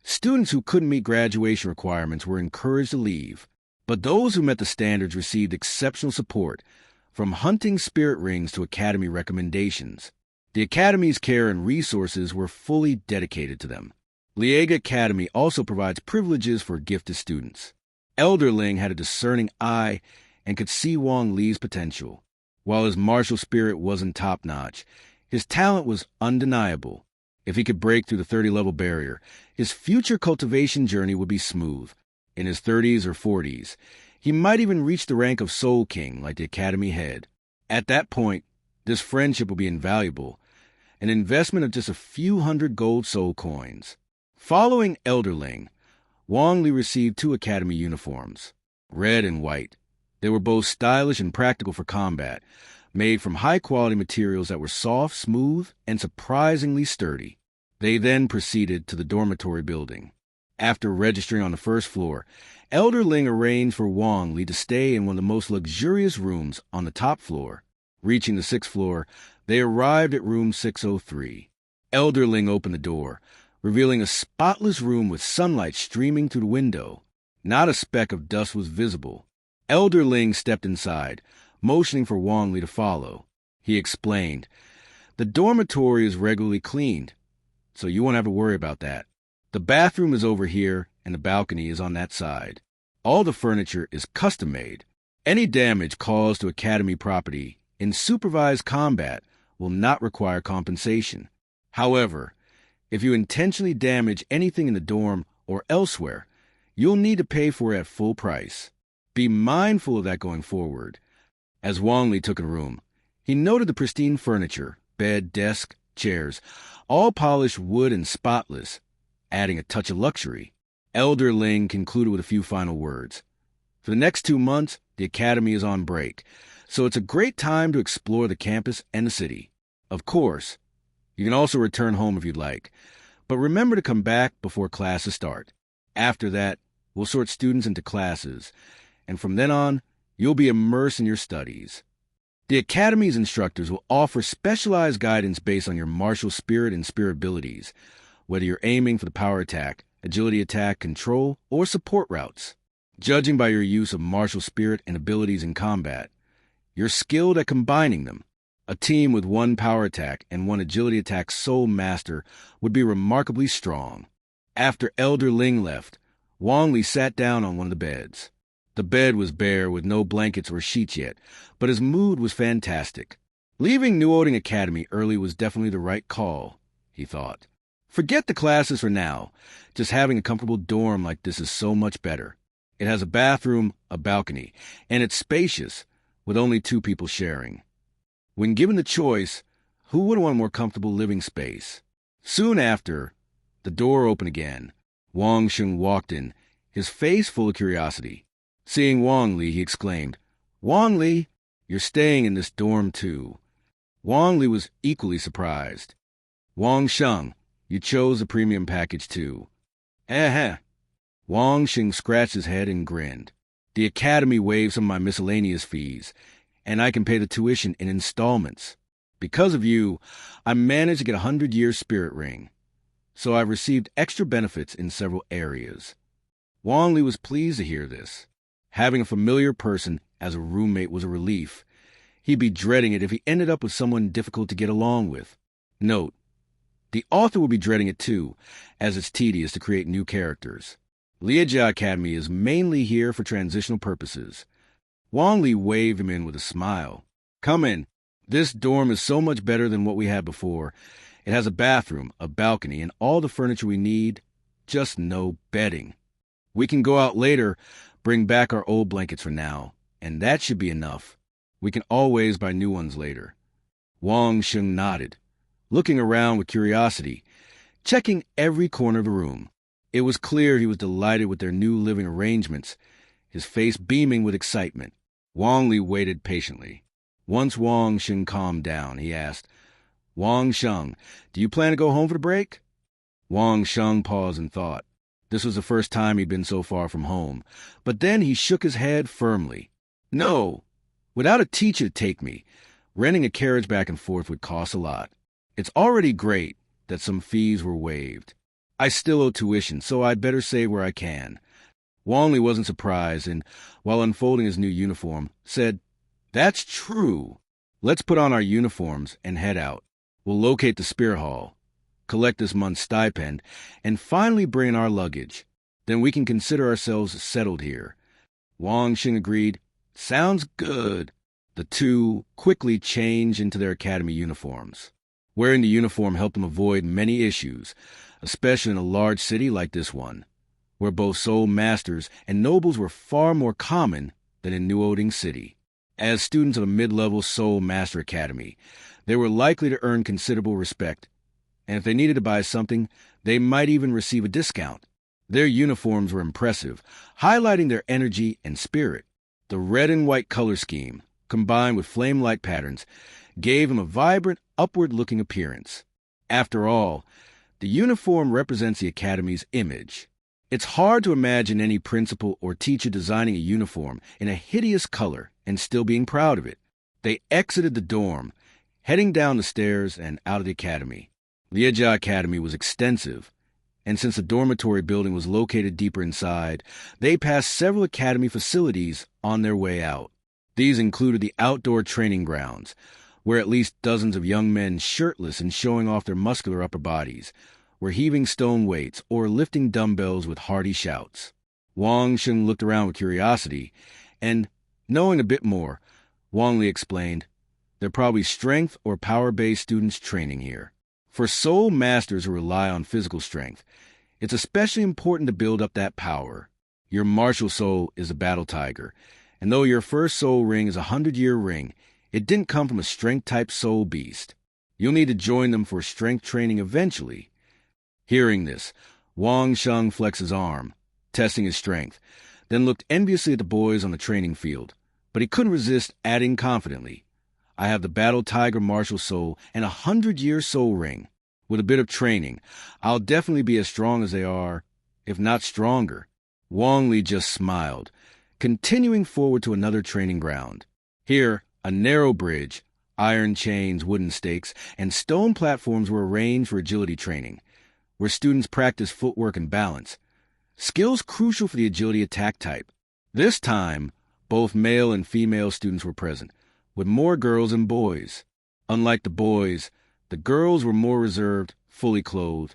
students who couldn't meet graduation requirements were encouraged to leave, but those who met the standards received exceptional support, from hunting spirit rings to Academy recommendations. The Academy's care and resources were fully dedicated to them. Liega Academy also provides privileges for gifted students. Elder Ling had a discerning eye and could see Wong Lee's potential. While his martial spirit wasn't top-notch, his talent was undeniable. If he could break through the 30-level barrier, his future cultivation journey would be smooth. In his 30s or 40s, he might even reach the rank of Soul King like the Academy head. At that point, this friendship would be invaluable, an investment of just a few hundred gold soul coins. Following Elder Ling, Wong Lee received 2 Academy uniforms, red and white. They were both stylish and practical for combat, made from high-quality materials that were soft, smooth, and surprisingly sturdy. They then proceeded to the dormitory building. After registering on the first floor, Elder Ling arranged for Wong Lee to stay in one of the most luxurious rooms on the top floor. Reaching the 6th floor, they arrived at room 603. Elder Ling opened the door, revealing a spotless room with sunlight streaming through the window. Not a speck of dust was visible. Elder Ling stepped inside, motioning for Wong Lee to follow. He explained, "The dormitory is regularly cleaned, so you won't have to worry about that. The bathroom is over here, and the balcony is on that side. All the furniture is custom-made. Any damage caused to Academy property in supervised combat will not require compensation. However, if you intentionally damage anything in the dorm or elsewhere, you'll need to pay for it at full price. Be mindful of that going forward." As Wong Lee took a room, he noted the pristine furniture, bed, desk, chairs, all polished wood and spotless, adding a touch of luxury. Elder Ling concluded with a few final words. "For the next 2 months, the Academy is on break, so it's a great time to explore the campus and the city. Of course, you can also return home if you'd like, But remember to come back before classes start. After that, we'll sort students into classes, and from then on, you'll be immersed in your studies. The Academy's instructors will offer specialized guidance based on your martial spirit and spirit abilities, whether you're aiming for the power attack, agility attack, control, or support routes. Judging by your use of martial spirit and abilities in combat, you're skilled at combining them. A team with one power attack and one agility attack soul master would be remarkably strong. After Elder Ling left, Wong Lee sat down on one of the beds. The bed was bare with no blankets or sheets yet, but his mood was fantastic. Leaving Newoding Academy early was definitely the right call, he thought. Forget the classes for now. Just having a comfortable dorm like this is so much better. It has a bathroom, a balcony, and it's spacious, with only 2 people sharing. When given the choice, who would want a more comfortable living space? Soon after, the door opened again. Wong Shan walked in, his face full of curiosity. Seeing Wong Lee, he exclaimed, "Wong Lee, you're staying in this dorm too." Wong Lee was equally surprised. "Wong Shan, you chose the premium package too." "Eh-heh." Wong Shan scratched his head and grinned. "The Academy waived some of my miscellaneous fees, and I can pay the tuition in installments. Because of you, I managed to get a 100-year spirit ring. So I've received extra benefits in several areas." Wong Lee was pleased to hear this. Having a familiar person as a roommate was a relief. He'd be dreading it if he ended up with someone difficult to get along with. Note: the author will be dreading it too, as it's tedious to create new characters. Liejia Academy is mainly here for transitional purposes. Wong Lee waved him in with a smile. "Come in. This dorm is so much better than what we had before. It has a bathroom, a balcony, and all the furniture we need, just no bedding. We can go out later, bring back our old blankets for now, and that should be enough. We can always buy new ones later." Wong Shan nodded, looking around with curiosity, checking every corner of the room. It was clear he was delighted with their new living arrangements, his face beaming with excitement. Wong Lee waited patiently. Once Wong Shan calmed down, he asked, "Wong Shan, do you plan to go home for the break?" Wong Shan paused and thought. This was the first time he'd been so far from home, but then he shook his head firmly. "No, without a teacher to take me, renting a carriage back and forth would cost a lot. It's already great that some fees were waived. I still owe tuition, so I'd better save where I can." Wong Lee wasn't surprised, and while unfolding his new uniform, said, "That's true. Let's put on our uniforms and head out. We'll locate the Spear Hall, collect this month's stipend, and finally bring in our luggage. Then we can consider ourselves settled here." Wong Shan agreed. "Sounds good." The two quickly changed into their academy uniforms. Wearing the uniform helped them avoid many issues, especially in a large city like this one, where both soul masters and nobles were far more common than in Newoding City. As students of a mid-level soul master academy, they were likely to earn considerable respect, and if they needed to buy something, they might even receive a discount. Their uniforms were impressive, highlighting their energy and spirit. The red and white color scheme, combined with flame-like patterns, gave them a vibrant, upward-looking appearance. After all, the uniform represents the academy's image. It's hard to imagine any principal or teacher designing a uniform in a hideous color and still being proud of it. They exited the dorm, heading down the stairs and out of the academy. Liejia Academy was extensive, and since the dormitory building was located deeper inside, they passed several academy facilities on their way out. These included the outdoor training grounds, where at least dozens of young men shirtless and showing off their muscular upper bodies were heaving stone weights or lifting dumbbells with hearty shouts. Wong Shan looked around with curiosity, and, knowing a bit more, Wong Lee explained, "They're probably strength or power-based students training here. For soul masters who rely on physical strength, it's especially important to build up that power. Your martial soul is a battle tiger, and though your first soul ring is a 100-year ring, it didn't come from a strength-type soul beast. You'll need to join them for strength training eventually." Hearing this, Wong Shan flexed his arm, testing his strength, then looked enviously at the boys on the training field, but he couldn't resist adding confidently, "I have the battle tiger martial soul and a 100-year soul ring. With a bit of training, I'll definitely be as strong as they are, if not stronger. Wong Lee just smiled, continuing forward to another training ground. Here, a narrow bridge, iron chains, wooden stakes, and stone platforms were arranged for agility training, where students practice footwork and balance, skills crucial for the agility attack type. This time, both male and female students were present, with more girls than boys. Unlike the boys, the girls were more reserved, fully clothed,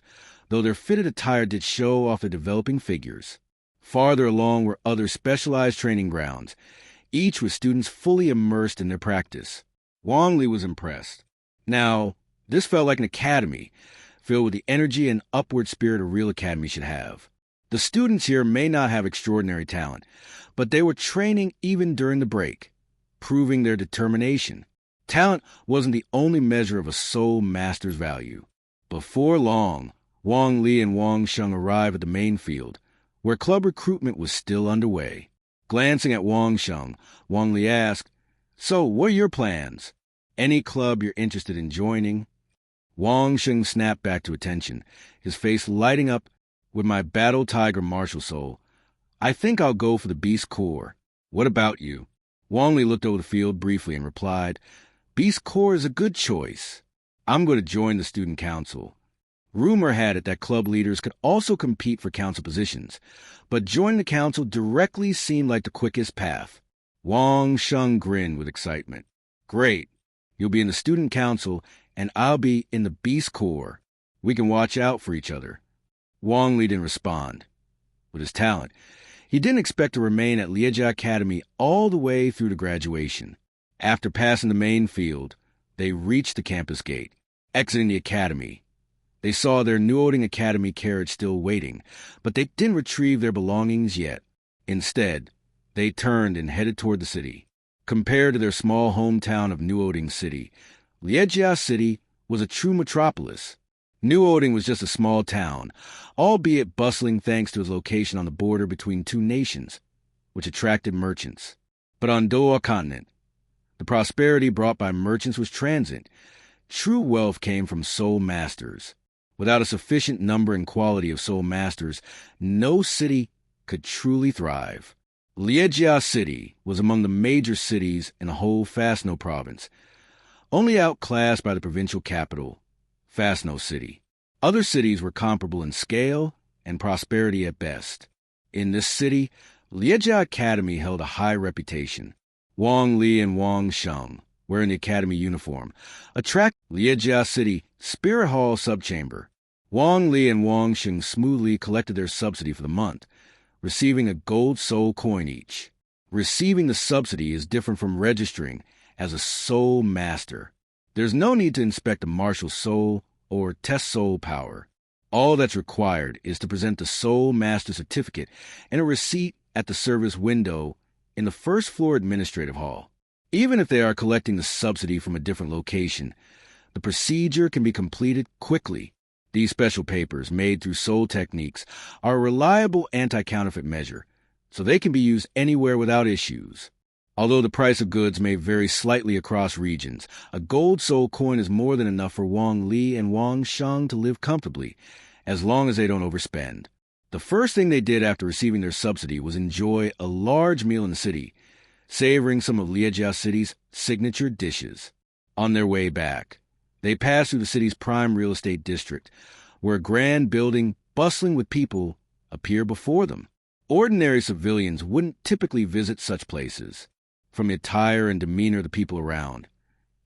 though their fitted attire did show off their developing figures. Farther along were other specialized training grounds, each with students fully immersed in their practice. Wong Lee was impressed. Now, this felt like an academy, filled with the energy and upward spirit a real academy should have. The students here may not have extraordinary talent, but they were training even during the break, proving their determination. Talent wasn't the only measure of a soul master's value. Before long, Wong Lee and Wong Shan arrived at the main field, where club recruitment was still underway. Glancing at Wong Shan, Wong Lee asked, "So, what are your plans? Any club you're interested in joining?" Wong Shan snapped back to attention, his face lighting up with my battle tiger martial soul. "I think I'll go for the Beast Corps. What about you?" Wong Lee looked over the field briefly and replied, "Beast Corps is a good choice. I'm going to join the student council." Rumor had it that club leaders could also compete for council positions, but joining the council directly seemed like the quickest path. Wong Shan grinned with excitement. "Great. You'll be in the student council, and I'll be in the Beast Corps. We can watch out for each other." Wong Lee didn't respond. With his talent, he didn't expect to remain at Liejia Academy all the way through to graduation. After passing the main field, they reached the campus gate. Exiting the academy, they saw their Newoding Academy carriage still waiting, but they didn't retrieve their belongings yet. Instead, they turned and headed toward the city. Compared to their small hometown of Newoding City, Liejia City was a true metropolis. Newoding was just a small town, albeit bustling thanks to its location on the border between two nations, which attracted merchants. But on Douluo Continent, the prosperity brought by merchants was transient. True wealth came from soul masters. Without a sufficient number and quality of soul masters, no city could truly thrive. Liejia City was among the major cities in the whole Fasno province, only outclassed by the provincial capital, Fasno City. Other cities were comparable in scale and prosperity at best. In this city, Liejia Academy held a high reputation. Wong Lee and Wong Shan, wearing the academy uniform, attracted Liejia City Spirit Hall subchamber. Wong Lee and Wong Shan smoothly collected their subsidy for the month, receiving a gold soul coin each. Receiving the subsidy is different from registering as a soul master. There's no need to inspect a martial soul or test soul power. All that's required is to present the soul master certificate and a receipt at the service window in the first floor administrative hall. Even if they are collecting the subsidy from a different location, the procedure can be completed quickly. These special papers, made through soul techniques, are a reliable anti-counterfeit measure, so they can be used anywhere without issues. Although the price of goods may vary slightly across regions, a gold soul coin is more than enough for Wong Lee and Wong Shan to live comfortably, as long as they don't overspend. The first thing they did after receiving their subsidy was enjoy a large meal in the city, savoring some of Liejia City's signature dishes. On their way back, they passed through the city's prime real estate district, where a grand building bustling with people appeared before them. Ordinary civilians wouldn't typically visit such places. From the attire and demeanor of the people around,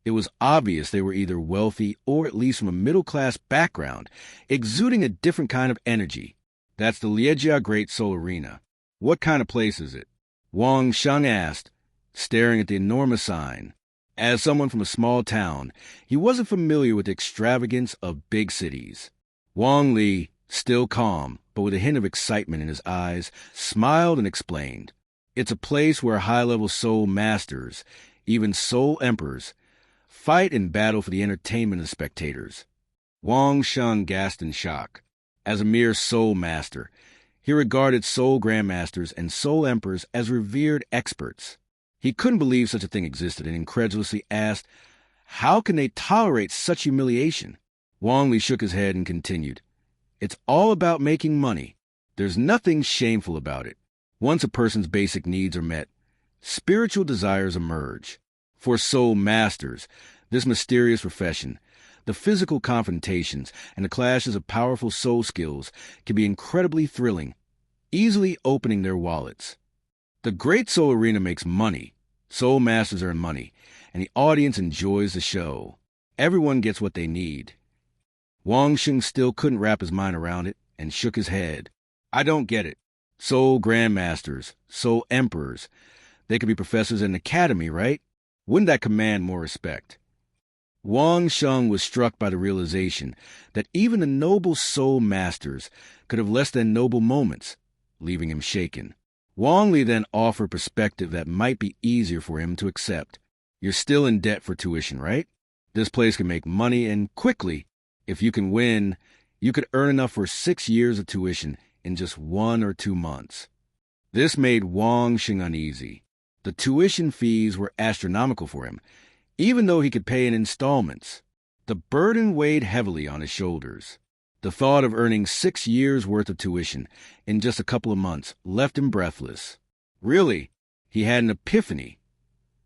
it was obvious they were either wealthy or at least from a middle-class background, exuding a different kind of energy. That's the Liejia Great Soul Arena. What kind of place is it? Wong Shan asked, staring at the enormous sign. As someone from a small town, he wasn't familiar with the extravagance of big cities. Wong Lee, still calm, but with a hint of excitement in his eyes, smiled and explained. It's a place where high-level soul masters, even soul emperors, fight and battle for the entertainment of the spectators. Wong Shan gasped in shock. As a mere soul master, he regarded soul grandmasters and soul emperors as revered experts. He couldn't believe such a thing existed and incredulously asked, how can they tolerate such humiliation? Wong Lee shook his head and continued. It's all about making money. There's nothing shameful about it. Once a person's basic needs are met, spiritual desires emerge. For soul masters, this mysterious profession, the physical confrontations and the clashes of powerful soul skills can be incredibly thrilling, easily opening their wallets. The Great Soul Arena makes money. Soul masters earn money, and the audience enjoys the show. Everyone gets what they need. Wong Shan still couldn't wrap his mind around it and shook his head. I don't get it. Soul grandmasters, soul emperors. They could be professors in an academy, right? Wouldn't that command more respect? Wong Shan was struck by the realization that even the noble soul masters could have less than noble moments, leaving him shaken. Wong Lee then offered perspective that might be easier for him to accept. You're still in debt for tuition, right? This place can make money, and quickly. If you can win, you could earn enough for 6 years of tuition in just 1 or 2 months. This made Wong Shan uneasy. The tuition fees were astronomical for him, even though he could pay in installments. The burden weighed heavily on his shoulders. The thought of earning 6 years' worth of tuition in just a couple of months left him breathless. Really, he had an epiphany.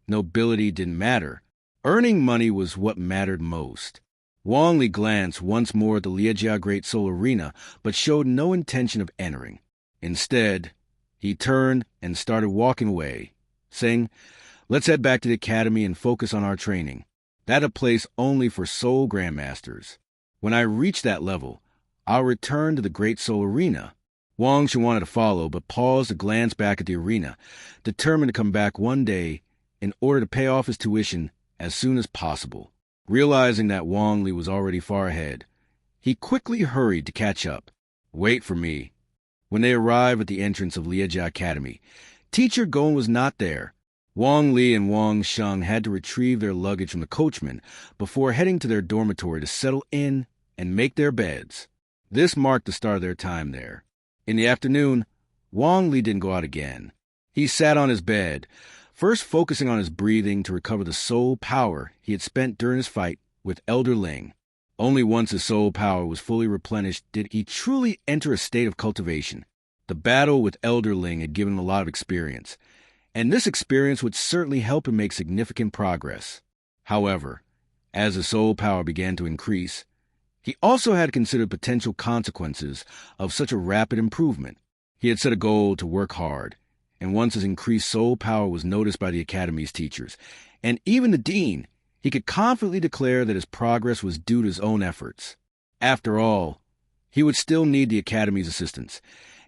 Nobility didn't matter. Earning money was what mattered most. Wong Lee glanced once more at the Liejia Great Soul Arena, but showed no intention of entering. Instead, he turned and started walking away, saying, Let's head back to the academy and focus on our training. That's a place only for soul grandmasters. When I reach that level, I'll return to the Great Soul Arena. Wong Shan wanted to follow, but paused to glance back at the arena, determined to come back one day in order to pay off his tuition as soon as possible. Realizing that Wong Lee was already far ahead, he quickly hurried to catch up. Wait for me. When they arrived at the entrance of Liejia Academy, Teacher Gong was not there. Wong Lee and Wong Shan had to retrieve their luggage from the coachman before heading to their dormitory to settle in and make their beds. This marked the start of their time there. In the afternoon, Wong Lee didn't go out again. He sat on his bed, first focusing on his breathing to recover the soul power he had spent during his fight with Elder Ling. Only once his soul power was fully replenished did he truly enter a state of cultivation. The battle with Elder Ling had given him a lot of experience, and this experience would certainly help him make significant progress. However, as his soul power began to increase, he also had to consider potential consequences of such a rapid improvement. He had set a goal to work hard, and once his increased soul power was noticed by the Academy's teachers, and even the dean, he could confidently declare that his progress was due to his own efforts. After all, he would still need the Academy's assistance,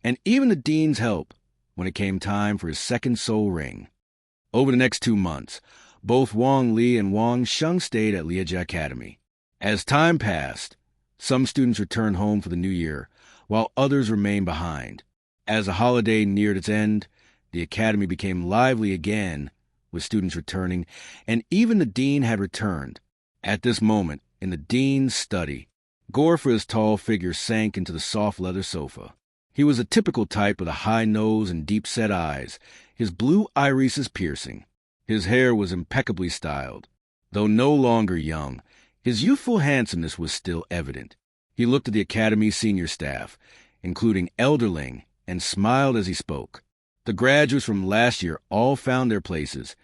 and even the dean's help, when it came time for his second soul ring. Over the next 2 months, both Wong Lee and Wong Shan stayed at Liejia Academy. As time passed, some students returned home for the new year, while others remained behind. As the holiday neared its end, the academy became lively again, with students returning, and even the dean had returned. At this moment, in the dean's study, Gorfa's tall figure sank into the soft leather sofa. He was a typical type with a high nose and deep-set eyes, his blue irises piercing. His hair was impeccably styled. Though no longer young, his youthful handsomeness was still evident. He looked at the academy's senior staff, including Elder Ling, and smiled as he spoke. The graduates from last year all found their places.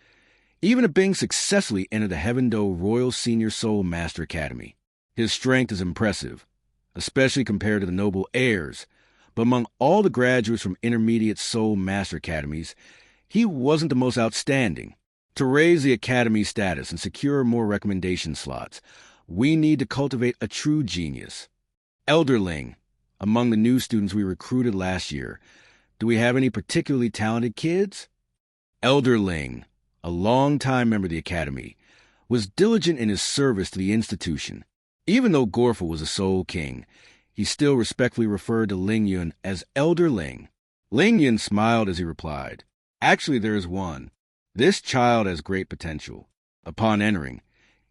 Even Bing successfully entered the Heaven Do Royal Senior Soul Master Academy. His strength is impressive, especially compared to the noble heirs, but among all the graduates from intermediate Soul Master Academies, he wasn't the most outstanding. To raise the Academy's status and secure more recommendation slots, we need to cultivate a true genius. Elder Ling, among the new students we recruited last year, do we have any particularly talented kids? Elder Ling, a long-time member of the Academy, was diligent in his service to the institution. Even though Gorfa was a Soul King, he still respectfully referred to Ling Yun as Elder Ling. Ling Yun smiled as he replied, Actually, there is one. This child has great potential. Upon entering,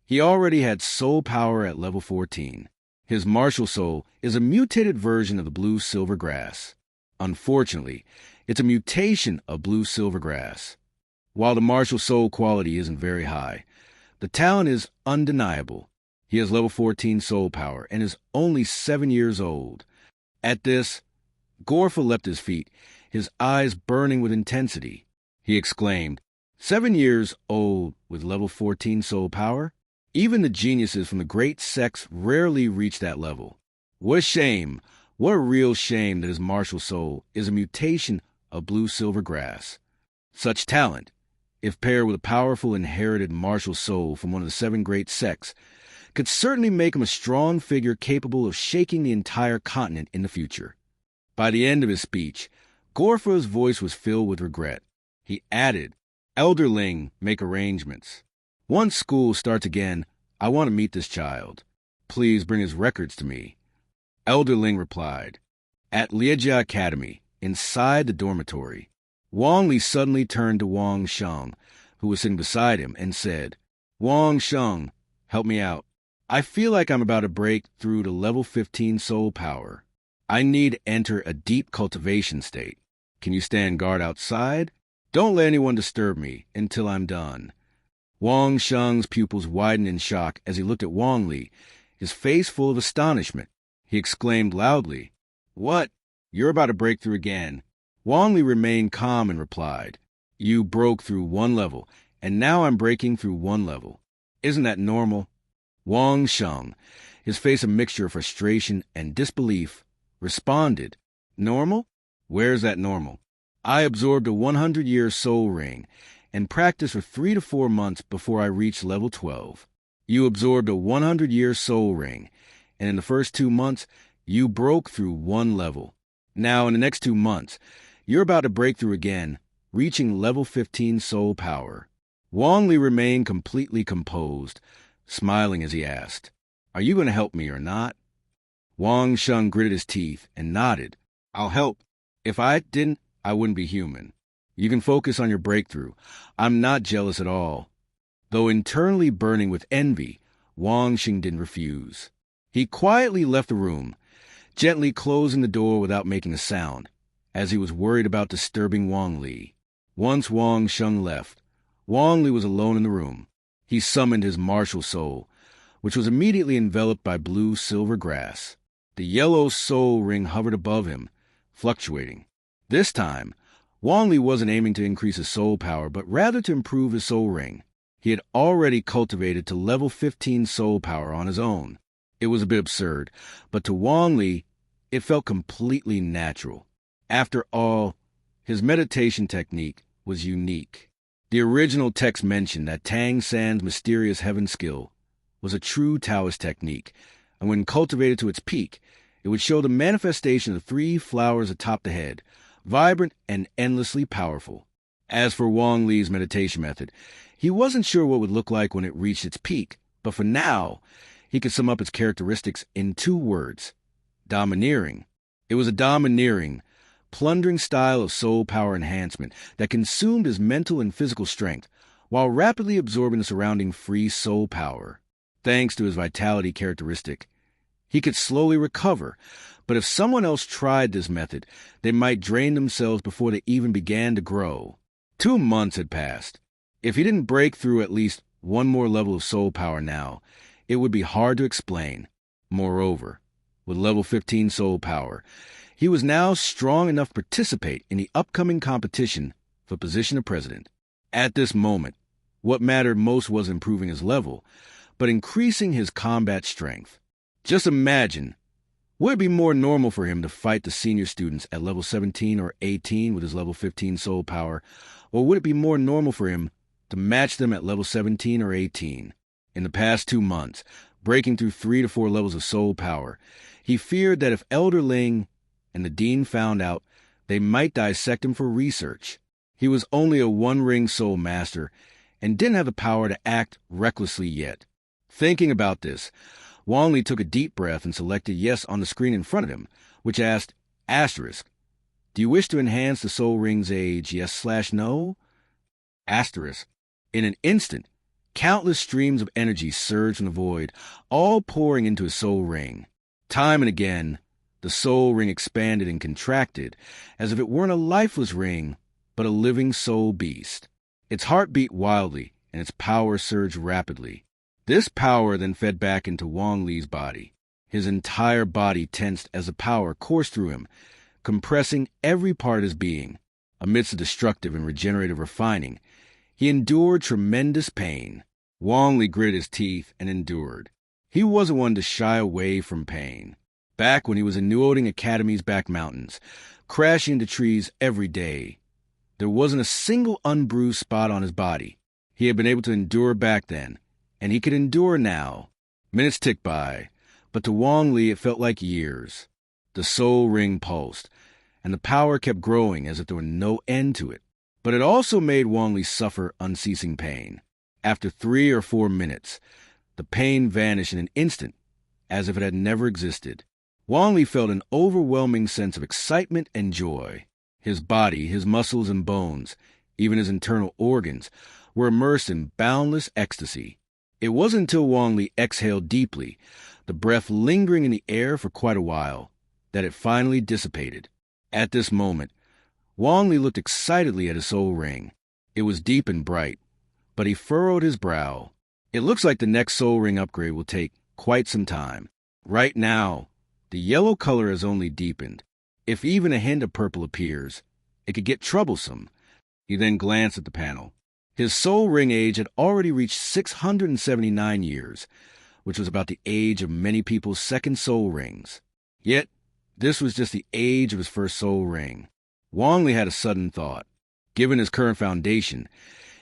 he already had soul power at level 14. His martial soul is a mutated version of the blue silver grass. Unfortunately, it's a mutation of blue silver grass. While the martial soul quality isn't very high, the talent is undeniable. He has level 14 soul power and is only 7 years old. At this, Gorfa leapt his feet, his eyes burning with intensity. He exclaimed, 7 years old with level 14 soul power? Even the geniuses from the great sects rarely reach that level. What a shame, what a real shame that his martial soul is a mutation of blue-silver grass. Such talent, if paired with a powerful inherited martial soul from one of the 7 great sects, could certainly make him a strong figure capable of shaking the entire continent in the future. By the end of his speech, Gorfa's voice was filled with regret. He added, Elderling, make arrangements. Once school starts again, I want to meet this child. Please bring his records to me. Elderling replied, At Liejia Academy, inside the dormitory. Wong Lee suddenly turned to Wong Shan, who was sitting beside him, and said, Wong Shan, help me out. I feel like I'm about to break through to level 15 soul power. I need to enter a deep cultivation state. Can you stand guard outside? Don't let anyone disturb me until I'm done. Wong Shan's pupils widened in shock as he looked at Wong Lee, his face full of astonishment. He exclaimed loudly, What? You're about to break through again. Wong Lee remained calm and replied, You broke through 1 level, and now I'm breaking through 1 level. Isn't that normal? Wong Shan, his face a mixture of frustration and disbelief, responded, Normal? Where's that normal? I absorbed a 100-year soul ring and practiced for 3 to 4 months before I reached level 12. You absorbed a 100-year soul ring, and in the first 2 months, you broke through 1 level. Now, in the next 2 months, you're about to break through again, reaching level 15 soul power. Wong Lee remained completely composed, smiling as he asked, Are you going to help me or not? Wong Shan gritted his teeth and nodded. I'll help. If I didn't, I wouldn't be human. You can focus on your breakthrough. I'm not jealous at all. Though internally burning with envy, Wong Shan didn't refuse. He quietly left the room, gently closing the door without making a sound, as he was worried about disturbing Wong Lee. Once Wong Shan left, Wong Lee was alone in the room. He summoned his martial soul, which was immediately enveloped by blue-silver grass. The yellow soul ring hovered above him, fluctuating. This time, Wong Lee wasn't aiming to increase his soul power, but rather to improve his soul ring. He had already cultivated to level 15 soul power on his own. It was a bit absurd, but to Wong Lee, it felt completely natural. After all, his meditation technique was unique. The original text mentioned that Tang San's mysterious heaven skill was a true Taoist technique, and when cultivated to its peak, it would show the manifestation of 3 flowers atop the head, vibrant and endlessly powerful. As for Wong Lee's meditation method, he wasn't sure what would look like when it reached its peak, but for now, he could sum up its characteristics in 2 words: domineering. It was a domineering, plundering style of soul power enhancement that consumed his mental and physical strength while rapidly absorbing the surrounding free soul power. Thanks to his vitality characteristic, he could slowly recover, but if someone else tried this method, they might drain themselves before they even began to grow. 2 months had passed. If he didn't break through at least 1 more level of soul power now, it would be hard to explain. Moreover, with level 15 soul power, he was now strong enough to participate in the upcoming competition for position of president. At this moment, what mattered most was improving his level, but increasing his combat strength. Just imagine, would it be more normal for him to fight the senior students at level 17 or 18 with his level 15 soul power, or would it be more normal for him to match them at level 17 or 18? In the past 2 months, breaking through 3 to 4 levels of soul power, he feared that if Elder Ling and the dean found out, they might dissect him for research. He was only a 1-ring soul master and didn't have the power to act recklessly yet. Thinking about this, Wong Lee took a deep breath and selected yes on the screen in front of him, which asked, asterisk, do you wish to enhance the soul ring's age, yes/no? Asterisk. In an instant, countless streams of energy surged from the void, all pouring into his soul ring. Time and again, the soul ring expanded and contracted, as if it weren't a lifeless ring, but a living soul beast. Its heart beat wildly, and its power surged rapidly. This power then fed back into Wong Lee's body. His entire body tensed as the power coursed through him, compressing every part of his being. Amidst the destructive and regenerative refining, he endured tremendous pain. Wong Lee gritted his teeth and endured. He wasn't one to shy away from pain. Back when he was in Newoding Academy's back mountains, crashing into trees every day, there wasn't a single unbruised spot on his body. He had been able to endure back then, and he could endure now. Minutes ticked by, but to Wong Lee it felt like years. The soul ring pulsed, and the power kept growing as if there were no end to it. But it also made Wong Lee suffer unceasing pain. After 3 or 4 minutes, the pain vanished in an instant, as if it had never existed. Wong Lee felt an overwhelming sense of excitement and joy. His body, his muscles and bones, even his internal organs, were immersed in boundless ecstasy. It wasn't until Wong Lee exhaled deeply, the breath lingering in the air for quite a while, that it finally dissipated. At this moment, Wong Lee looked excitedly at his soul ring. It was deep and bright, but he furrowed his brow. It looks like the next soul ring upgrade will take quite some time. Right now, the yellow color has only deepened. If even a hint of purple appears, it could get troublesome. He then glanced at the panel. His soul ring age had already reached 679 years, which was about the age of many people's second soul rings. Yet, this was just the age of his first soul ring. Wong Lee had a sudden thought. Given his current foundation,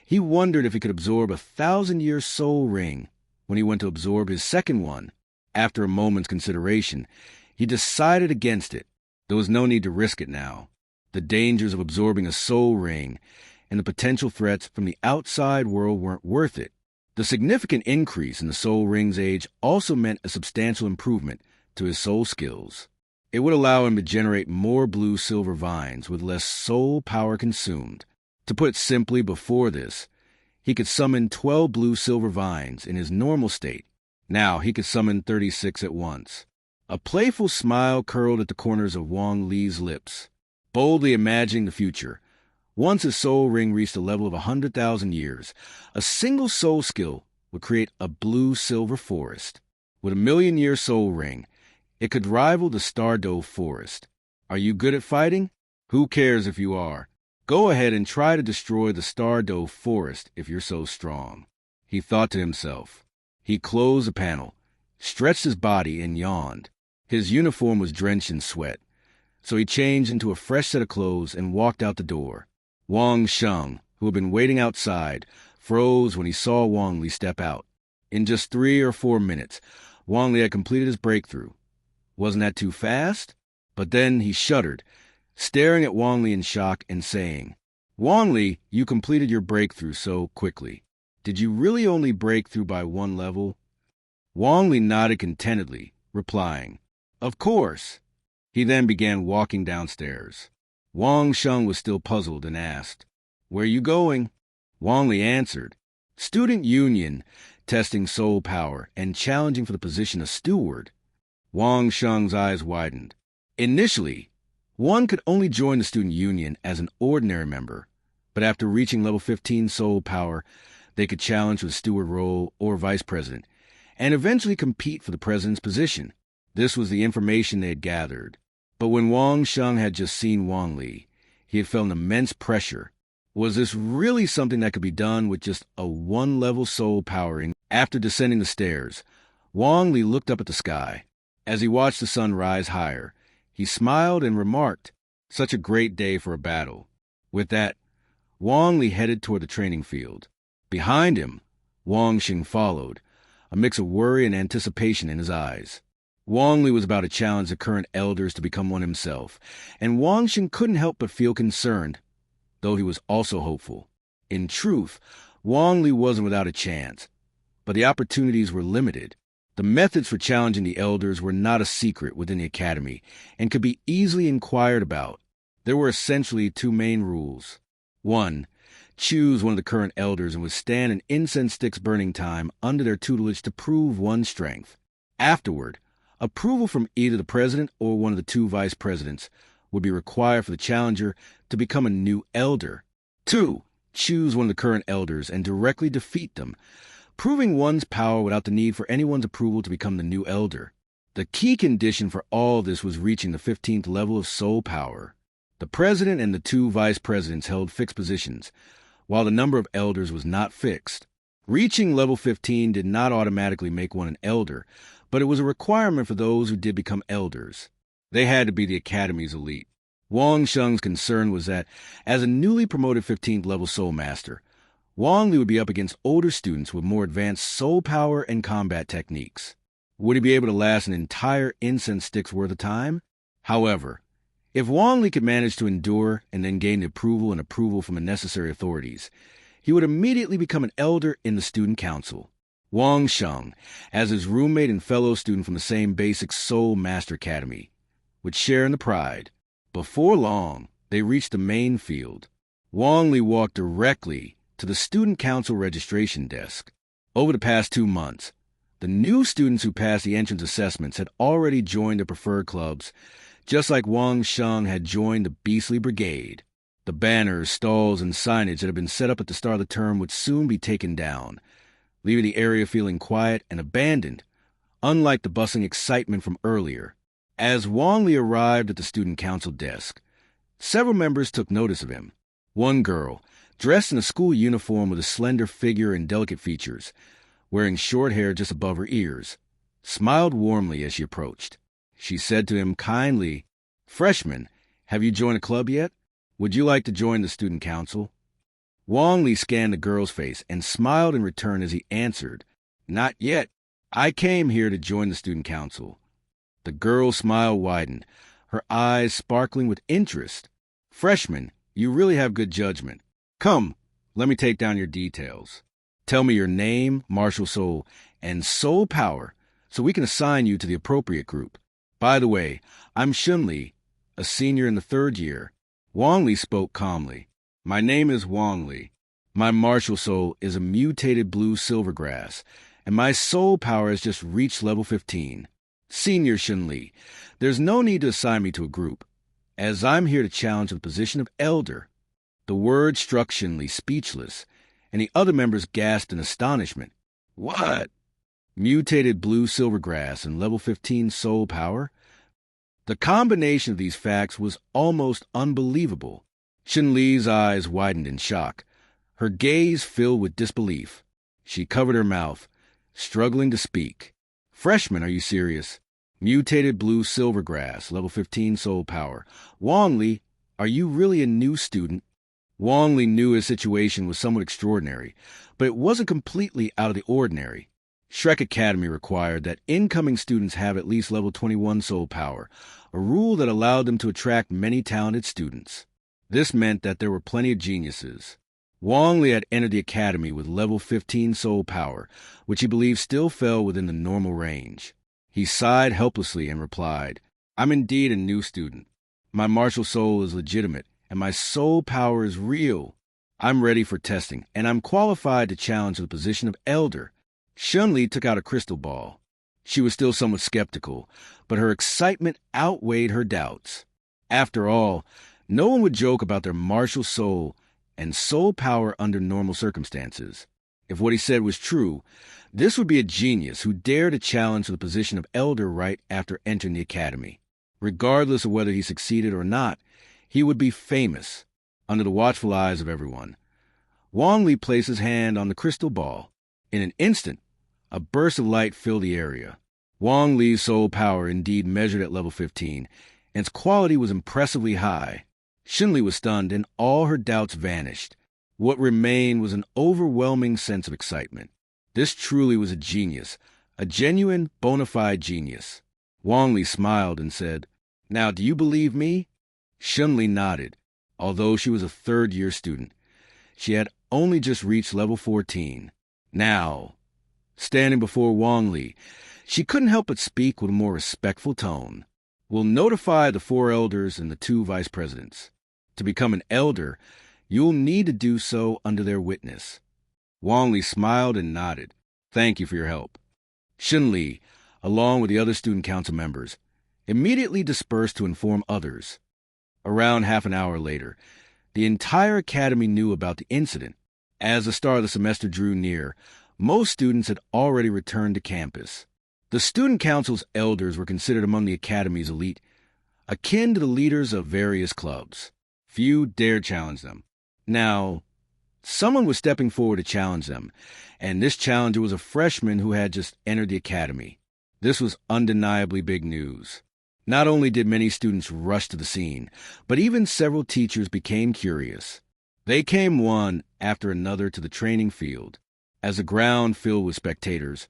he wondered if he could absorb a 1,000-year soul ring when he went to absorb his second one. After a moment's consideration, he decided against it. There was no need to risk it now. The dangers of absorbing a soul ring and the potential threats from the outside world weren't worth it. The significant increase in the soul ring's age also meant a substantial improvement to his soul skills. It would allow him to generate more blue-silver vines with less soul power consumed. To put it simply, before this, he could summon 12 blue-silver vines in his normal state. Now he could summon 36 at once. A playful smile curled at the corners of Wong Lee's lips. Boldly imagining the future, once his soul ring reached a level of 100,000 years, a single soul skill would create a blue-silver forest. With a 1,000,000-year soul ring, it could rival the Stardoe Forest. Are you good at fighting? Who cares if you are? Go ahead and try to destroy the Stardoe Forest if you're so strong, he thought to himself. He closed the panel, stretched his body, and yawned. His uniform was drenched in sweat, so he changed into a fresh set of clothes and walked out the door. Wong Shan, who had been waiting outside, froze when he saw Wong Lee step out. In just 3 or 4 minutes, Wong Lee had completed his breakthrough. Wasn't that too fast? But then he shuddered, staring at Wong Lee in shock and saying, "Wong Lee, you completed your breakthrough so quickly. Did you really only break through by 1 level?" Wong Lee nodded contentedly, replying, "Of course." He then began walking downstairs. Wong Shan was still puzzled and asked, "Where are you going?" Wong Lee answered, "Student Union, testing soul power and challenging for the position of steward." Wong Shan's eyes widened. Initially, one could only join the Student Union as an ordinary member, but after reaching level 15 soul power, they could challenge for the steward role or vice president, and eventually compete for the president's position. This was the information they had gathered. But when Wong Shan had just seen Wong Lee, he had felt an immense pressure. Was this really something that could be done with just a 1-level soul powering? After descending the stairs, Wong Lee looked up at the sky. As he watched the sun rise higher, he smiled and remarked, "Such a great day for a battle." With that, Wong Lee headed toward the training field. Behind him, Wong Shan followed, a mix of worry and anticipation in his eyes. Wong Lee was about to challenge the current elders to become one himself, and Wong Shan couldn't help but feel concerned, though he was also hopeful. In truth, Wong Lee wasn't without a chance, but the opportunities were limited. The methods for challenging the elders were not a secret within the academy and could be easily inquired about. There were essentially 2 main rules. 1. Choose one of the current elders and withstand an incense stick's burning time under their tutelage to prove one's strength. Afterward, approval from either the president or one of the 2 vice presidents would be required for the challenger to become a new elder. 2. Choose one of the current elders and directly defeat them, proving one's power without the need for anyone's approval to become the new elder. The key condition for all this was reaching the 15th level of soul power. The president and the 2 vice presidents held fixed positions, while the number of elders was not fixed. Reaching level 15 did not automatically make one an elder, but it was a requirement for those who did become elders. They had to be the Academy's elite. Wong Shan's concern was that, as a newly promoted 15th level soul master, Wong Li would be up against older students with more advanced soul power and combat techniques. Would he be able to last an entire incense stick's worth of time? However, if Wong Li could manage to endure and then gain the approval from the necessary authorities, he would immediately become an elder in the student council. Wang Shan, as his roommate and fellow student from the same basic Soul Master Academy, would share in the pride. Before long, they reached the main field. Wong Lee walked directly to the student council registration desk. Over the past 2 months, the new students who passed the entrance assessments had already joined their preferred clubs, just like Wang Shan had joined the Beastly Brigade. The banners, stalls, and signage that had been set up at the start of the term would soon be taken down, leaving the area feeling quiet and abandoned, unlike the bustling excitement from earlier. As Wong Lee arrived at the student council desk, several members took notice of him. One girl, dressed in a school uniform with a slender figure and delicate features, wearing short hair just above her ears, smiled warmly as she approached. She said to him kindly, "Freshman, have you joined a club yet? Would you like to join the student council?" Wong Lee scanned the girl's face and smiled in return as he answered, "Not yet. I came here to join the student council." The girl's smile widened, her eyes sparkling with interest. "Freshman, you really have good judgment. Come, let me take down your details. Tell me your name, martial soul, and soul power, so we can assign you to the appropriate group. By the way, I'm Wang Li, a senior in the 3rd year." Wong Lee spoke calmly. "My name is Wong Lee. My martial soul is a mutated blue silvergrass, and my soul power has just reached level 15. Senior Wang Li, there's no need to assign me to a group, as I'm here to challenge the position of elder." The word struck Wang Li speechless, and the other members gasped in astonishment. "What? Mutated blue silvergrass and level 15 soul power?" The combination of these facts was almost unbelievable. Wang Li's eyes widened in shock, her gaze filled with disbelief. She covered her mouth, struggling to speak. "Freshman, are you serious? Mutated blue silvergrass, level 15 soul power. Wong Lee, are you really a new student?" Wong Lee knew his situation was somewhat extraordinary, but it wasn't completely out of the ordinary. Shrek Academy required that incoming students have at least level 21 soul power, a rule that allowed them to attract many talented students. This meant that there were plenty of geniuses. Wong Lee had entered the academy with level 15 soul power, which he believed still fell within the normal range. He sighed helplessly and replied, "I'm indeed a new student. My martial soul is legitimate, and my soul power is real. I'm ready for testing, and I'm qualified to challenge the position of elder." Wang Li took out a crystal ball. She was still somewhat skeptical, but her excitement outweighed her doubts. After all, no one would joke about their martial soul and soul power under normal circumstances. If what he said was true, this would be a genius who dared to challenge the position of elder right after entering the academy. Regardless of whether he succeeded or not, he would be famous, under the watchful eyes of everyone. Wong Lee placed his hand on the crystal ball. In an instant, a burst of light filled the area. Wong Lee's soul power indeed measured at level 15, and its quality was impressively high. Wang Li was stunned, and all her doubts vanished. What remained was an overwhelming sense of excitement. This truly was a genius, a genuine, bona fide genius. Wong Lee smiled and said, "Now, do you believe me?" Wang Li nodded. Although she was a 3rd-year student, she had only just reached level 14. Now, standing before Wong Lee, she couldn't help but speak with a more respectful tone. "We'll notify the 4 elders and the 2 vice presidents. To become an elder, you'll need to do so under their witness." Wong Lee smiled and nodded. "Thank you for your help." Wang Li, along with the other student council members, immediately dispersed to inform others. Around half an hour later, the entire academy knew about the incident. As the start of the semester drew near, Most students had already returned to campus. The student council's elders were considered among the academy's elite, akin to the leaders of various clubs. Few dared challenge them. Now, someone was stepping forward to challenge them, and this challenger was a freshman who had just entered the academy. This was undeniably big news. Not only did many students rush to the scene, but even several teachers became curious. They came one after another to the training field. As the ground filled with spectators,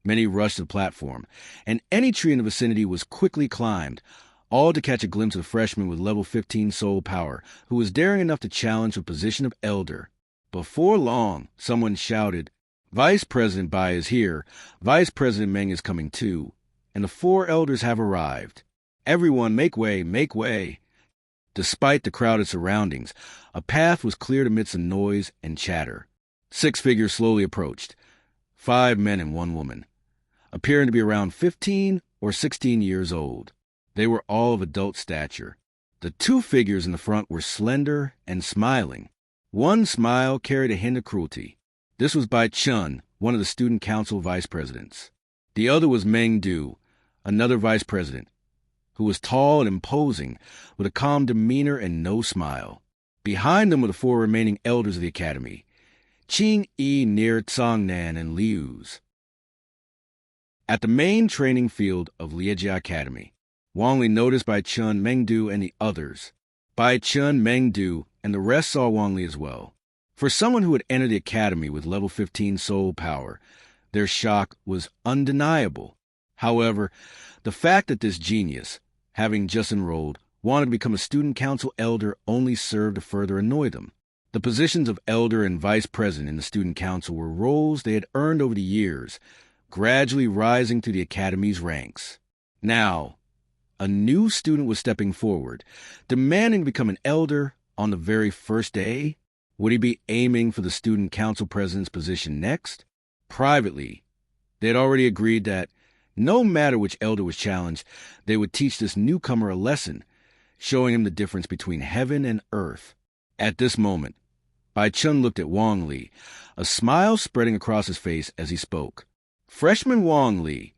many rushed to the platform, and any tree in the vicinity was quickly climbed, all to catch a glimpse of the freshman with level 15 soul power, who was daring enough to challenge the position of elder. Before long, someone shouted, "Vice President Bai is here, Vice President Meng is coming too, and the 4 elders have arrived. Everyone make way, make way." Despite the crowded surroundings, a path was cleared amidst the noise and chatter. 6 figures slowly approached, 5 men and 1 woman, appearing to be around 15 or 16 years old. They were all of adult stature. The 2 figures in the front were slender and smiling. One smile carried a hint of cruelty. This was Bai Chun, one of the student council vice presidents. The other was Meng Du, another vice president, who was tall and imposing, with a calm demeanor and no smile. Behind them were the 4 remaining elders of the academy, Qing Yi, Nir, Tsongnan, and Liu's. At the main training field of Liejia Academy, Wong Lee noticed Bai Chun, Meng Du, and the others. Bai Chun, Meng Du, and the rest saw Wong Lee as well. For someone who had entered the academy with level 15 soul power, their shock was undeniable. However, the fact that this genius, having just enrolled, wanted to become a student council elder only served to further annoy them. The positions of elder and vice president in the student council were roles they had earned over the years, gradually rising through the academy's ranks. Now, a new student was stepping forward, demanding to become an elder on the very first day. Would he be aiming for the student council president's position next? Privately, they had already agreed that no matter which elder was challenged, they would teach this newcomer a lesson, showing him the difference between heaven and earth. At this moment, Bai Chun looked at Wong Lee, a smile spreading across his face as he spoke. "Freshman Wong Lee,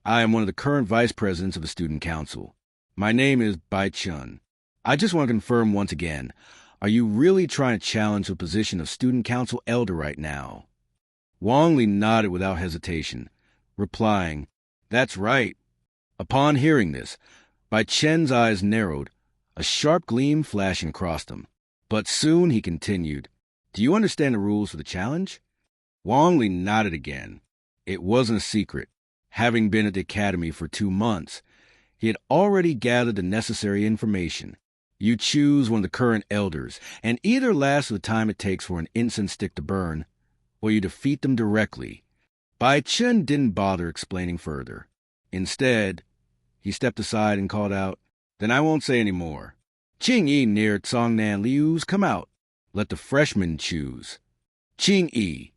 I am one of the current vice presidents of the student council. My name is Bai Chun. I just want to confirm once again, are you really trying to challenge the position of student council elder right now?" Wong Lee nodded without hesitation, replying, "That's right." Upon hearing this, Bai Chen's eyes narrowed, a sharp gleam flashing across them. But soon he continued, "Do you understand the rules for the challenge?" Wong Lee nodded again. It wasn't a secret. Having been at the academy for 2 months, he had already gathered the necessary information. You choose one of the current elders, and either last the time it takes for an incense stick to burn, or you defeat them directly. Bai Chen didn't bother explaining further. Instead, he stepped aside and called out, "Then I won't say any more. Qing Yi, Nir, Tsongnan, Liu's, come out. Let the freshmen choose." Qing Yi,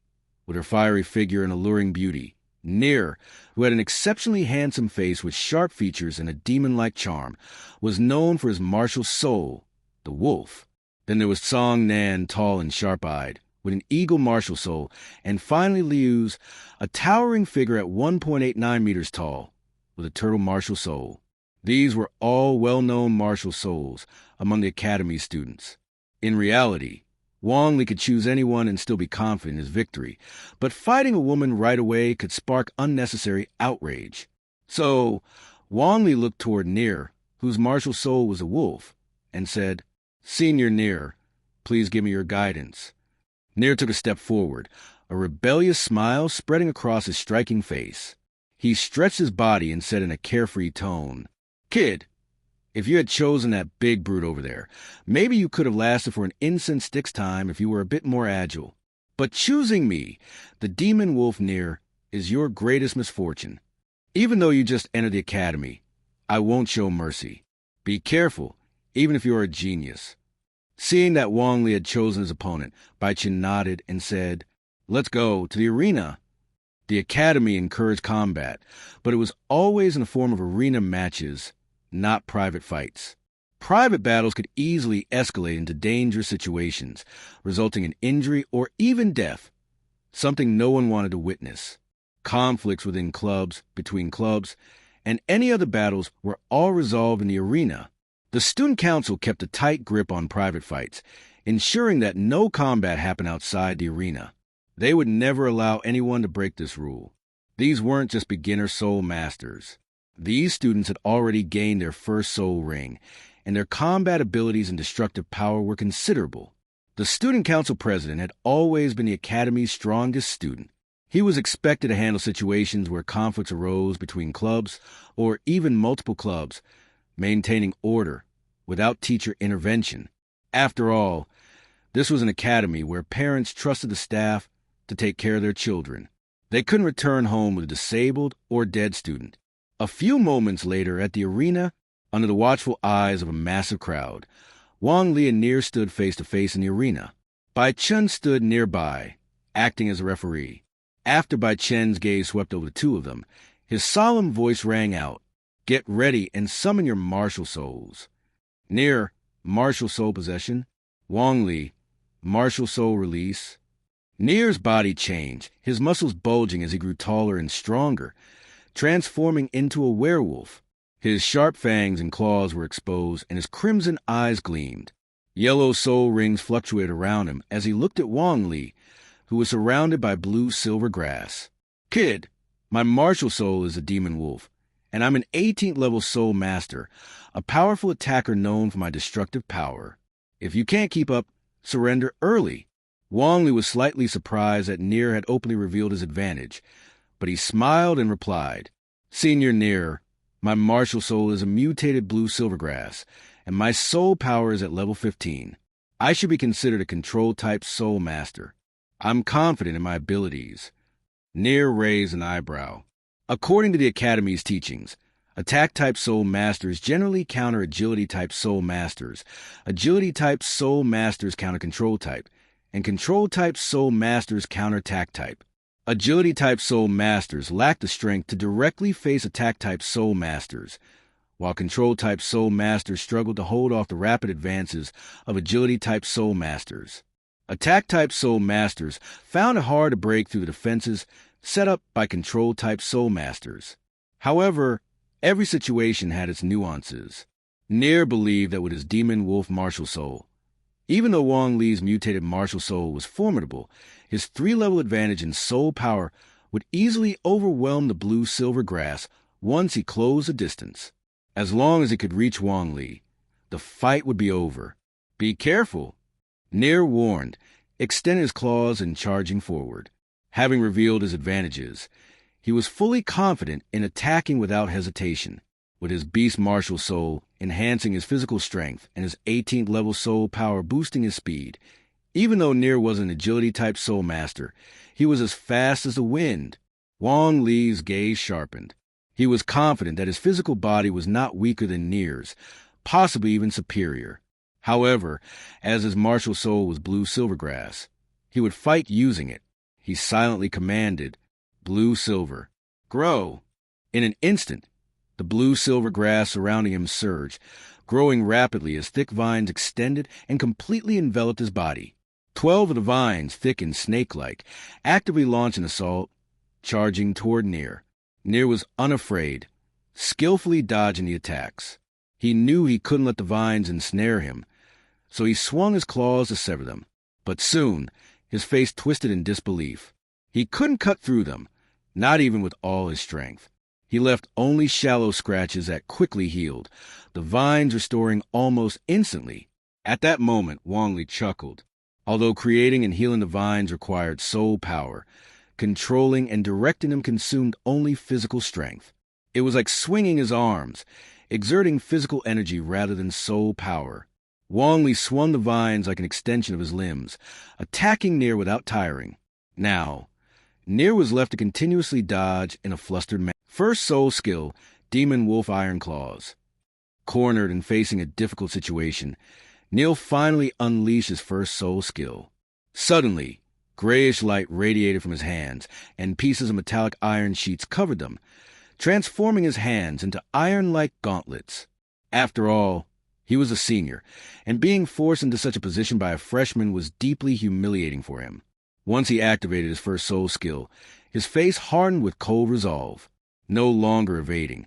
with her fiery figure and alluring beauty, Nir, who had an exceptionally handsome face with sharp features and a demon-like charm, was known for his martial soul, the wolf. Then there was Tsongnan, tall and sharp-eyed, with an eagle martial soul, and finally Liu's, a towering figure at 1.89 meters tall, with a turtle martial soul. These were all well-known martial souls among the academy's students. In reality, Wong Lee could choose anyone and still be confident in his victory, but fighting a woman right away could spark unnecessary outrage. So, Wong Lee looked toward Nir, whose martial soul was a wolf, and said, "Senior Nir, please give me your guidance." Nir took a step forward, a rebellious smile spreading across his striking face. He stretched his body and said in a carefree tone, "Kid, if you had chosen that big brute over there, maybe you could have lasted for an incense stick's time if you were a bit more agile. But choosing me, the demon wolf Nir, is your greatest misfortune. Even though you just entered the academy, I won't show mercy. Be careful, even if you are a genius." Seeing that Wong Lee had chosen his opponent, Bai Chen nodded and said, "Let's go to the arena." The academy encouraged combat, but it was always in the form of arena matches, not private fights. Private battles could easily escalate into dangerous situations, resulting in injury or even death. something no one wanted to witness. Conflicts within clubs, between clubs, and any other battles were all resolved in the arena. The student council kept a tight grip on private fights, ensuring that no combat happened outside the arena. They would never allow anyone to break this rule. These weren't just beginner soul masters. These students had already gained their first soul ring, and their combat abilities and destructive power were considerable. The student council president had always been the academy's strongest student. He was expected to handle situations where conflicts arose between clubs or even multiple clubs, maintaining order without teacher intervention. After all, this was an academy where parents trusted the staff to take care of their children. They couldn't return home with a disabled or dead student. A few moments later at the arena, under the watchful eyes of a massive crowd, Wong Li and Nier stood face to face in the arena. Bai Chen stood nearby, acting as a referee. After Bai Chen's gaze swept over the two of them, his solemn voice rang out, "Get ready and summon your martial souls." Nier, martial soul possession. Wong Li, martial soul release. Nier's body changed, his muscles bulging as he grew taller and stronger, transforming into a werewolf. His sharp fangs and claws were exposed, and his crimson eyes gleamed. Yellow soul rings fluctuated around him as he looked at Wong Lee, who was surrounded by blue-silver grass. "Kid, my martial soul is a demon wolf, and I'm an 18th level soul master, a powerful attacker known for my destructive power. If you can't keep up, surrender early." Wong Lee was slightly surprised that Nier had openly revealed his advantage, but he smiled and replied, "Senior Nier, my martial soul is a mutated blue silvergrass, and my soul power is at level 15. I should be considered a control-type soul master. I'm confident in my abilities." Nier raised an eyebrow. According to the Academy's teachings, attack-type soul masters generally counter agility-type soul masters, agility-type soul masters counter control-type, and control-type soul masters counter attack-type. Agility-type soul masters lack the strength to directly face attack-type soul masters, while control-type soul masters struggle to hold off the rapid advances of agility-type soul masters. Attack-type soul masters found it hard to break through the defenses set up by control-type soul masters. However, every situation had its nuances. Nier believed that with his demon wolf martial soul, even though Wong Lee's mutated martial soul was formidable, his 3-level advantage in soul power would easily overwhelm the blue-silver grass once he closed the distance. As long as he could reach Wong Lee, the fight would be over. "Be careful," Nier warned, extending his claws and charging forward. Having revealed his advantages, he was fully confident in attacking without hesitation. With his beast martial soul enhancing his physical strength and his 18th level soul power boosting his speed, even though Nier was an agility-type soul master, he was as fast as the wind. Wong Lee's gaze sharpened. He was confident that his physical body was not weaker than Nier's, possibly even superior. However, as his martial soul was blue silvergrass, he would fight using it. He silently commanded, "Blue-silver, grow." In an instant, the blue-silver grass surrounding him surged, growing rapidly as thick vines extended and completely enveloped his body. 12 of the vines, thick and snake-like, actively launched an assault, charging toward Nier. Nier was unafraid, skillfully dodging the attacks. He knew he couldn't let the vines ensnare him, so he swung his claws to sever them. But soon, his face twisted in disbelief. He couldn't cut through them, not even with all his strength. He left only shallow scratches that quickly healed, the vines restoring almost instantly. At that moment, Wong Lee chuckled. Although creating and healing the vines required soul power, controlling and directing them consumed only physical strength. It was like swinging his arms, exerting physical energy rather than soul power. Wong Lee swung the vines like an extension of his limbs, attacking Nier without tiring. Now, Nier was left to continuously dodge in a flustered manner. First soul skill, Demon Wolf Iron Claws. Cornered and facing a difficult situation, Nier finally unleashed his first soul skill. Suddenly, grayish light radiated from his hands, and pieces of metallic iron sheets covered them, transforming his hands into iron-like gauntlets. After all, he was a senior, and being forced into such a position by a freshman was deeply humiliating for him. Once he activated his first soul skill, his face hardened with cold resolve. No longer evading,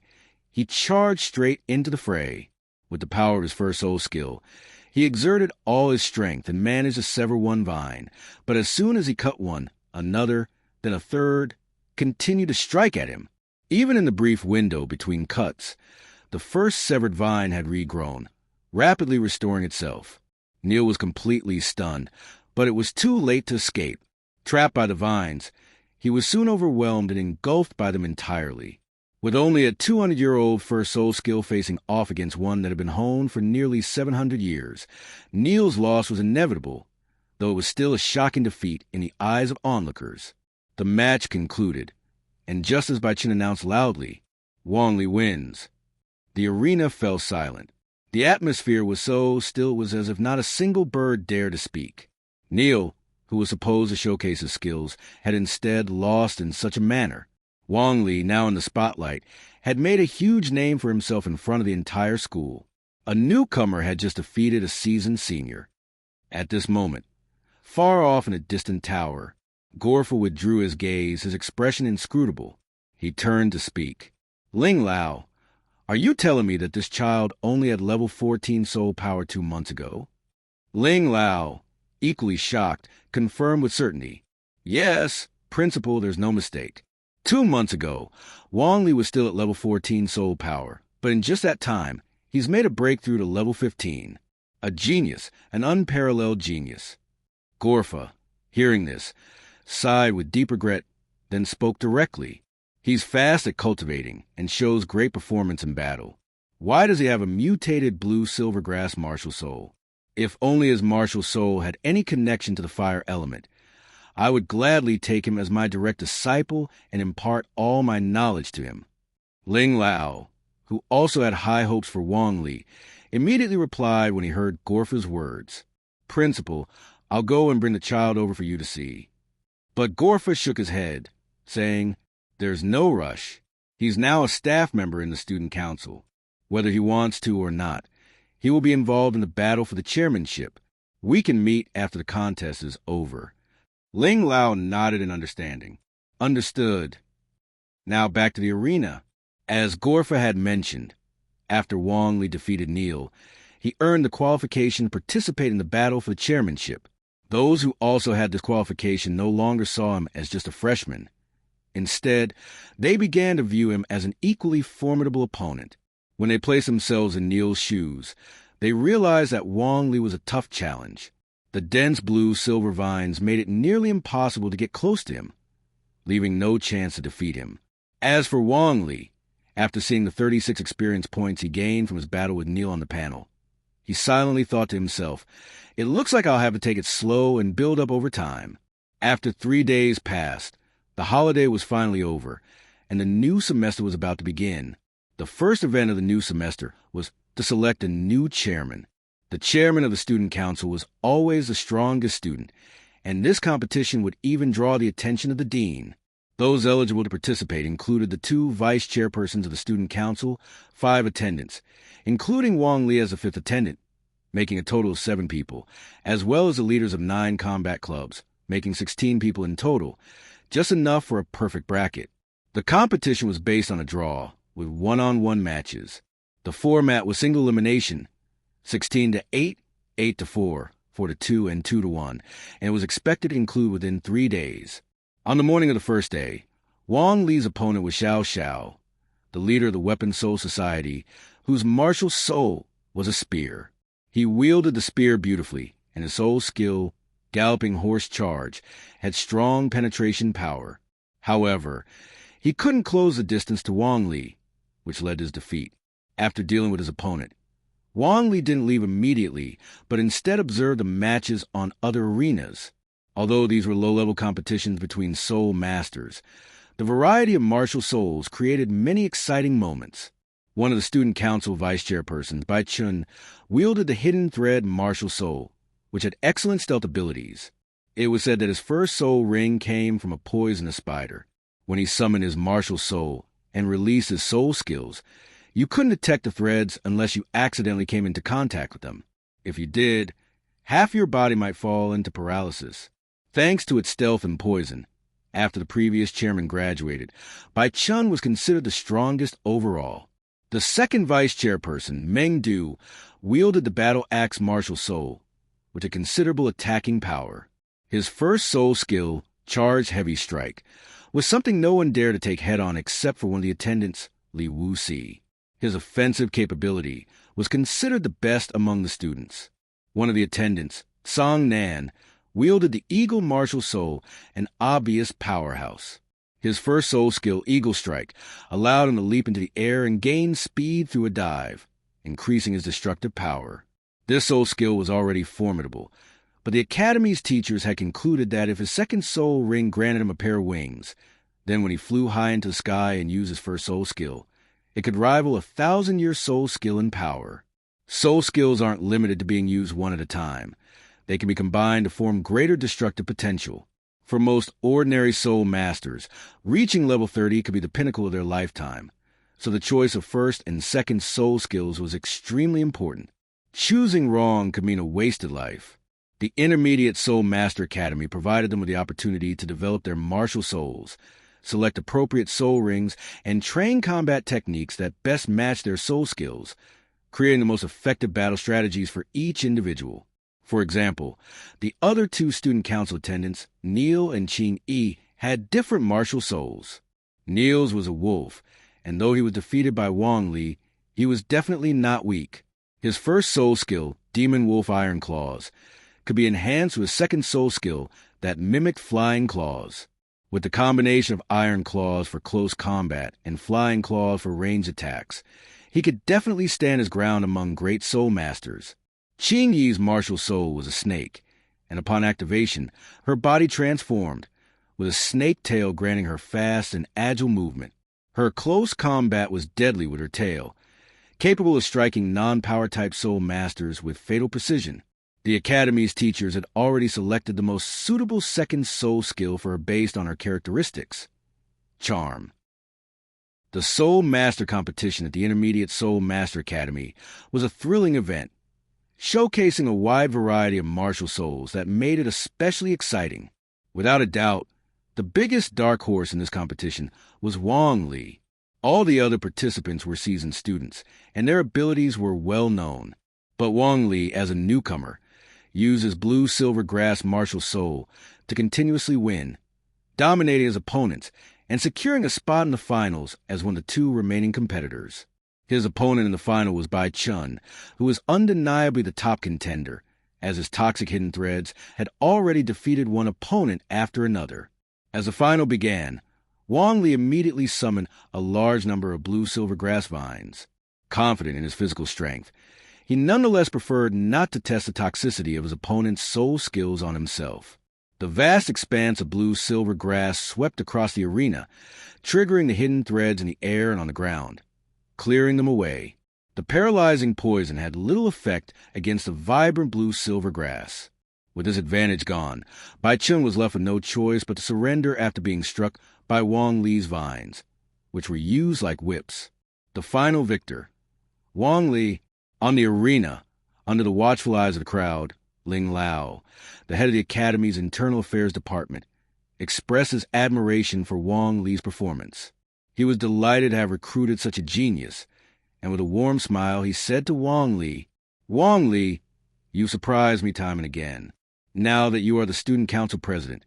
he charged straight into the fray. With the power of his first soul skill, he exerted all his strength and managed to sever one vine, but as soon as he cut one, another, then a third, continued to strike at him. Even in the brief window between cuts, the first severed vine had regrown, rapidly restoring itself. Neil was completely stunned, but it was too late to escape. Trapped by the vines, he was soon overwhelmed and engulfed by them entirely. With only a 200-year-old first soul skill facing off against one that had been honed for nearly 700 years, Neil's loss was inevitable, though it was still a shocking defeat in the eyes of onlookers. The match concluded, and just as Bai Chen announced loudly, Wong Lee wins, the arena fell silent. The atmosphere was so still it was as if not a single bird dared to speak. Neil, who was supposed to showcase his skills, had instead lost in such a manner. Wong Lee, now in the spotlight, had made a huge name for himself in front of the entire school. A newcomer had just defeated a seasoned senior. At this moment, far off in a distant tower, Gorfa withdrew his gaze, his expression inscrutable. He turned to speak. Ling Lao, are you telling me that this child only had level 14 soul power 2 months ago? Ling Lao, equally shocked, confirmed with certainty. Yes, Principal, there's no mistake. 2 months ago, Wong Lee was still at level 14 soul power, but in just that time, he's made a breakthrough to level 15. A genius, an unparalleled genius. Gorfa, hearing this, sighed with deep regret, then spoke directly. He's fast at cultivating and shows great performance in battle. Why does he have a mutated blue silvergrass martial soul? If only his martial soul had any connection to the fire element, I would gladly take him as my direct disciple and impart all my knowledge to him. Ling Lao, who also had high hopes for Wong Lee, immediately replied when he heard Gorfa's words. Principal, I'll go and bring the child over for you to see. But Gorfa shook his head, saying, there's no rush. He's now a staff member in the student council. Whether he wants to or not, he will be involved in the battle for the chairmanship. We can meet after the contest is over. Ling Lao nodded in understanding. Understood. Now back to the arena. As Gorfa had mentioned, after Wong Lee defeated Neil, he earned the qualification to participate in the battle for the chairmanship. Those who also had this qualification no longer saw him as just a freshman. Instead, they began to view him as an equally formidable opponent. When they placed themselves in Neil's shoes, they realized that Wong Lee was a tough challenge. The dense blue silver vines made it nearly impossible to get close to him, leaving no chance to defeat him. As for Wong Lee, after seeing the 36 experience points he gained from his battle with Neil on the panel, he silently thought to himself, it looks like I'll have to take it slow and build up over time. After 3 days passed, the holiday was finally over, and the new semester was about to begin. The first event of the new semester was to select a new chairman. The chairman of the student council was always the strongest student, and this competition would even draw the attention of the dean. Those eligible to participate included the 2 vice chairpersons of the student council, 5 attendants, including Wong Lee as the 5th attendant, making a total of 7 people, as well as the leaders of 9 combat clubs, making 16 people in total, just enough for a perfect bracket. The competition was based on a draw, with one-on-one matches. The format was single elimination, 16-8, 8-4, 4-2, and 2-1, and it was expected to conclude within 3 days. On the morning of the first day, Wong Lee's opponent was Xiao Xiao, the leader of the Weapon Soul Society, whose martial soul was a spear. He wielded the spear beautifully, and his soul skill, Galloping Horse Charge, had strong penetration power. However, he couldn't close the distance to Wong Lee, which led to his defeat. After dealing with his opponent, Wong Lee didn't leave immediately, but instead observed the matches on other arenas. Although these were low-level competitions between soul masters, the variety of martial souls created many exciting moments. One of the student council vice chairpersons, Bai Chun, wielded the hidden thread martial soul, which had excellent stealth abilities. It was said that his first soul ring came from a poisonous spider. When he summoned his martial soul and released his soul skills, you couldn't detect the threads unless you accidentally came into contact with them. If you did, half your body might fall into paralysis. Thanks to its stealth and poison, after the previous chairman graduated, Bai Chun was considered the strongest overall. The second vice chairperson, Meng Du, wielded the battle axe martial soul, with a considerable attacking power. His first soul skill, Charge Heavy Strike, was something no one dared to take head-on except for one of the attendants, Li Wuxi. His offensive capability was considered the best among the students. One of the attendants, Song Nan, wielded the Eagle Martial Soul, an obvious powerhouse. His first soul skill, Eagle Strike, allowed him to leap into the air and gain speed through a dive, increasing his destructive power. This soul skill was already formidable, but the Academy's teachers had concluded that if his second soul ring granted him a pair of wings, then when he flew high into the sky and used his first soul skill, it could rival a 1,000-year soul skill in power. Soul skills aren't limited to being used one at a time. They can be combined to form greater destructive potential. For most ordinary soul masters, reaching level 30 could be the pinnacle of their lifetime, so the choice of first and second soul skills was extremely important. Choosing wrong could mean a wasted life. The Intermediate Soul Master Academy provided them with the opportunity to develop their martial souls, select appropriate soul rings, and train combat techniques that best match their soul skills, creating the most effective battle strategies for each individual. For example, the other two student council attendants, Neil and Qing Yi, had different martial souls. Neil's was a wolf, and though he was defeated by Wong Lee, he was definitely not weak. His first soul skill, Demon Wolf Iron Claws, could be enhanced with a second soul skill that mimicked Flying Claws. With the combination of Iron Claws for close combat and Flying Claws for range attacks, he could definitely stand his ground among great soul masters. Qing Yi's martial soul was a snake, and upon activation, her body transformed, with a snake tail granting her fast and agile movement. Her close combat was deadly with her tail, capable of striking non-power type soul masters with fatal precision. The Academy's teachers had already selected the most suitable second soul skill for her based on her characteristics: Charm. The Soul Master competition at the Intermediate Soul Master Academy was a thrilling event, showcasing a wide variety of martial souls that made it especially exciting. Without a doubt, the biggest dark horse in this competition was Wong Lee. All the other participants were seasoned students, and their abilities were well known. But Wong Lee, as a newcomer, used his blue-silver grass martial soul to continuously win, dominating his opponents and securing a spot in the finals as one of the two remaining competitors. His opponent in the final was Bai Chun, who was undeniably the top contender, as his toxic hidden threads had already defeated one opponent after another. As the final began, Wong Li immediately summoned a large number of blue-silver grass vines. Confident in his physical strength, he nonetheless preferred not to test the toxicity of his opponent's soul skills on himself. The vast expanse of blue-silver grass swept across the arena, triggering the hidden threads in the air and on the ground, clearing them away. The paralyzing poison had little effect against the vibrant blue-silver grass. With this advantage gone, Bai Chun was left with no choice but to surrender after being struck by Wong Li's vines, which were used like whips. The final victor, Wong Li, on the arena, under the watchful eyes of the crowd, Ling Lao, the head of the Academy's Internal Affairs Department, expressed his admiration for Wong Li's performance. He was delighted to have recruited such a genius, and with a warm smile he said to Wong Li, "Wong Li, you surprise me time and again. Now that you are the Student Council President,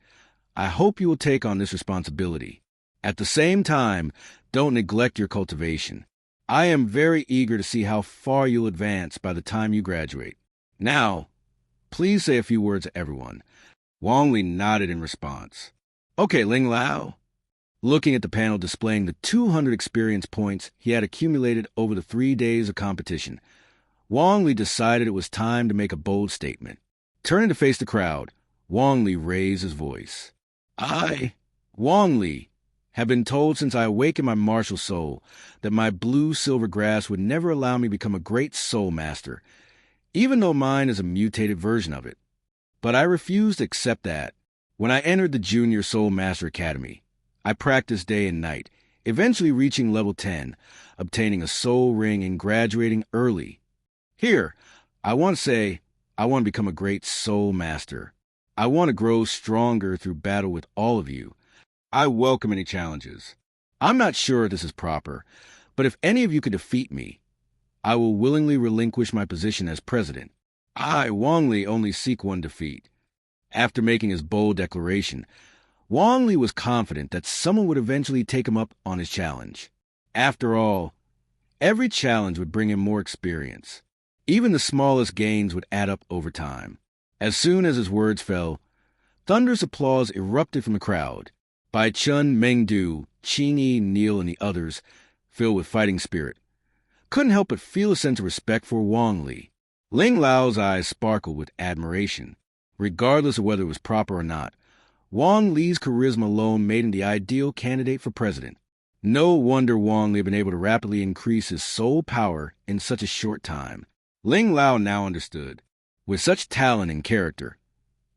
I hope you will take on this responsibility. At the same time, don't neglect your cultivation. I am very eager to see how far you'll advance by the time you graduate. Now, please say a few words to everyone." Wong Li nodded in response. "Okay, Ling Lao." Looking at the panel displaying the 200 experience points he had accumulated over the 3 days of competition, Wong Li decided it was time to make a bold statement. Turning to face the crowd, Wong Li raised his voice. "I, Wong Li, have been told since I awakened my martial soul that my blue-silver grass would never allow me to become a great soul master, even though mine is a mutated version of it. But I refused to accept that. When I entered the Junior Soul Master Academy, I practiced day and night, eventually reaching level 10, obtaining a soul ring and graduating early. Here, I want to say, I want to become a great soul master. I want to grow stronger through battle with all of you. I welcome any challenges. I'm not sure if this is proper, but if any of you could defeat me, I will willingly relinquish my position as president. I, Wong Lee, only seek one defeat. After making his bold declaration, Wong Lee was confident that someone would eventually take him up on his challenge. After all, every challenge would bring him more experience. Even the smallest gains would add up over time. As soon as his words fell, thunderous applause erupted from the crowd. Bai Chun, Meng Du, Qing Yi, Neil, and the others, filled with fighting spirit, couldn't help but feel a sense of respect for Wong Lee. Ling Lao's eyes sparkled with admiration. Regardless of whether it was proper or not, Wong Lee's charisma alone made him the ideal candidate for president. No wonder Wong Lee had been able to rapidly increase his soul power in such a short time. Ling Lao now understood. With such talent and character,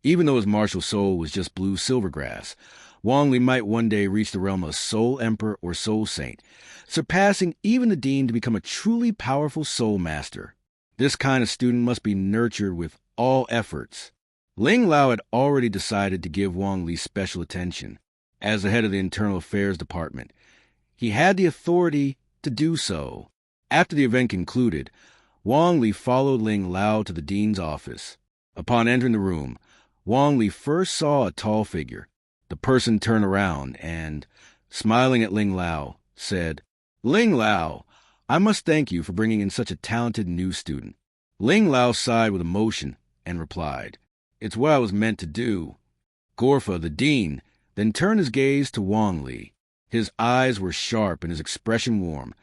even though his martial soul was just blue silvergrass, Wong Lee might one day reach the realm of Soul Emperor or Soul Saint, surpassing even the Dean to become a truly powerful soul master. This kind of student must be nurtured with all efforts. Ling Lao had already decided to give Wong Lee special attention. As the head of the Internal Affairs Department, he had the authority to do so. After the event concluded, Wong Lee followed Ling Lao to the dean's office. Upon entering the room, Wong Lee first saw a tall figure. The person turned around and, smiling at Ling Lao, said, "Ling Lao, I must thank you for bringing in such a talented new student." Ling Lao sighed with emotion and replied, "It's what I was meant to do." Gorfa, the dean, then turned his gaze to Wong Lee. His eyes were sharp and his expression warm,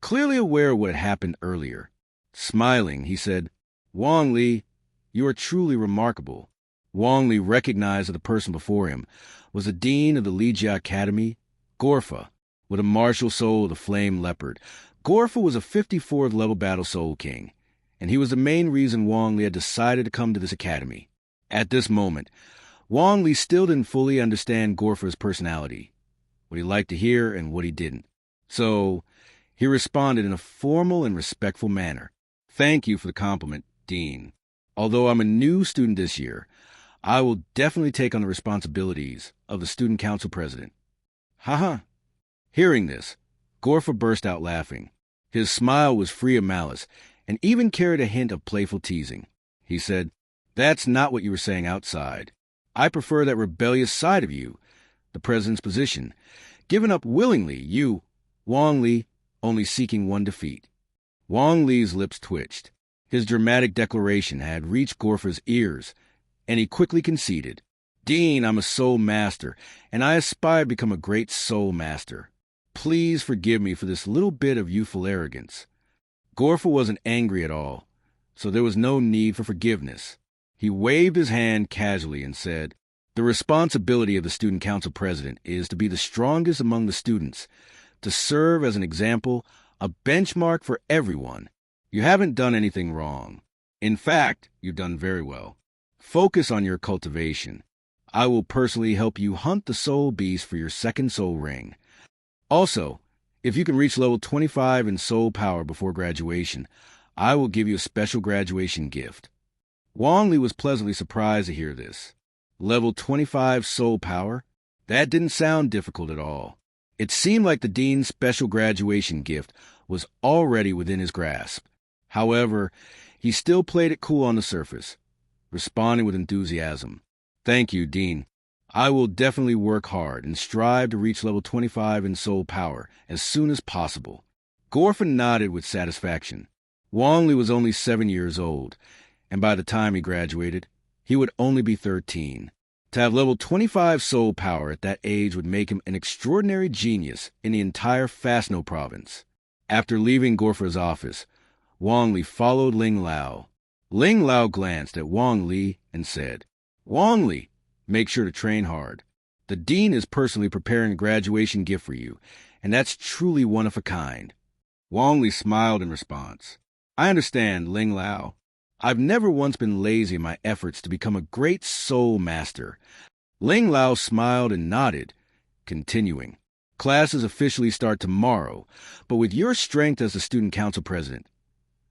clearly aware of what had happened earlier. Smiling, he said, "Wong Lee, you are truly remarkable." Wong Lee recognized that the person before him was the dean of the Lijia Academy, Gorfa, with a martial soul of the flame leopard. Gorfa was a 54th level battle soul king, and he was the main reason Wong Lee had decided to come to this academy. At this moment, Wong Lee still didn't fully understand Gorfa's personality, what he liked to hear and what he didn't. So he responded in a formal and respectful manner. "Thank you for the compliment, Dean. Although I'm a new student this year, I will definitely take on the responsibilities of the student council president." "Haha." Hearing this, Gorfa burst out laughing. His smile was free of malice and even carried a hint of playful teasing. He said, "That's not what you were saying outside. I prefer that rebellious side of you, the president's position, given up willingly, you, Wong Lee, only seeking one defeat." Wong Lee's lips twitched. His dramatic declaration had reached Gorfa's ears, and he quickly conceded. "Dean, I'm a soul master, and I aspire to become a great soul master. Please forgive me for this little bit of youthful arrogance." Gorfa wasn't angry at all, so there was no need for forgiveness. He waved his hand casually and said, "The responsibility of the student council president is to be the strongest among the students, to serve as an example, a benchmark for everyone. You haven't done anything wrong. In fact, you've done very well. Focus on your cultivation. I will personally help you hunt the soul beast for your second soul ring. Also, if you can reach level 25 in soul power before graduation, I will give you a special graduation gift." Wong Lee was pleasantly surprised to hear this. Level 25 soul power? That didn't sound difficult at all. It seemed like the dean's special graduation gift was already within his grasp. However, he still played it cool on the surface, responding with enthusiasm. "Thank you, Dean. I will definitely work hard and strive to reach level 25 in soul power as soon as possible." Gorfa nodded with satisfaction. Wong Lee was only 7 years old, and by the time he graduated, he would only be 13. To have level 25 soul power at that age would make him an extraordinary genius in the entire Fastno province. After leaving Gorfa's office, Wong Lee followed Ling Lao. Ling Lao glanced at Wong Lee and said, "Wong Lee, make sure to train hard. The dean is personally preparing a graduation gift for you, and that's truly one of a kind." Wong Lee smiled in response. "I understand, Ling Lao. I've never once been lazy in my efforts to become a great soul master." Ling Lao smiled and nodded, continuing, "Classes officially start tomorrow, but with your strength as the student council president,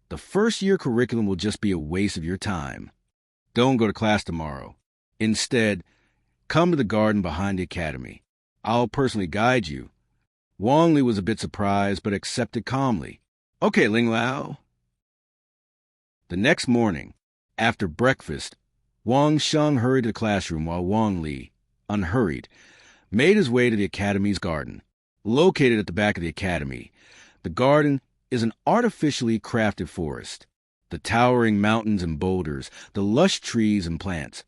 the first-year curriculum will just be a waste of your time. Don't go to class tomorrow. Instead, come to the garden behind the academy. I'll personally guide you." Wong Lee was a bit surprised, but accepted calmly. "Okay, Ling Lao." The next morning, after breakfast, Wong Shan hurried to the classroom while Wong Lee, unhurried, made his way to the academy's garden. Located at the back of the academy, the garden is an artificially crafted forest. The towering mountains and boulders, the lush trees and plants,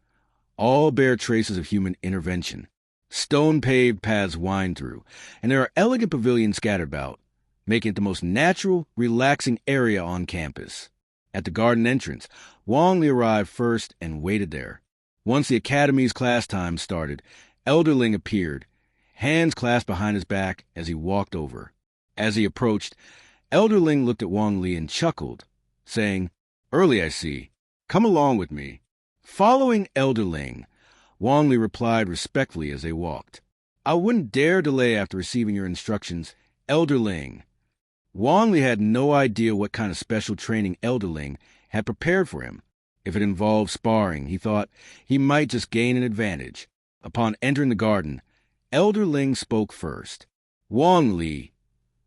all bear traces of human intervention. Stone-paved paths wind through, and there are elegant pavilions scattered about, making it the most natural, relaxing area on campus. At the garden entrance, Wong Li arrived first and waited there. Once the academy's class time started, Elder Ling appeared, hands clasped behind his back as he walked over. As he approached, Elder Ling looked at Wong Li and chuckled, saying, "Early, I see. Come along with me." Following Elder Ling, Wong Li replied respectfully as they walked, "I wouldn't dare delay after receiving your instructions, Elder Ling." Wong Li had no idea what kind of special training Elder Ling had prepared for him. If it involved sparring, he thought he might just gain an advantage. Upon entering the garden, Elder Ling spoke first. "Wong Li,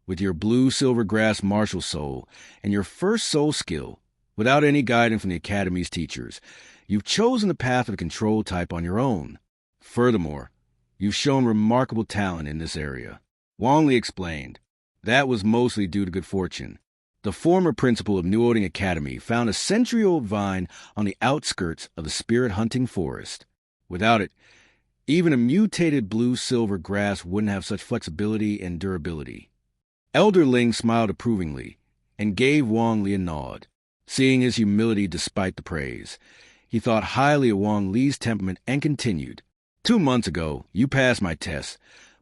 with your blue-silver grass martial soul and your first soul skill, without any guidance from the Academy's teachers, you've chosen the path of the control type on your own. Furthermore, you've shown remarkable talent in this area." Wong Li explained, "That was mostly due to good fortune. The former principal of Newoding Academy found a century-old vine on the outskirts of the spirit-hunting forest. Without it, even a mutated blue-silver grass wouldn't have such flexibility and durability." Elder Ling smiled approvingly and gave Wong Li a nod. Seeing his humility despite the praise, he thought highly of Wong Li's temperament and continued, 2 months ago, you passed my test,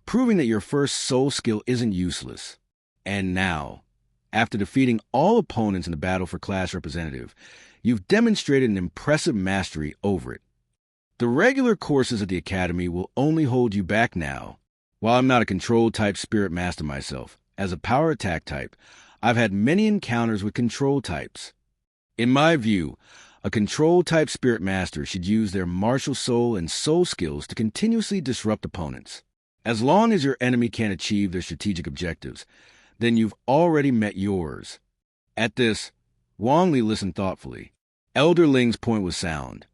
proving that your first soul skill isn't useless. And now, after defeating all opponents in the battle for class representative, you've demonstrated an impressive mastery over it. The regular courses at the Academy will only hold you back now. While I'm not a control-type spirit master myself, as a power attack type, I've had many encounters with control types. In my view, a control-type spirit master should use their martial soul and soul skills to continuously disrupt opponents. As long as your enemy can't achieve their strategic objectives, then you've already met yours." At this, Wong Li listened thoughtfully. Elder Ling's point was sound.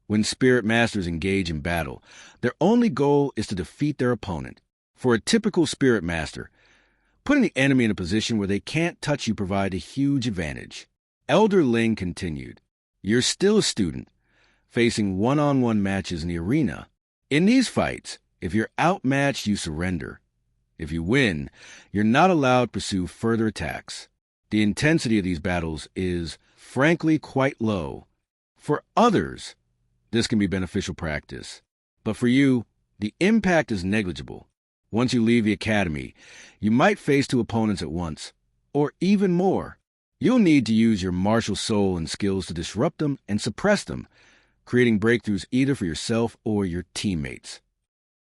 When spirit masters engage in battle, their only goal is to defeat their opponent. For a typical spirit master, putting the enemy in a position where they can't touch you provides a huge advantage. Elder Ling continued, "You're still a student, facing one-on-one matches in the arena. In these fights, if you're outmatched, you surrender. If you win, you're not allowed to pursue further attacks. The intensity of these battles is, frankly, quite low. For others, this can be beneficial practice. But for you, the impact is negligible. Once you leave the academy, you might face 2 opponents at once, or even more. You'll need to use your martial soul and skills to disrupt them and suppress them, creating breakthroughs either for yourself or your teammates.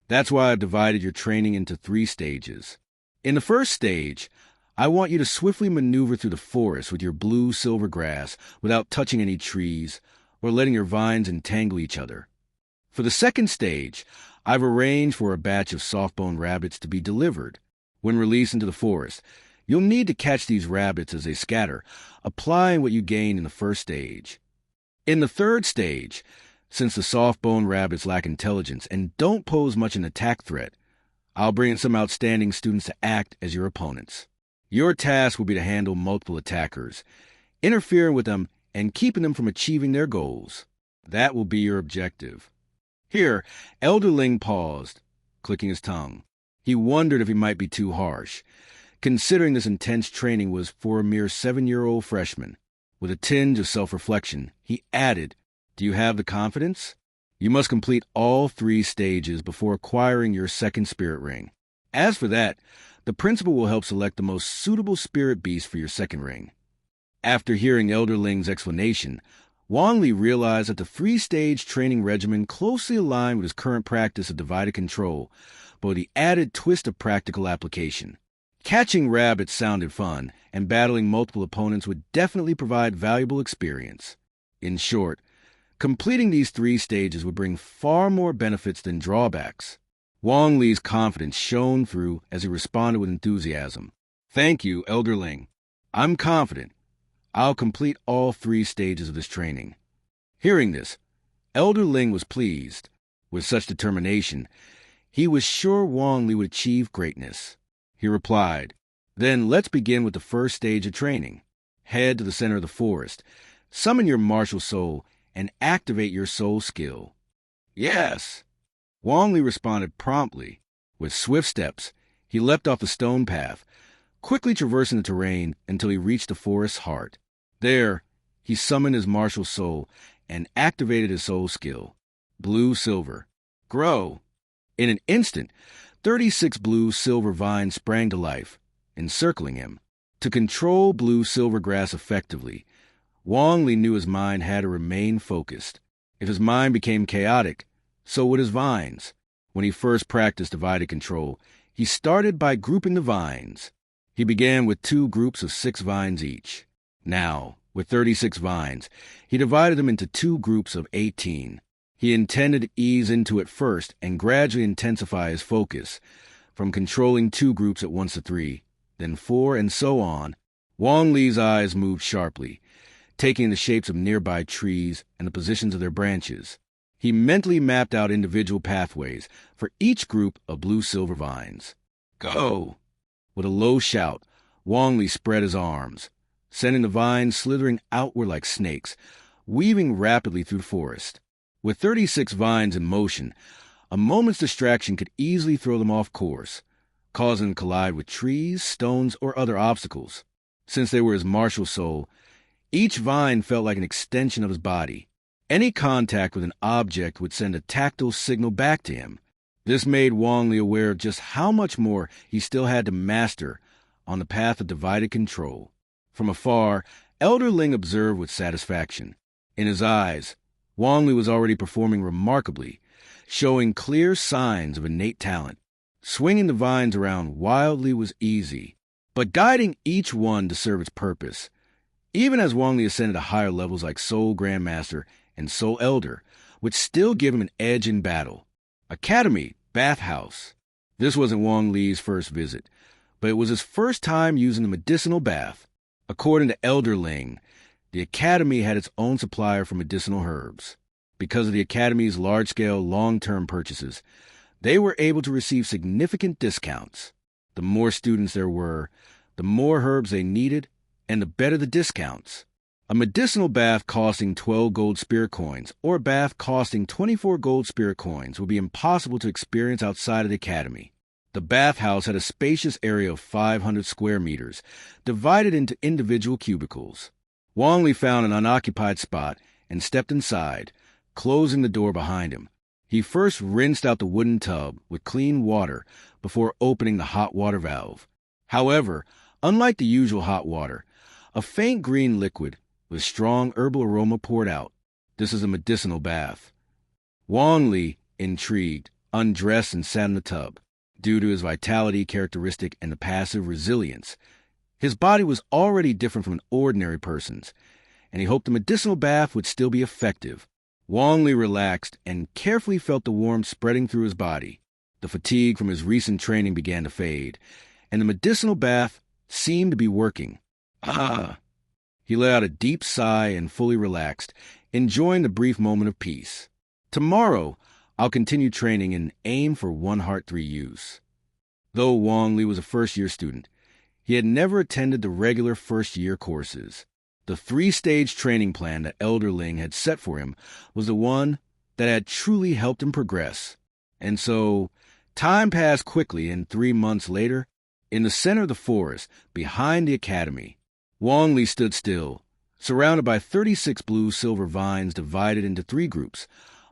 That's why I've divided your training into 3 stages. In the first stage, I want you to swiftly maneuver through the forest with your blue-silver grass without touching any trees or letting your vines entangle each other. For the second stage, I've arranged for a batch of soft-boned rabbits to be delivered. When released into the forest, you'll need to catch these rabbits as they scatter, applying what you gained in the first stage. In the third stage, since the soft-boned rabbits lack intelligence and don't pose much an attack threat, I'll bring in some outstanding students to act as your opponents. Your task will be to handle multiple attackers, interfering with them and keeping them from achieving their goals. That will be your objective." Here, Elder Ling paused, clicking his tongue. He wondered if he might be too harsh, considering this intense training was for a mere 7-year-old freshman. With a tinge of self-reflection, he added, "Do you have the confidence? You must complete all 3 stages before acquiring your second spirit ring. As for that, the principal will help select the most suitable spirit beast for your second ring." After hearing Elder Ling's explanation, Wong Li realized that the 3-stage training regimen closely aligned with his current practice of divided control, but with the added twist of practical application. Catching rabbits sounded fun, and battling multiple opponents would definitely provide valuable experience. In short, Completing these 3 stages would bring far more benefits than drawbacks. Wong Lee's confidence shone through as he responded with enthusiasm. Thank you, Elder Ling. I'm confident. I'll complete all 3 stages of this training. Hearing this, Elder Ling was pleased. With such determination, he was sure Wong Lee would achieve greatness. He replied, Then let's begin with the first stage of training. Head to the center of the forest, summon your martial soul, and activate your soul skill. Yes! Wong Lee responded promptly. With swift steps, he leapt off the stone path, quickly traversing the terrain until he reached the forest's heart. There, he summoned his martial soul and activated his soul skill. Blue-silver. Grow! In an instant, 36 blue-silver vines sprang to life, encircling him. To control blue-silver grass effectively, Wong Lee knew his mind had to remain focused. If his mind became chaotic, so would his vines. When he first practiced divided control, he started by grouping the vines. He began with 2 groups of 6 vines each. Now, with 36 vines, he divided them into 2 groups of 18. He intended to ease into it first and gradually intensify his focus, from controlling 2 groups at once to 3, then 4, and so on. Wong Lee's eyes moved sharply, taking the shapes of nearby trees and the positions of their branches. He mentally mapped out individual pathways for each group of blue-silver vines. Go! With a low shout, Wong Lee spread his arms, sending the vines slithering outward like snakes, weaving rapidly through the forest. With 36 vines in motion, a moment's distraction could easily throw them off course, causing them to collide with trees, stones, or other obstacles. Since they were his martial soul, each vine felt like an extension of his body. Any contact with an object would send a tactile signal back to him. This made Wong Lee aware of just how much more he still had to master on the path of divided control. From afar, Elder Ling observed with satisfaction. In his eyes, Wong Lee was already performing remarkably, showing clear signs of innate talent. Swinging the vines around wildly was easy, but guiding each one to serve its purpose. Even as Wong Lee ascended to higher levels like Soul Grandmaster and Soul Elder, would still give him an edge in battle. Academy, bathhouse. This wasn't Wong Lee's first visit, but it was his first time using the medicinal bath. According to Elder Ling, the Academy had its own supplier for medicinal herbs. Because of the Academy's large-scale, long-term purchases, they were able to receive significant discounts. The more students there were, the more herbs they needed, and the better the discounts. A medicinal bath costing 12 gold spirit coins or a bath costing 24 gold spirit coins would be impossible to experience outside of the Academy. The bathhouse had a spacious area of 500 square meters, divided into individual cubicles. Wong Lee found an unoccupied spot and stepped inside, closing the door behind him. He first rinsed out the wooden tub with clean water before opening the hot water valve. However, unlike the usual hot water, a faint green liquid with strong herbal aroma poured out. This is a medicinal bath. Wong Lee, intrigued, undressed and sat in the tub. Due to his vitality characteristic and the passive resilience, his body was already different from an ordinary person's, and he hoped the medicinal bath would still be effective. Wong Lee relaxed and carefully felt the warmth spreading through his body. The fatigue from his recent training began to fade, and the medicinal bath seemed to be working. Ah! He let out a deep sigh and fully relaxed, enjoying the brief moment of peace. Tomorrow, I'll continue training and aim for One Heart 3 use. Though Wong Lee was a first-year student, he had never attended the regular first-year courses. The 3-stage training plan that Elder Ling had set for him was the one that had truly helped him progress. And so, time passed quickly, and 3 months later, in the center of the forest, behind the Academy, Wong Lee stood still, surrounded by 36 blue-silver vines divided into 3 groups,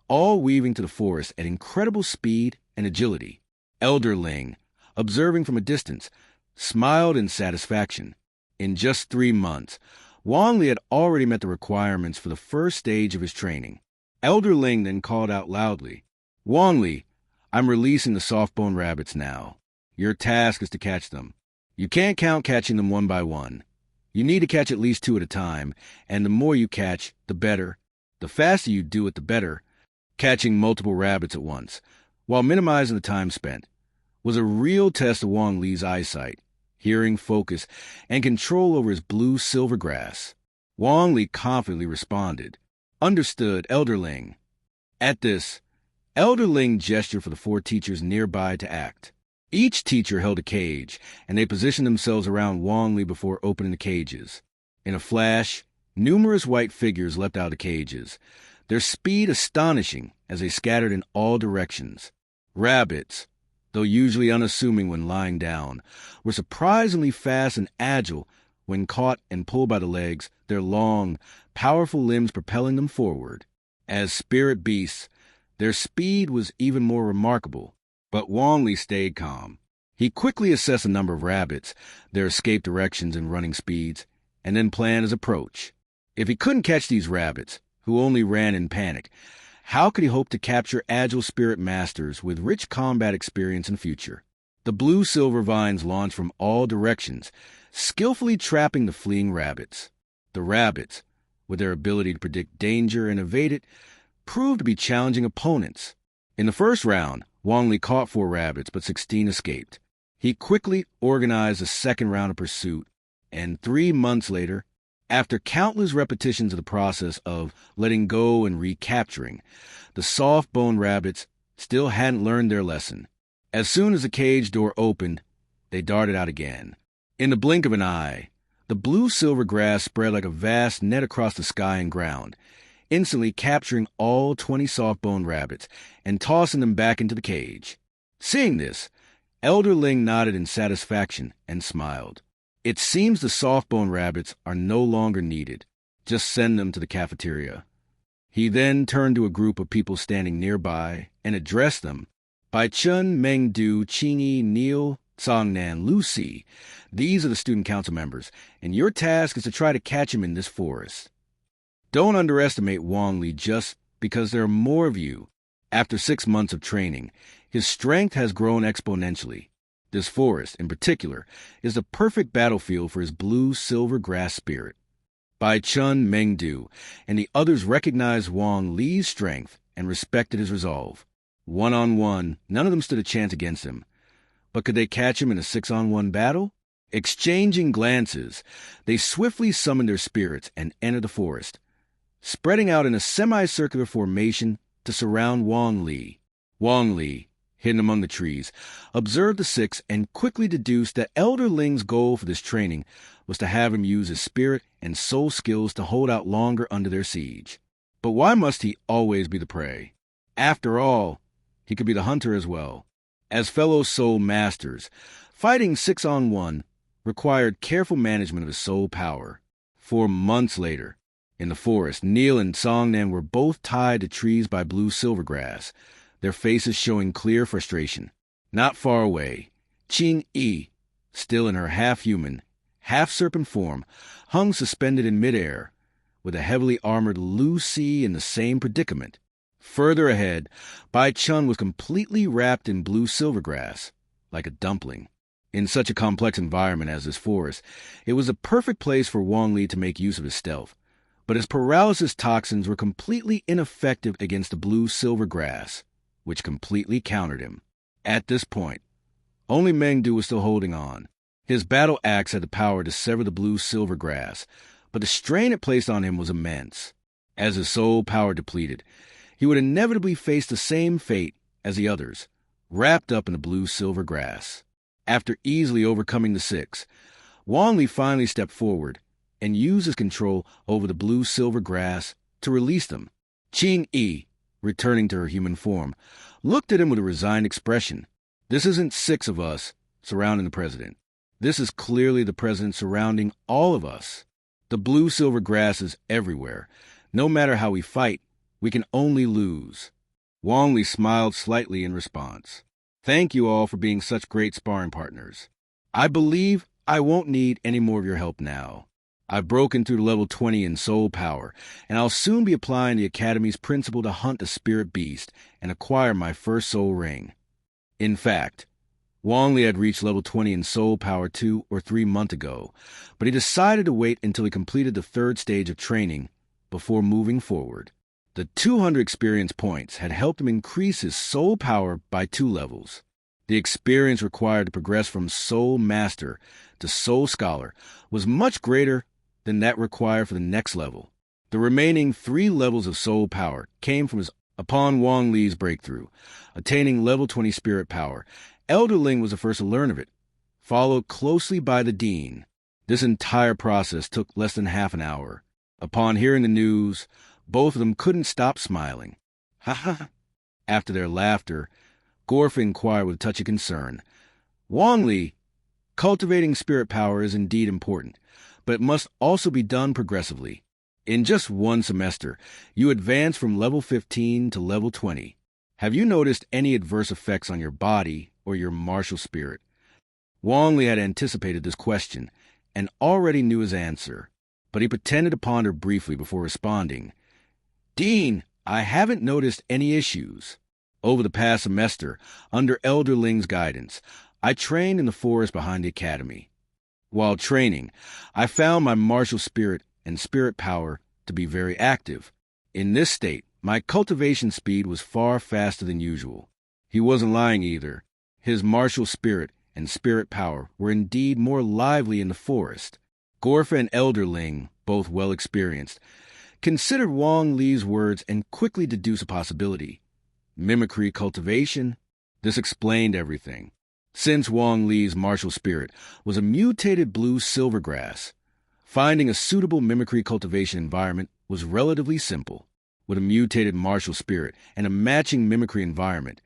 all weaving to the forest at incredible speed and agility. Elder Ling, observing from a distance, smiled in satisfaction. In just 3 months, Wong Lee had already met the requirements for the first stage of his training. Elder Ling then called out loudly, "Wong Lee, I'm releasing the soft-bone rabbits now. Your task is to catch them. You can't count catching them one by one. You need to catch at least 2 at a time, and the more you catch, the better. The faster you do it, the better. Catching multiple rabbits at once, while minimizing the time spent, was a real test of Wong Lee's eyesight, hearing, focus, and control over his blue-silver grass. Wong Lee confidently responded, "Understood, Elderling." At this, Elderling gestured for the 4 teachers nearby to act. Each teacher held a cage, and they positioned themselves around Wong Lee before opening the cages. In a flash, numerous white figures leapt out of the cages, their speed astonishing as they scattered in all directions. Rabbits, though usually unassuming when lying down, were surprisingly fast and agile when caught and pulled by the legs, their long, powerful limbs propelling them forward. As spirit beasts, their speed was even more remarkable, but Wong Lee stayed calm. He quickly assessed the number of rabbits, their escape directions and running speeds, and then planned his approach. If he couldn't catch these rabbits, who only ran in panic, how could he hope to capture agile spirit masters with rich combat experience and future? The blue-silver vines launched from all directions, skillfully trapping the fleeing rabbits. The rabbits, with their ability to predict danger and evade it, proved to be challenging opponents. In the first round, Wong Lee caught 4 rabbits, but 16 escaped. He quickly organized a second round of pursuit, and 3 months later, after countless repetitions of the process of letting go and recapturing, the soft-boned rabbits still hadn't learned their lesson. As soon as the cage door opened, they darted out again. In the blink of an eye, the blue-silver grass spread like a vast net across the sky and ground, instantly capturing all 20 soft-boned rabbits and tossing them back into the cage. Seeing this, Elderling nodded in satisfaction and smiled. It seems the soft-boned rabbits are no longer needed. Just send them to the cafeteria. He then turned to a group of people standing nearby and addressed them. Bai Chun, Meng Du, Qingyi, Neil, Songnan, Lucy. These are the student council members, and your task is to try to catch him in this forest. Don't underestimate Wong Lee just because there are more of you. After 6 months of training, his strength has grown exponentially. This forest, in particular, is the perfect battlefield for his blue-silver grass spirit. Bai Chun, Meng Du, and the others recognized Wong Lee's strength and respected his resolve. One-on-one, none of them stood a chance against him. But could they catch him in a 6-on-1 battle? Exchanging glances, they swiftly summoned their spirits and entered the forest, spreading out in a semicircular formation to surround Wong Lee. Wong Lee, hidden among the trees, observed the 6 and quickly deduced that Elderling's goal for this training was to have him use his spirit and soul skills to hold out longer under their siege. But why must he always be the prey? After all, he could be the hunter as well. As fellow soul masters, fighting 6-on-1 required careful management of his soul power. 4 months later, in the forest, Neil and Songnan were both tied to trees by blue-silver grass, their faces showing clear frustration. Not far away, Qingyi, still in her half-human, half-serpent form, hung suspended in midair, with a heavily armored Lucy in the same predicament. Further ahead, Bai Chun was completely wrapped in blue-silver grass, like a dumpling. In such a complex environment as this forest, it was the perfect place for Wong Lee to make use of his stealth, but his paralysis toxins were completely ineffective against the blue-silver grass, which completely countered him. At this point, only Meng Du was still holding on. His battle axe had the power to sever the blue-silver grass, but the strain it placed on him was immense. As his soul power depleted, he would inevitably face the same fate as the others, wrapped up in the blue-silver grass. After easily overcoming the 6, Wong Lee finally stepped forward and used his control over the blue-silver grass to release them. Qingyi, returning to her human form, looked at him with a resigned expression. This isn't 6 of us surrounding the president. This is clearly the president surrounding all of us. The blue-silver grass is everywhere. No matter how we fight, we can only lose. Wong Lee smiled slightly in response. Thank you all for being such great sparring partners. I believe I won't need any more of your help now. I've broken through to level 20 in soul power, and I'll soon be applying the Academy's principle to hunt a spirit beast and acquire my first soul ring. In fact, Wong Lee had reached level 20 in soul power 2 or 3 months ago, but he decided to wait until he completed the 3rd stage of training before moving forward. The 200 experience points had helped him increase his soul power by 2 levels. The experience required to progress from soul master to soul scholar was much greater than that required for the next level. The remaining 3 levels of soul power came from upon Wong Lee's breakthrough, attaining level 20 spirit power. Elderling was the first to learn of it, followed closely by the dean. This entire process took less than half an hour. Upon hearing the news, both of them couldn't stop smiling. Ha ha! After their laughter, Gorfa inquired with a touch of concern. Wong Lee, cultivating spirit power is indeed important, but it must also be done progressively. In just 1 semester, you advance from level 15 to level 20. Have you noticed any adverse effects on your body or your martial spirit? Wong Lee had anticipated this question and already knew his answer, but he pretended to ponder briefly before responding. Dean, I haven't noticed any issues. Over the past semester, under Elderling's guidance, I trained in the forest behind the academy. While training, I found my martial spirit and spirit power to be very active. In this state, my cultivation speed was far faster than usual. He wasn't lying either. His martial spirit and spirit power were indeed more lively in the forest. Gorfa and Elderling, both well experienced, considered Wong Lee's words and quickly deduced a possibility. Mimicry cultivation? This explained everything. Since Wong Lee's martial spirit was a mutated blue silvergrass, finding a suitable mimicry cultivation environment was relatively simple. With a mutated martial spirit and a matching mimicry environment,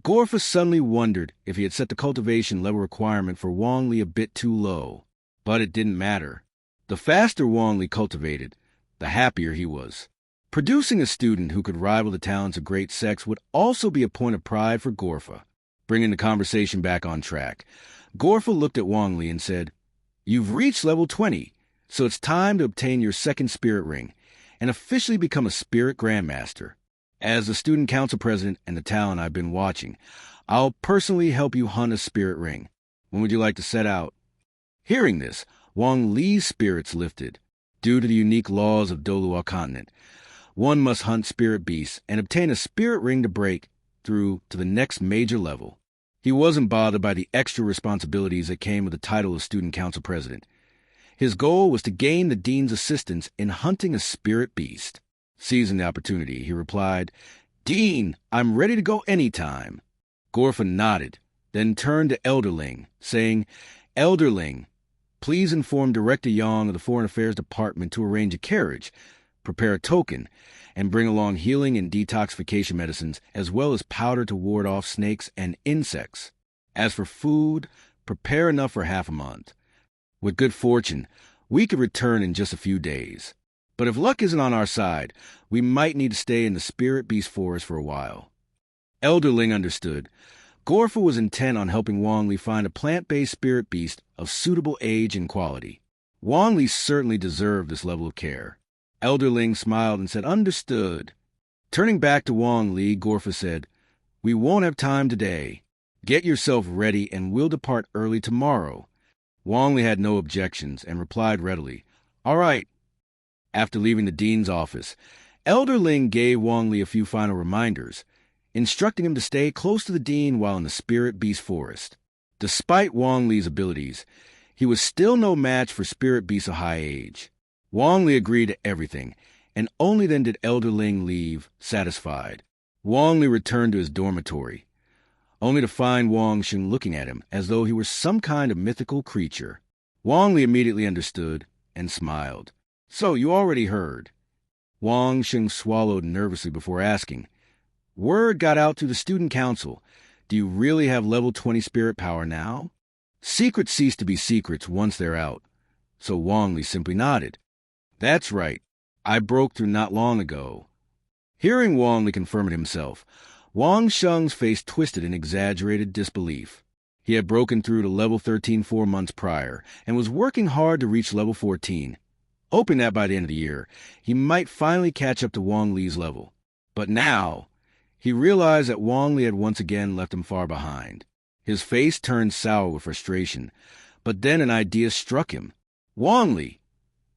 Gorfa suddenly wondered if he had set the cultivation level requirement for Wong Lee a bit too low. But it didn't matter. The faster Wong Lee cultivated, the happier he was. Producing a student who could rival the talents of great sex would also be a point of pride for Gorfa. Bringing the conversation back on track, Gorfa looked at Wong Lee and said, You've reached level 20, so it's time to obtain your second spirit ring and officially become a spirit grandmaster. As the student council president and the talent I've been watching, I'll personally help you hunt a spirit ring. When would you like to set out? Hearing this, Wong Lee's spirits lifted. Due to the unique laws of Douluo Continent, one must hunt spirit beasts and obtain a spirit ring to break through to the next major level. He wasn't bothered by the extra responsibilities that came with the title of student council president. His goal was to gain the dean's assistance in hunting a spirit beast. Seizing the opportunity, he replied, Dean, I'm ready to go anytime. Gorfa nodded, then turned to Elderling, saying, Elderling, please inform Director Yang of the Foreign Affairs Department to arrange a carriage, prepare a token, and bring along healing and detoxification medicines, as well as powder to ward off snakes and insects. As for food, prepare enough for half a month. With good fortune, we could return in just a few days. But if luck isn't on our side, we might need to stay in the Spirit Beast Forest for a while. Elderling understood. Gorfa was intent on helping Wong Lee find a plant-based spirit beast of suitable age and quality. Wong Lee certainly deserved this level of care. Elderling smiled and said, Understood. Turning back to Wong Lee, Gorfa said, We won't have time today. Get yourself ready and we'll depart early tomorrow. Wong Lee had no objections and replied readily, All right. After leaving the dean's office, Elderling gave Wong Lee a few final reminders, instructing him to stay close to the dean while in the Spirit Beast Forest. Despite Wong Lee's abilities, he was still no match for spirit beasts of high age. Wong Lee agreed to everything, and only then did Elderling leave, satisfied. Wong Lee returned to his dormitory, only to find Wong Shan looking at him as though he were some kind of mythical creature. Wong Lee immediately understood and smiled. So, you already heard. Wong Shan swallowed nervously before asking, Word got out to the student council. Do you really have level 20 spirit power now? Secrets cease to be secrets once they're out. So Wong Lee simply nodded. That's right. I broke through not long ago. Hearing Wong Lee confirm it himself, Wong Shan's face twisted in exaggerated disbelief. He had broken through to level 13 4 months prior and was working hard to reach level 14. Hoping that by the end of the year, he might finally catch up to Wong Lee's level. But now, he realized that Wong Lee had once again left him far behind. His face turned sour with frustration, but then an idea struck him. Wong Lee,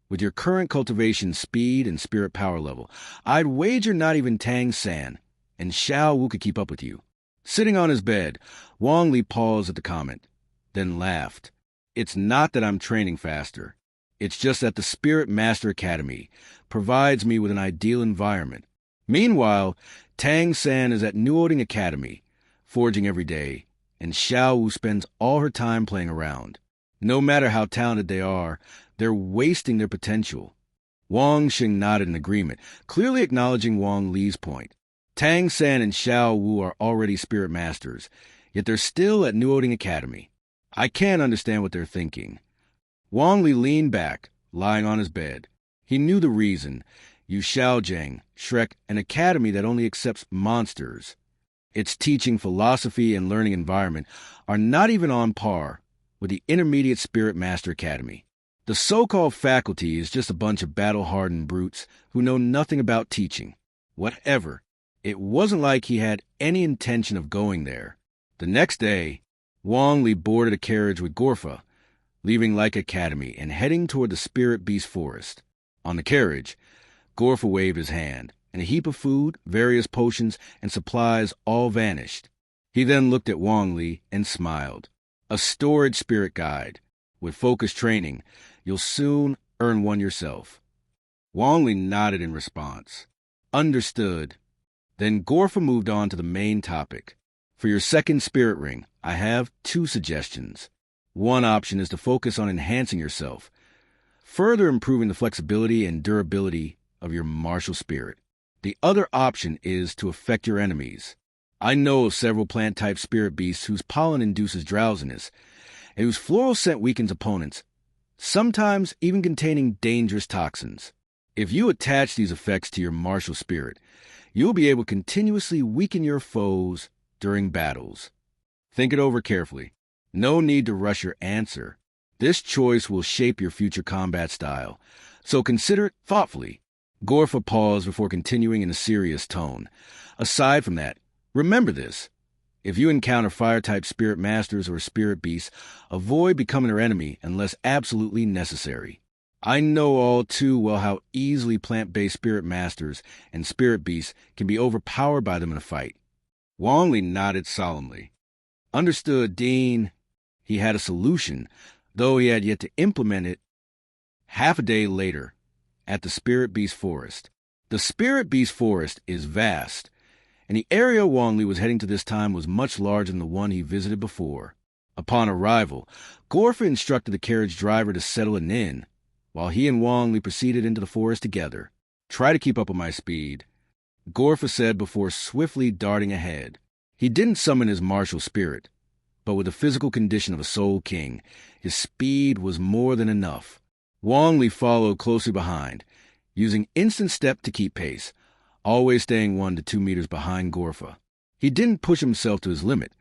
With your current cultivation speed and spirit power level, I'd wager not even Tang San and Xiao Wu could keep up with you. Sitting on his bed, Wong Lee paused at the comment, then laughed. It's not that I'm training faster. It's just that the Spirit Master Academy provides me with an ideal environment. Meanwhile, Tang San is at Newoding Academy, forging every day, and Xiao Wu spends all her time playing around. No matter how talented they are, they're wasting their potential. Wong Shan nodded in agreement, clearly acknowledging Wong Lee's point. Tang San and Xiao Wu are already Spirit Masters, yet they're still at Newoding Academy. I can't understand what they're thinking. Wong Li leaned back, lying on his bed. He knew the reason. Yu Xiaojiang, Shrek, an academy that only accepts monsters. Its teaching philosophy and learning environment are not even on par with the Intermediate Spirit Master Academy. The so-called faculty is just a bunch of battle-hardened brutes who know nothing about teaching. Whatever. It wasn't like he had any intention of going there. The next day, Wong Li boarded a carriage with Gorfa, leaving Like Academy and heading toward the Spirit Beast Forest. On the carriage, Gorfa waved his hand, and a heap of food, various potions, and supplies all vanished. He then looked at Wong Li and smiled. A storage spirit guide. With focused training, you'll soon earn one yourself. Wong Li nodded in response. Understood. Then Gorfa moved on to the main topic. For your second spirit ring, I have 2 suggestions. One option is to focus on enhancing yourself, further improving the flexibility and durability of your martial spirit. The other option is to affect your enemies. I know of several plant-type spirit beasts whose pollen induces drowsiness, and whose floral scent weakens opponents, sometimes even containing dangerous toxins. If you attach these effects to your martial spirit, you'll be able to continuously weaken your foes during battles. Think it over carefully. No need to rush your answer. This choice will shape your future combat style, so consider it thoughtfully. Gorfa paused before continuing in a serious tone. Aside from that, remember this. If you encounter fire-type spirit masters or spirit beasts, avoid becoming their enemy unless absolutely necessary. I know all too well how easily plant-based spirit masters and spirit beasts can be overpowered by them in a fight. Wong Li nodded solemnly. Understood, Dean. He had a solution, though he had yet to implement it. Half a day later, at the Spirit Beast Forest. The Spirit Beast Forest is vast, and the area Wong Li was heading to this time was much larger than the one he visited before. Upon arrival, Gorfa instructed the carriage driver to settle an inn, while he and Wong Li proceeded into the forest together. Try to keep up with my speed, Gorfa said before swiftly darting ahead. He didn't summon his martial spirit, but with the physical condition of a soul king, his speed was more than enough. Wong Li followed closely behind, using instant step to keep pace, always staying 1 to 2 meters behind Gorfa. He didn't push himself to his limit,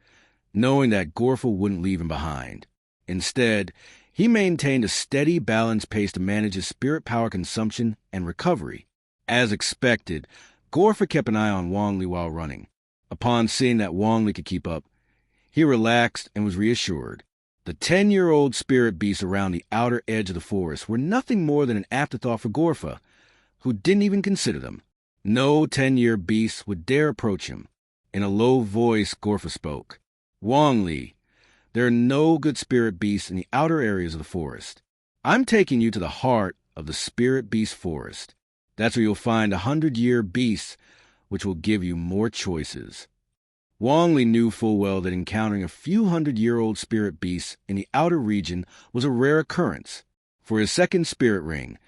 knowing that Gorfa wouldn't leave him behind. Instead, he maintained a steady, balanced pace to manage his spirit power consumption and recovery. As expected, Gorfa kept an eye on Wong Li while running. Upon seeing that Wong Li could keep up, he relaxed and was reassured. The 10-year-old spirit beasts around the outer edge of the forest were nothing more than an afterthought for Gorfa, who didn't even consider them. No 10-year beast would dare approach him. In a low voice, Gorfa spoke. Wong Li, there are no good spirit beasts in the outer areas of the forest. I'm taking you to the heart of the Spirit Beast Forest. That's where you'll find 100-year beasts, which will give you more choices. Wong Li knew full well that encountering a few 100-year-old spirit beasts in the outer region was a rare occurrence. For his second spirit ring,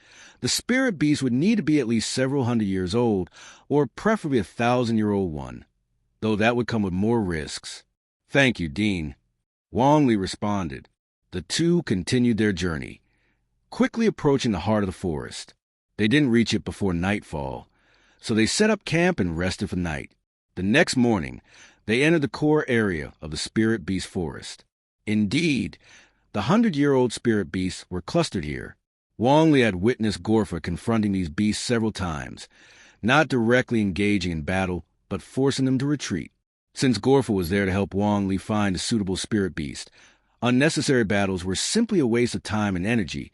the spirit beast would need to be at least several 100 years old, or preferably a 1,000-year-old one, though that would come with more risks. Thank you, Dean. Wong Li responded. The two continued their journey, quickly approaching the heart of the forest. They didn't reach it before nightfall, so they set up camp and rested for the night. The next morning, they entered the core area of the Spirit Beast Forest. Indeed, the 100-year-old spirit beasts were clustered here. Wong Li had witnessed Gorfa confronting these beasts several times, not directly engaging in battle, but forcing them to retreat. Since Gorfa was there to help Wong Li find a suitable spirit beast, Unnecessary battles were simply a waste of time and energy,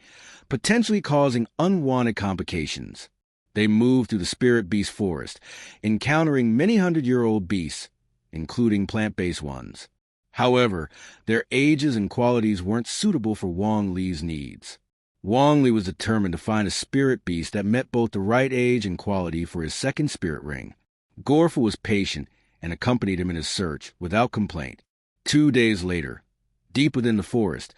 potentially causing unwanted complications. They moved through the spirit beast forest, encountering many hundred-year-old beasts, including plant-based ones. However, their ages and qualities weren't suitable for Wong Lee's needs. Wong Lee was determined to find a spirit beast that met both the right age and quality for his second spirit ring. Gorfa was patient and accompanied him in his search without complaint. 2 days later, deep within the forest,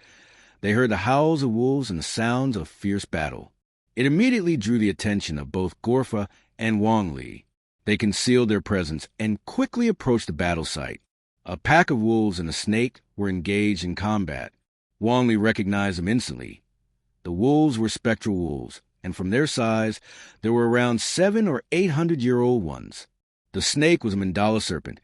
they heard the howls of wolves and the sounds of fierce battle. It immediately drew the attention of both Gorfa and Wong Lee. They concealed their presence and quickly approached the battle site. A pack of wolves and a snake were engaged in combat. Wong Lee recognized them instantly. The wolves were spectral wolves, and from their size, there were around 700 or 800-year-old ones. The snake was a mandala serpent,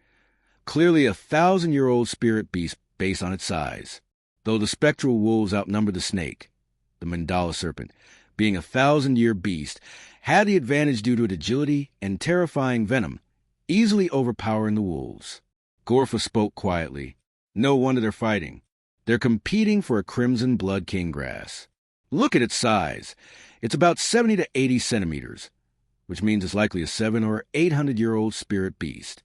clearly a 1,000-year-old spirit beast based on its size. Though the spectral wolves outnumbered the snake, the mandala serpent, being a 1,000-year beast, had the advantage due to its agility and terrifying venom, easily overpowering the wolves. Gorfa spoke quietly. No wonder they're fighting. They're competing for a crimson blood king grass. Look at its size. It's about 70 to 80 centimeters, which means it's likely a 700 or 800-year-old spirit beast.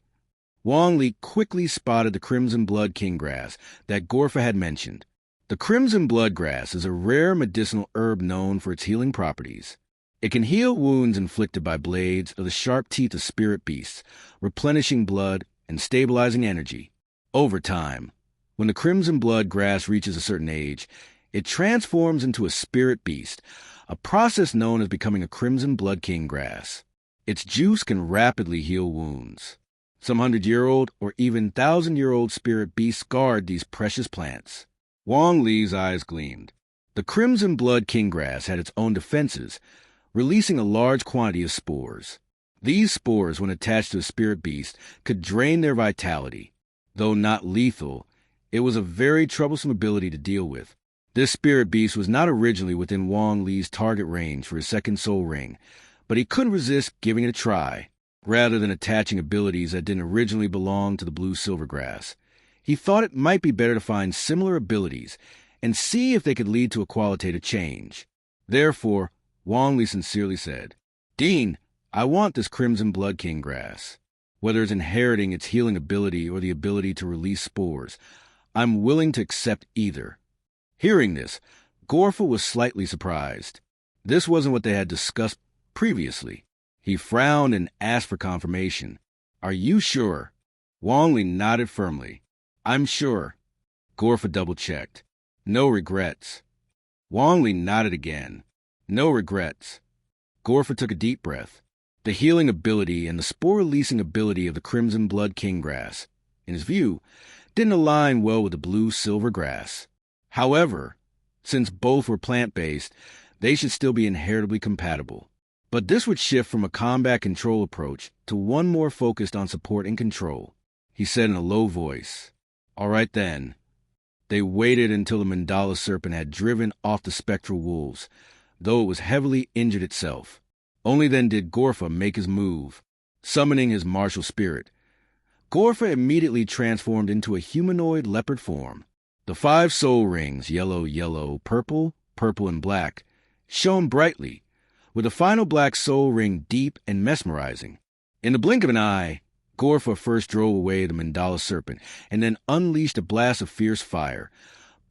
Wong Lee quickly spotted the crimson blood king grass that Gorfa had mentioned. The crimson blood grass is a rare medicinal herb known for its healing properties. It can heal wounds inflicted by blades of the sharp teeth of spirit beasts, replenishing blood and stabilizing energy. Over time, when the crimson blood grass reaches a certain age, it transforms into a spirit beast, a process known as becoming a crimson blood king grass. Its juice can rapidly heal wounds. Some 100-year-old or even 1,000-year-old spirit beasts guard these precious plants. Wong Lee's eyes gleamed. The crimson blood king grass had its own defenses, releasing a large quantity of spores. These spores, when attached to a spirit beast, could drain their vitality. Though not lethal, it was a very troublesome ability to deal with. This spirit beast was not originally within Wong Lee's target range for his second soul ring, but he couldn't resist giving it a try. Rather than attaching abilities that didn't originally belong to the blue-silver grass, he thought it might be better to find similar abilities and see if they could lead to a qualitative change. Therefore, Wong Lee sincerely said, "Dean, I want this crimson blood king grass. Whether it's inheriting its healing ability or the ability to release spores, I'm willing to accept either." Hearing this, Gorfa was slightly surprised. This wasn't what they had discussed previously. He frowned and asked for confirmation. "Are you sure?" Wong Lee nodded firmly. "I'm sure." Gorfa double-checked. "No regrets." Wong Lee nodded again. "No regrets." Gorfa took a deep breath. The healing ability and the spore-releasing ability of the crimson blood king grass, in his view, didn't align well with the blue-silver grass. However, since both were plant-based, they should still be inheritably compatible. But this would shift from a combat control approach to one more focused on support and control. He said in a low voice, "All right then." They waited until the mandala serpent had driven off the spectral wolves, though it was heavily injured itself. Only then did Gorfa make his move, summoning his martial spirit. Gorfa immediately transformed into a humanoid leopard form. The 5 soul rings, yellow, yellow, purple, purple, and black, shone brightly, with the final black soul ring deep and mesmerizing. In the blink of an eye, Gorfa first drove away the mandala serpent and then unleashed a blast of fierce fire,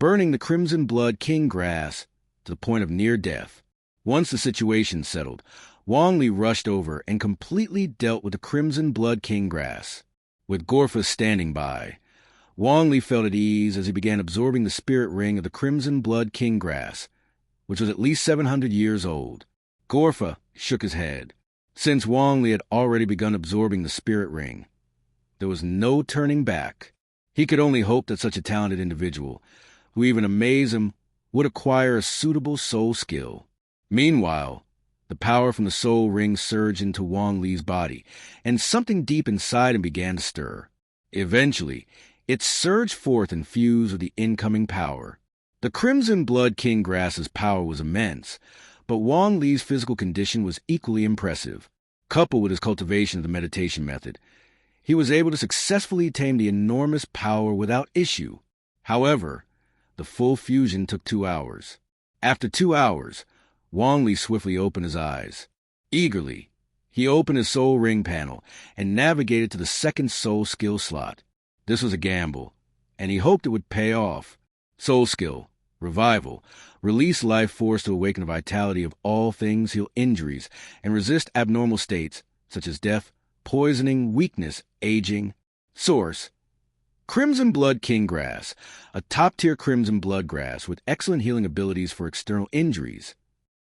burning the crimson blood king grass to the point of near death. Once the situation settled, Wong Lee rushed over and completely dealt with the crimson blood king grass. With Gorfa standing by, Wong Lee felt at ease as he began absorbing the spirit ring of the crimson blood king grass, which was at least 700 years old. Gorfa shook his head. Since Wong Lee had already begun absorbing the spirit ring, there was no turning back. He could only hope that such a talented individual, who even amazed him, would acquire a suitable soul skill. Meanwhile, the power from the soul ring surged into Wong Lee's body, and something deep inside him began to stir. Eventually, it surged forth and fused with the incoming power. The crimson blood king grass's power was immense, but Wong Lee's physical condition was equally impressive. Coupled with his cultivation of the meditation method, he was able to successfully tame the enormous power without issue. However, The full fusion took 2 hours. After 2 hours, Wong Lee swiftly opened his eyes. Eagerly, he opened his soul ring panel and navigated to the second soul skill slot. This was a gamble, and he hoped it would pay off. Soul skill, revival, release life force to awaken the vitality of all things, heal injuries, and resist abnormal states such as death, poisoning, weakness, aging. Source: Crimson Blood King Grass, a top-tier crimson blood grass with excellent healing abilities for external injuries.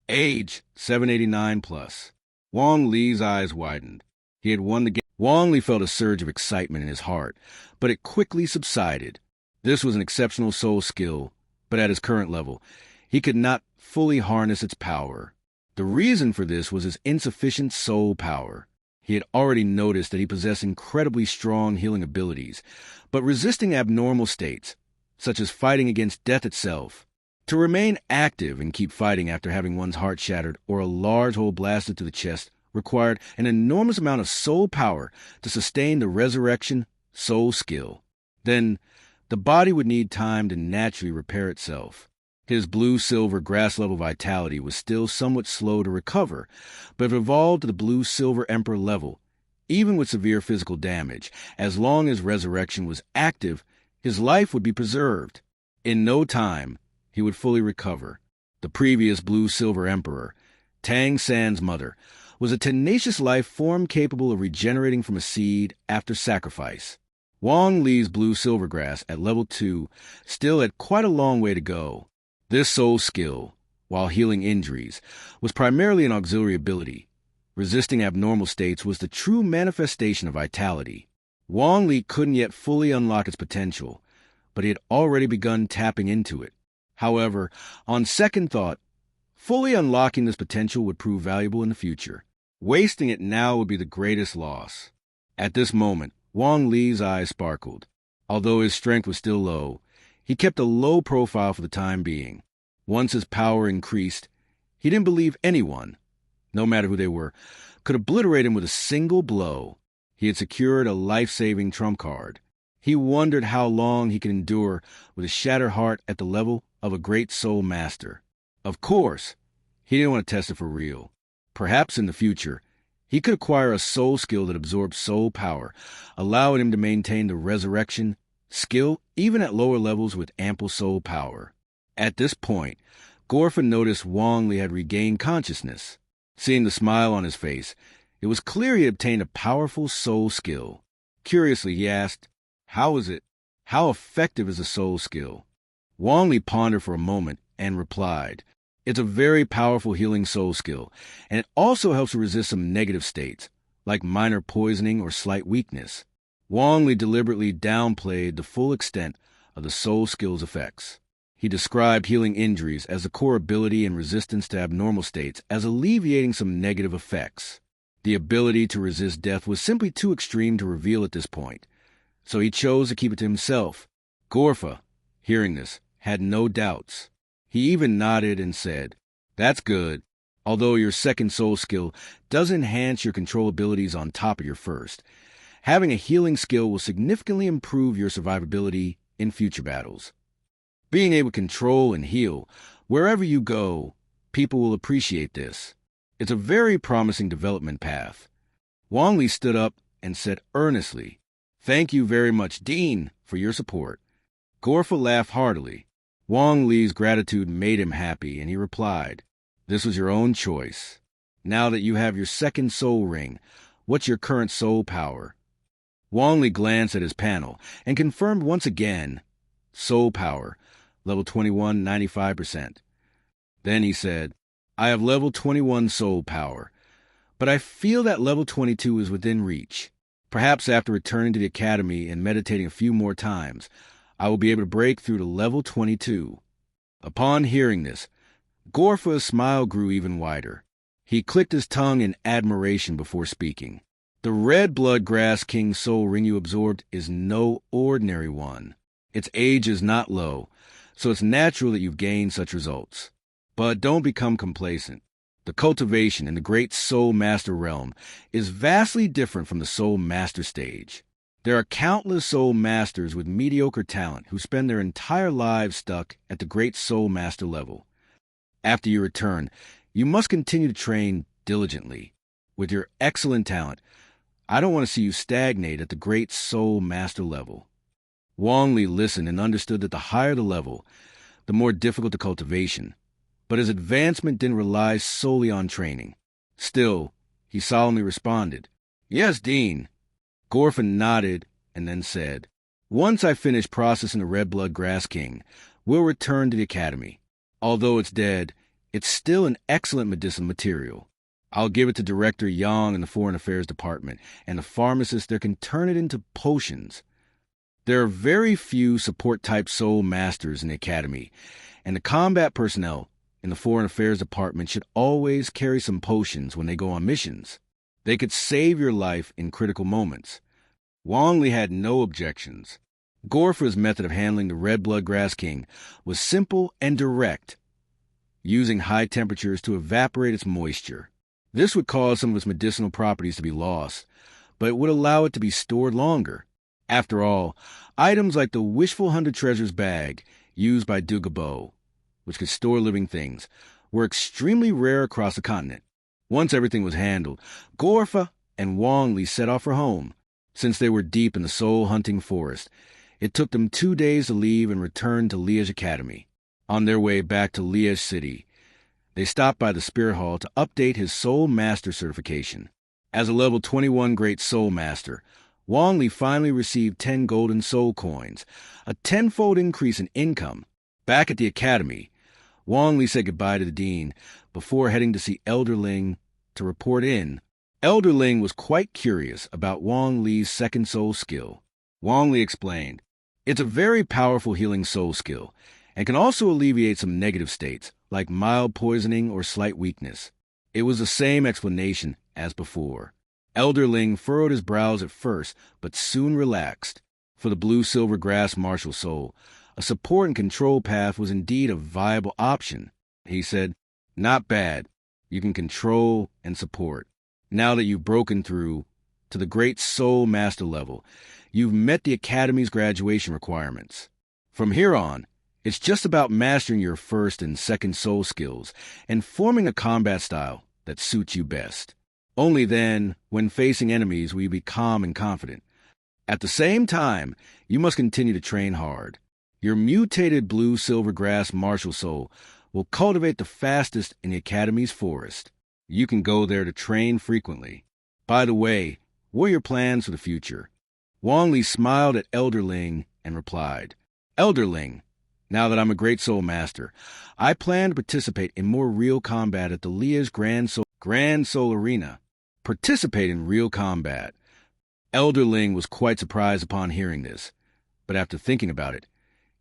Age: 789 plus. Wong Lee's eyes widened. He had won the game. Wong Lee felt a surge of excitement in his heart, but it quickly subsided. This was an exceptional soul skill, but at his current level, he could not fully harness its power. The reason for this was his insufficient soul power. He had already noticed that he possessed incredibly strong healing abilities, but resisting abnormal states, such as fighting against death itself. To remain active and keep fighting after having one's heart shattered or a large hole blasted to the chest required an enormous amount of soul power to sustain the resurrection soul skill. Then, the body would need time to naturally repair itself. His blue-silver grass-level vitality was still somewhat slow to recover, but it evolved to the blue-silver emperor level. Even with severe physical damage, as long as resurrection was active, his life would be preserved. In no time, he would fully recover. The previous blue-silver emperor, Tang San's mother, was a tenacious life form capable of regenerating from a seed after sacrifice. Wong Lee's blue-silver grass at level 2 still had quite a long way to go. This soul skill, while healing injuries, was primarily an auxiliary ability. Resisting abnormal states was the true manifestation of vitality. Wong Lee couldn't yet fully unlock its potential, but he had already begun tapping into it. However, on second thought, fully unlocking this potential would prove valuable in the future. Wasting it now would be the greatest loss. At this moment, Wong Lee's eyes sparkled. Although his strength was still low, he kept a low profile for the time being. Once his power increased, he didn't believe anyone, no matter who they were, could obliterate him with a single blow. He had secured a life-saving trump card. He wondered how long he could endure with a shattered heart at the level of a great soul master. Of course, he didn't want to test it for real. Perhaps in the future, he could acquire a soul skill that absorbed soul power, allowing him to maintain the resurrection skill even at lower levels with ample soul power. At this point, Gorfa noticed Wong Lee had regained consciousness. Seeing the smile on his face, it was clear he had obtained a powerful soul skill. Curiously, he asked, "How is it? How effective is a soul skill?" Wong Lee pondered for a moment and replied, "It's a very powerful healing soul skill, and it also helps to resist some negative states, like minor poisoning or slight weakness." Wong Lee deliberately downplayed the full extent of the soul skill's effects. He described healing injuries as a core ability and resistance to abnormal states as alleviating some negative effects. The ability to resist death was simply too extreme to reveal at this point, so he chose to keep it to himself. Gorfa, hearing this, had no doubts. He even nodded and said, "That's good. Although your second soul skill does enhance your control abilities on top of your first, having a healing skill will significantly improve your survivability in future battles. Being able to control and heal wherever you go, people will appreciate this. It's a very promising development path." Wong Lee stood up and said earnestly, "Thank you very much, Dean, for your support." Gorfa laughed heartily. Wong Lee's gratitude made him happy, and he replied, "This was your own choice. Now that you have your second soul ring, what's your current soul power?" Wong Lee glanced at his panel and confirmed once again, "Soul power, level 21, 95%. Then he said, "I have level 21 soul power, but I feel that level 22 is within reach. Perhaps after returning to the academy and meditating a few more times, I will be able to break through to level 22. Upon hearing this, Gorfa's smile grew even wider. He clicked his tongue in admiration before speaking. "The red blood grass king soul ring you absorbed is no ordinary one. Its age is not low, so it's natural that you've gained such results. But don't become complacent. The cultivation in the great soul master realm is vastly different from the soul master stage. There are countless soul masters with mediocre talent who spend their entire lives stuck at the great soul master level. After you return, you must continue to train diligently. With your excellent talent, I don't want to see you stagnate at the great soul master level. Wong Lee listened and understood that the higher the level, the more difficult the cultivation. But his advancement didn't rely solely on training. Still, he solemnly responded, "Yes, Dean." Gorfin nodded and then said, "Once I finish processing the red blood grass king, we'll return to the academy. Although it's dead, it's still an excellent medicinal material. I'll give it to Director Yang in the Foreign Affairs Department and the pharmacist there can turn it into potions. There are very few support-type soul masters in the academy, and the combat personnel in the Foreign Affairs Department should always carry some potions when they go on missions. They could save your life in critical moments." Wong Lee had no objections. Gorfa's method of handling the red blood grass king was simple and direct, using high temperatures to evaporate its moisture. This would cause some of its medicinal properties to be lost, but it would allow it to be stored longer. After all, items like the Wishful 100 Treasures bag used by Dugabo, which could store living things, were extremely rare across the continent. Once everything was handled, Gorfa and Wong Lee set off for home. Since they were deep in the soul-hunting forest, it took them 2 days to leave and return to Liège Academy. On their way back to Liège City, they stopped by the Spirit Hall to update his Soul Master certification. As a level 21 Great Soul Master, Wong Lee finally received 10 golden soul coins, a 10-fold increase in income. Back at the academy, Wong Lee said goodbye to the dean before heading to see Elder Ling to report in. Elder Ling was quite curious about Wong Lee's second soul skill. Wong Lee explained, "It's a very powerful healing soul skill, and can also alleviate some negative states, like mild poisoning or slight weakness." It was the same explanation as before. Elder Ling furrowed his brows at first, but soon relaxed. For the blue-silver grass martial soul, a support and control path was indeed a viable option. He said, "Not bad. You can control and support. Now that you've broken through to the great soul master level, you've met the academy's graduation requirements. From here on, it's just about mastering your first and second soul skills and forming a combat style that suits you best. Only then, when facing enemies, will you be calm and confident. At the same time, you must continue to train hard. Your mutated blue-silver grass martial soul will cultivate the fastest in the academy's forest. You can go there to train frequently. By the way, what are your plans for the future?" Wong Lee smiled at Elder Ling and replied, "Elder Ling, now that I'm a great soul master, I plan to participate in more real combat at the Liège Grand Soul Arena." Participate in real combat. Elder Ling was quite surprised upon hearing this, but after thinking about it,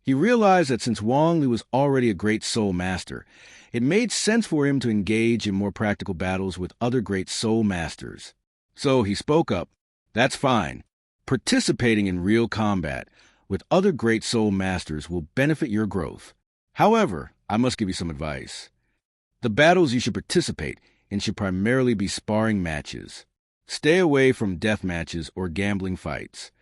he realized that since Wong Lee was already a great soul master, it made sense for him to engage in more practical battles with other great soul masters. So he spoke up, "That's fine. Participating in real combat with other great soul masters will benefit your growth. However, I must give you some advice. The battles you should participate in should primarily be sparring matches. Stay away from death matches or gambling fights.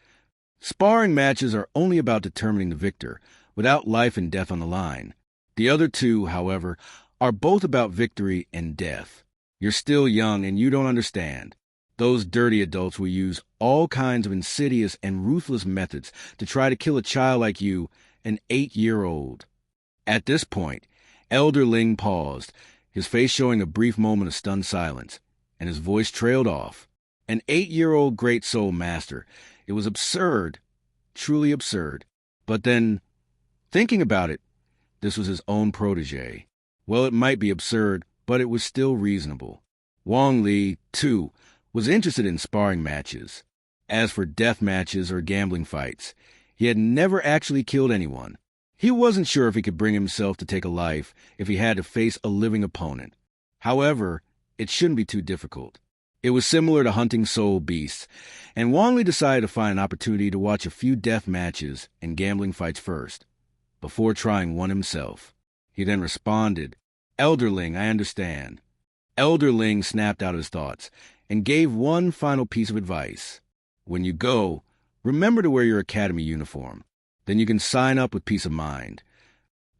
Sparring matches are only about determining the victor, without life and death on the line. The other two, however, are both about victory and death. You're still young and you don't understand. Those dirty adults will use all kinds of insidious and ruthless methods to try to kill a child like you, an 8-year-old. At this point, Elder Ling paused, his face showing a brief moment of stunned silence, and his voice trailed off. An 8-year-old great soul master. It was absurd, truly absurd. But then, thinking about it, this was his own protege. Well, it might be absurd, but it was still reasonable. Wong Lee, too, was interested in sparring matches. As for death matches or gambling fights, he had never actually killed anyone. He wasn't sure if he could bring himself to take a life if he had to face a living opponent. However, it shouldn't be too difficult. It was similar to hunting soul beasts, and Wong Lee decided to find an opportunity to watch a few death matches and gambling fights first, before trying one himself. He then responded, "Elder Ling, I understand." Elder Ling snapped out his thoughts and gave one final piece of advice. "When you go, Remember to wear your academy uniform. Then you can sign up with peace of mind.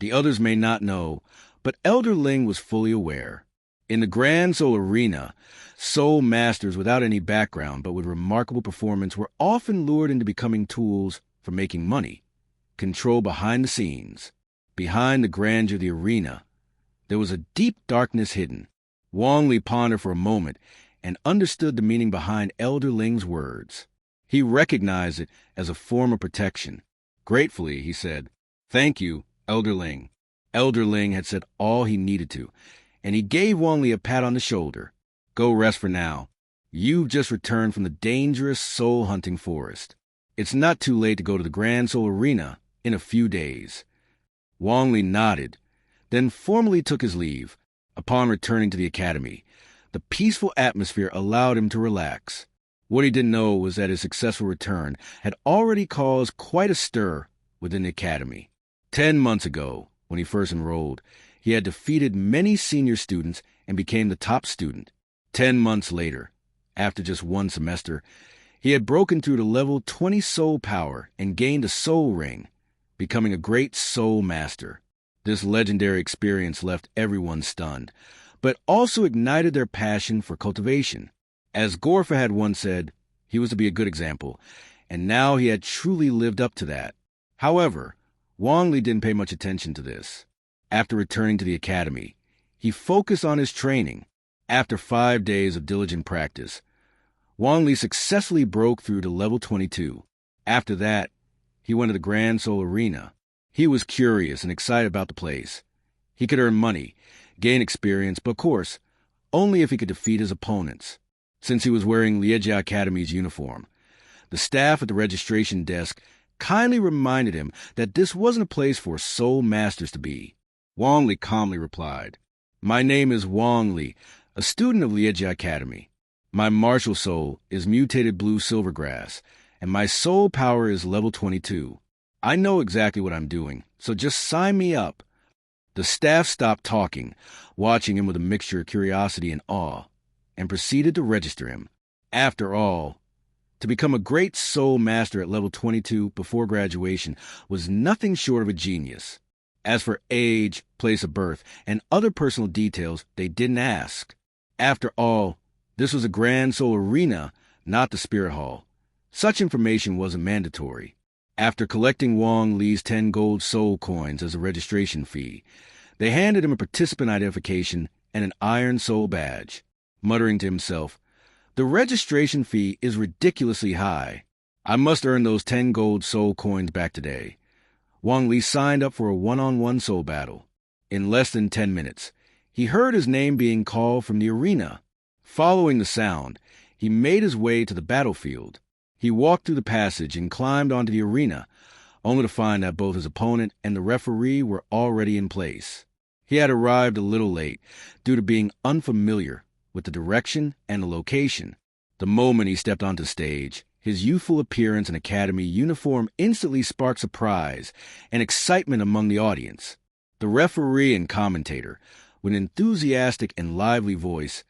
The others may not know, but Elder Ling was fully aware. In the Grand Soul Arena, soul masters without any background but with remarkable performance were often lured into becoming tools for making money. Control behind the scenes. Behind the grandeur of the arena, there was a deep darkness hidden. Wong Lee pondered for a moment and understood the meaning behind Elder Ling's words. He recognized it as a form of protection. Gratefully, he said, "Thank you, Elder Ling." Elder Ling had said all he needed to, and he gave Wong Lee a pat on the shoulder. "Go rest for now. You've just returned from the dangerous soul-hunting forest. It's not too late to go to the Grand Soul Arena in a few days." Wong Lee nodded, then formally took his leave. Upon returning to the academy, the peaceful atmosphere allowed him to relax. What he didn't know was that his successful return had already caused quite a stir within the academy. 10 months ago, when he first enrolled, he had defeated many senior students and became the top student. 10 months later, after just one semester, he had broken through to level 20 soul power and gained a soul ring, becoming a great soul master. This legendary experience left everyone stunned, but also ignited their passion for cultivation. As Gorfa had once said, he was to be a good example, and now he had truly lived up to that. However, Wong Lee didn't pay much attention to this. After returning to the academy, he focused on his training. After 5 days of diligent practice, Wong Lee successfully broke through to level 22. After that, he went to the Grand Soul Arena. He was curious and excited about the place. He could earn money, gain experience, but of course, only if he could defeat his opponents. Since he was wearing Liejia Academy's uniform, the staff at the registration desk kindly reminded him that this wasn't a place for soul masters to be. Wong Lee calmly replied, "My name is Wong Lee, a student of Liejia Academy. My martial soul is mutated blue silvergrass, and my soul power is level 22. I know exactly what I'm doing, so just sign me up." The staff stopped talking, watching him with a mixture of curiosity and awe, and proceeded to register him. After all, to become a great soul master at level 22 before graduation was nothing short of a genius. As for age, place of birth, and other personal details, they didn't ask. After all, this was a Grand Soul Arena, not the Spirit Hall. Such information wasn't mandatory. After collecting Wong Lee's 10 gold soul coins as a registration fee, they handed him a participant identification and an iron soul badge. Muttering to himself, "The registration fee is ridiculously high. I must earn those 10 gold soul coins back today." Wong Lee signed up for a one-on-one soul battle. In less than 10 minutes, he heard his name being called from the arena. Following the sound, he made his way to the battlefield. He walked through the passage and climbed onto the arena, only to find that both his opponent and the referee were already in place. He had arrived a little late due to being unfamiliar with the direction and the location. The moment he stepped onto stage, his youthful appearance and academy uniform instantly sparked surprise and excitement among the audience. The referee and commentator, with an enthusiastic and lively voice,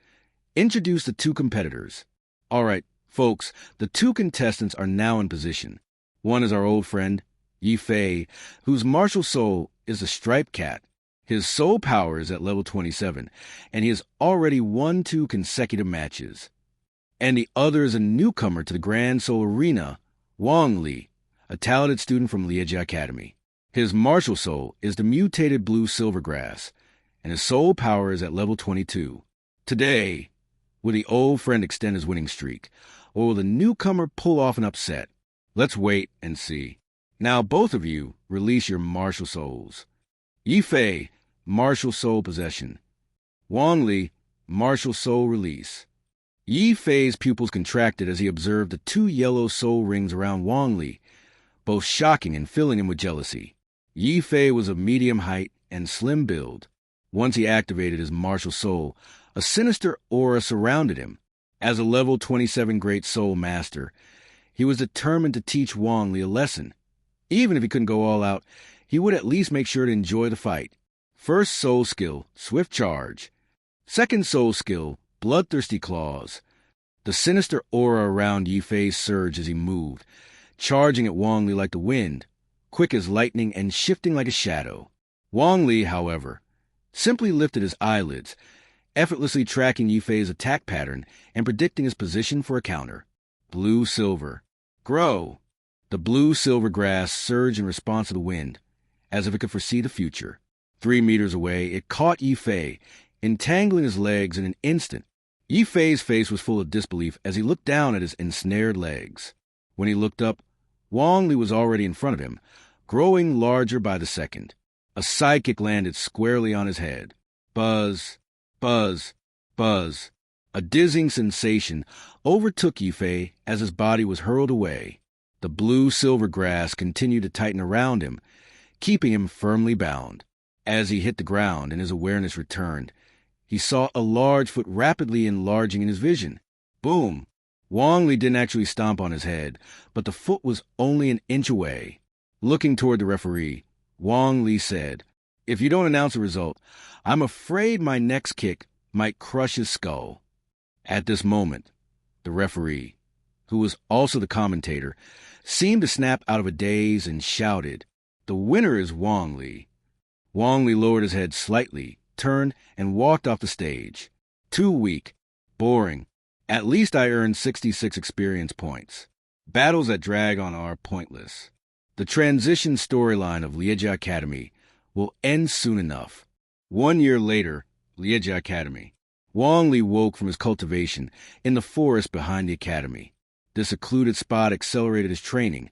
introduced the two competitors. "All right, folks, the two contestants are now in position. One is our old friend, Yi Fei, whose martial soul is a striped cat. His soul power is at level 27, and he has already won 2 consecutive matches. And the other is a newcomer to the Grand Soul Arena, Wang Li, a talented student from Liejia Academy. His martial soul is the mutated blue silvergrass, and his soul power is at level 22. Today, will the old friend extend his winning streak, or will the newcomer pull off an upset? Let's wait and see. Now both of you release your martial souls. Yi Fei, martial soul possession. Wang Li, martial soul release." Yi Fei's pupils contracted as he observed the 2 yellow soul rings around Wang Li, both shocking and filling him with jealousy. Yi Fei was of medium height and slim build. Once he activated his martial soul, a sinister aura surrounded him. As a level 27 great soul master, he was determined to teach Wang Li a lesson. Even if he couldn't go all out, he would at least make sure to enjoy the fight. First soul skill, swift charge. Second soul skill, bloodthirsty claws. The sinister aura around Yi Fei surged as he moved, charging at Wong Li like the wind, quick as lightning and shifting like a shadow. Wong Li, however, simply lifted his eyelids, effortlessly tracking Yufei's attack pattern and predicting his position for a counter. Blue-silver. Grow! The blue-silver grass surged in response to the wind, as if it could foresee the future. 3 meters away, it caught Yufei, entangling his legs in an instant. Yufei's face was full of disbelief as he looked down at his ensnared legs. When he looked up, Wong Li was already in front of him, growing larger by the second. A sidekick landed squarely on his head. Buzz, buzz, buzz. A dizzying sensation overtook Yufei as his body was hurled away. The blue-silver grass continued to tighten around him, keeping him firmly bound. As he hit the ground and his awareness returned, he saw a large foot rapidly enlarging in his vision. Boom! Wong Li didn't actually stomp on his head, but the foot was only an inch away. Looking toward the referee, Wong Li said, "If you don't announce the result, I'm afraid my next kick might crush his skull." At this moment, the referee, who was also the commentator, seemed to snap out of a daze and shouted, "The winner is Wong Li." Wong Li lowered his head slightly, turned, and walked off the stage. Too weak. Boring. At least I earned 66 experience points. Battles that drag on are pointless. The transition storyline of Liege Academy will end soon enough. 1 year later, Liege Academy. Wong Li woke from his cultivation in the forest behind the academy. This secluded spot accelerated his training,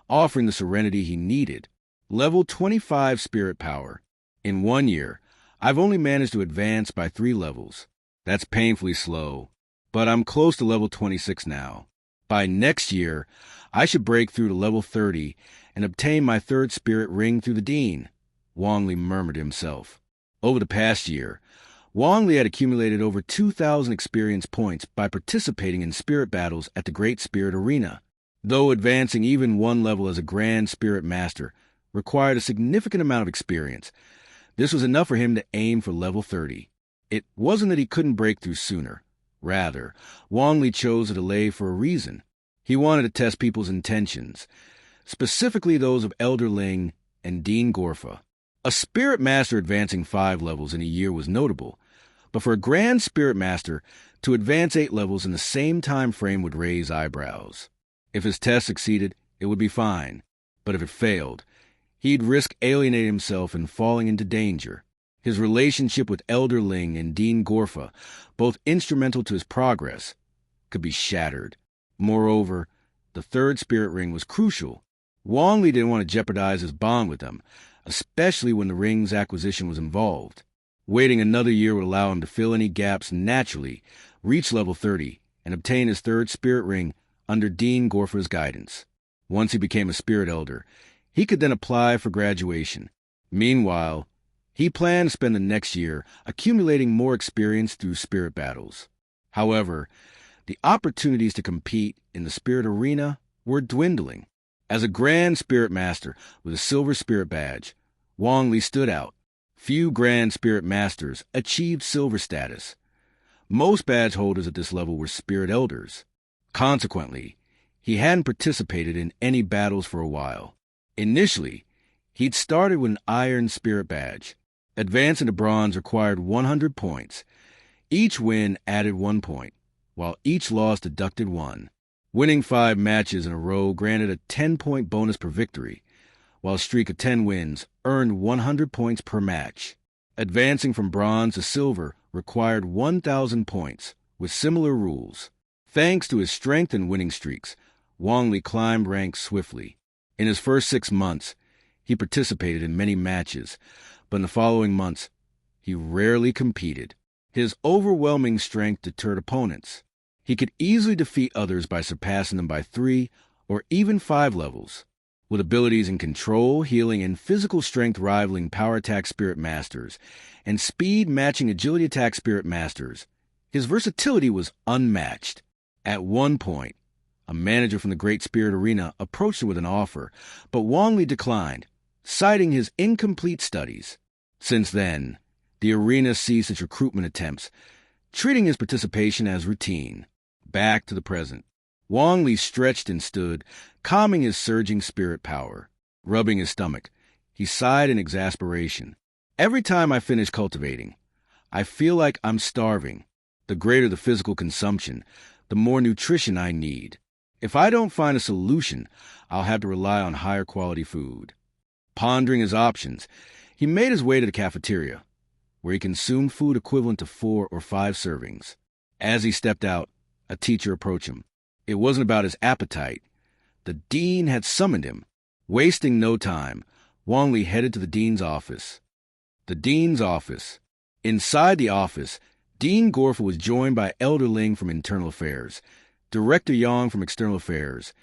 offering the serenity he needed. Level 25 spirit power. In 1 year, I've only managed to advance by 3 levels. That's painfully slow, but I'm close to level 26 now. By next year, I should break through to level 30 and obtain my 3rd spirit ring through the Dean, Wong Li murmured to himself. Over the past year, Wong Li had accumulated over 2,000 experience points by participating in spirit battles at the Great Spirit Arena. Though advancing even 1 level as a Grand Spirit Master required a significant amount of experience, this was enough for him to aim for level 30. It wasn't that he couldn't break through sooner. Rather, Wong Li chose a delay for a reason. He wanted to test people's intentions, specifically those of Elder Ling and Dean Gorfa. A Spirit Master advancing 5 levels in a year was notable, but for a Grand Spirit Master to advance 8 levels in the same time frame would raise eyebrows. If his test succeeded, it would be fine, but if it failed, he'd risk alienating himself and falling into danger. His relationship with Elder Ling and Dean Gorfa, both instrumental to his progress, could be shattered. Moreover, the 3rd spirit ring was crucial. Wong Li didn't want to jeopardize his bond with them, especially when the ring's acquisition was involved. Waiting another year would allow him to fill any gaps naturally, reach level 30, and obtain his 3rd spirit ring under Dean Gorfa's guidance. Once he became a spirit elder, he could then apply for graduation. Meanwhile, he planned to spend the next year accumulating more experience through spirit battles. However, the opportunities to compete in the spirit arena were dwindling. As a Grand Spirit Master with a Silver Spirit Badge, Wong Li stood out. Few Grand Spirit Masters achieved Silver status. Most badge holders at this level were Spirit Elders. Consequently, he hadn't participated in any battles for a while. Initially, he'd started with an Iron Spirit Badge. Advancing to Bronze required 100 points. Each win added 1 point, while each loss deducted 1. Winning 5 matches in a row granted a 10-point bonus per victory, while a streak of 10 wins earned 100 points per match. Advancing from Bronze to Silver required 1,000 points, with similar rules. Thanks to his strength and winning streaks, Wong Li climbed ranks swiftly. In his first 6 months, he participated in many matches, but in the following months, he rarely competed. His overwhelming strength deterred opponents. He could easily defeat others by surpassing them by 3 or even 5 levels. With abilities in control, healing, and physical strength rivaling power attack spirit masters, and speed matching agility attack spirit masters, his versatility was unmatched. At one point, a manager from the Great Spirit Arena approached him with an offer, but Wong Li declined, citing his incomplete studies. Since then, the arena ceased its recruitment attempts, treating his participation as routine. Back to the present. Wong Lee stretched and stood, calming his surging spirit power. Rubbing his stomach, he sighed in exasperation. Every time I finish cultivating, I feel like I'm starving. The greater the physical consumption, the more nutrition I need. If I don't find a solution, I'll have to rely on higher quality food. Pondering his options, he made his way to the cafeteria, where he consumed food equivalent to 4 or 5 servings. As he stepped out, a teacher approached him. It wasn't about his appetite. The dean had summoned him. Wasting no time, Wong Lee headed to the dean's office. The dean's office. Inside the office, Dean Gorfa was joined by Elder Ling from Internal Affairs, Director Yang from External Affairs,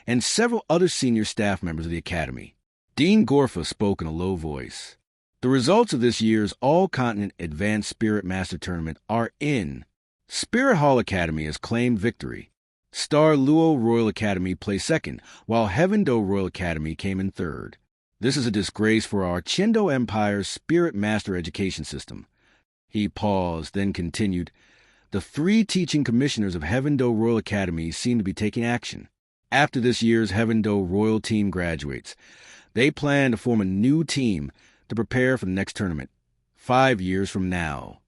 and several other senior staff members of the Academy. Dean Gorfa spoke in a low voice. The results of this year's All-Continent Advanced Spirit Master Tournament are in. Spirit Hall Academy has claimed victory. Star Luo Royal Academy placed second, while Heaven Do Royal Academy came in third. This is a disgrace for our Chendo Empire's Spirit Master education system. He paused, then continued. The 3 teaching commissioners of Heaven Do Royal Academy seem to be taking action. After this year's Heaven Do Royal team graduates, they plan to form a new team to prepare for the next tournament, 5 years from now.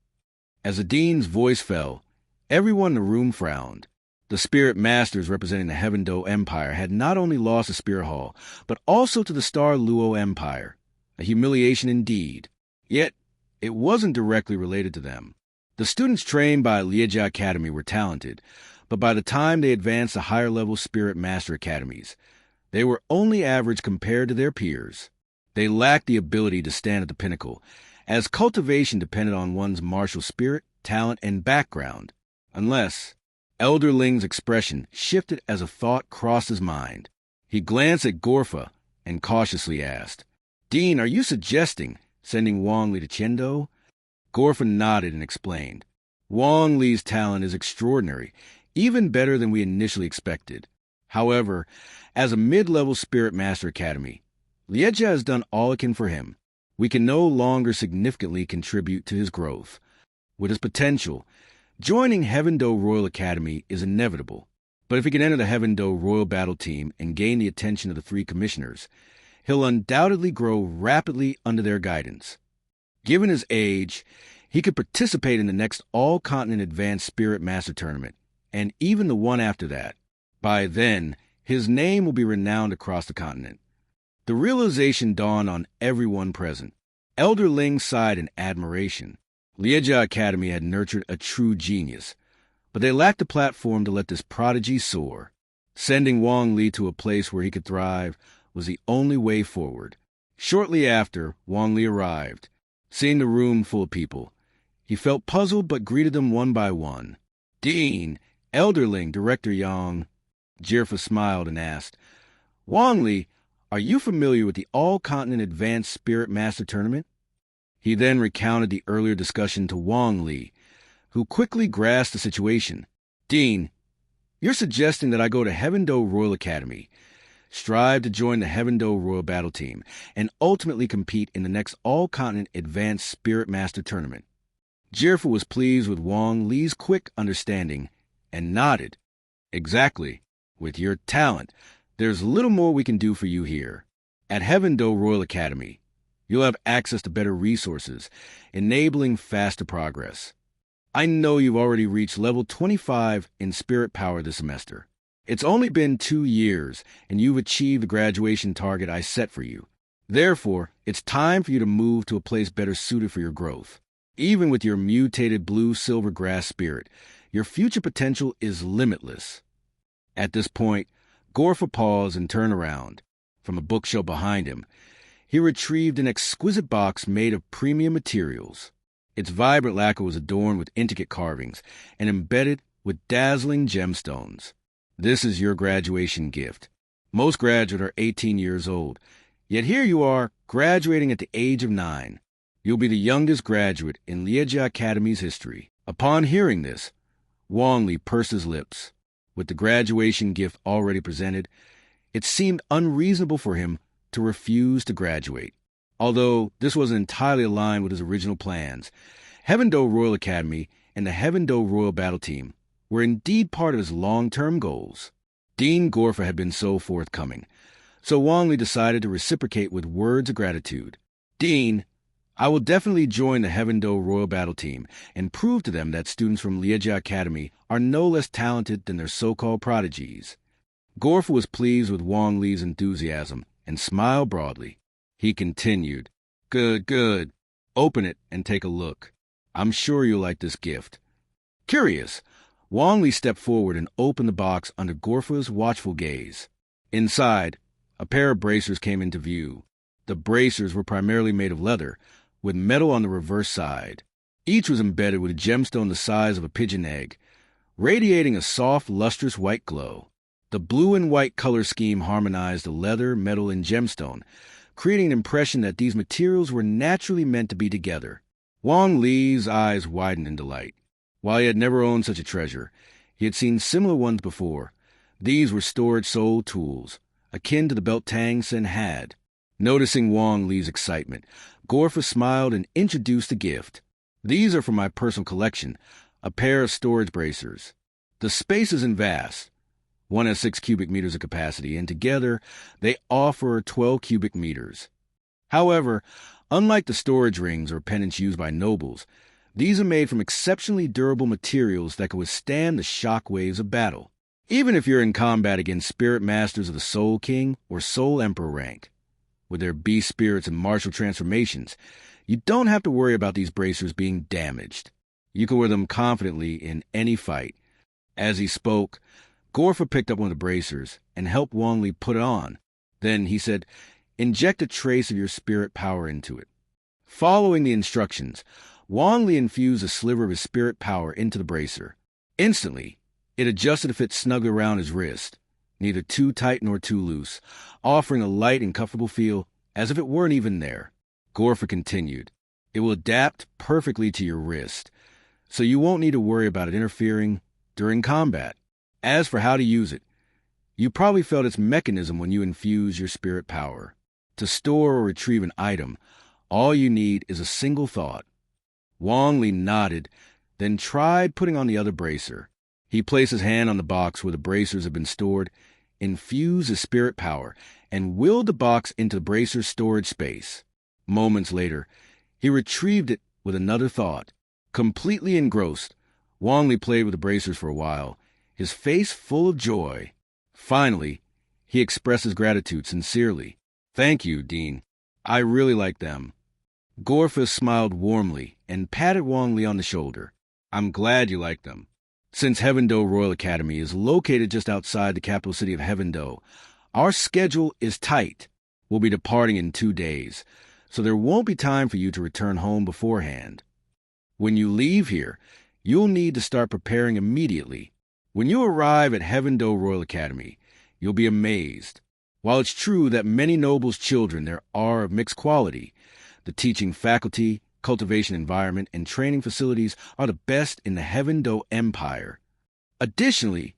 As the dean's voice fell, everyone in the room frowned. The spirit masters representing the Heaven Do Empire had not only lost the Spirit Hall, but also to the Star Luo Empire. A humiliation indeed. Yet, it wasn't directly related to them. The students trained by Liejia Academy were talented, but by the time they advanced to higher-level Spirit Master Academies, they were only average compared to their peers. They lacked the ability to stand at the pinnacle, as cultivation depended on one's martial spirit, talent, and background, unless... Elder Ling's expression shifted as a thought crossed his mind. He glanced at Gorfa and cautiously asked, Dean, are you suggesting sending Wong Lee to Chendo? Gorfa nodded and explained, Wong Lee's talent is extraordinary, even better than we initially expected. However, as a mid-level Spirit Master Academy, Liejia has done all it can for him. We can no longer significantly contribute to his growth. With his potential, joining Heaven Do Royal Academy is inevitable, but if he can enter the Heaven Do Royal Battle Team and gain the attention of the 3 commissioners, he'll undoubtedly grow rapidly under their guidance. Given his age, he could participate in the next All-Continent Advanced Spirit Master Tournament, and even the one after that. By then, his name will be renowned across the continent. The realization dawned on everyone present. Elder Ling sighed in admiration. Liejia Academy had nurtured a true genius, but they lacked a platform to let this prodigy soar. Sending Wong Lee to a place where he could thrive was the only way forward. Shortly after, Wong Lee arrived. Seeing the room full of people, he felt puzzled but greeted them one by one. Dean, Elder Ling, Director Yang. Jirfa smiled and asked, Wong Lee, are you familiar with the All-Continent Advanced Spirit Master Tournament? He then recounted the earlier discussion to Wong Lee, who quickly grasped the situation. Dean, you're suggesting that I go to Heaven Do Royal Academy, strive to join the Heaven Do Royal Battle Team, and ultimately compete in the next All-Continent Advanced Spirit Master Tournament. Jirfa was pleased with Wong Lee's quick understanding and nodded. Exactly. With your talent, there's little more we can do for you here. At Heaven Do Royal Academy, you'll have access to better resources, enabling faster progress. I know you've already reached level 25 in spirit power this semester. It's only been 2 years, and you've achieved the graduation target I set for you. Therefore, it's time for you to move to a place better suited for your growth. Even with your mutated blue-silver grass spirit, your future potential is limitless. At this point, Gorfa paused and turned around. From a bookshelf behind him, he retrieved an exquisite box made of premium materials. Its vibrant lacquer was adorned with intricate carvings and embedded with dazzling gemstones. This is your graduation gift. Most graduates are 18 years old, yet here you are, graduating at the age of 9. You'll be the youngest graduate in Liejia Academy's history. Upon hearing this, Wong Lee pursed his lips. With the graduation gift already presented, it seemed unreasonable for him to refuse to graduate. Although this wasn't entirely aligned with his original plans, Heaven Do Royal Academy and the Heaven Do Royal Battle Team were indeed part of his long-term goals. Dean Gorfa had been so forthcoming, so Wong Lee decided to reciprocate with words of gratitude. Dean, I will definitely join the Heaven-Do Royal Battle Team and prove to them that students from Liejia Academy are no less talented than their so-called prodigies. Gorfa was pleased with Wong Lee's enthusiasm and smiled broadly. He continued, Good, good. Open it and take a look. I'm sure you'll like this gift. Curious, Wong Lee stepped forward and opened the box under Gorfa's watchful gaze. Inside, a pair of bracers came into view. The bracers were primarily made of leather, with metal on the reverse side. Each was embedded with a gemstone the size of a pigeon egg, radiating a soft, lustrous white glow. The blue and white color scheme harmonized the leather, metal, and gemstone, creating an impression that these materials were naturally meant to be together. Wong Lee's eyes widened in delight. While he had never owned such a treasure, he had seen similar ones before. These were storage soul tools, akin to the belt Tang San had. Noticing Wong Lee's excitement, Gorfa smiled and introduced the gift. These are from my personal collection, a pair of storage bracers. The space isn't vast. One has 6 cubic meters of capacity, and together they offer 12 cubic meters. However, unlike the storage rings or pendants used by nobles, these are made from exceptionally durable materials that can withstand the shock waves of battle, even if you're in combat against spirit masters of the Soul King or Soul Emperor rank. With their beast spirits and martial transformations, you don't have to worry about these bracers being damaged. You can wear them confidently in any fight. As he spoke, Gorfa picked up one of the bracers and helped Wong Lee put it on. Then he said, Inject a trace of your spirit power into it. Following the instructions, Wong Lee infused a sliver of his spirit power into the bracer. Instantly, it adjusted to fit snugly around his wrist, neither too tight nor too loose, offering a light and comfortable feel as if it weren't even there. Gorfa continued, It will adapt perfectly to your wrist, so you won't need to worry about it interfering during combat. As for how to use it, you probably felt its mechanism when you infuse your spirit power. To store or retrieve an item, all you need is a single thought. Wong Lee nodded, then tried putting on the other bracer. He placed his hand on the box where the bracers had been stored, infused his spirit power, and willed the box into the bracer's storage space. Moments later, he retrieved it with another thought. Completely engrossed, Wong Lee played with the bracers for a while, his face full of joy. Finally, he expressed his gratitude sincerely. Thank you, Dean. I really like them. Gorfa smiled warmly and patted Wong Lee on the shoulder. I'm glad you like them. Since Heaven-Do Royal Academy is located just outside the capital city of Heaven-Do, our schedule is tight. We'll be departing in 2 days, so there won't be time for you to return home beforehand. When you leave here, you'll need to start preparing immediately. When you arrive at Heaven-Do Royal Academy, you'll be amazed. While it's true that many nobles' children there are of mixed quality, the teaching faculty, cultivation environment, and training facilities are the best in the Heaven-Do Empire. Additionally,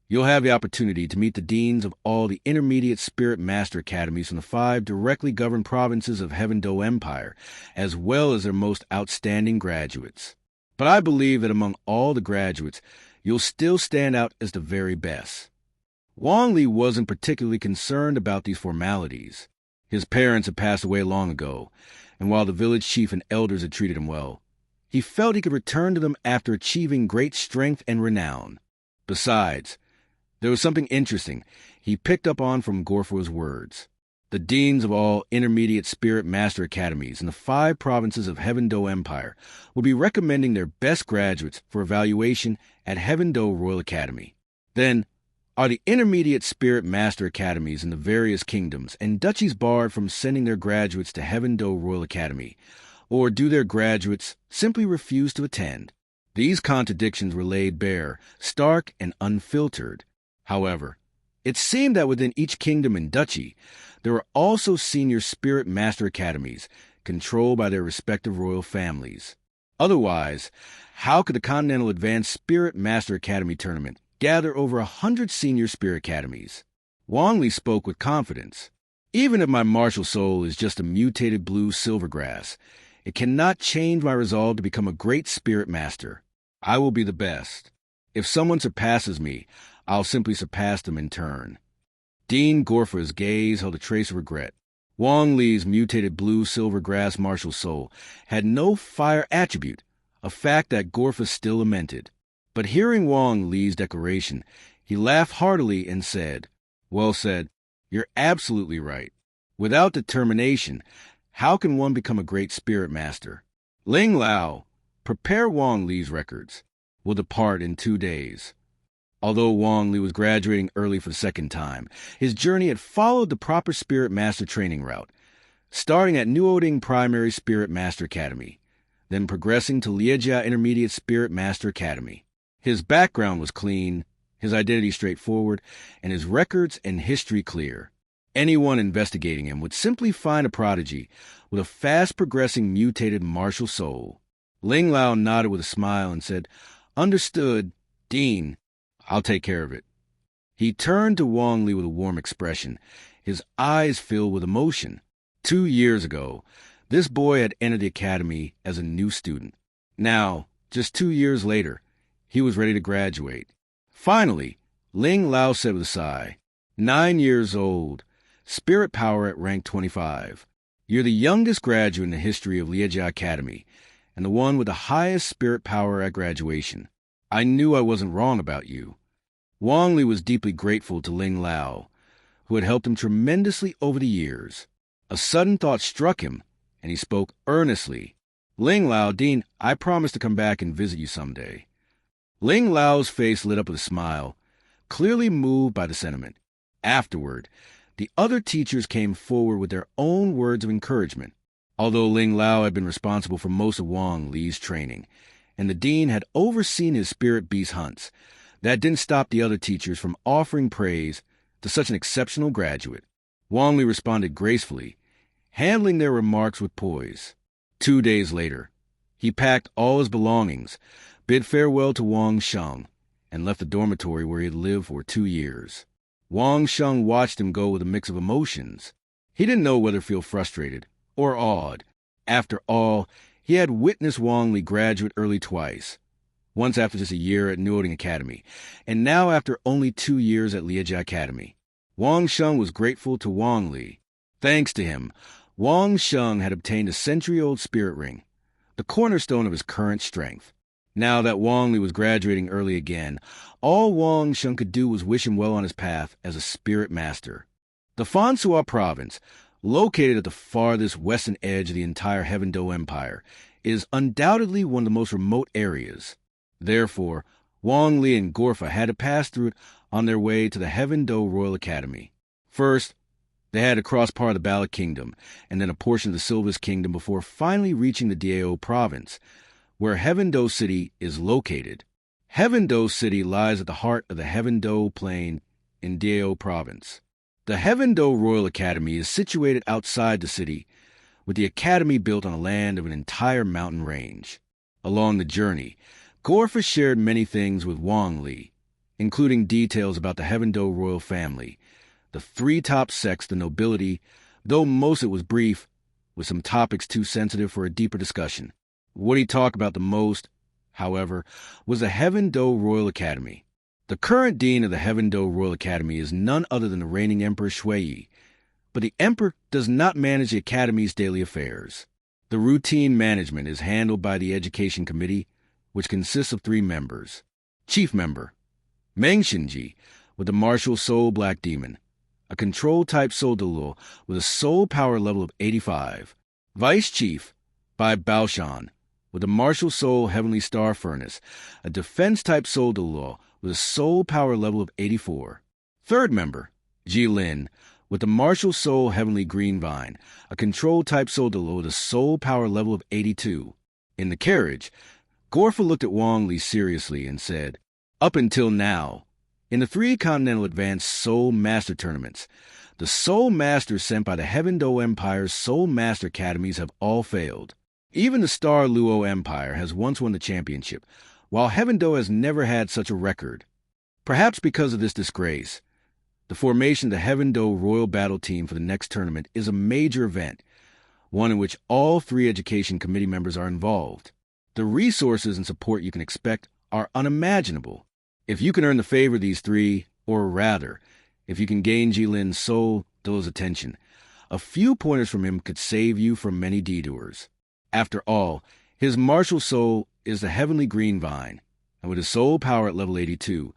you'll have the opportunity to meet the deans of all the intermediate spirit master academies from the 5 directly governed provinces of Heaven-Do Empire, as well as their most outstanding graduates. But I believe that among all the graduates, you'll still stand out as the very best. Wong Lee wasn't particularly concerned about these formalities. His parents had passed away long ago, and while the village chief and elders had treated him well, he felt he could return to them after achieving great strength and renown. Besides, there was something interesting he picked up on from Gorfa's words. The deans of all intermediate spirit master academies in the 5 provinces of Heaven-Do Empire will be recommending their best graduates for evaluation at Heaven-Do Royal Academy. Then, are the intermediate spirit master academies in the various kingdoms and duchies barred from sending their graduates to Heaven-Do Royal Academy, or do their graduates simply refuse to attend? These contradictions were laid bare, stark and unfiltered. However, it seemed that within each kingdom and duchy, there were also senior spirit master academies, controlled by their respective royal families. Otherwise, how could the Continental Advanced Spirit Master Academy tournament gather over 100 senior spirit academies? Wong Lee spoke with confidence. Even if my martial soul is just a mutated blue silvergrass, it cannot change my resolve to become a great spirit master. I will be the best. If someone surpasses me, I'll simply surpass them in turn. Dean Gorfa's gaze held a trace of regret. Wong Lee's mutated blue-silver grass martial soul had no fire attribute, a fact that Gorfa still lamented. But hearing Wong Lee's declaration, he laughed heartily and said, "Well said. You're absolutely right. Without determination, how can one become a great spirit master? Ling Lao, prepare Wong Lee's records. We'll depart in 2 days." Although Wong Lee was graduating early for the second time, his journey had followed the proper Spirit Master training route, starting at Newoding Primary Spirit Master Academy, then progressing to Liejia Intermediate Spirit Master Academy. His background was clean, his identity straightforward, and his records and history clear. Anyone investigating him would simply find a prodigy with a fast-progressing mutated martial soul. Ling Lao nodded with a smile and said, "Understood, Dean. I'll take care of it." He turned to Wong Lee with a warm expression, his eyes filled with emotion. 2 years ago, this boy had entered the academy as a new student. Now, just 2 years later, he was ready to graduate. Finally, Ling Lao said with a sigh, 9 years old, spirit power at rank 25. You're the youngest graduate in the history of Liejia Academy, and the one with the highest spirit power at graduation. I knew I wasn't wrong about you. Wong Lee was deeply grateful to Ling Lao, who had helped him tremendously over the years. A sudden thought struck him, and he spoke earnestly. "Ling Lao, Dean, I promise to come back and visit you someday." Ling Lao's face lit up with a smile, clearly moved by the sentiment. Afterward, the other teachers came forward with their own words of encouragement. Although Ling Lao had been responsible for most of Wong Lee's training, and the dean had overseen his spirit beast hunts, that didn't stop the other teachers from offering praise to such an exceptional graduate. Wong Lee responded gracefully, handling their remarks with poise. 2 days later, he packed all his belongings, bid farewell to Wong Shan, and left the dormitory where he had lived for 2 years. Wong Shan watched him go with a mix of emotions. He didn't know whether to feel frustrated or awed. After all, he had witnessed Wong Lee graduate early twice, once after just a year at Newoding Academy, and now after only 2 years at Liejia Academy. Wong Shan was grateful to Wong Lee. Thanks to him, Wong Shan had obtained a century-old spirit ring, the cornerstone of his current strength. Now that Wong Lee was graduating early again, all Wong Shan could do was wish him well on his path as a spirit master. The Fansua province, located at the farthest western edge of the entire Heaven Do Empire, is undoubtedly one of the most remote areas. Therefore, Wong Lee and Gorfa had to pass through it on their way to the Heaven Do Royal Academy. First, they had to cross part of the Bala Kingdom, and then a portion of the Silvus Kingdom before finally reaching the Douluo Province, where Heaven Do City is located. Heaven Do City lies at the heart of the Heaven Do Plain in Douluo Province. The Heaven Do Royal Academy is situated outside the city, with the academy built on the land of an entire mountain range. Along the journey, Gorfa shared many things with Wong Lee, including details about the Heaven Do royal family, the 3 top sects, the nobility, though most of it was brief, with some topics too sensitive for a deeper discussion. What he talked about the most, however, was the Heaven Do Royal Academy. The current dean of the Heaven Do Royal Academy is none other than the reigning Emperor Shui, but the Emperor does not manage the Academy's daily affairs. The routine management is handled by the Education Committee, which consists of 3 members. Chief Member, Meng Shinji, with the Martial Soul Black Demon, a Control-type Soul Douluo with a Soul Power level of 85. Vice Chief, Bai Baoshan, with the Martial Soul Heavenly Star Furnace, a Defense-type Soul Douluo with a Soul Power level of 84. Third Member, Ji Lin, with the Martial Soul Heavenly Green Vine, a Control-type Soul Douluo with a Soul Power level of 82. In the carriage, Gorfa looked at Wong Lee seriously and said, "Up until now, in the 3 Continental Advanced Soul Master Tournaments, the Soul Masters sent by the Heaven Do Empire's Soul Master Academies have all failed. Even the Star Luo Empire has once won the championship, while Heaven Do has never had such a record. Perhaps because of this disgrace, the formation of the Heaven Do Royal Battle Team for the next tournament is a major event, one in which all 3 Education Committee members are involved. The resources and support you can expect are unimaginable. If you can earn the favor of these three, or rather, if you can gain Jilin's soul, Do's attention, a few pointers from him could save you from many detours. After all, his martial soul is the heavenly green vine, and with his soul power at level 82,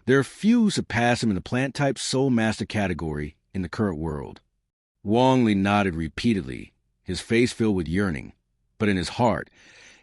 there are few who surpass him in the plant-type soul master category in the current world. Wong Lee nodded repeatedly, his face filled with yearning, but in his heart,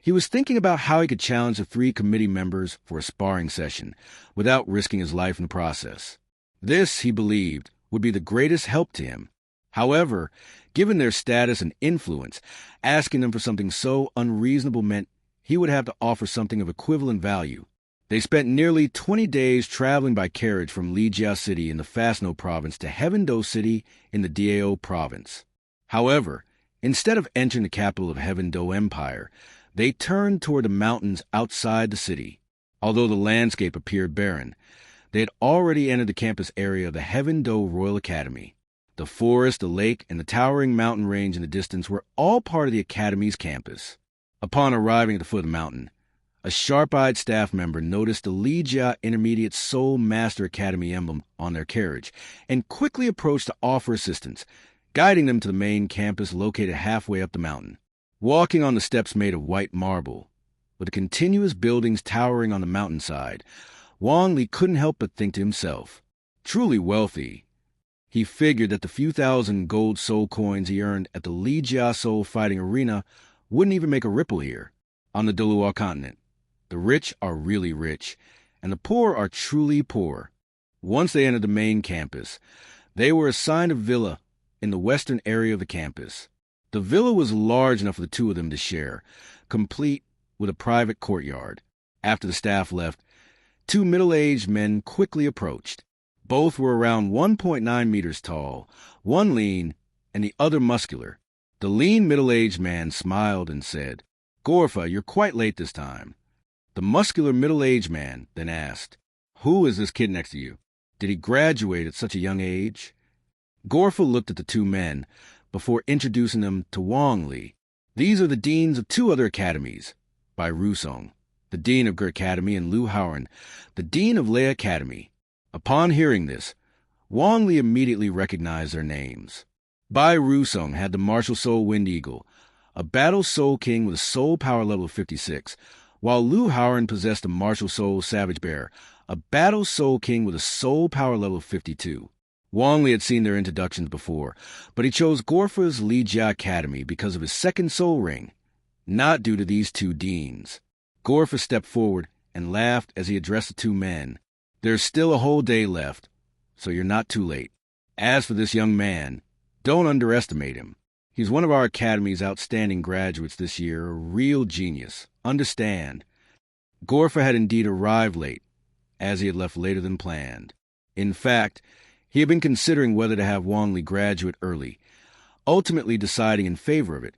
he was thinking about how he could challenge the three committee members for a sparring session without risking his life in the process. This, he believed, would be the greatest help to him. However, given their status and influence, asking them for something so unreasonable meant he would have to offer something of equivalent value. They spent nearly 20 days traveling by carriage from Lijia City in the Fastno province to Heaven-Do City in the Dao province. However, instead of entering the capital of Heaven-Do Empire, they turned toward the mountains outside the city. Although the landscape appeared barren, they had already entered the campus area of the Heaven-Do Royal Academy. The forest, the lake, and the towering mountain range in the distance were all part of the Academy's campus. Upon arriving at the foot of the mountain, a sharp-eyed staff member noticed the Lijia Intermediate Soul Master Academy emblem on their carriage and quickly approached to offer assistance, guiding them to the main campus located halfway up the mountain. Walking on the steps made of white marble, with the continuous buildings towering on the mountainside, Wong Lee couldn't help but think to himself, truly wealthy. He figured that the few thousand gold soul coins he earned at the Lijia Soul Fighting Arena wouldn't even make a ripple here. On the Douluo Continent, the rich are really rich, and the poor are truly poor. Once they entered the main campus, they were assigned a villa in the western area of the campus. The villa was large enough for the two of them to share, complete with a private courtyard. After the staff left, two middle-aged men quickly approached. Both were around 1.9 meters tall, one lean and the other muscular. The lean middle-aged man smiled and said, "Gorfa, you're quite late this time." The muscular middle-aged man then asked, "Who is this kid next to you? Did he graduate at such a young age?" Gorfa looked at the two men before introducing them to Wong Lee. "These are the deans of two other academies, by Rusong, the dean of Ger Academy, and Lu Haoren, the dean of Lei Academy." Upon hearing this, Wong Lee immediately recognized their names. Bai Rusong had the Martial Soul Wind Eagle, a Battle Soul King with a soul power level of 56, while Lu Haoren possessed the Martial Soul Savage Bear, a Battle Soul King with a soul power level of 52. Wong Lee had seen their introductions before, but he chose Gorfa's Lijia Academy because of his second soul ring, not due to these two deans. Gorfa stepped forward and laughed as he addressed the two men. "There's still a whole day left, so you're not too late. As for this young man, don't underestimate him. He's one of our Academy's outstanding graduates this year, a real genius. Understand?" Gorfa had indeed arrived late, as he had left later than planned. In fact, he had been considering whether to have Wong Lee graduate early, ultimately deciding in favor of it,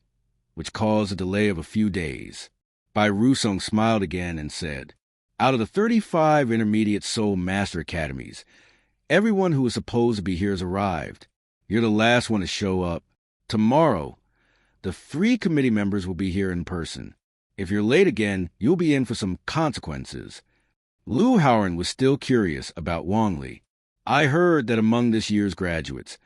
which caused a delay of a few days. Bai Rusong smiled again and said, "Out of the 35 Intermediate Soul Master Academies, everyone who was supposed to be here has arrived. You're the last one to show up. Tomorrow, the 3 committee members will be here in person. If you're late again, you'll be in for some consequences." Lu Haoren was still curious about Wong Lee. "I heard that among this year's graduates,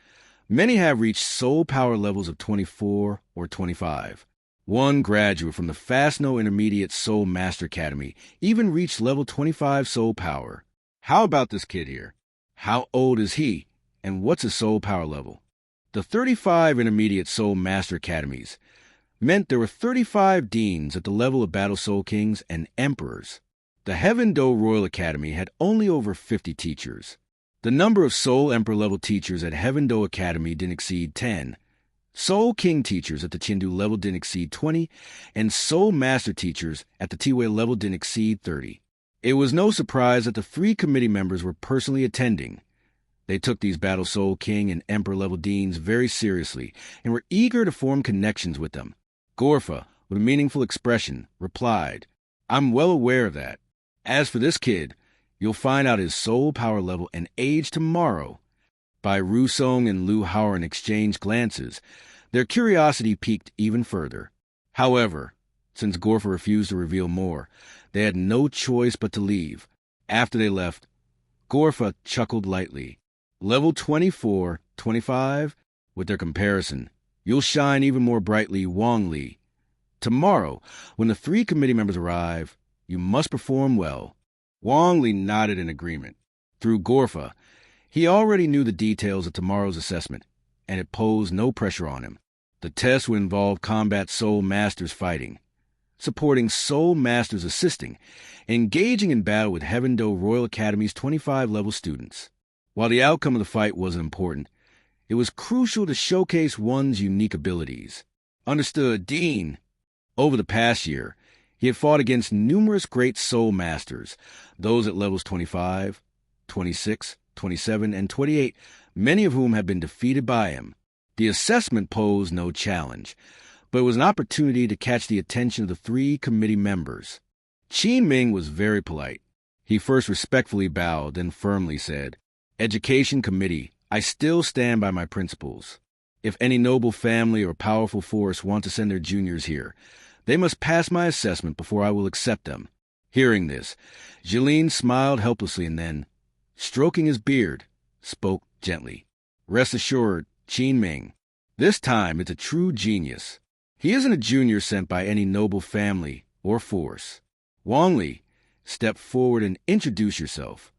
many have reached soul power levels of 24 or 25. One graduate from the Fastno Intermediate Soul Master Academy even reached level 25 soul power. How about this kid here? How old is he, and what's his soul power level?" The 35 Intermediate Soul Master Academies meant there were 35 deans at the level of Battle Soul Kings and Emperors. The Heaven-Do Royal Academy had only over 50 teachers. The number of Soul Emperor level teachers at Heaven-Do Academy didn't exceed 10. Soul King teachers at the Chindu level didn't exceed 20, and Soul Master teachers at the Tiwei level didn't exceed 30. It was no surprise that the 3 committee members were personally attending. They took these Battle Soul King and Emperor level deans very seriously and were eager to form connections with them. Gorfa, with a meaningful expression, replied, "I'm well aware of that. As for this kid, you'll find out his soul power level and age tomorrow." Bai Rusong and Lu Haoren exchanged glances. Their curiosity piqued even further. However, since Gorfa refused to reveal more, they had no choice but to leave. After they left, Gorfa chuckled lightly. Level 24, 25, with their comparison, you'll shine even more brightly, Wong Lee. Tomorrow, when the 3 committee members arrive, you must perform well. Wong Lee nodded in agreement. Through Gorfa, he already knew the details of tomorrow's assessment, and it posed no pressure on him. The test would involve combat soul masters fighting, supporting soul masters assisting, engaging in battle with Heaven Do Royal Academy's 25-level students. While the outcome of the fight wasn't important, it was crucial to showcase one's unique abilities. Understood, Dean. Over the past year, he had fought against numerous great soul masters, those at levels 25, 26, 27, and 28, many of whom had been defeated by him. The assessment posed no challenge, but it was an opportunity to catch the attention of the 3 committee members. Qin Ming was very polite. He first respectfully bowed, then firmly said, Education Committee, I still stand by my principles. If any noble family or powerful force want to send their juniors here, they must pass my assessment before I will accept them. Hearing this, Jeline smiled helplessly and then, stroking his beard, spoke gently. Rest assured, Qin Ming, this time it's a true genius. He isn't a junior sent by any noble family or force. Wong Lee, step forward and introduce yourself.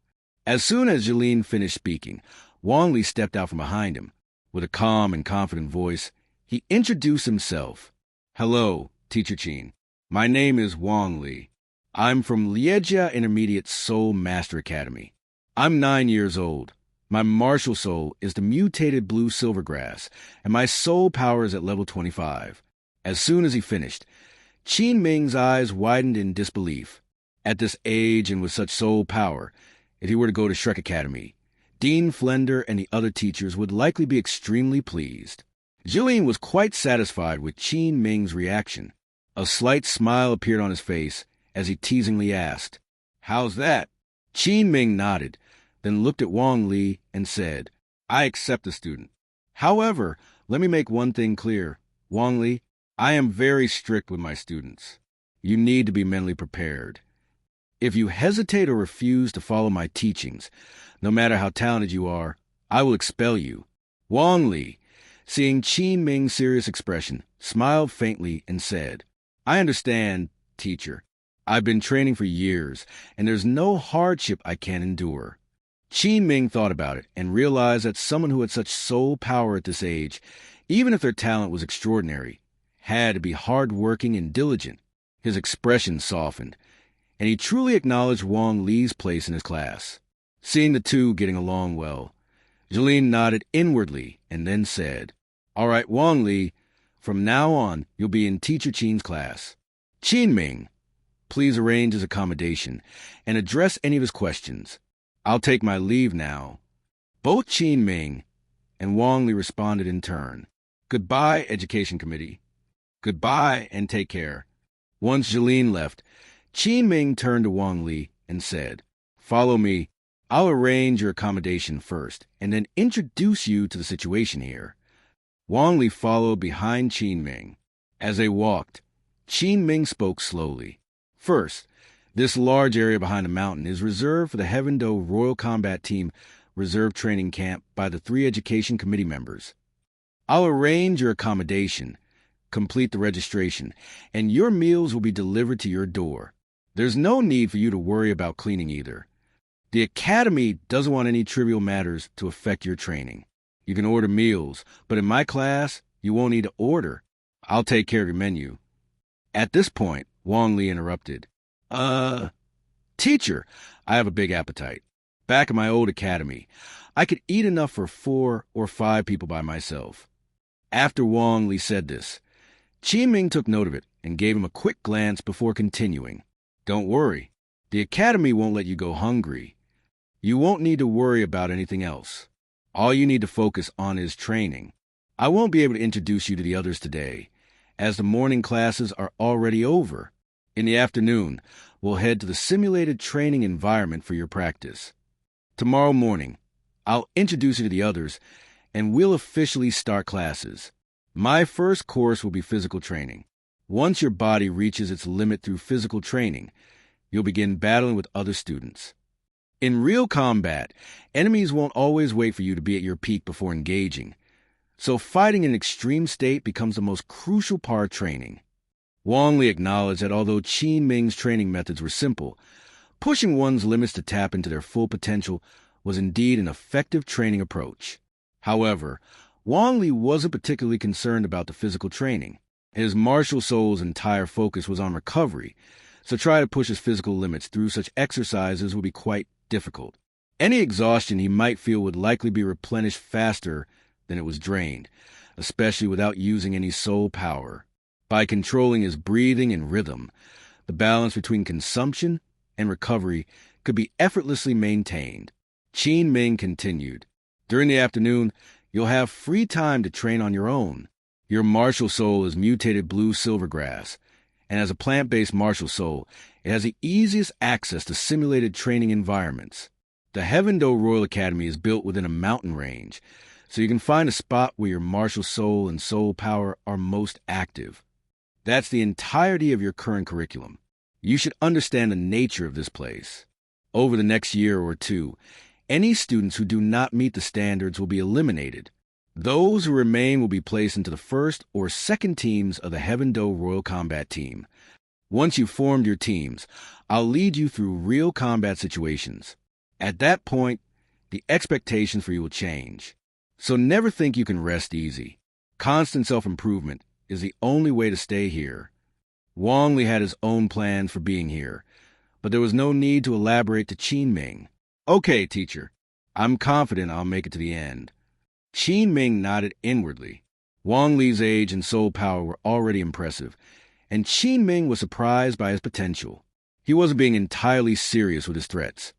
As soon as Jeline finished speaking, Wong Lee stepped out from behind him. With a calm and confident voice, he introduced himself. Hello, Teacher Qin. My name is Wong Lee. I'm from Liejia Intermediate Soul Master Academy. I'm 9 years old. My martial soul is the mutated blue silvergrass, and my soul power is at level 25. As soon as he finished, Qin Ming's eyes widened in disbelief. At this age and with such soul power, if he were to go to Shrek Academy, Dean Flender and the other teachers would likely be extremely pleased. Jeline was quite satisfied with Qin Ming's reaction. A slight smile appeared on his face as he teasingly asked, How's that? Qin Ming nodded, then looked at Wong Lee and said, I accept the student. However, let me make one thing clear. Wong Lee, I am very strict with my students. You need to be mentally prepared. If you hesitate or refuse to follow my teachings, no matter how talented you are, I will expel you. Wong Lee, seeing Qin Ming's serious expression, smiled faintly and said, I understand, teacher. I've been training for years, and there's no hardship I can't endure. Qin Ming thought about it and realized that someone who had such soul power at this age, even if their talent was extraordinary, had to be hard-working and diligent. His expression softened, and he truly acknowledged Wong Lee's place in his class. Seeing the two getting along well, Jeline nodded inwardly and then said, All right, Wong Lee, from now on, you'll be in Teacher Qin's class. Qin Ming, please arrange his accommodation and address any of his questions. I'll take my leave now. Both Qin Ming and Wong Lee responded in turn. Goodbye, Education Committee. Goodbye and take care. Once Jeline left, Qin Ming turned to Wong Lee and said, Follow me. I'll arrange your accommodation first and then introduce you to the situation here. Wong Lee followed behind Qin Ming. As they walked, Qin Ming spoke slowly. First, this large area behind the mountain is reserved for the Heaven Do Royal Combat Team Reserve Training Camp by the 3 Education Committee members. I'll arrange your accommodation, complete the registration, and your meals will be delivered to your door. There's no need for you to worry about cleaning either. The Academy doesn't want any trivial matters to affect your training. You can order meals, but in my class, you won't need to order. I'll take care of your menu. At this point, Wong Lee interrupted. Teacher, I have a big appetite. Back in my old academy, I could eat enough for 4 or 5 people by myself. After Wong Lee said this, Qin Ming took note of it and gave him a quick glance before continuing. Don't worry. The academy won't let you go hungry. You won't need to worry about anything else. All you need to focus on is training. I won't be able to introduce you to the others today, as the morning classes are already over. In the afternoon, we'll head to the simulated training environment for your practice. Tomorrow morning, I'll introduce you to the others, and we'll officially start classes. My first course will be physical training. Once your body reaches its limit through physical training, you'll begin battling with other students. In real combat, enemies won't always wait for you to be at your peak before engaging, so fighting in extreme state becomes the most crucial part of training. Wong Lee acknowledged that although Qin Ming's training methods were simple, pushing one's limits to tap into their full potential was indeed an effective training approach. However, Wong Lee wasn't particularly concerned about the physical training. His martial soul's entire focus was on recovery, so try to push his physical limits through such exercises would be quite difficult. Any exhaustion he might feel would likely be replenished faster than it was drained, especially without using any soul power. By controlling his breathing and rhythm, the balance between consumption and recovery could be effortlessly maintained. Qin Ming continued, "During the afternoon, you'll have free time to train on your own. Your martial soul is mutated blue silvergrass, and as a plant-based martial soul, it has the easiest access to simulated training environments. The Heaven-Do Royal Academy is built within a mountain range, so you can find a spot where your martial soul and soul power are most active. That's the entirety of your current curriculum. You should understand the nature of this place. Over the next year or two, any students who do not meet the standards will be eliminated. Those who remain will be placed into the first or second teams of the Heaven-Do Royal Combat Team. Once you've formed your teams, I'll lead you through real combat situations. At that point, the expectations for you will change. So never think you can rest easy. Constant self-improvement is the only way to stay here." Wong Lee had his own plans for being here, but there was no need to elaborate to Qin Ming. "Okay, teacher, I'm confident I'll make it to the end." Qin Ming nodded inwardly. Wong Lee's age and soul power were already impressive, and Qin Ming was surprised by his potential. He wasn't being entirely serious with his threats.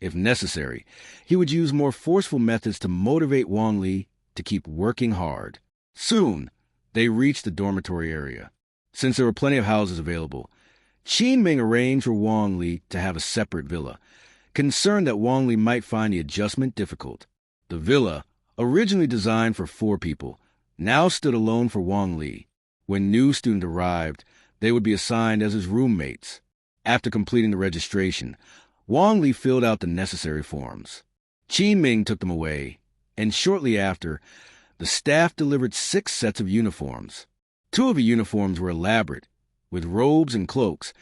If necessary, he would use more forceful methods to motivate Wong Lee to keep working hard. Soon, they reached the dormitory area. Since there were plenty of houses available, Qin Ming arranged for Wong Lee to have a separate villa, concerned that Wong Lee might find the adjustment difficult. The villa, originally designed for 4 people, now stood alone for Wong Lee. When new students arrived, they would be assigned as his roommates. After completing the registration, Wong Lee filled out the necessary forms. Qin Ming took them away, and shortly after, the staff delivered 6 sets of uniforms. 2 of the uniforms were elaborate, with robes and cloaks,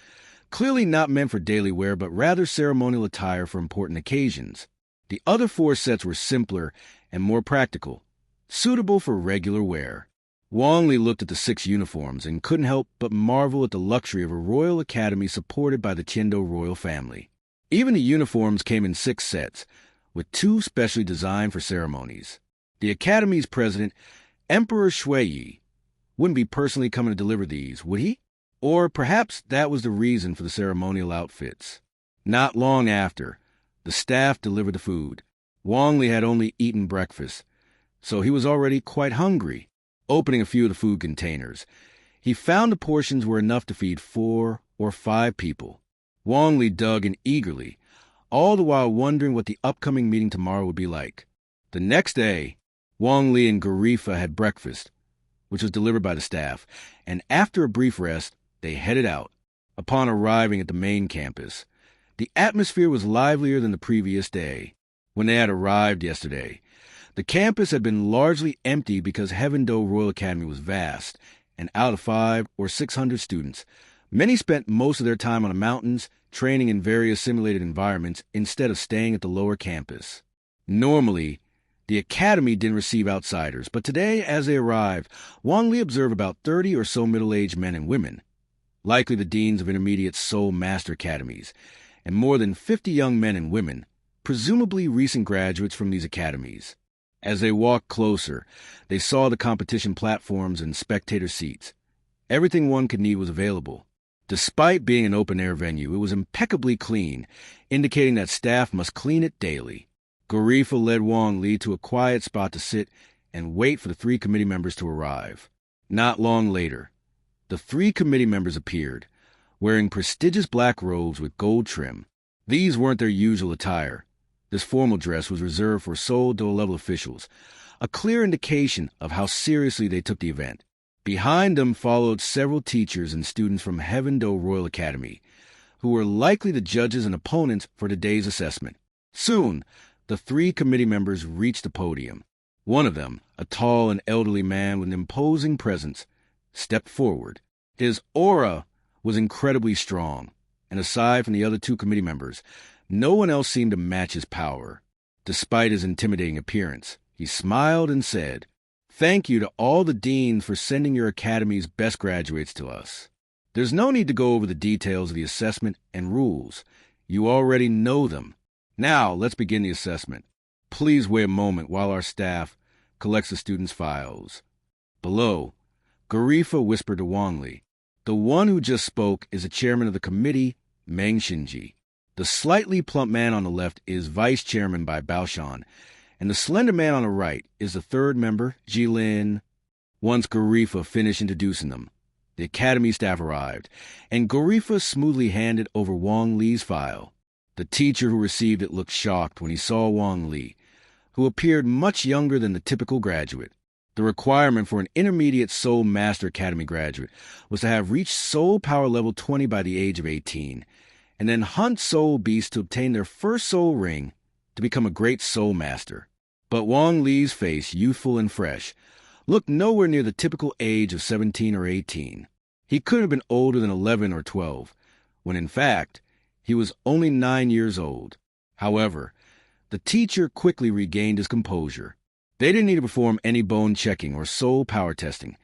clearly not meant for daily wear but rather ceremonial attire for important occasions. The other 4 sets were simpler and more practical, suitable for regular wear. Wong Lee looked at the 6 uniforms and couldn't help but marvel at the luxury of a royal academy supported by the Tiendo royal family. Even the uniforms came in 6 sets, with 2 specially designed for ceremonies. The academy's president, Emperor Shui, wouldn't be personally coming to deliver these, would he? Or perhaps that was the reason for the ceremonial outfits. Not long after, the staff delivered the food. Wong Lee had only eaten breakfast, so he was already quite hungry. Opening a few of the food containers, he found the portions were enough to feed 4 or 5 people. Wong Lee dug in eagerly, all the while wondering what the upcoming meeting tomorrow would be like. The next day, Wong Lee and Garifa had breakfast, which was delivered by the staff, and after a brief rest, they headed out. Upon arriving at the main campus, the atmosphere was livelier than the previous day. When they had arrived yesterday, the campus had been largely empty because Heaven-Do Royal Academy was vast, and out of 500 or 600 students, many spent most of their time on the mountains, training in various simulated environments instead of staying at the lower campus. Normally, the academy didn't receive outsiders, but today, as they arrived, Wong Lee observed about 30 or so middle-aged men and women, likely the deans of intermediate soul master academies, and more than 50 young men and women, presumably recent graduates from these academies. As they walked closer, they saw the competition platforms and spectator seats. Everything one could need was available. Despite being an open-air venue, it was impeccably clean, indicating that staff must clean it daily. Garifa led Wong Lee to a quiet spot to sit and wait for the 3 committee members to arrive. Not long later, the 3 committee members appeared, wearing prestigious black robes with gold trim. These weren't their usual attire. This formal dress was reserved for Seoul-Do level officials, a clear indication of how seriously they took the event. Behind them followed several teachers and students from Heaven-Do Royal Academy, who were likely the judges and opponents for today's assessment. Soon, the 3 committee members reached the podium. One of them, a tall and elderly man with an imposing presence, stepped forward. His aura was incredibly strong, and aside from the other 2 committee members, no one else seemed to match his power. Despite his intimidating appearance, he smiled and said, "Thank you to all the deans for sending your academy's best graduates to us. There's no need to go over the details of the assessment and rules. You already know them. Now, let's begin the assessment. Please wait a moment while our staff collects the students' files." Below, Garifa whispered to Wang Li, "The one who just spoke is the chairman of the committee, Meng Shinji. The slightly plump man on the left is vice chairman by Bao Shan, and the slender man on the right is the 3rd member, Jilin." Once Garifa finished introducing them, the academy staff arrived, and Garifa smoothly handed over Wong Lee's file. The teacher who received it looked shocked when he saw Wong Lee, who appeared much younger than the typical graduate. The requirement for an intermediate Soul Master Academy graduate was to have reached Soul Power Level 20 by the age of 18, and then hunt soul beasts to obtain their first soul ring to become a great Soul Master. But Wong Lee's face, youthful and fresh, looked nowhere near the typical age of 17 or 18. He couldn't have been older than 11 or 12, when in fact, he was only 9 years old. However, the teacher quickly regained his composure. They didn't need to perform any bone checking or soul power testing.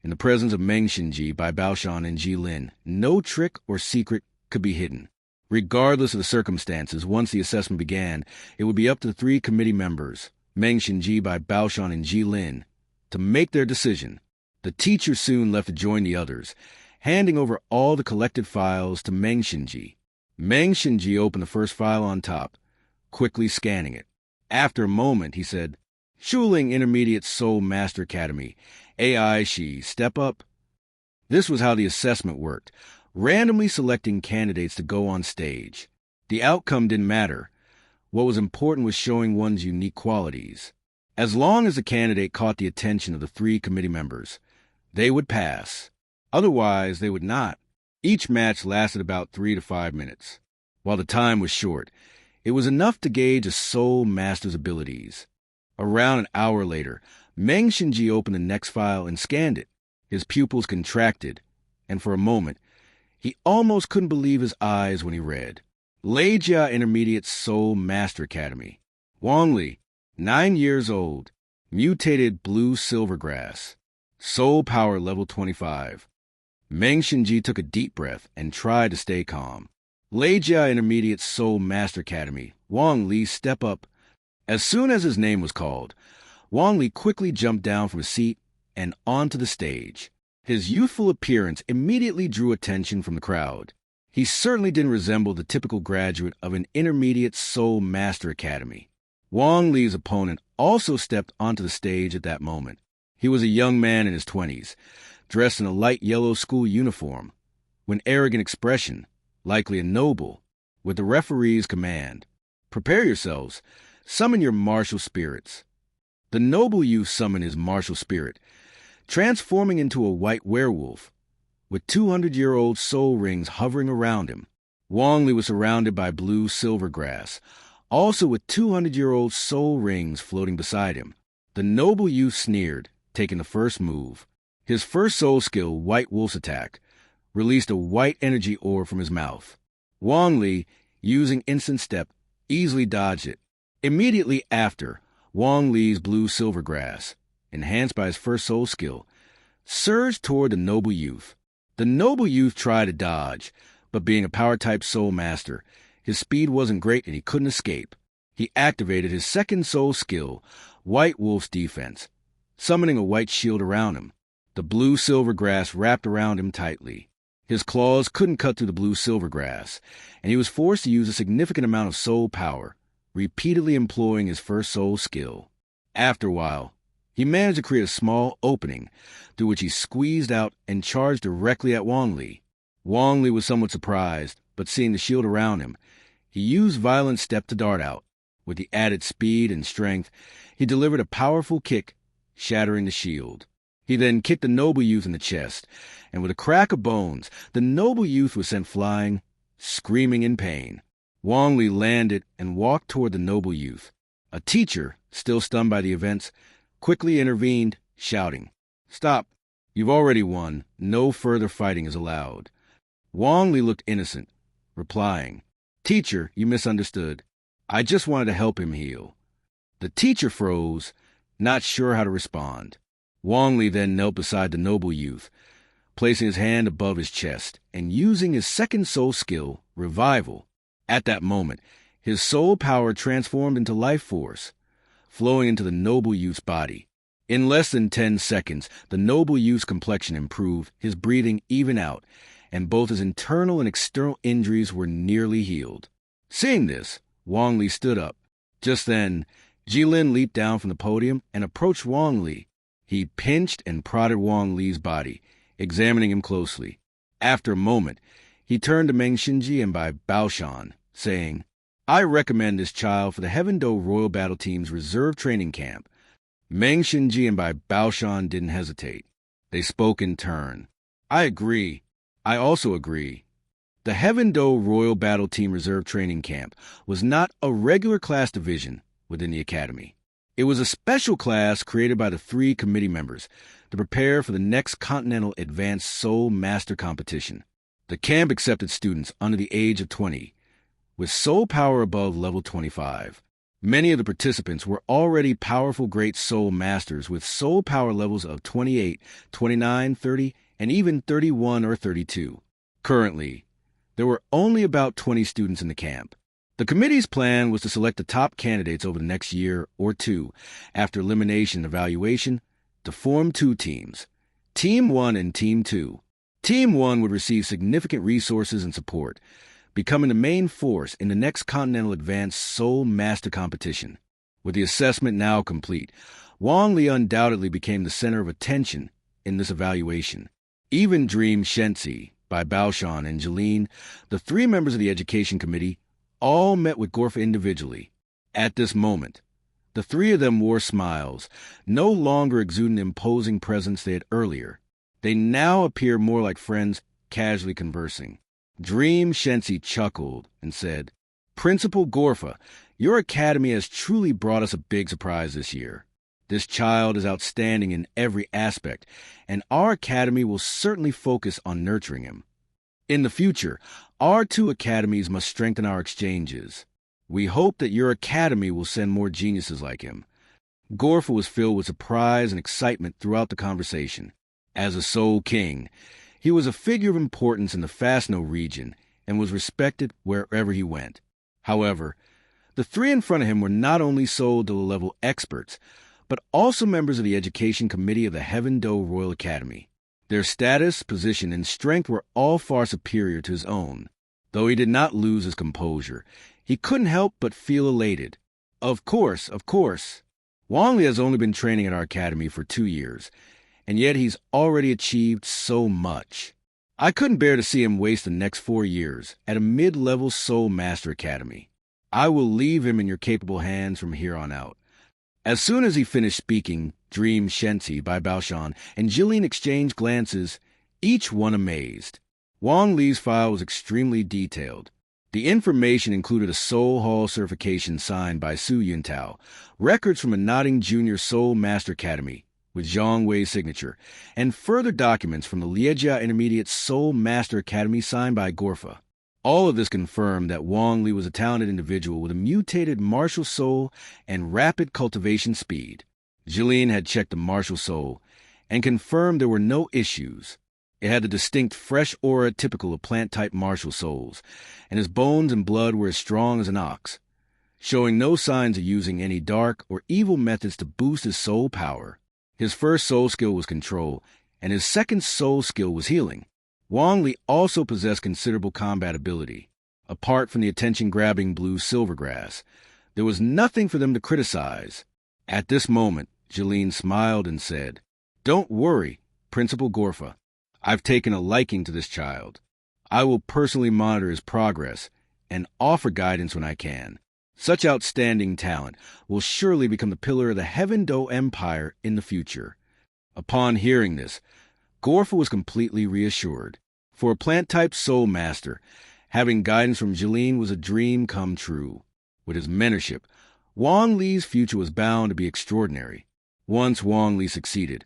In the presence of Meng Shinji by Bao Shan and Jilin, no trick or secret could be hidden. Regardless of the circumstances, once the assessment began, it would be up to the 3 committee members, Meng Shinji by Bao Shan and Jilin, to make their decision. The teacher soon left to join the others, handing over all the collected files to Meng Shinji. Meng Shinji opened the first file on top, quickly scanning it. After a moment, he said, "Shuling Intermediate Soul Master Academy, AI Shi, step up." This was how the assessment worked, randomly selecting candidates to go on stage. The outcome didn't matter. What was important was showing one's unique qualities. As long as the candidate caught the attention of the 3 committee members, they would pass. Otherwise, they would not. Each match lasted about 3 to 5 minutes. While the time was short, it was enough to gauge a Soul Master's abilities. Around an hour later, Meng Shinji opened the next file and scanned it. His pupils contracted, and for a moment, he almost couldn't believe his eyes when he read, "Leijia Intermediate Soul Master Academy. Wong Lee, 9 years old, mutated blue silvergrass. Soul Power Level 25. Meng Shinji took a deep breath and tried to stay calm. "Leijia Intermediate Soul Master Academy. Wong Lee, step up." As soon as his name was called, Wong Lee quickly jumped down from his seat and onto the stage. His youthful appearance immediately drew attention from the crowd. He certainly didn't resemble the typical graduate of an Intermediate Soul Master Academy. Wong Lee's opponent also stepped onto the stage at that moment. He was a young man in his 20s, dressed in a light yellow school uniform, with an arrogant expression, likely a noble, with the referee's command, "Prepare yourselves. Summon your martial spirits." The noble youth summoned his martial spirit, transforming into a white werewolf, with 200-year-old soul rings hovering around him. Wong Lee was surrounded by blue silver grass, also with 200-year-old soul rings floating beside him. The noble youth sneered, taking the first move. His first soul skill, White Wolf's Attack, released a white energy orb from his mouth. Wong Lee, using Instant Step, easily dodged it. Immediately after, Wong Lee's blue silver grass, enhanced by his first soul skill, surged toward the noble youth. The noble youth tried to dodge, but being a power-type soul master, his speed wasn't great and he couldn't escape. He activated his second soul skill, White Wolf's Defense, summoning a white shield around him. The blue-silver grass wrapped around him tightly. His claws couldn't cut through the blue-silver grass, and he was forced to use a significant amount of soul power, repeatedly employing his first soul skill. After a while, he managed to create a small opening, through which he squeezed out and charged directly at Wong Lee. Wong Lee was somewhat surprised, but seeing the shield around him, he used Violent Step to dart out. With the added speed and strength, he delivered a powerful kick, shattering the shield. He then kicked the noble youth in the chest, and with a crack of bones, the noble youth was sent flying, screaming in pain. Wong Lee landed and walked toward the noble youth. A teacher, still stunned by the events, quickly intervened, shouting, "Stop! You've already won. No further fighting is allowed." Wong Lee looked innocent, replying, "Teacher, you misunderstood. I just wanted to help him heal." The teacher froze, not sure how to respond. Wong Lee then knelt beside the noble youth, placing his hand above his chest and using his second soul skill, Revival. At that moment, his soul power transformed into life force, flowing into the noble youth's body. In less than 10 seconds, the noble youth's complexion improved, his breathing evened out, and both his internal and external injuries were nearly healed. Seeing this, Wong Lee stood up. Just then, Jilin leaped down from the podium and approached Wong Lee. He pinched and prodded Wong Lee's body, examining him closely. After a moment, he turned to Meng Shinji and Bai Baoshan, saying, "I recommend this child for the Heaven Do Royal Battle Team's reserve training camp." Meng Shinji and Bai Baoshan didn't hesitate. They spoke in turn. "I agree. I also agree." The Heaven Do Royal Battle Team Reserve Training Camp was not a regular class division within the academy. It was a special class created by the 3 committee members to prepare for the next Continental Advanced Soul Master Competition. The camp accepted students under the age of 20, with soul power above level 25. Many of the participants were already powerful great soul masters with soul power levels of 28, 29, 30, and even 31 or 32. Currently, there were only about 20 students in the camp. The committee's plan was to select the top candidates over the next year or two, after elimination and evaluation, to form 2 teams, Team 1 and Team 2. Team 1 would receive significant resources and support, becoming the main force in the next Continental Advanced Soul Master Competition. With the assessment now complete, Wong Li undoubtedly became the center of attention in this evaluation. Even Dream Shensi, Bai Baoshan, and Jeline, the 3 members of the Education Committee, all met with Gorfa individually. At this moment, the 3 of them wore smiles, no longer exuding the imposing presence they had earlier. They now appear more like friends casually conversing. Dream Shensi chuckled and said, "Principal Gorfa, your academy has truly brought us a big surprise this year. This child is outstanding in every aspect, and our academy will certainly focus on nurturing him. In the future, our 2 academies must strengthen our exchanges. We hope that your academy will send more geniuses like him." Gorfa was filled with surprise and excitement throughout the conversation. As a Soul King, he was a figure of importance in the Fastno region and was respected wherever he went. However, the 3 in front of him were not only Soul level experts, but also members of the Education Committee of the Heaven Do Royal Academy. Their status, position, and strength were all far superior to his own. Though he did not lose his composure, he couldn't help but feel elated. Of course. Wong Li has only been training at our academy for 2 years, and yet he's already achieved so much. I couldn't bear to see him waste the next 4 years at a mid-level Soul Master Academy. I will leave him in your capable hands from here on out. As soon as he finished speaking, Dream Shensi, Bai Baoshan, and Jillian exchanged glances, each one amazed. Wong Li's file was extremely detailed. The information included a Soul Hall certification signed by Su Yuntao, records from a Newoding Junior Soul Master Academy with Zhang Wei's signature, and further documents from the Liejia Intermediate Soul Master Academy signed by Gorfa. All of this confirmed that Wong Li was a talented individual with a mutated martial soul and rapid cultivation speed. Jillian had checked the martial soul and confirmed there were no issues. It had the distinct fresh aura typical of plant-type martial souls, and his bones and blood were as strong as an ox, showing no signs of using any dark or evil methods to boost his soul power. His first soul skill was control, and his second soul skill was healing. Wong Li also possessed considerable combat ability. Apart from the attention-grabbing blue silvergrass, there was nothing for them to criticize. At this moment, Jeline smiled and said, "Don't worry, Principal Gorfa. I've taken a liking to this child. I will personally monitor his progress and offer guidance when I can. Such outstanding talent will surely become the pillar of the Heaven Do Empire in the future." Upon hearing this, Gorfa was completely reassured. For a plant-type soul master, Having guidance from Jilin was a dream come true. With his mentorship, Wong Lee's future was bound to be extraordinary. Once Wong Lee succeeded,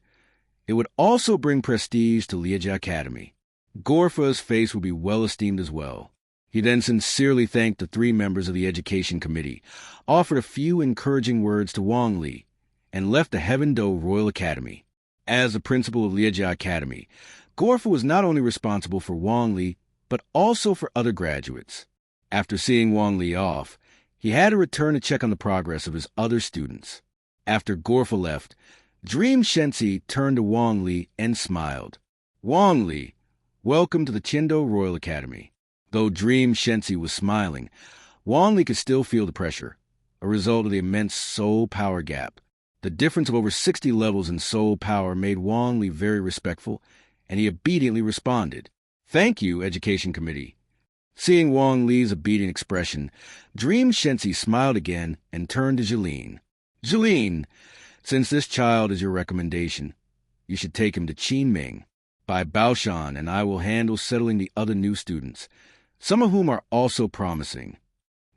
it would also bring prestige to Liejia Academy. Gorfa's face would be well esteemed as well. He then sincerely thanked the 3 members of the Education Committee, offered a few encouraging words to Wong Lee, and left the Heaven Do Royal Academy. As the principal of Liejia Academy, Gorfa was not only responsible for Wong Lee, but also for other graduates. After seeing Wong Lee off, he had to return to check on the progress of his other students. After Gorfa left, Dream Shensi turned to Wong Lee and smiled. "Wong Lee, welcome to the Chindo Royal Academy." Though Dream Shensi was smiling, Wong Lee could still feel the pressure, a result of the immense soul power gap. The difference of over 60 levels in soul power made Wong Lee very respectful, and he obediently responded. "Thank you, Education Committee." Seeing Wong Lee's obedient expression, Dream Shensi smiled again and turned to Jilin. "Jilin, since this child is your recommendation, you should take him to Qinming. By Baoshan, and I will handle settling the other new students, some of whom are also promising."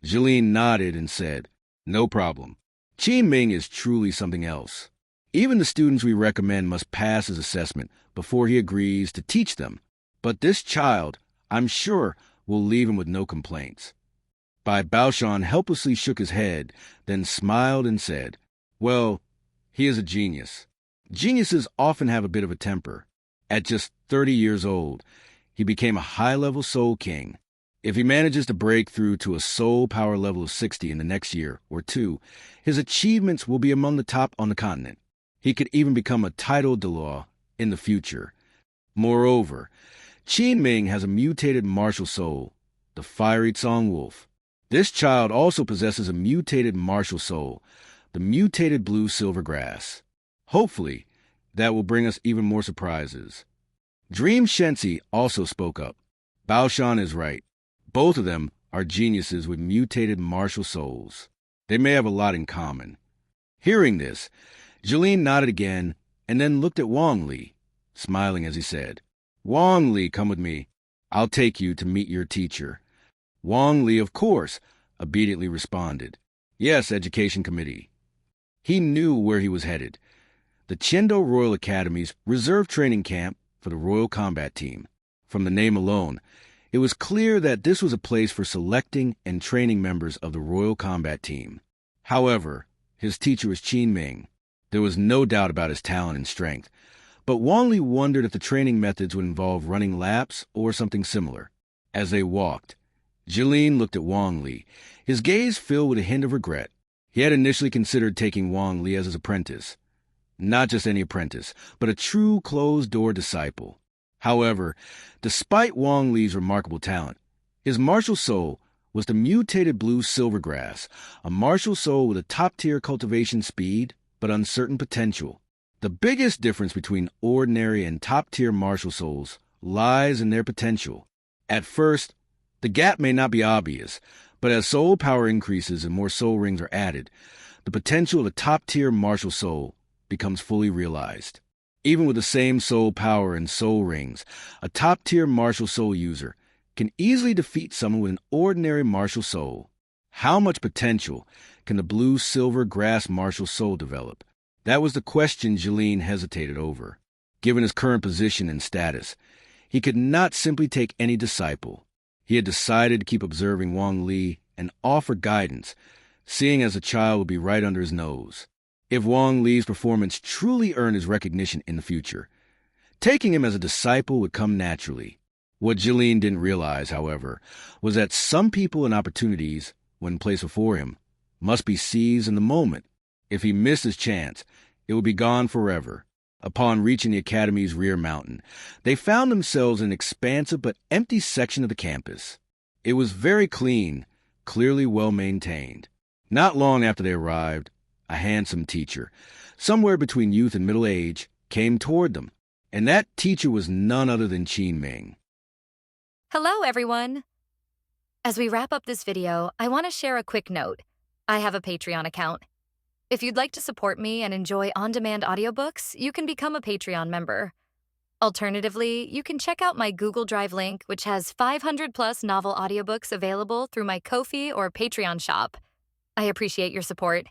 Jilin nodded and said, "No problem. Qinming is truly something else. Even the students we recommend must pass his assessment before he agrees to teach them. But this child, I'm sure, will leave him with no complaints." Bai Baoshan helplessly shook his head, then smiled and said, "Well, he is a genius. Geniuses often have a bit of a temper. At just 30 years old, he became a high-level soul king. If he manages to break through to a soul power level of 60 in the next year or 2, his achievements will be among the top on the continent. He could even become a title Douluo in the future. Moreover, Qinming has a mutated martial soul, the fiery Tsong Wolf. This child also possesses a mutated martial soul, the mutated blue silver grass. Hopefully, that will bring us even more surprises." Dream Shensi also spoke up. "Baoshan is right. Both of them are geniuses with mutated martial souls. They may have a lot in common." Hearing this, Jilin nodded again and then looked at Wong Lee, smiling as he said, "Wong Lee, come with me. I'll take you to meet your teacher." Wong Lee, of course, obediently responded, "Yes, Education Committee." He knew where he was headed. The Chindo Royal Academy's reserve training camp for the Royal Combat Team. From the name alone, it was clear that this was a place for selecting and training members of the Royal Combat Team. However, his teacher was Qinming. There was no doubt about his talent and strength, but Wong Lee wondered if the training methods would involve running laps or something similar. As they walked, Jilin looked at Wong Lee, his gaze filled with a hint of regret. He had initially considered taking Wong Lee as his apprentice. Not just any apprentice, but a true closed-door disciple. However, despite Wong Lee's remarkable talent, his martial soul was the mutated blue silvergrass, a martial soul with a top-tier cultivation speed but uncertain potential. The biggest difference between ordinary and top-tier martial souls lies in their potential. At first, the gap may not be obvious, but as soul power increases and more soul rings are added, the potential of a top-tier martial soul becomes fully realized. Even with the same soul power and soul rings, a top-tier martial soul user can easily defeat someone with an ordinary martial soul. How much potential can the blue-silver grass martial soul develop? That was the question Jilin hesitated over. Given his current position and status, he could not simply take any disciple. He had decided to keep observing Wong Lee and offer guidance, seeing as the child would be right under his nose. If Wong Lee's performance truly earned his recognition in the future, taking him as a disciple would come naturally. What Jilin didn't realize, however, was that some people and opportunities, when placed before him, must be seized in the moment. If he missed his chance, it would be gone forever. Upon reaching the academy's rear mountain, they found themselves in an expansive but empty section of the campus. It was very clean, clearly well maintained. Not long after they arrived, a handsome teacher, somewhere between youth and middle age, came toward them, and that teacher was none other than Qinming. Hello, everyone. As we wrap up this video, I want to share a quick note. I have a Patreon account. If you'd like to support me and enjoy on-demand audiobooks, you can become a Patreon member. Alternatively, you can check out my Google Drive link, which has 500 plus novel audiobooks available through my Ko-fi or Patreon shop. I appreciate your support.